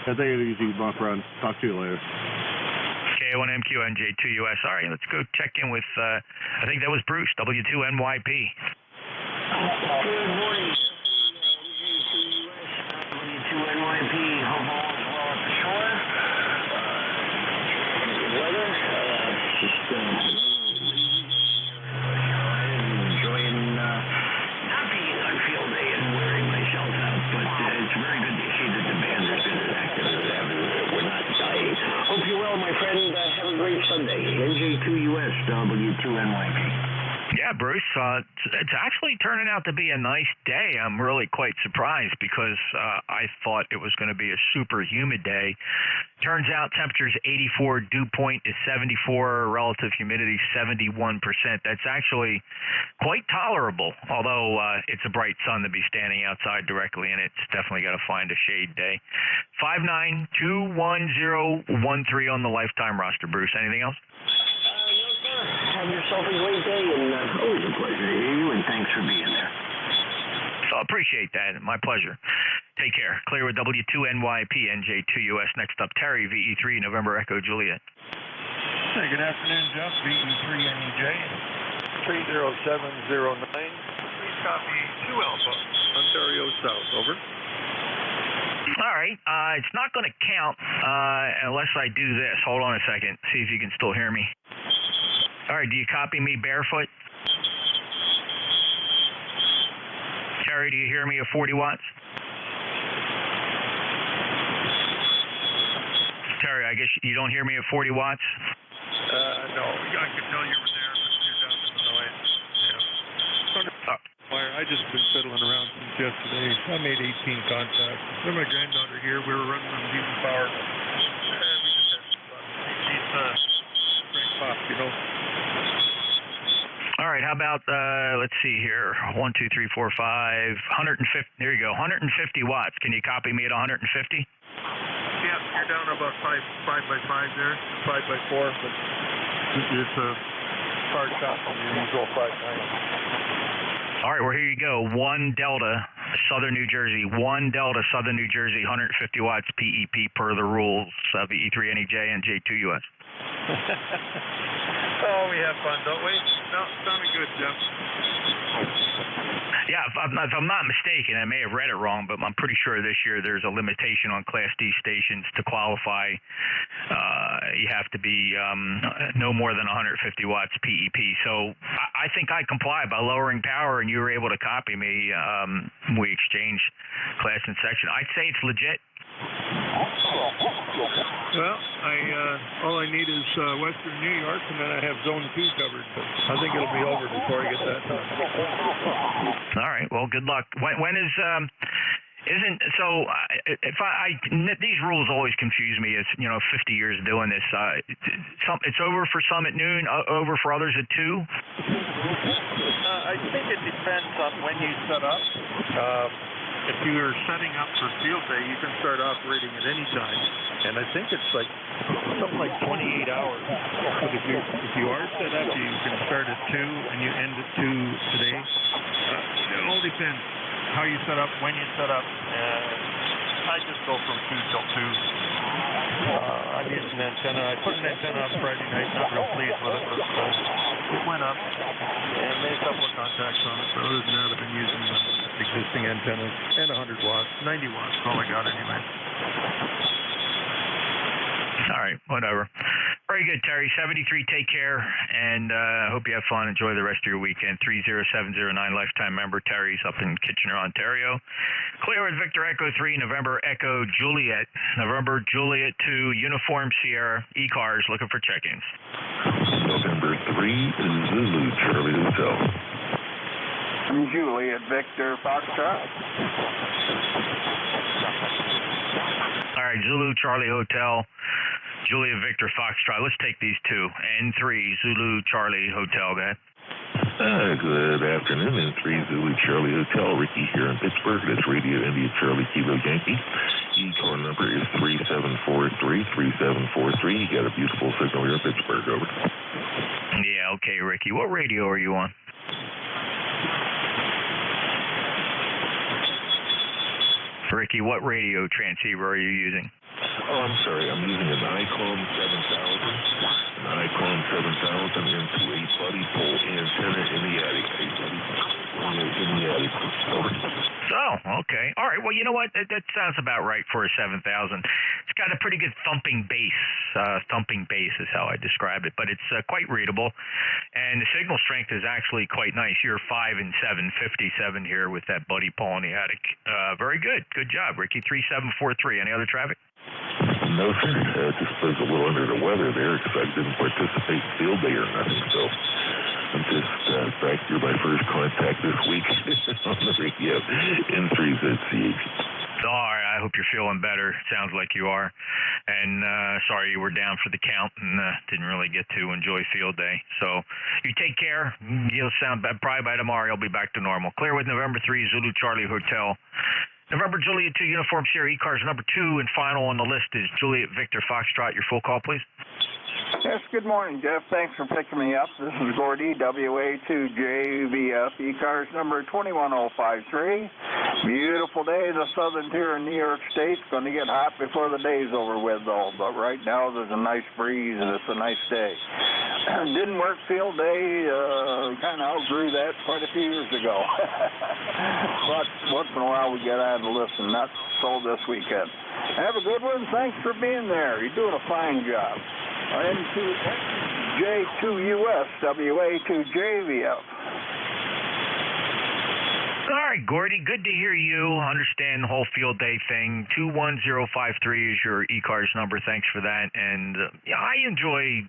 Take it easy, my friend. Talk to you later. K1MQ, NJ2US. All right, let's go check in with, I think that was Bruce, W2NYP. Good morning. W2NYP. Hope all is well at the shore. Good weather. Just enjoying not being on field day and wearing myself out, but it's very good to see that the bands are as active as ever. We're not Yeah, Bruce, it's actually turning out to be a nice day. I'm really quite surprised because I thought it was going to be a super humid day. Turns out temperature's 84, dew point is 74, relative humidity 71%. That's actually quite tolerable, although it's a bright sun to be standing outside directly in it. It's definitely got to find a shade day. 5921013 on the lifetime roster, Bruce. Anything else? Have yourself a great day, and always a pleasure to hear you, and thanks for being there. So I appreciate that. My pleasure. Take care. Clear with W2NYP, NJ2US. Next up, Terry, VE3, November Echo Juliet. Hey, good afternoon, Jeff. VE3 NEJ 30709. Please copy 2 Alpha, Ontario South. Over. All right. It's not going to count unless I do this. Hold on a second. See if you can still hear me. All right. Do you copy me barefoot? Terry, do you hear me at 40 watts? Terry, I guess you don't hear me at 40 watts? No. I could tell you were there, but you're down in the noise. Yeah. I just been fiddling around since yesterday. I made 18 contacts. With my granddaughter here, we were running on diesel power. We just had some fun. She's straight pop, you know. All right, how about, let's see here, 1, 2, 3, 4, 5, 150, there you go, 150 watts. Can you copy me at 150? Yeah, you're down about 5 by 5 there, 5 by 4, but it's a hard shot from your usual 5.9. All right, well, here you go. 1 Delta, Southern New Jersey. 1 Delta, Southern New Jersey, 150 watts PEP per the rules of E3 NEJ and J2US. Oh, we have fun, don't we? No, sounded good, Jeff. Yeah, if I'm not mistaken, I may have read it wrong, but I'm pretty sure this year there's a limitation on Class D stations to qualify. You have to be no more than 150 watts PEP. So I think I comply by lowering power, and you were able to copy me. We exchanged class and section. I'd say it's legit. Well, all I need is Western New York, and then I have Zone 2 covered. But I think it'll be over before I get that done. All right. Well, good luck. When is if these rules always confuse me. It's 50 years doing this. It's over for some at noon, over for others at 2. I think it depends on when you set up. If you are setting up for field day, you can start operating at any time, and I think it's like something like 28 hours. But if you are set up, you can start at 2 and you end at 2 today. It all depends how you set up, when you set up. I just go from 2 till 2. I'm using an antenna. I put an antenna up Friday night. Not real pleased with it, but it went up and made a couple of contacts on it. But other than that, I've been using existing antennas and 100 watts, 90 watts. That's all I got anyway. All right, whatever. Very good, Terry. 73, take care, and I hope you have fun. Enjoy the rest of your weekend. 30709, lifetime member. Terry's up in Kitchener, Ontario. Clear with Victor Echo 3, November Echo Juliet. November Juliet 2, Uniform Sierra, ECARS, looking for check-ins. November 3, Zulu Charlie Hotel. Juliet Victor Foxtrot. All right, Zulu Charlie Hotel, Juliet Victor Foxtrot. Let's take these two. N3 Zulu Charlie Hotel, go ahead. Good afternoon, N3 Zulu Charlie Hotel. Ricky here in Pittsburgh. That's Radio India Charlie Kilo Yankee. ECAR number is 3743. 3743. You got a beautiful signal here in Pittsburgh, over. Yeah, okay, Ricky. What radio are you on? Ricky, what radio transceiver are you using? Oh, I'm sorry. I'm using an ICOM 7000. An ICOM 7000 into a buddy pole antenna in the attic. Oh, okay. All right. Well, you know what? That sounds about right for a 7000. It's got a pretty good thumping bass. Thumping bass is how I describe it, but it's quite readable. And the signal strength is actually quite nice. You're 5 and 7, 57 here with that buddy pole in the attic. Very good. Good job, Ricky. 3743. Any other traffic? No, sir. Just was a little under the weather there because I didn't participate in field day or nothing. So I'm just back through my first contact this week on the radio, N3ZCH. All right, I hope you're feeling better. Sounds like you are. And sorry you were down for the count and didn't really get to enjoy field day. So you take care. You'll sound bad. Probably by tomorrow you'll be back to normal. Clear with November 3, Zulu Charlie Hotel. November Juliet 2, Uniform Sierra ECARS. Number 2 and final on the list is Juliet Victor Foxtrot. Your full call, please. Yes, good morning, Jeff. Thanks for picking me up. This is Gordy, WA2JVF, ECARS number 21053. Beautiful day in the southern tier of New York State. It's going to get hot before the day's over with, though. But right now there's a nice breeze and it's a nice day. Didn't work field day. Kind of outgrew that quite a few years ago. But once in a while we get out and listen. Not so this weekend. Have a good one. Thanks for being there. You're doing a fine job. NJ2US WA2JVF. All right, Gordy, good to hear you understand the whole field day thing. 21053 is your ECARS number. Thanks for that. And I enjoy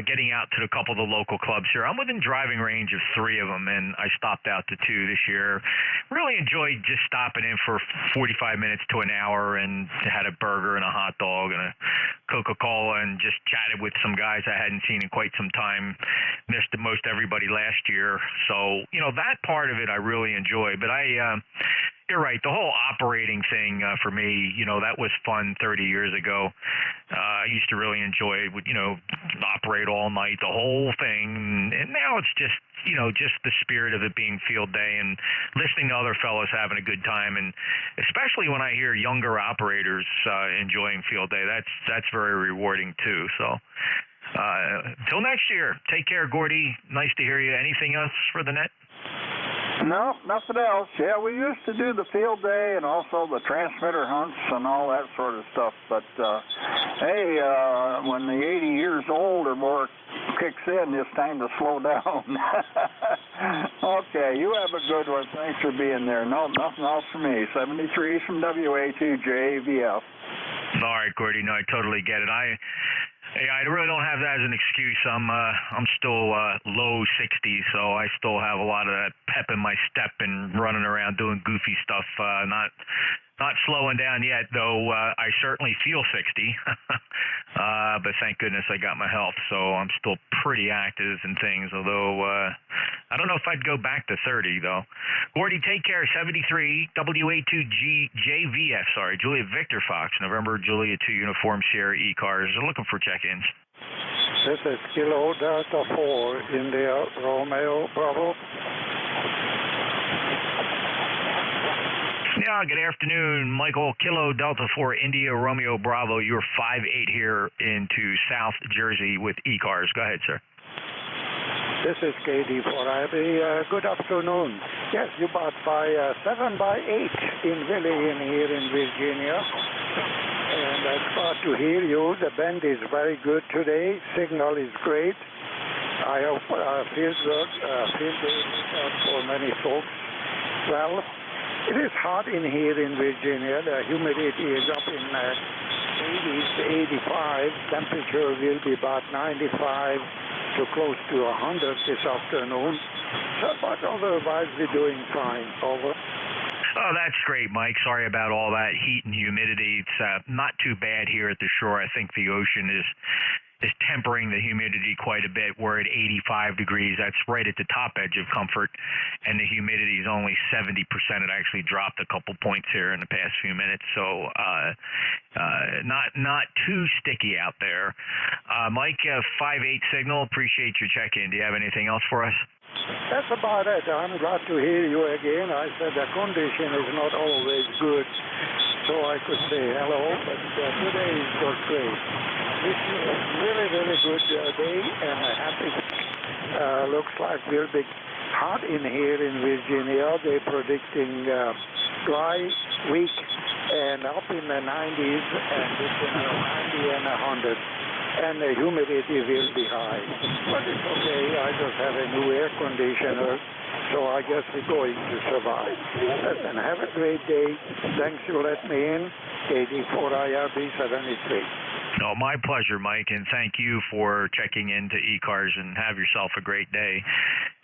getting out to a couple of the local clubs here. I'm within driving range of 3 of them, and I stopped out to 2 this year. Really enjoyed just stopping in for 45 minutes to an hour and had a burger and a hot dog and a Coca-Cola and just chatted with some guys I hadn't seen in quite some time. Missed most everybody last year. So, that part of it I really enjoy. But you're right. The whole operating thing for me, that was fun 30 years ago. I used to really enjoy it, operate all night, the whole thing. And now it's just, just the spirit of it being field day and listening to other fellows having a good time. And especially when I hear younger operators enjoying field day, that's very rewarding too. So until next year, take care, Gordy. Nice to hear you. Anything else for the net? No, nothing else. Yeah, we used to do the field day and also the transmitter hunts and all that sort of stuff. But, hey, when the 80 years old or more kicks in, it's time to slow down. Okay, you have a good one. Thanks for being there. No, nothing else for me. 73 from WA2JVF. All right, Gordy. No, I totally get it. I really don't have that as an excuse. I'm still low 60s, so I still have a lot of that pep in my step and running around doing goofy stuff. Not slowing down yet, though. I certainly feel 60, but thank goodness I got my health, so I'm still pretty active and things. Although I don't know if I'd go back to 30, though. Gordy, take care. 73 WA2JVF. Sorry, Juliet Victor Fox, November Juliet 2 Uniform Sierra ECARS. They're looking for check-ins. This is Kilo Delta 4 India Romeo Bravo. Yeah, good afternoon, Michael. Kilo Delta 4 India Romeo Bravo. You're 5-8 here into South Jersey with ECARS. Go ahead, sir. This is KD for IB. Good afternoon. Yes, you bought by 7x8 in Willie here in Virginia. And I'm glad to hear you. The band is very good today. Signal is great. I hope field day for many folks. Well, it is hot in here in Virginia. The humidity is up in 80s to 85. Temperature will be about 95 to close to 100 this afternoon. So, but otherwise, we're doing fine. Over. Oh, that's great, Mike. Sorry about all that heat and humidity. It's not too bad here at the shore. I think the ocean is tempering the humidity quite a bit. We're at 85 degrees. That's right at the top edge of comfort, and the humidity is only 70%. It actually dropped a couple points here in the past few minutes, so not too sticky out there. Mike, 5-8 signal. Appreciate your check-in. Do you have anything else for us? That's about it. I'm glad to hear you again. I said the condition is not always good, so I could say hello, but today is not great. This is a really, really good day and a happy. Looks like we'll be hot in here in Virginia. They're predicting dry week and up in the 90s and between 90 and 100. And the humidity will be high. But it's okay. I just have a new air conditioner, so I guess we're going to survive. Listen, have a great day. Thanks for letting me in. KD4IRB 73. No, my pleasure, Mike, and thank you for checking into ECARS, and have yourself a great day.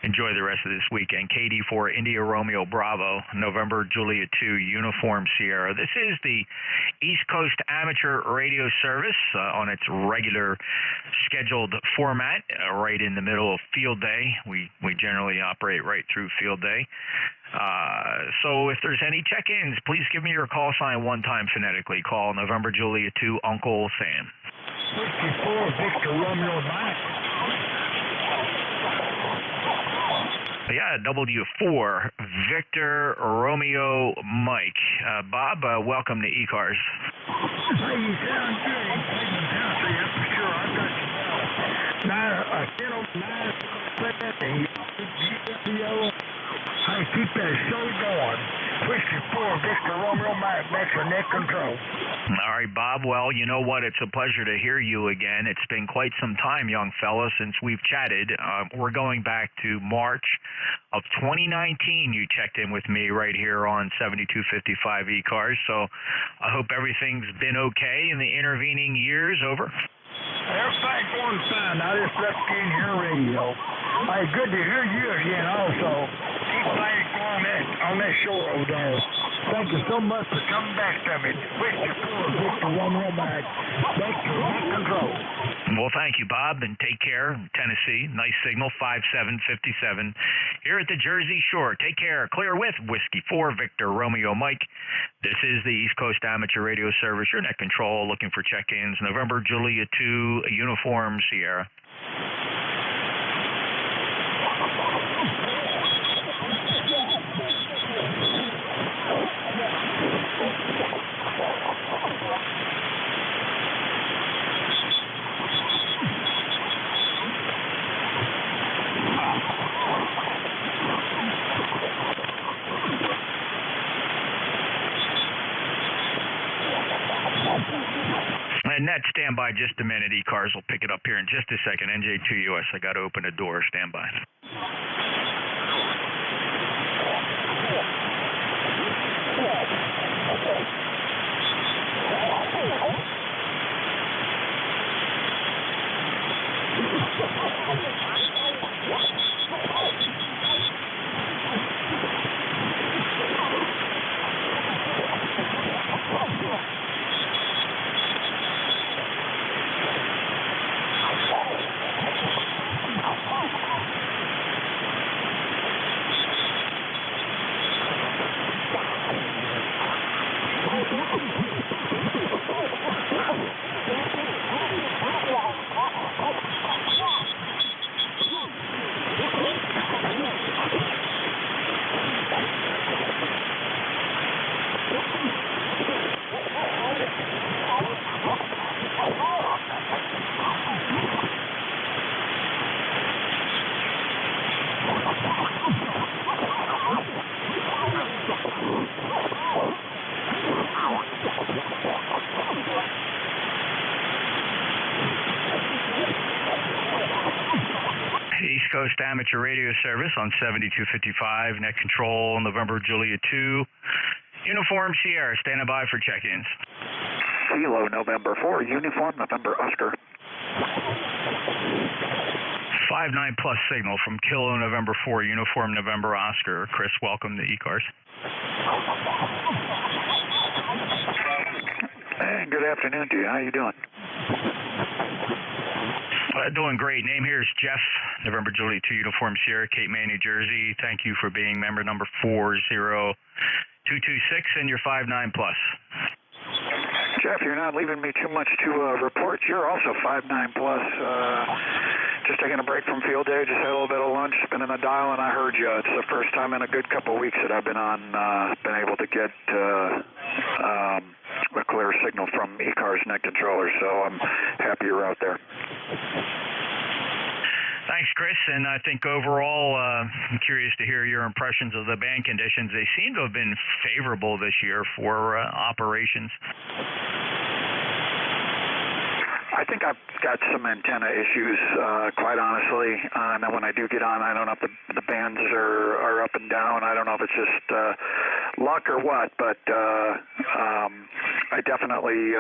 Enjoy the rest of this weekend. Katie for India Romeo Bravo, November Juliet 2, Uniform Sierra. This is the East Coast Amateur Radio Service on its regular scheduled format, right in the middle of field day. We generally operate right through field day. So if there's any check-ins, please give me your call sign one time phonetically. Call November Juliet 2, Uncle Sam. 54 Victor Romeo Mike. Yeah, W4 Victor Romeo Mike. Bob, welcome to ECARS. Hey, you sound good. Yeah, for sure. I've got Hey, keep that show going. 54 Victor Romeo Mike, that's your net control. All right, Bob. Well, you know what? It's a pleasure to hear you again. It's been quite some time, young fella, since we've chatted. We're going back to March of 2019. You checked in with me right here on 7255 ECARS. So I hope everything's been okay in the intervening years. Over. Everything's going fine. I just left in your radio. Hey, good to hear you again also. Keep things going on that show over there. Thank you so much for coming back to me. Victor Romeo Mike. Thank you. Control. Well, thank you, Bob, and take care. Tennessee, nice signal, 5757. Here at the Jersey Shore, take care. Clear with Whiskey 4, Victor Romeo Mike. This is the East Coast Amateur Radio Service. Your net control, looking for check-ins. November Juliet 2, Uniform Sierra. And net, stand by just a minute. ECARS will pick it up here in just a second. NJ2US, I got to open a door. Stand by. East Coast Amateur Radio Service on 7255, net control, November Juliet 2, Uniform Sierra, standing by for check-ins. Kilo November 4, Uniform November Oscar. 59 plus signal from Kilo November 4, Uniform November Oscar. Chris, welcome to ECARS. Hey, good afternoon to you. How you doing? Doing great. Name here is Jeff, November Juliet 2, Uniform Sierra, Cape May, New Jersey. Thank you for being member number 40226 and your 59 plus. Jeff, you're not leaving me too much to report. You're also 59 plus. Just taking a break from field day. Just had a little bit of lunch. Been in the dial, and I heard you. It's the first time in a good couple of weeks that I've been on. Been able to get a clear signal from ECARS net controller. So I'm happy you're out there. Thanks, Chris. And I think overall, I'm curious to hear your impressions of the band conditions. They seem to have been favorable this year for operations. I think I've got some antenna issues, quite honestly. And then when I do get on, I don't know if the bands are up and down. I don't know if it's just luck or what, but I definitely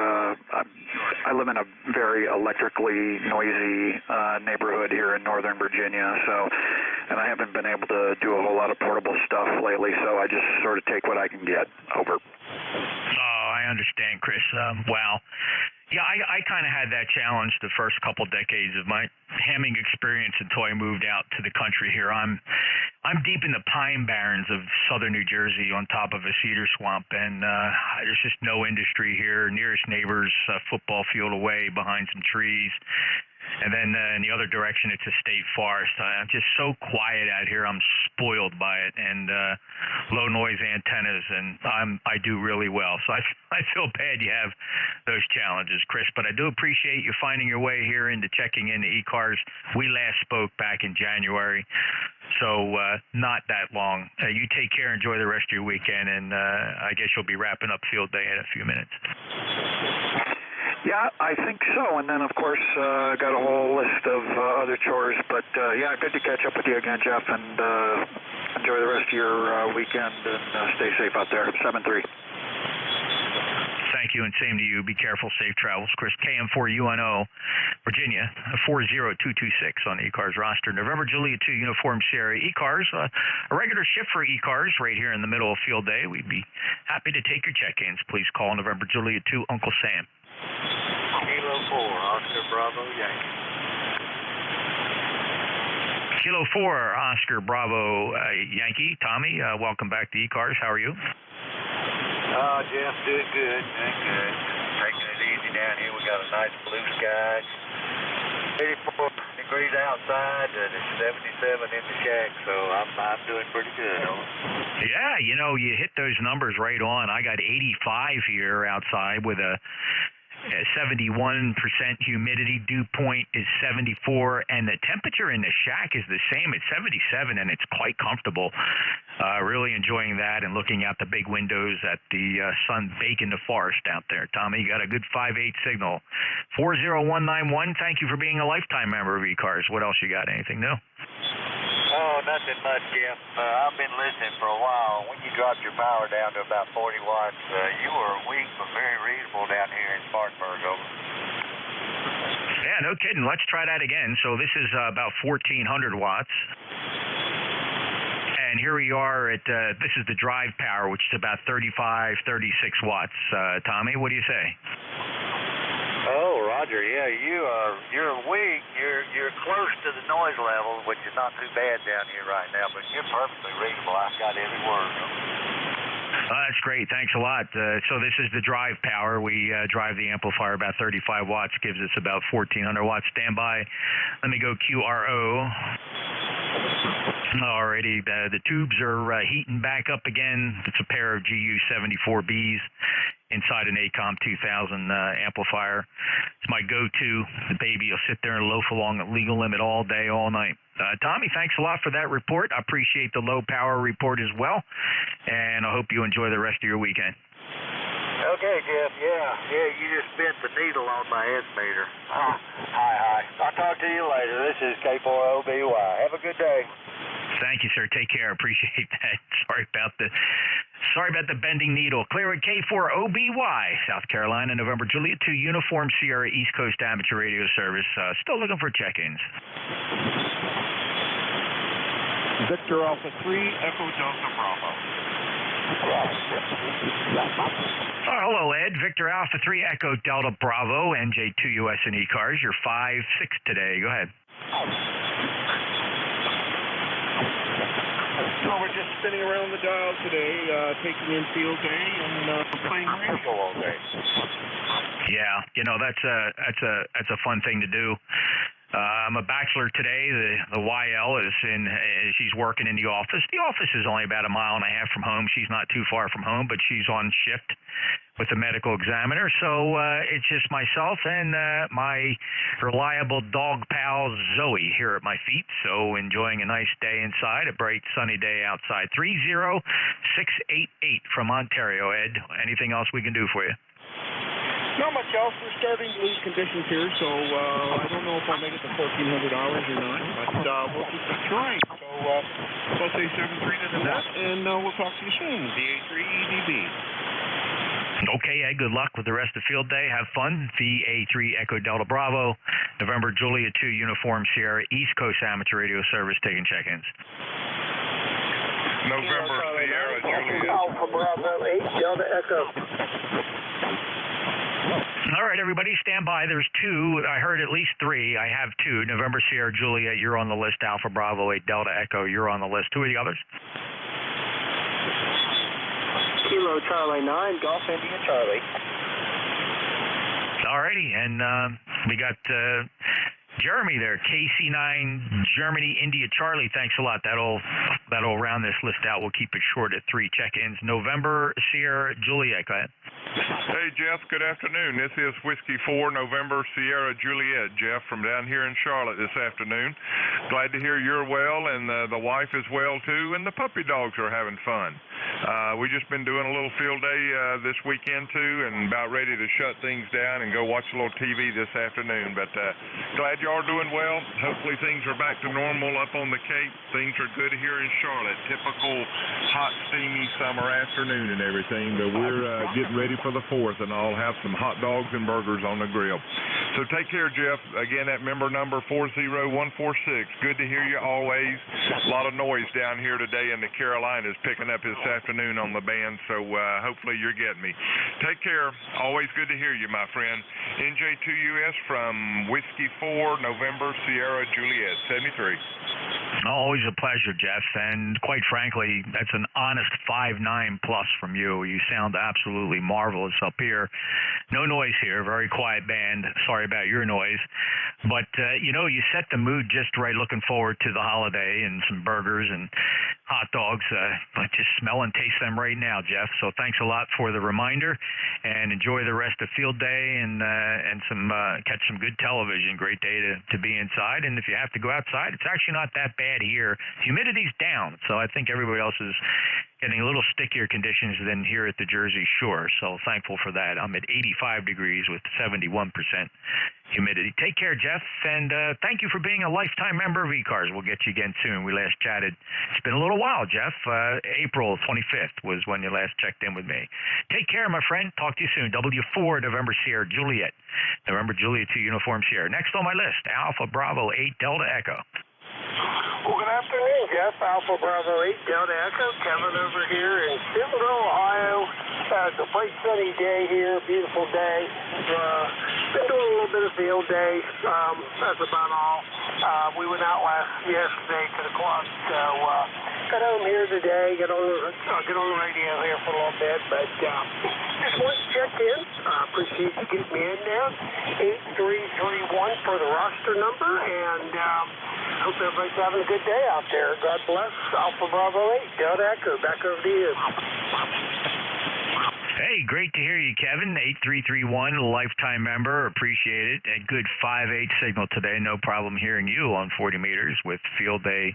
I live in a very electrically noisy neighborhood here in Northern Virginia, and I haven't been able to do a whole lot of portable stuff lately, so I just sort of take what I can get. Over. Oh, I understand, Chris. Wow. Yeah, I kind of had that challenge the first couple decades of my hamming experience until I moved out to the country here. I'm deep in the pine barrens of southern New Jersey on top of a cedar swamp, and there's just no industry here. Nearest neighbors, football field away behind some trees. And then in the other direction, it's a state forest. I'm just so quiet out here. I'm spoiled by it, and low noise antennas, and I do really well. So I feel bad you have those challenges, Chris, but I do appreciate you finding your way here into checking into ECARS. We last spoke back in January, so not that long. You take care, enjoy the rest of your weekend, and I guess you'll be wrapping up field day in a few minutes. Yeah, I think so. And then, of course, got a whole list of other chores. But, yeah, good to catch up with you again, Jeff, and enjoy the rest of your weekend, and stay safe out there. 7-3. Thank you, and same to you. Be careful. Safe travels. Chris, KM4UNO, Virginia, 40226 on the ECARS roster. November Juliet 2, Uniform Sierra. ECARS, a regular shift for ECARS right here in the middle of field day. We'd be happy to take your check-ins. Please call November Juliet 2, Uncle Sam. Kilo 4, Oscar Bravo, Yankee. Kilo 4, Oscar Bravo, Yankee. Tommy, welcome back to ECARS. How are you? Oh, Jeff, doing good. Taking it easy down here. We got a nice blue sky. 84 degrees outside, and it's 77 in the shack, so I'm doing pretty good. Yeah, you hit those numbers right on. I got 85 here outside with a 71% humidity. Dew point is 74, and the temperature in the shack is the same. It's 77, and it's quite comfortable. Really enjoying that and looking out the big windows at the sun baking the forest out there. Tommy, you got a good 5.8 signal. 40191, thank you for being a lifetime member of ECARS. What else you got? Anything new? Oh, nothing much, Jeff. I've been listening for a while. When you dropped your power down to about 40 watts, you were weak but very reasonable down here in Spartanburg. Over. Yeah, no kidding. Let's try that again. So this is about 1,400 watts. And here we are at, this is the drive power, which is about 35, 36 watts. Tommy, what do you say? Oh, Roger, yeah, you're weak. You're close to the noise level, which is not too bad down here right now, but you're perfectly reasonable. I've got every word. That's great. Thanks a lot. So this is the drive power. We drive the amplifier about 35 watts, gives us about 1,400 watts. Stand by. Let me go QRO. Alrighty, the tubes are heating back up again. It's a pair of GU74Bs inside an ACOM 2000 amplifier. It's my go-to. The baby will sit there and loaf along at legal limit all day, all night. Tommy, thanks a lot for that report. I appreciate the low power report as well, and I hope you enjoy the rest of your weekend. Okay, Jeff, yeah, you just bent the needle on my estimator. Hi. I'll talk to you later. This is K4OBY. Have a good day. Thank you, sir. Take care. Appreciate that. Sorry about the bending needle. Clear at K4OBY, South Carolina, November Juliet 2, Uniform Sierra, East Coast Amateur Radio Service. Still looking for check-ins. Victor Alpha 3, Echo Delta Bravo. Hello, Ed. Victor Alpha 3, Echo Delta Bravo, NJ2US and ECARS. You're 5-6 today. Go ahead. So we're just spinning around the dial today, taking in field day and playing radio all day. Yeah, that's a fun thing to do. I'm a bachelor today. The YL she's working in the office. The office is only about 1.5 miles from home. She's not too far from home, but she's on shift with the medical examiner. So it's just myself and my reliable dog pal Zoe here at my feet. So enjoying a nice day inside, a bright sunny day outside. 30688 from Ontario, Ed. Anything else we can do for you? Not much else. We're starting to lose conditions here, so I don't know if I'll make it to 1,400 hours or not, but we'll keep trying. So I'll say 7-3 to the net, and we'll talk to you soon. DA3 EDB. Okay, Ed, good luck with the rest of the field day. Have fun. VA3 Echo Delta Bravo, November Juliet 2 Uniform Sierra, East Coast Amateur Radio Service taking check-ins. November Sierra Juliet. Alpha Bravo 8 Delta Echo. All right, everybody, stand by. There's two. I heard at least three. I have two. November Sierra Juliet, you're on the list. Alpha Bravo 8 Delta Echo, you're on the list. Who are the others? Kilo Charlie 9 Golf India Charlie. All righty, and we got Jeremy there, KC9 Germany India Charlie. Thanks a lot. That'll round this list out. We'll keep it short at 3 check-ins. November Sierra Juliet. Go ahead. Hey, Jeff, good afternoon. This is Whiskey 4 November Sierra Juliet, Jeff, from down here in Charlotte this afternoon. Glad to hear you're well, and the wife is well, too, and the puppy dogs are having fun. We just been doing a little field day this weekend, too, and about ready to shut things down and go watch a little TV this afternoon. But glad y'all are doing well. Hopefully things are back to normal up on the Cape. Things are good here in Charlotte. Typical hot, steamy summer afternoon and everything, but we're getting ready for the 4th, and I'll have some hot dogs and burgers on the grill. So take care, Jeff. Again, that member number 40146. Good to hear you always. A lot of noise down here today in the Carolinas picking up this afternoon on the band, so hopefully you're getting me. Take care. Always good to hear you, my friend. NJ2US from Whiskey 4, November Sierra Juliet, 73. Always a pleasure, Jeff, and quite frankly, that's an honest 5.9 plus from you. You sound absolutely marvelous up here. No noise here, very quiet band. Sorry about your noise. But, you set the mood just right, looking forward to the holiday and some burgers and hot dogs. I just smell and taste them right now, Jeff. So thanks a lot for the reminder, and enjoy the rest of field day and some catch some good television. Great day to be inside, and if you have to go outside, it's actually not that bad here. Humidity's down, so I think everybody else is getting a little stickier conditions than here at the Jersey Shore, so thankful for that. I'm at 85 degrees with 71% humidity. Take care, Jeff, and thank you for being a lifetime member of ECARS. We'll get you again soon. We last chatted. It's been a little while, Jeff. April 25th was when you last checked in with me. Take care, my friend. Talk to you soon. W4 November Sierra Juliet. November Juliet 2 Uniform Sierra. Next on my list, Alpha Bravo 8 Delta Echo. Well, good afternoon, Jeff. Alpha Bravo 8 Delta Echo. Kevin over here in Steubenville, Ohio. It's a bright sunny day here, beautiful day. Been doing a little bit of field day. That's about all. We went out yesterday to the club, so got home here today. Get on the radio here for a little bit, but just wanted to check in. Appreciate you getting me in there. 8331 for the roster number, and hope everybody's having a good day out there. God bless. Alpha Bravo 8 Delta Echo. Back over to you. Hey, great to hear you, Kevin. 8331, lifetime member. Appreciate it. A good 5.8 signal today. No problem hearing you on 40 meters with Field Day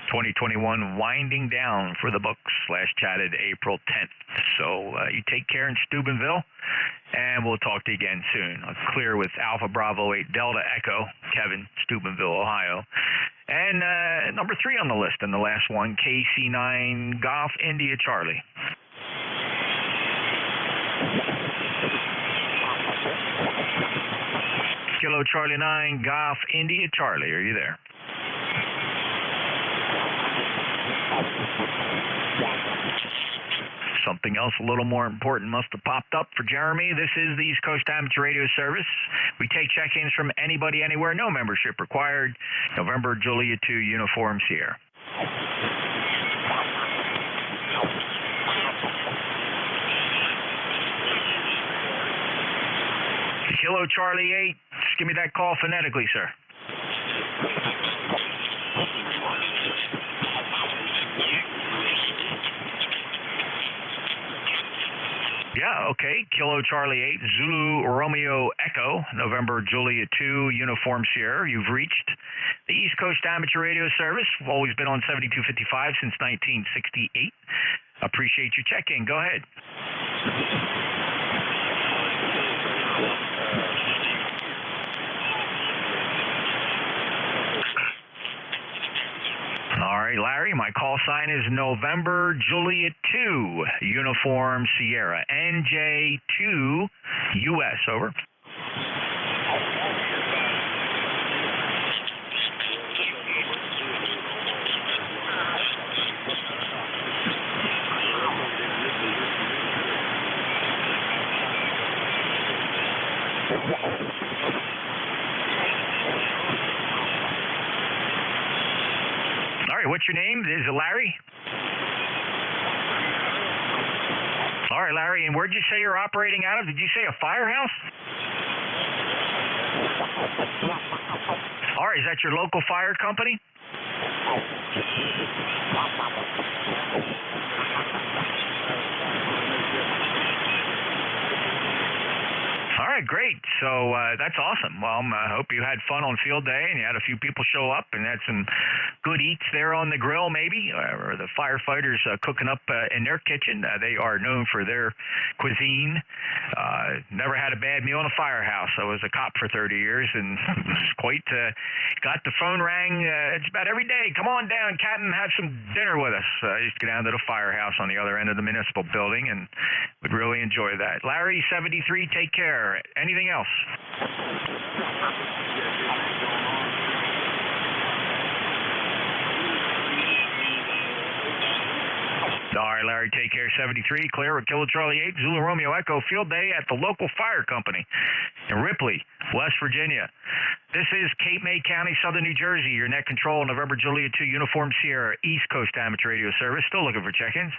2021 winding down for the books. Last chatted April 10th. So you take care in Steubenville, and we'll talk to you again soon. Clear with Alpha Bravo 8 Delta Echo, Kevin, Steubenville, Ohio. And number 3 on the list, and the last one, KC9 Golf India Charlie. Kilo Charlie 9 Golf India Charlie, are you there? Something else a little more important must have popped up for Jeremy. This is the East Coast Amateur Radio Service. We take check-ins from anybody, anywhere, no membership required. November Juliet 2 Uniform Sierra. Kilo Charlie 8, just give me that call phonetically, sir. Yeah, okay. Kilo Charlie 8, Zulu Romeo Echo, November Juliet 2, Uniform Sierra. You've reached the East Coast Amateur Radio Service. We've always been on 7255 since 1968. Appreciate your check-in. Go ahead. All right, Larry, my call Call sign is November Juliet 2, Uniform Sierra. NJ2US, over. All right, what's your name? Is it Larry? All right, Larry, and where'd you say you're operating out of? Did you say a firehouse? All right, is that your local fire company? All right, great. So that's awesome. Well, I hope you had fun on field day and you had a few people show up and had some good eats there on the grill, maybe, or the firefighters cooking up in their kitchen. They are known for their cuisine. Never had a bad meal in a firehouse. I was a cop for 30 years and was quite got the phone rang it's about every day. Come on down, Captain, have some dinner with us. I used to go down to the firehouse on the other end of the municipal building and would really enjoy that. Larry, 73, take care. Anything else? All right, Larry, take care. 73, clear with Kilo Charlie 8, Zulu Romeo Echo, field day at the local fire company in Ripley, West Virginia. This is Cape May County, Southern New Jersey. Your net control, November Juliet 2, Uniform Sierra, East Coast Amateur Radio Service. Still looking for check-ins.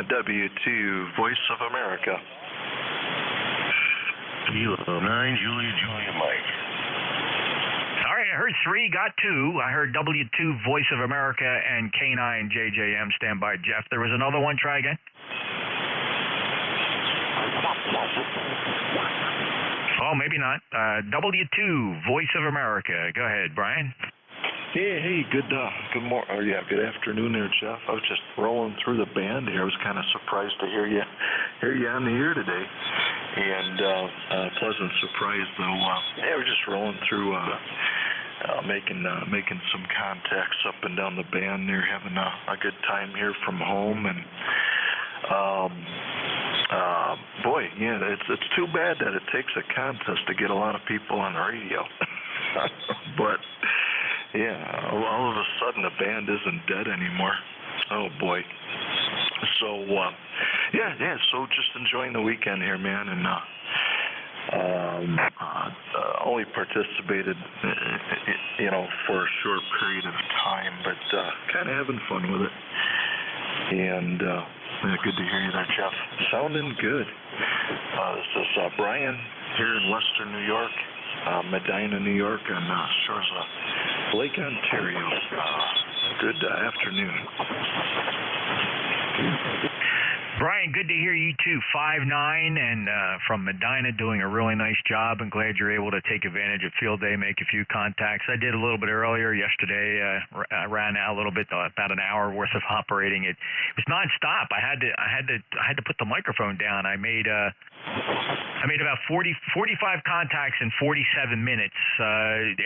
W2, Voice of America. Kilo 9, Julia Mike. All right, I heard 3, got 2. I heard W2, Voice of America, and K9, JJM, stand by, Jeff. There was another one, try again. Oh, maybe not. W2, Voice of America. Go ahead, Brian. Yeah, hey, good morning, or good afternoon there, Jeff. I was just rolling through the band here. I was kind of surprised to hear you on the air today, and pleasant surprise though. Yeah, we're just rolling through, making some contacts up and down the band there, having a good time here from home, and boy, yeah, it's too bad that it takes a contest to get a lot of people on the radio, but. Yeah, all of a sudden the band isn't dead anymore. Oh boy. So so just enjoying the weekend here, man, and only participated, for a short period of time, but kind of having fun with it. And good to hear you there, Jeff. Sounding good. This is Brian here in Western New York, Medina, New York, and shores of Lake Ontario. Good afternoon. Brian, good to hear you too. 5'9" and from Medina, doing a really nice job. I'm glad you're able to take advantage of field day, make a few contacts. I did a little bit earlier yesterday. I ran out a little bit, about an hour worth of operating. It was nonstop. I had to put the microphone down. I made about 45 contacts in 47 minutes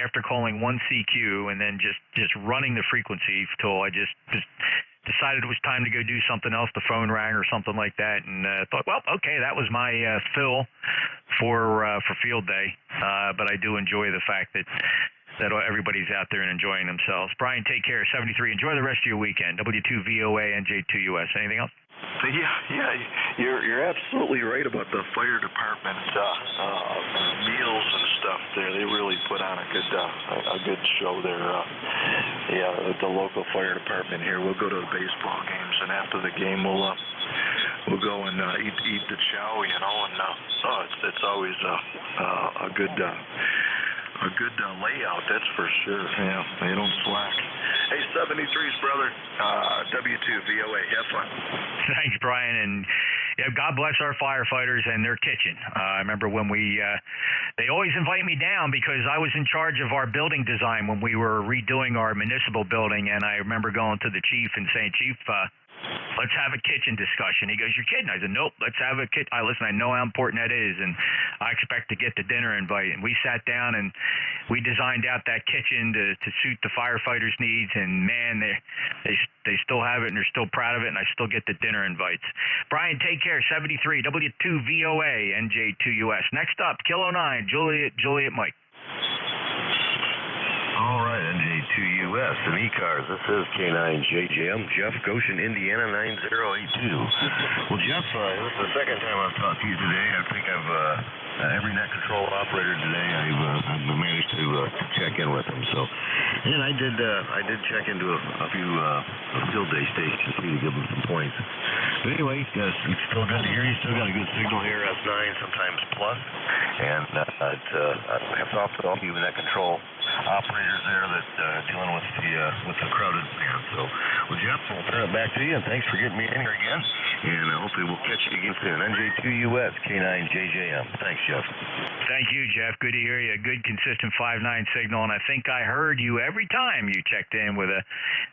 after calling one CQ and then just running the frequency till I just decided it was time to go do something else. The phone rang or something like that, and thought, well, okay, that was my fill for field day. But I do enjoy the fact that everybody's out there and enjoying themselves. Brian, take care. 73. Enjoy the rest of your weekend. W2 VOA, NJ2US. Anything else? Yeah, you're absolutely right about the fire department meals and stuff there. They really put on a good show there. The local fire department here. We'll go to the baseball games, and after the game, we'll go and eat the chow, and it's always a good layout, that's for sure. Yeah, they don't slack. Hey, 73's brother, W2 VOA, have fun. Thanks, Brian, and God bless our firefighters and their kitchen. I remember when they always invite me down because I was in charge of our building design when we were redoing our municipal building, and I remember going to the chief and saying, Chief, let's have a kitchen discussion. He goes, you're kidding. I said, nope, let's have a kitchen. Listen, I know how important that is, and I expect to get the dinner invite. And we sat down and we designed out that kitchen to suit the firefighters' needs, and man, they still have it, and they're still proud of it, and I still get the dinner invites. Brian, take care. 73 W2VOA NJ2US. Next up, Kilo 9 Juliet Mike. All right, NJ2US and ECARS. This is K9JJM, Jeff, Goshen, Indiana 9082. Well, Jeff, this is the second time I've talked to you today. I think I've every net control operator today. I've managed to check in with them. So, and I did check into a few field day stations too to give them some points. But anyway, it's still good to hear you. Still got a good signal here, S9, sometimes plus. And hats off to all you net control operators there that dealing with the crowded band. So, well, Jeff, I'll turn it back to you, and thanks for getting me in here again. And hopefully we'll catch you again soon. NJ2US, K9JJM. Thanks, Jeff. Thank you, Jeff. Good to hear you. A good, consistent 5.9 signal, and I think I heard you every time you checked in with a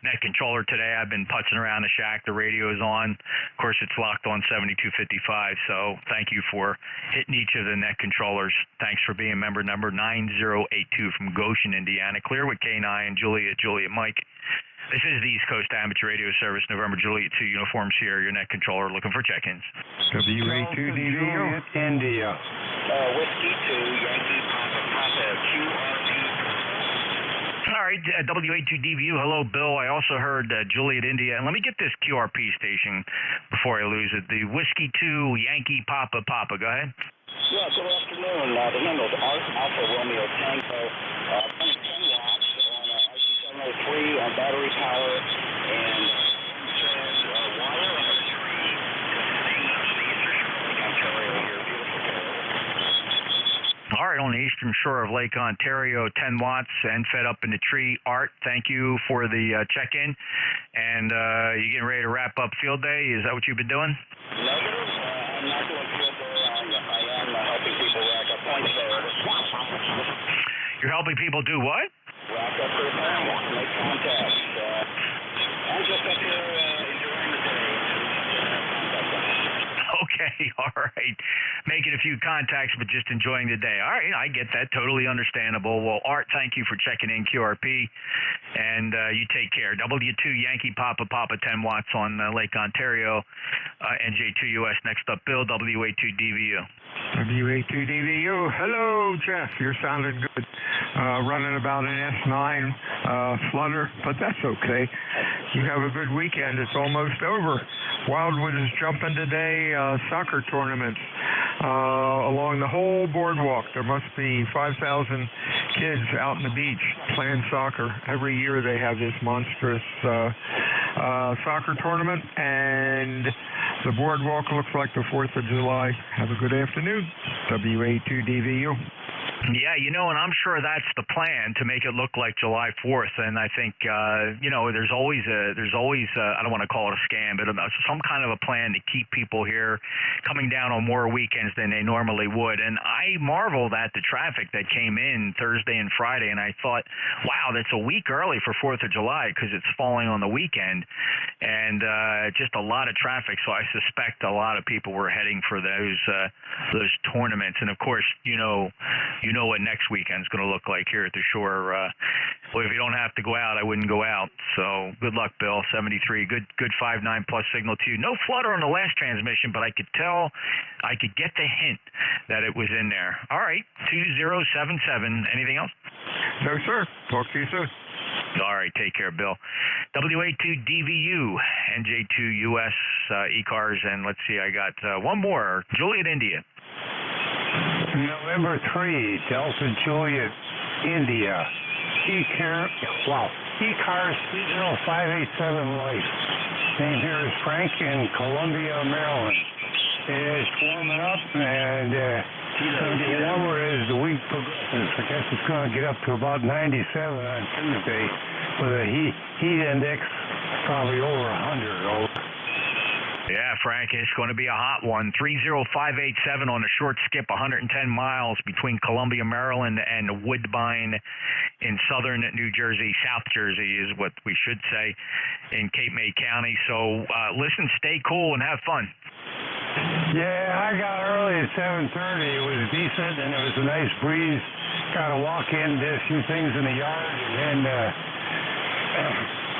net controller today. I've been putzing around the shack. The radio is on. Of course, it's locked on 7255, so thank you for hitting each of the net controllers. Thanks for being member number 9082 from Goshen, Indiana. Clear with K9, Juliet Mike. This is the East Coast Amateur Radio Service, November Juliet 2 Uniform Sierra, your net controller looking for check-ins. WA2DVU, India. Whiskey 2, Yankee Papa, QRP. All right, WA2DVU, hello, Bill. I also heard Juliet, India. And let me get this QRP station before I lose it. The Whiskey 2, Yankee Papa. Go ahead. Yeah, good afternoon. The handle's Art Alpha Romeo Tango, 10 watts on RC703 on battery power, and wire on a tree on the eastern shore of Lake Ontario here. Beautiful day. All right, on the eastern shore of Lake Ontario, 10 watts and fed up in the tree. Art, thank you for the check-in. And you getting ready to wrap up field day? Is that what you've been doing? Negative. I'm not doing field day. I am helping people rack up points there. You're helping people do what? Rack up their points, make contacts. I'm just up here enjoying the day. Okay, all right. Making a few contacts, but just enjoying the day. All right, I get that. Totally understandable. Well, Art, thank you for checking in QRP, and you take care. W2 Yankee Papa, 10 watts on Lake Ontario. NJ2US. Next up, Bill, WA2DVU. WA2DVU. Hello, Jeff. You're sounding good. Running about an S9 flutter, but that's okay. You have a good weekend. It's almost over. Wildwood is jumping today. Soccer tournaments along the whole boardwalk. There must be 5,000 kids out on the beach playing soccer. Every year they have this monstrous soccer tournament, and the boardwalk looks like the 4th of July. Have a good afternoon. WA2DVU. Yeah, and I'm sure that's the plan, to make it look like July 4th. And I think, there's always I don't want to call it a scam, but some kind of a plan to keep people here coming down on more weekends than they normally would. And I marveled at the traffic that came in Thursday and Friday, and I thought, wow, that's a week early for 4th of July because it's falling on the weekend, and just a lot of traffic. So I suspect a lot of people were heading for those tournaments. And of course, you know what next weekend's going to look like here at the shore. Well, if you don't have to go out, I wouldn't go out. So good luck, Bill. 73, good 5.9 plus signal to you. No flutter on the last transmission, but I could get the hint that it was in there. All right, 2077. Anything else? No, sir. Talk to you soon. All right, take care, Bill. WA2DVU, NJ2US, ECARS, and let's see, I got one more. Juliet, India. November 3, Delta Juliet, India. ECARS 587 Life. Name here is Frank in Columbia, Maryland. It's warming up, and it's going to get warmer as the week progresses. I guess it's going to get up to about 97 on Tuesday, with a heat index probably over 100. Yeah, Frank, it's going to be a hot one. 30587 on a short skip, 110 miles between Columbia, Maryland, and Woodbine in southern New Jersey. South Jersey is what we should say in Cape May County. So listen, stay cool and have fun. Yeah, I got early at 7:30. It was decent, and it was a nice breeze. Got to walk in, did a few things in the yard, and then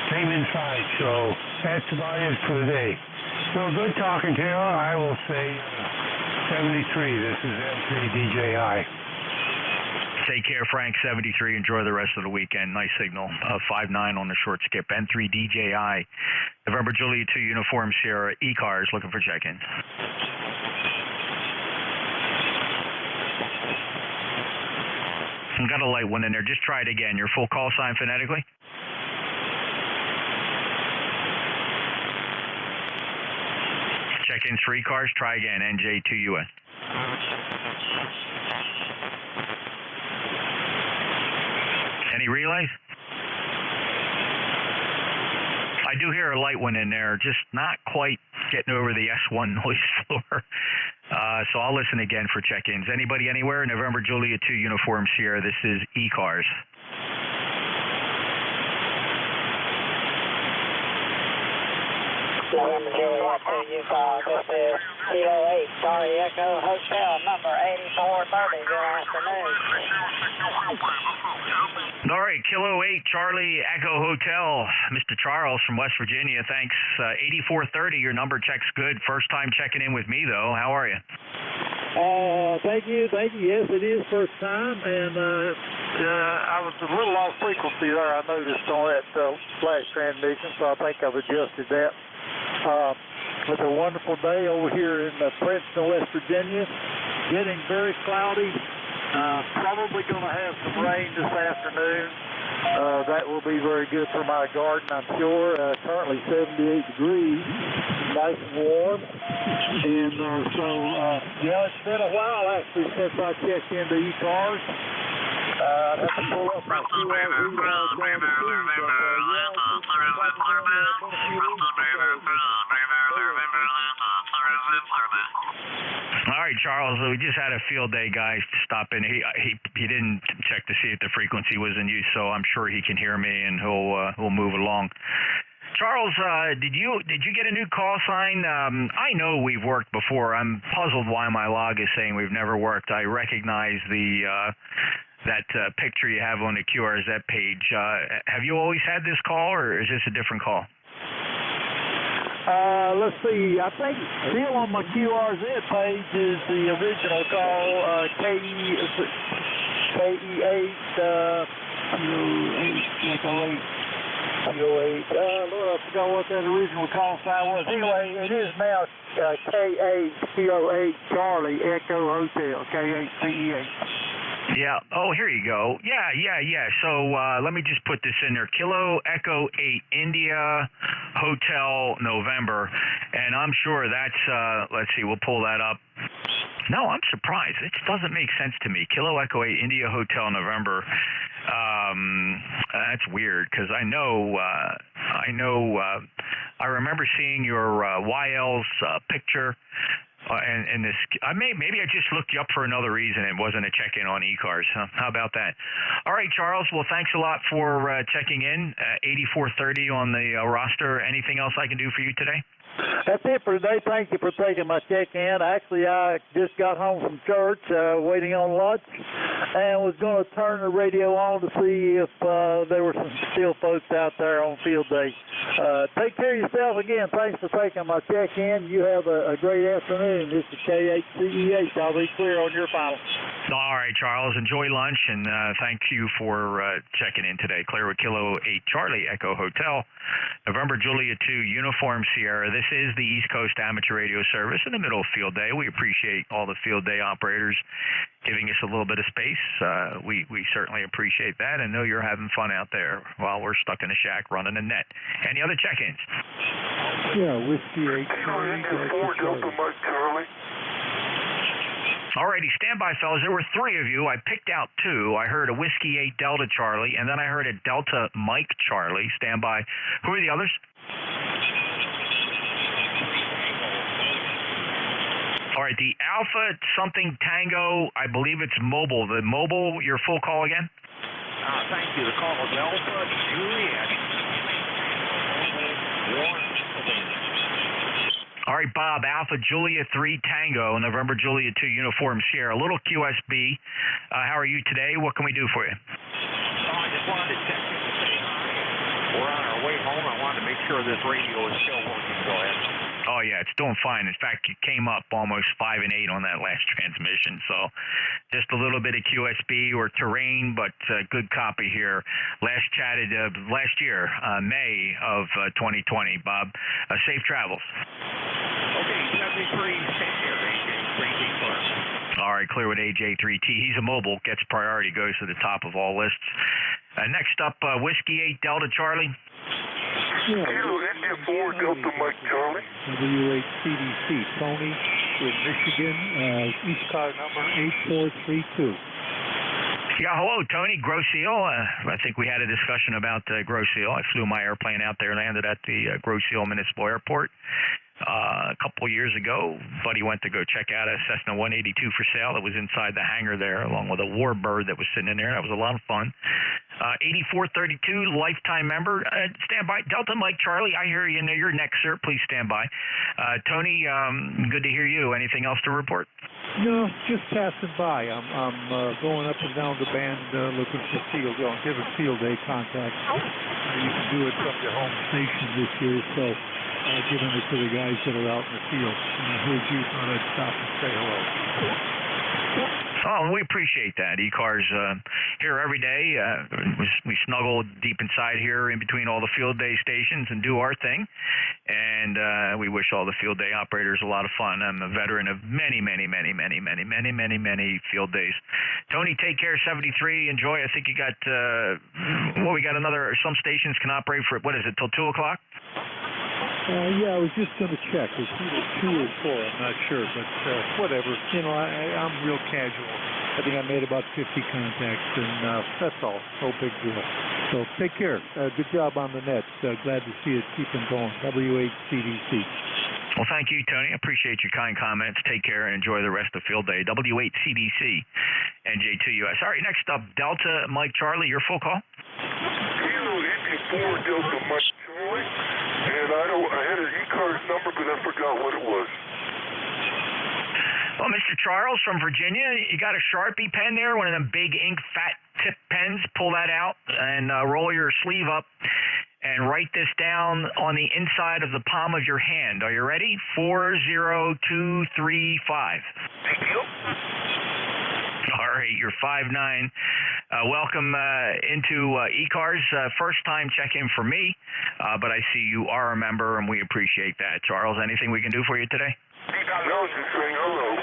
came inside. So that's about it for the day. So good talking to you. I will say 73. This is N3DJI. Take care, Frank. 73. Enjoy the rest of the weekend. Nice signal. 5-9 on the short skip. N3DJI. November Juliet 2 Uniform Sierra ECARS looking for check-in. Got a light one in there. Just try it again. Your full call sign phonetically. Check-ins for ECARS. Try again. NJ2US. Any relays? I do hear a light one in there, just not quite getting over the S1 noise floor. So I'll listen again for check-ins. Anybody anywhere? November Juliet 2 Uniform Sierra. This is ECARS. November Juliet 2 ECARS. This is Kilo 8 Charlie Echo Hotel number 8430. Good afternoon. All right, Kilo 8 Charlie Echo Hotel. Mr. Charles from West Virginia, thanks. 8430, your number checks good. First time checking in with me, though. How are you? Thank you. Yes, it is first time, and I was a little off frequency there, I noticed on that flash transmission, so I think I've adjusted that. It's a wonderful day over here in Princeton, West Virginia. Getting very cloudy. Probably going to have some rain this afternoon. That will be very good for my garden, I'm sure. Currently 78 degrees, nice and warm. And yeah, it's been a while actually since I checked into ECARS. I'd have to pull up my All right, Charles, we just had a field day guy stop in. He didn't check to see if the frequency was in use, so I'm sure he can hear me and he'll move along. Charles, did you get a new call sign? I know we've worked before. I'm puzzled why my log is saying we've never worked. I recognize that picture you have on the QRZ page. Have you always had this call, or is this a different call? Let's see. I think still on my QRZ page is the original call, KE8, Lord, I forgot what that original call sign was. Anyway, it is now K8 Kilo 8 Charlie Echo Hotel, K8 CE8. Yeah. Oh, here you go. Yeah. So let me just put this in there. Kilo Echo 8 India Hotel November. And I'm sure that's, let's see, we'll pull that up. No, I'm surprised. It doesn't make sense to me. Kilo Echo 8 India Hotel November. That's weird because I remember seeing your YL's picture. And this, maybe I just looked you up for another reason. It wasn't a check-in on ECARS. Huh? How about that? All right, Charles. Well, thanks a lot for checking in. 8430 on the roster. Anything else I can do for you today? That's it for today. Thank you for taking my check-in. Actually, I just got home from church, waiting on lunch, and was going to turn the radio on to see if there were some still folks out there on field day. Take care of yourself again. Thanks for taking my check-in. You have a great afternoon. This is K8CEH. I'll be clear on your final. All right, Charles. Enjoy lunch, and thank you for checking in today. Clearwood Kilo 8 Charlie Echo Hotel, November Juliet 2 Uniform Sierra. This is the East Coast Amateur Radio Service in the middle of field day. We appreciate all the field day operators giving us a little bit of space. We certainly appreciate that, and know you're having fun out there while we're stuck in a shack running a net. Any other check-ins? Yeah, Whiskey 8 Charlie. All righty, stand by, fellas. There were three of you. I picked out two. I heard a Whiskey 8 Delta Charlie, and then I heard a Delta Mike Charlie. Stand by. Who are the others? All right, the Alpha something Tango, I believe it's mobile. The mobile, your full call again? Thank you. The call is Alpha Juliet. All right, Bob, Alpha Julia 3 Tango, November Julia 2 Uniform Sierra, a little QSB. How are you today? What can we do for you? I just wanted to check in to say hi. We're on our way home. I wanted to make sure this radio is still working. Go ahead. Oh, yeah, it's doing fine. In fact, you came up almost 5 and 8 on that last transmission. So just a little bit of QSB or terrain, but good copy here. Last chatted last year, May of 2020. Bob, safe travels. Okay, 73, AJ3T clear. All right, clear with AJ3T. He's a mobile, gets priority, goes to the top of all lists. Next up, Whiskey 8 Delta Charlie. Kilo India 4 Delta Mike Charlie. W8CDC, Tony in Michigan, ECARS number 8432. Yeah, hello, Tony. Gross Seal. I think we had a discussion about Gross Seal. I flew my airplane out there, landed at the Gross Seal Municipal Airport a couple of years ago. Buddy went to go check out a Cessna 182 for sale that was inside the hangar there, along with a Warbird that was sitting in there. That was a lot of fun. 8432, lifetime member. Stand by. Delta Mike Charlie, I hear you. You're next, sir. Please stand by. Tony, good to hear you. Anything else to report? No, just passing by. I'm going up and down the band looking for field, giving field day contact. You can do it from your home station this year, so giving it to the guys that are out in the field. And I heard you, thought I'd stop and say hello. Oh, we appreciate that. ECARS here every day. We snuggle deep inside here in between all the field day stations and do our thing. And we wish all the field day operators a lot of fun. I'm a veteran of many field days. Tony, take care, 73. Enjoy. I think you got, we got another, some stations can operate for, what is it, till 2 o'clock? Yeah, I was just going to check. It's either 2 or 4, I'm not sure, but whatever. You know, I'm real casual. I think I made about 50 contacts, and that's all. No big deal. So take care. Good job on the net. Glad to see it keeping going. W8CDC. Well, thank you, Tony. I appreciate your kind comments. Take care and enjoy the rest of field day. W8CDC, NJ2US. All right, next up, Delta Mike Charlie, your full call. Kilo India 4 Delta Mike Charlie. And I had an ECARS number, but I forgot what it was. Well, Mr. Charles from Virginia, you got a Sharpie pen there, one of them big ink fat tip pens. Pull that out and roll your sleeve up and write this down on the inside of the palm of your hand. Are you ready? 40235. Thank you. All right, you're 5'9". Welcome into ECARS. First time check-in for me, but I see you are a member, and we appreciate that. Charles, anything we can do for you today? No, just saying hello.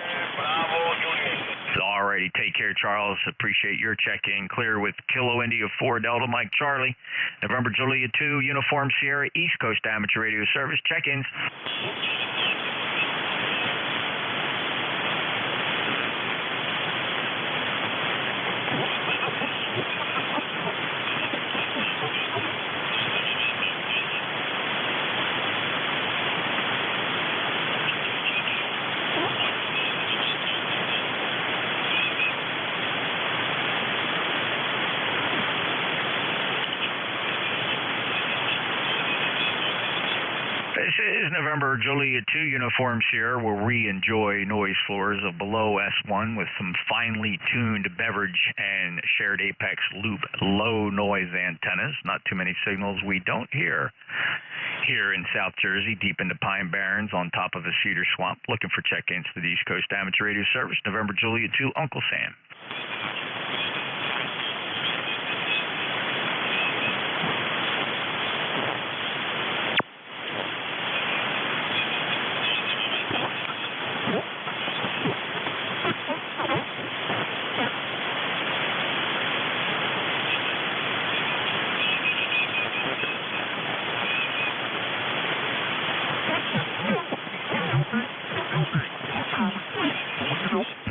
All righty, take care, Charles. Appreciate your check-in. Clear with Kilo India 4 Delta Mike Charlie. November Julia 2 Uniform Sierra East Coast Amateur Radio Service. Check-ins. This is November Julia 2 Uniform Sierra, where we enjoy noise floors of below S1 with some finely tuned beverage and shared apex loop low noise antennas. Not too many signals we don't hear here in South Jersey, deep into Pine Barrens on top of a cedar swamp. Looking for check-ins to the East Coast Amateur Radio Service. November Julia 2, Uncle Sam.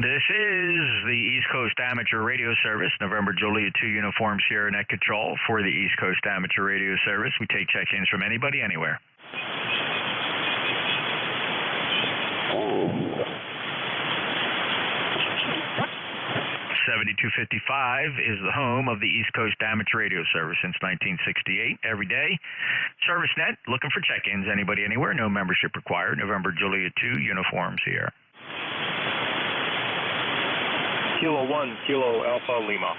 This is the East Coast Amateur Radio Service, November Julia 2 Uniform Sierra Net Control for the East Coast Amateur Radio Service. We take check-ins from anybody, anywhere. 7255 is the home of the East Coast Amateur Radio Service since 1968. Every day. ServiceNet, looking for check-ins. Anybody, anywhere. No membership required. November Juliet 2, uniforms here. Kilo 1, Kilo Alpha Lima.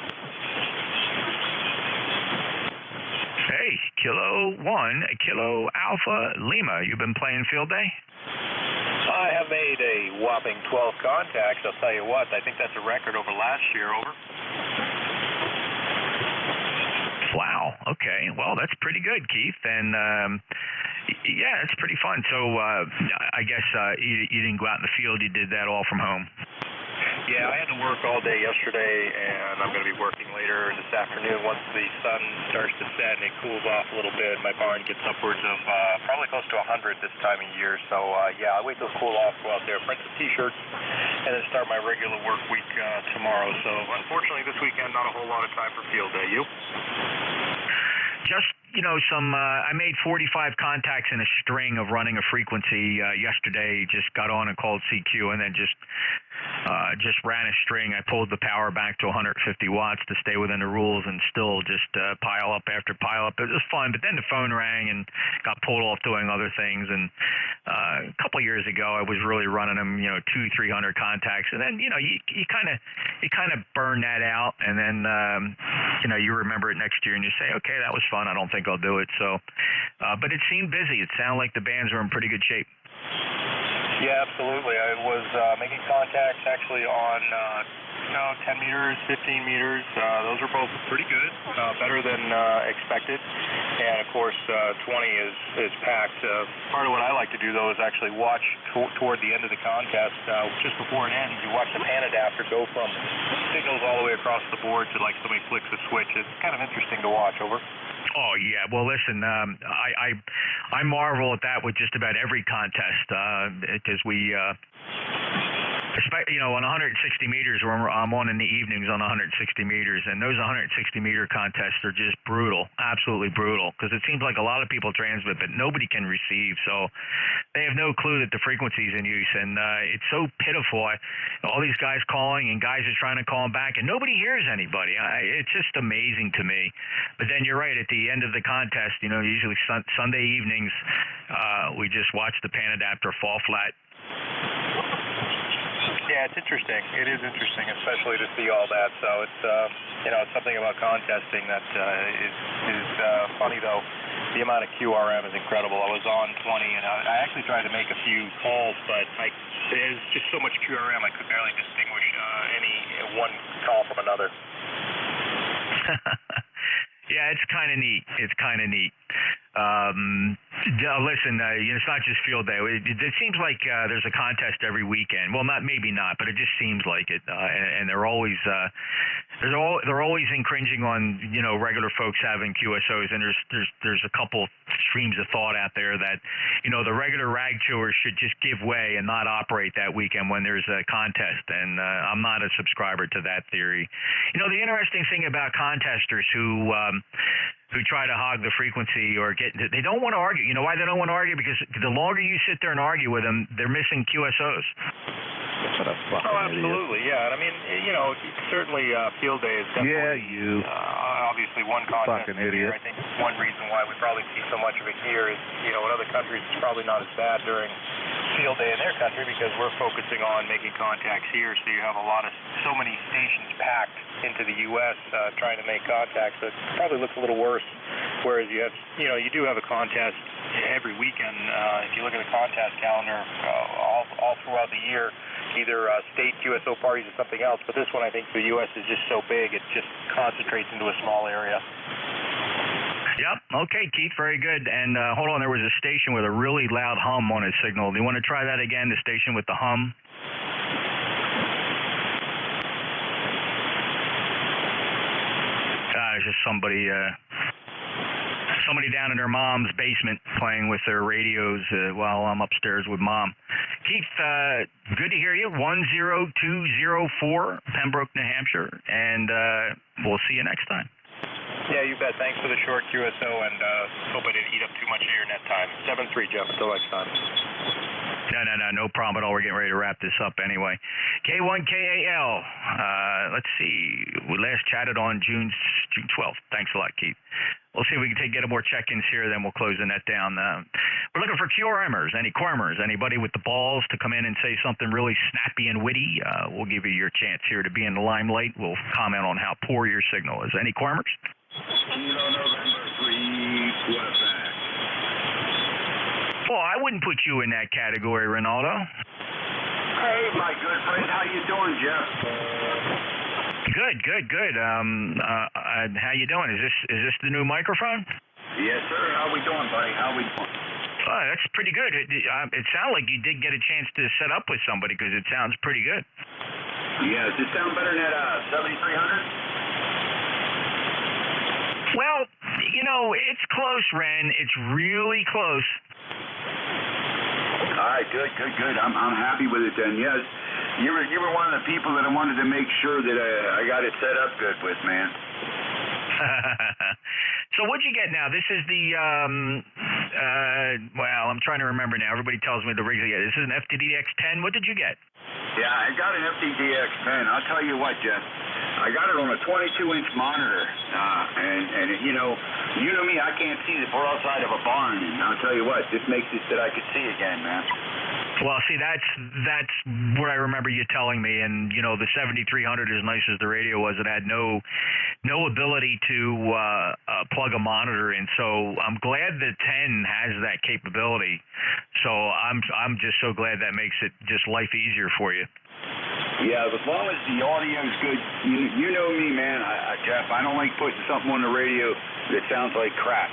Hey, Kilo 1, Kilo Alpha Lima. You've been playing field day? I have made a whopping 12 contacts. I'll tell you what, I think that's a record over last year. Over. Wow. Okay. Well, that's pretty good, Keith. And yeah, it's pretty fun. So I guess you didn't go out in the field. You did that all from home. Yeah, I had to work all day yesterday, and I'm going to be working later this afternoon. Once the sun starts to set and it cools off a little bit, my barn gets upwards of probably close to 100 this time of year. So, yeah, I'll wait till it cool off, go out there, print some T-shirts, and then start my regular work week tomorrow. So, unfortunately, this weekend, not a whole lot of time for field day. You? Just, I made 45 contacts in a string of running a frequency yesterday. Just got on and called CQ, and then just ran a string. I pulled the power back to 150 watts to stay within the rules, and still just pile up after pile up. It was fun, but then the phone rang and got pulled off doing other things. And a couple of years ago, I was really running them, 200-300 contacts, and then you kind of burn that out, and then you remember it next year, and you say, okay, that was fun. I don't think I'll do it. So, but it seemed busy. It sounded like the bands were in pretty good shape. Yeah, absolutely. I was making contacts actually on 10 meters, 15 meters. Those are both pretty good, better than expected. And of course, 20 is packed. Part of what I like to do though is actually watch toward the end of the contest, just before it ends. You watch the pan adapter go from signals all the way across the board to like somebody flicks a switch. It's kind of interesting to watch. Over. Oh, yeah. Well, listen, I marvel at that with just about every contest because we, on 160 meters, I'm on in the evenings on 160 meters, and those 160-meter contests are just brutal, absolutely brutal, because it seems like a lot of people transmit, but nobody can receive, so they have no clue that the frequency is in use, and it's so pitiful. All these guys calling, and guys are trying to call them back, and nobody hears anybody. It's just amazing to me. But then you're right, at the end of the contest, usually Sunday evenings, we just watch the pan adapter fall flat. Yeah, it's interesting. It is interesting, especially to see all that. So it's it's something about contesting that is funny though. The amount of QRM is incredible. I was on 20, and I actually tried to make a few calls, but there's just so much QRM I could barely distinguish any one call from another. Yeah, it's kind of neat. Listen, it's not just field day. It seems like there's a contest every weekend. Well, maybe not, but it just seems like it. And they're always they're always infringing on regular folks having QSOs. And there's a couple streams of thought out there that the regular rag chewers should just give way and not operate that weekend when there's a contest. And I'm not a subscriber to that theory. The interesting thing about contesters who try to hog the frequency or they don't want to argue. You know why they don't want to argue? Because the longer you sit there and argue with them, they're missing QSOs. What a fucking absolutely, idiot. Yeah. And I mean, certainly field day is definitely obviously one contest fucking idiot. Here. I think one reason why we probably see so much of it here is, in other countries it's probably not as bad during field day in their country because we're focusing on making contacts here. So you have so many stations packed into the U.S. Trying to make contacts. So it probably looks a little worse. Whereas you do have a contest every weekend. If you look at the contest calendar all throughout the year, either state QSO parties or something else. But this one, I think the U.S. is just so big, it just concentrates into a small area. Yep. Okay, Keith, very good. And hold on, there was a station with a really loud hum on its signal. Do you want to try that again, the station with the hum? It's just somebody down in their mom's basement playing with their radios while I'm upstairs with Mom. Keith, good to hear you. 10204, Pembroke, New Hampshire, and we'll see you next time. Yeah, you bet. Thanks for the short QSO, and hope I didn't eat up too much of your net time. 7-3, Jeff. Until next time. No problem at all. We're getting ready to wrap this up anyway. K1KAL. Let's see. We last chatted on June 12th. Thanks a lot, Keith. We'll see if we can get more check-ins here, then we'll close the net down. We're looking for QRMers, any Quormers, anybody with the balls to come in and say something really snappy and witty. We'll give you your chance here to be in the limelight. We'll comment on how poor your signal is. Any Quormers? November 3, Quebec. Well, I wouldn't put you in that category, Ronaldo. Hey, my good friend. How you doing, Jeff? Good. How you doing? Is this the new microphone? Yes, sir. How we doing, buddy? How we doing? Oh, that's pretty good. It sounded like you did get a chance to set up with somebody because it sounds pretty good. Yeah, does it sound better than that 7300? Well, it's close, Ren. It's really close. All right, good. I'm happy with it then. Yes, you were one of the people that I wanted to make sure that I got it set up good with, man. So what'd you get now? This is the well, I'm trying to remember now. Everybody tells me the rigs I get. This is an FTDX10. What did you get? Yeah, I got an FTDX10. I'll tell you what, Jeff. I got it on a 22-inch monitor, and you know me, I can't see the broadside of a barn, and I'll tell you what, this makes it that I could see again, man. Well, see, that's what I remember you telling me, and the 7300, as nice as the radio was, it had no ability to plug a monitor in. So I'm glad the 10 has that capability. So I'm just so glad that makes it just life easier for you. Yeah, as long as the audio's good, you know me, man, Jeff. I don't like putting something on the radio that sounds like crap,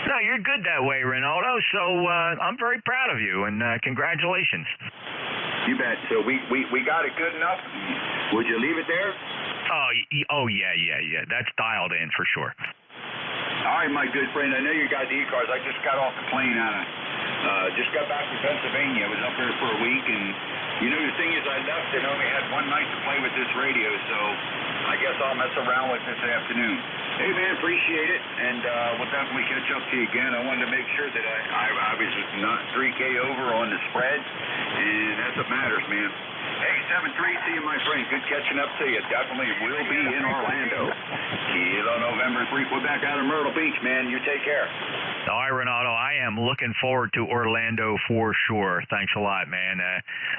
No, you're good that way, Ronaldo. So I'm very proud of you, and congratulations. You bet. So we got it good enough. Would you leave it there? Oh yeah. That's dialed in for sure. All right, my good friend. I know you got the ECARS. I just got off the plane just got back from Pennsylvania. I was up there for a week, and the thing is, I left and only had one night to play with this radio, so I guess I'll mess around with this afternoon. Hey, man, appreciate it, and we'll definitely catch up to you again. I wanted to make sure that I was not 3K over on the spread, and that's what matters, man. Hey, 7-3, see you, my friend. Good catching up to you. Definitely will be in Orlando. Kilo November 3, Quebec out of Myrtle Beach, man. You take care. All right, Ronaldo, I am looking forward to Orlando for sure. Thanks a lot, man.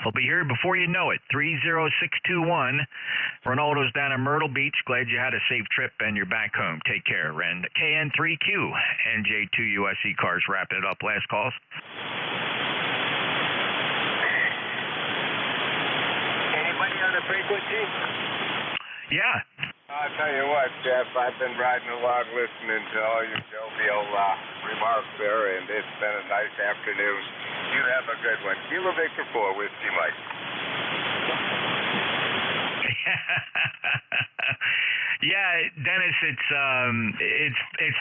I'll be here before you know it. 30621. Ronaldo's down in Myrtle Beach. Glad you had a safe trip and you're back home. Take care, Ren. KN3Q, NJ2US ECARS, wrapping it up. Last calls. Anybody on the frequency? Yeah. I'll tell you what, Jeff, I've been riding along listening to all your jovial remarks there, and it's been a nice afternoon. You have a good one. Kilo Victor 4, Whiskey Mike. Yeah, Dennis, it's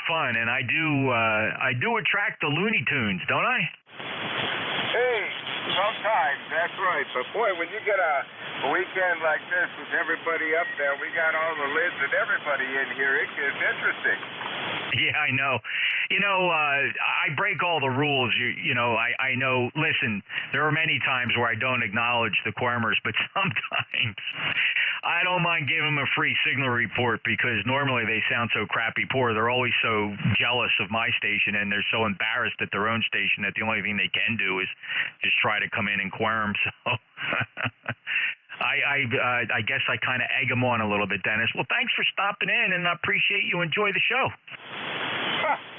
fun, and I do attract the Looney Tunes, don't I? Hey, sometimes, that's right. But boy, when you get a weekend like this with everybody up there, we got all the lids and everybody in here, it gets interesting. Yeah, I know. I break all the rules. I know. Listen, there are many times where I don't acknowledge the Quormers, but sometimes I don't mind giving them a free signal report because normally they sound so crappy poor. They're always so jealous of my station, and they're so embarrassed at their own station that the only thing they can do is just try to come in and quorum. So I guess I kind of egg them on a little bit, Dennis. Well, thanks for stopping in, and I appreciate you enjoy the show.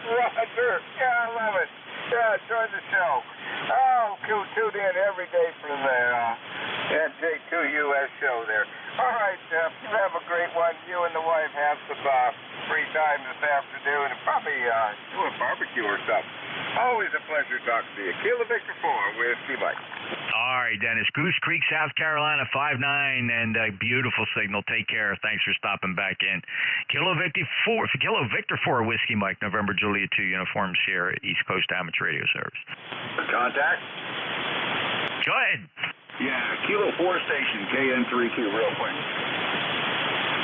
Roger. Yeah, I love it. Yeah, enjoy the show. Oh, tune in every day for the NJ2US show there. All right, Jeff, you have a great one. You and the wife have some free time this afternoon and probably do a barbecue or something. Always a pleasure talking to you. Kilo Victor 4 with T-Mike. All right, Dennis. Goose Creek, South Carolina, 5'9", and a beautiful signal. Take care. Thanks for stopping back in. Kilo Victor 4 Whiskey Mike, November Juliet 2 Uniform Sierra, East Coast Amateur Radio Service. Contact? Go ahead. Yeah, Kilo 4 station, KN3Q, real quick.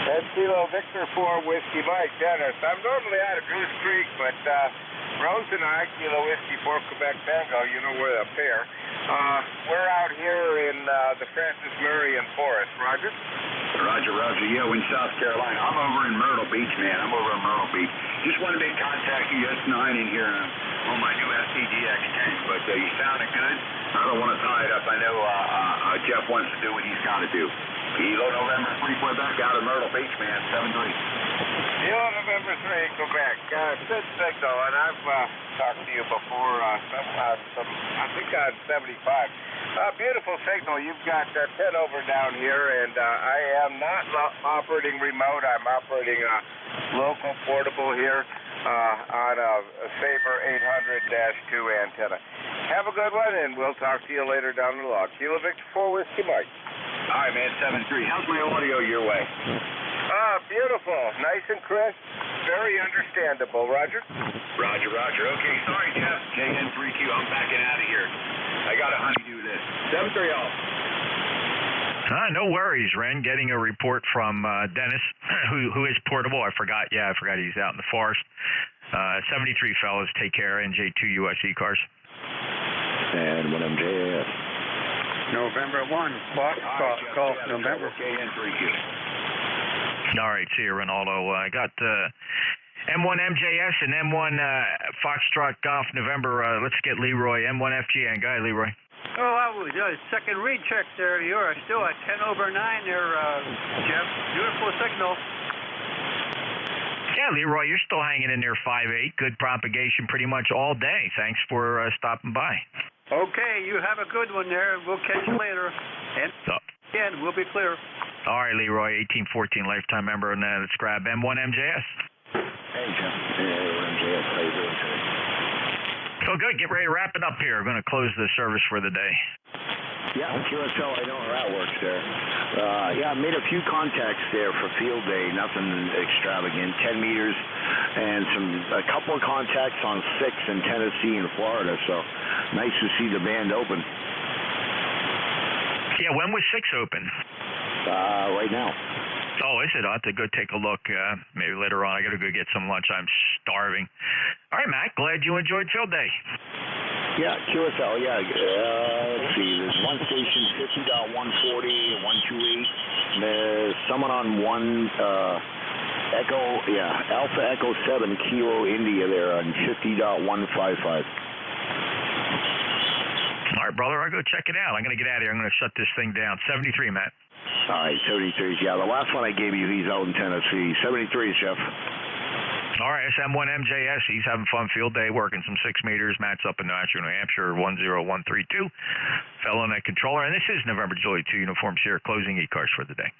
That's Kilo Victor 4 Whiskey Mike, Dennis. I'm normally out of Goose Creek, but Rose and I, Kilo Whiskey 4 Quebec Tango, you know we're up there. We're out here in the Francis Marion Forest. Roger? Roger, Roger. Yeah, we're in South Carolina. I'm over in Myrtle Beach, man. I'm over in Myrtle Beach. Just wanted to make contact with you. S9 in here on my new STGX tank, but you sounded good. I don't want to tie it up. I know Jeff wants to do what he's got to do. Kilo November 3 Quebec out of Myrtle Beach, man. 7-3. Kilo November 3 Quebec. Good signal, and I've talked to you before I think on 75. Beautiful signal. You've got 10 over down here, and I am not operating remote. I'm operating local portable here on a Sabre 800-2 antenna. Have a good one, and we'll talk to you later down the log. Kilo Victor 4 Whiskey Mike. All right, man, 7-3. How's my audio your way? Beautiful. Nice and crisp. Very understandable. Roger? Roger, Roger. Okay, sorry, Jeff. JN3Q, I'm backing out of here. I got a honeydew this. 7-3 all. No worries, Ren. Getting a report from Dennis, who is portable. I forgot he's out in the forest. 73 fellas, take care. NJ2US ECARS. And 1MJS. November 1. Fox Golf November. JN3Q. All right, see you, Ronaldo. I got M1 MJS and M1 Foxtrot Golf November. Let's get Leroy, M1 FGN. Go ahead, Leroy. Oh, I was second read check there. You're still at 10 over 9 there, Jeff. Beautiful signal. Yeah, Leroy, you're still hanging in there 5.8. Good propagation pretty much all day. Thanks for stopping by. Okay, you have a good one there. We'll catch you later. And again, we'll be clear. All right, Leroy, 1814 lifetime member, and let's grab M1 MJS. Hey, Jeff. MJS, how you doing today? So good. Get ready to wrap it up here. We're going to close the service for the day. Yeah, QSL, I know how that works there. I made a few contacts there for field day, nothing extravagant, 10 meters, and a couple of contacts on 6 in Tennessee and Florida, so nice to see the band open. Yeah, when was 6 open? Right now. Oh, is it? I'll have to go take a look maybe later on. I got to go get some lunch. I'm starving. All right, Matt, glad you enjoyed field day. Yeah, QSL, yeah. Let's see, there's one station, 50.140, 128. There's someone on one Alpha Echo 7 Kilo India there on 50.155. All right, brother, I'll go check it out. I'm going to get out of here. I'm going to shut this thing down. 73, Matt. All right, 73. Yeah, the last one I gave you, he's out in Tennessee. 73, Jeff. All right, SM1 MJS. He's having fun field day, working some 6 meters. Matt's up in Nashville, New Hampshire, 10132. Fellow net controller. And this is November Julie 2 Uniform Sierra closing ECARS for the day.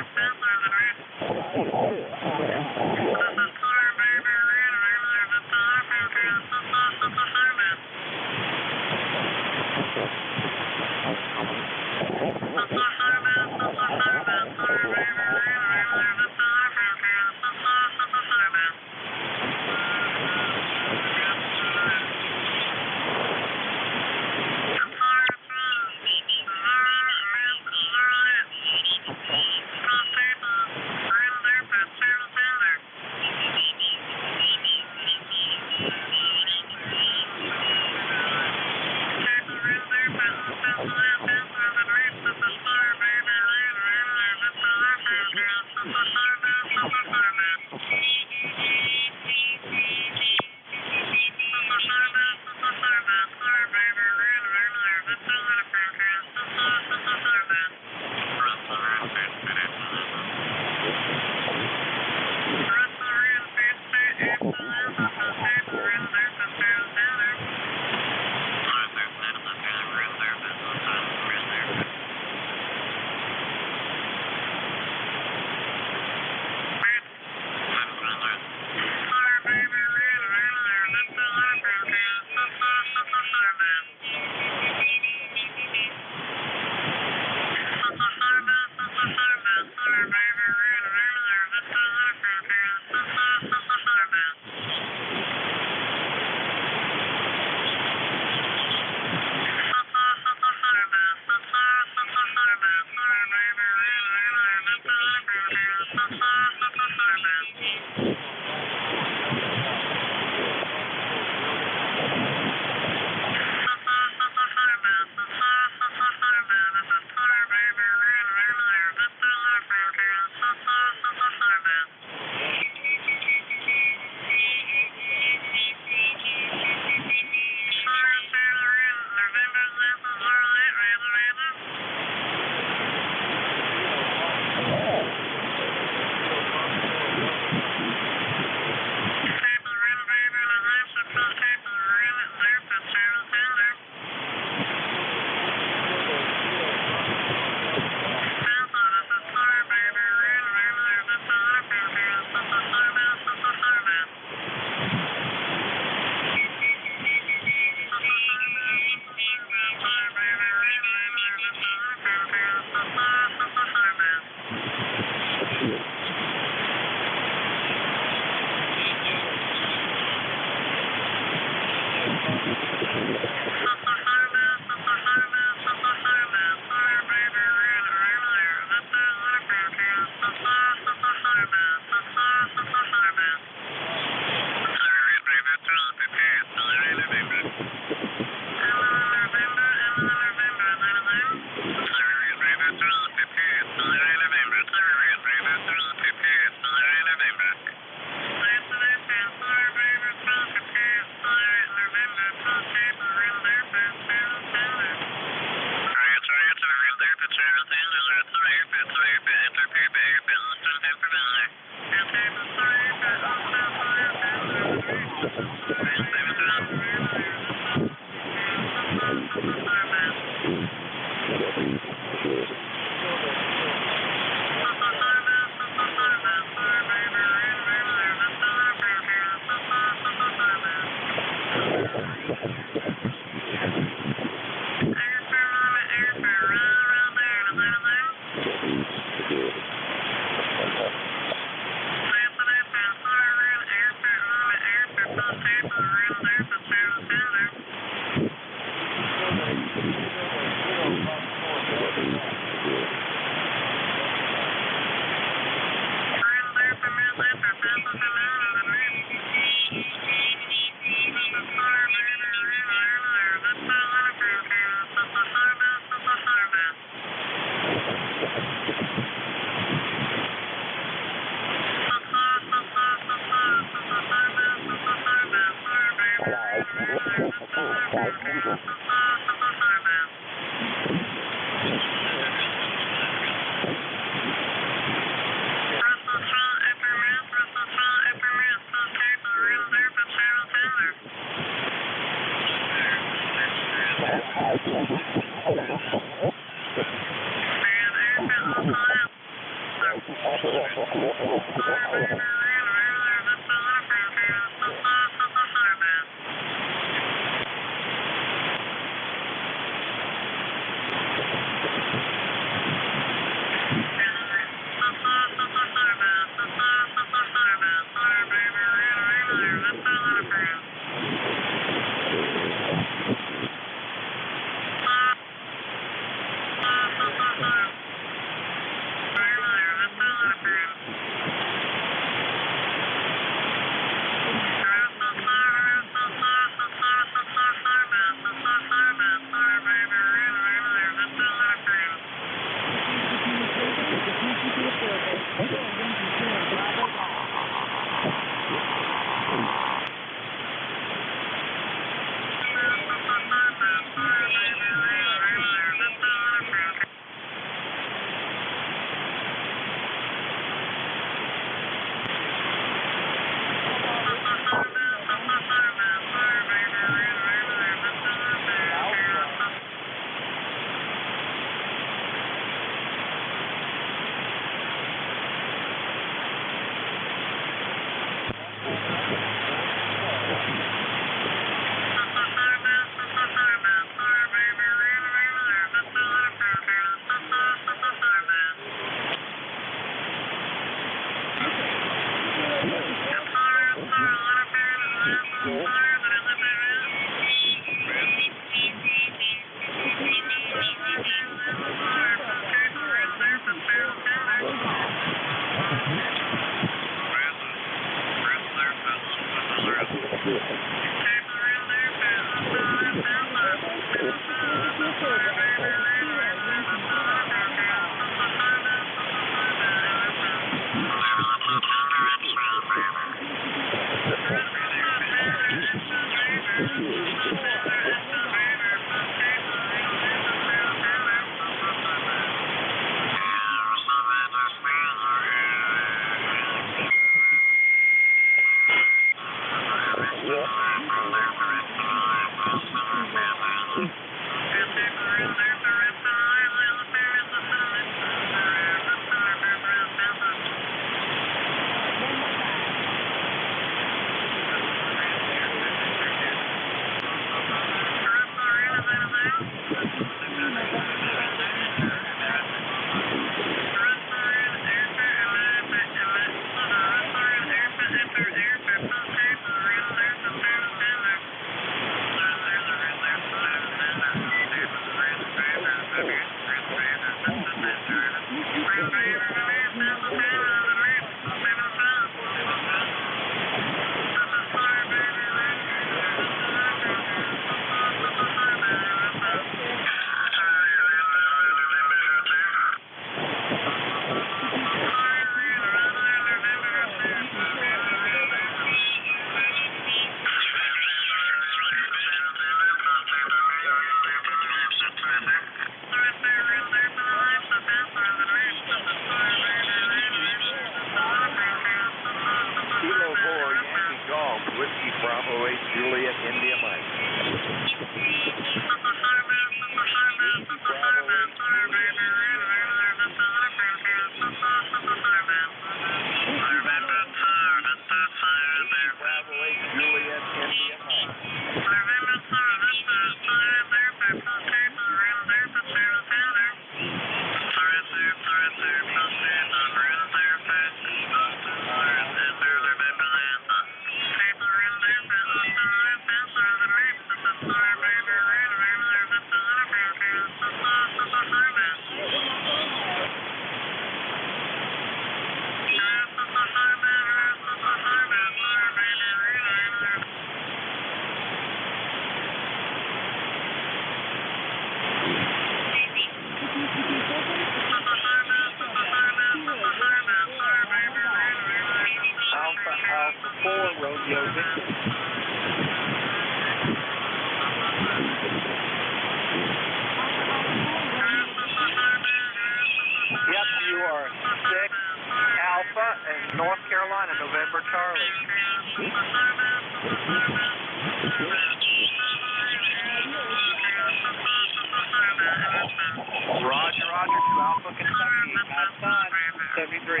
Roger, Roger, to Alpha, Kentucky. Have fun. 73.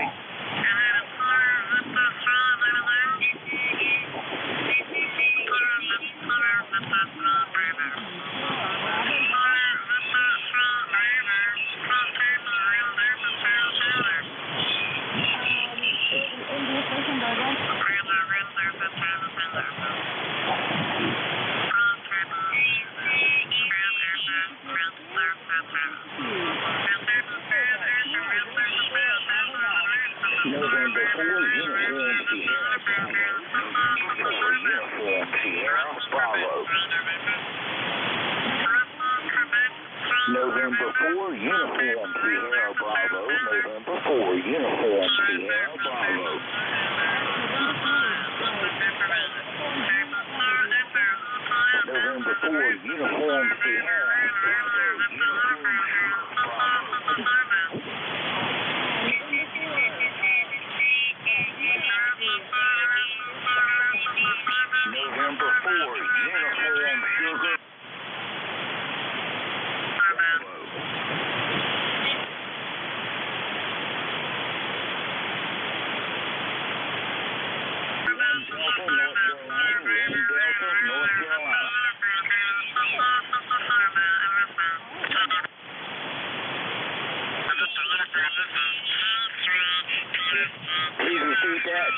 November 4, Uniform Sierra Bravo. November 4, Uniform Sierra Bravo. November 4, Uniform Sierra Bravo. November 4, Uniform Sierra Bravo. November 4, Uniform Sugar. Please repeat that.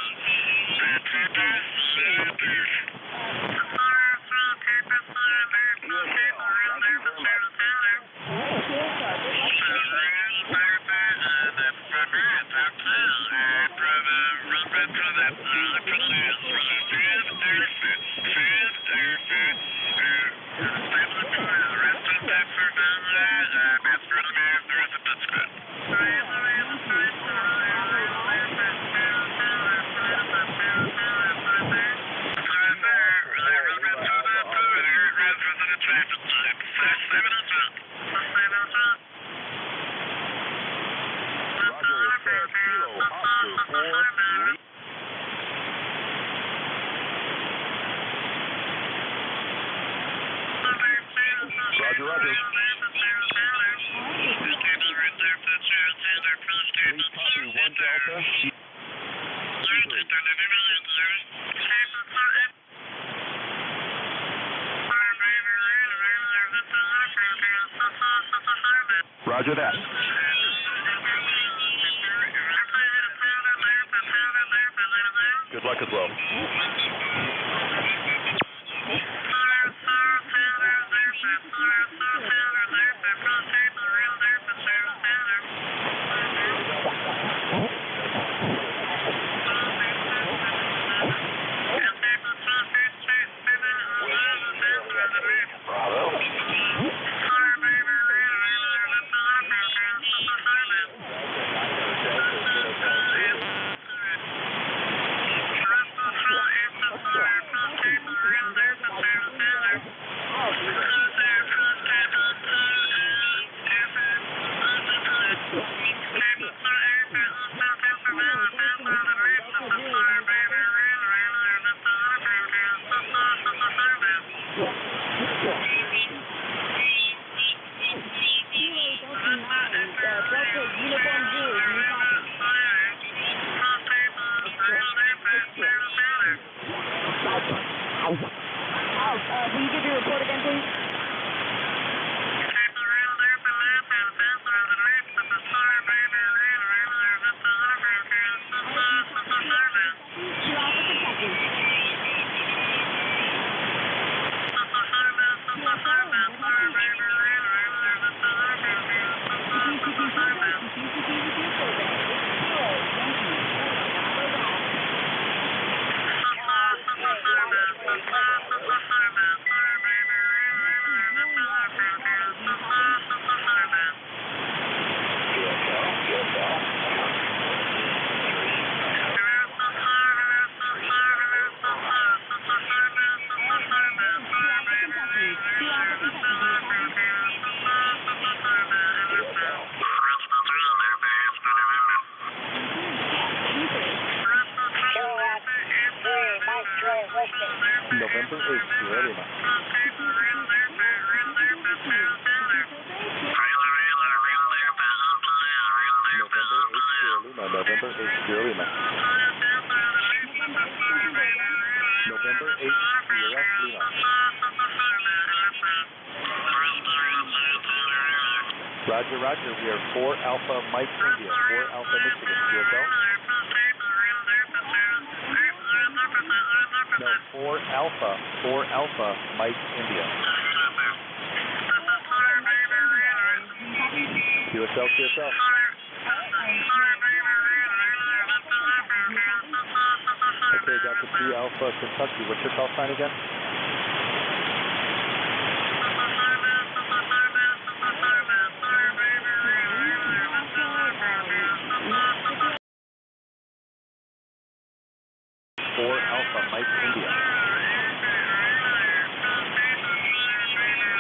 Roger, roger. Please copy 1 Delta. Roger that. Good luck as well. Will you give your report again, please? November 8th, ready now. November 8th, Lima, November 8 Sierra Lima. November 8 Sierra Lima. Roger, Roger. We are 4 Alpha Mike India, 4 Alpha Michigan, QSL. No, 4 Alpha Mike India. QSL, QSL. Okay, got the 3 Alpha Kentucky. What's your call sign again?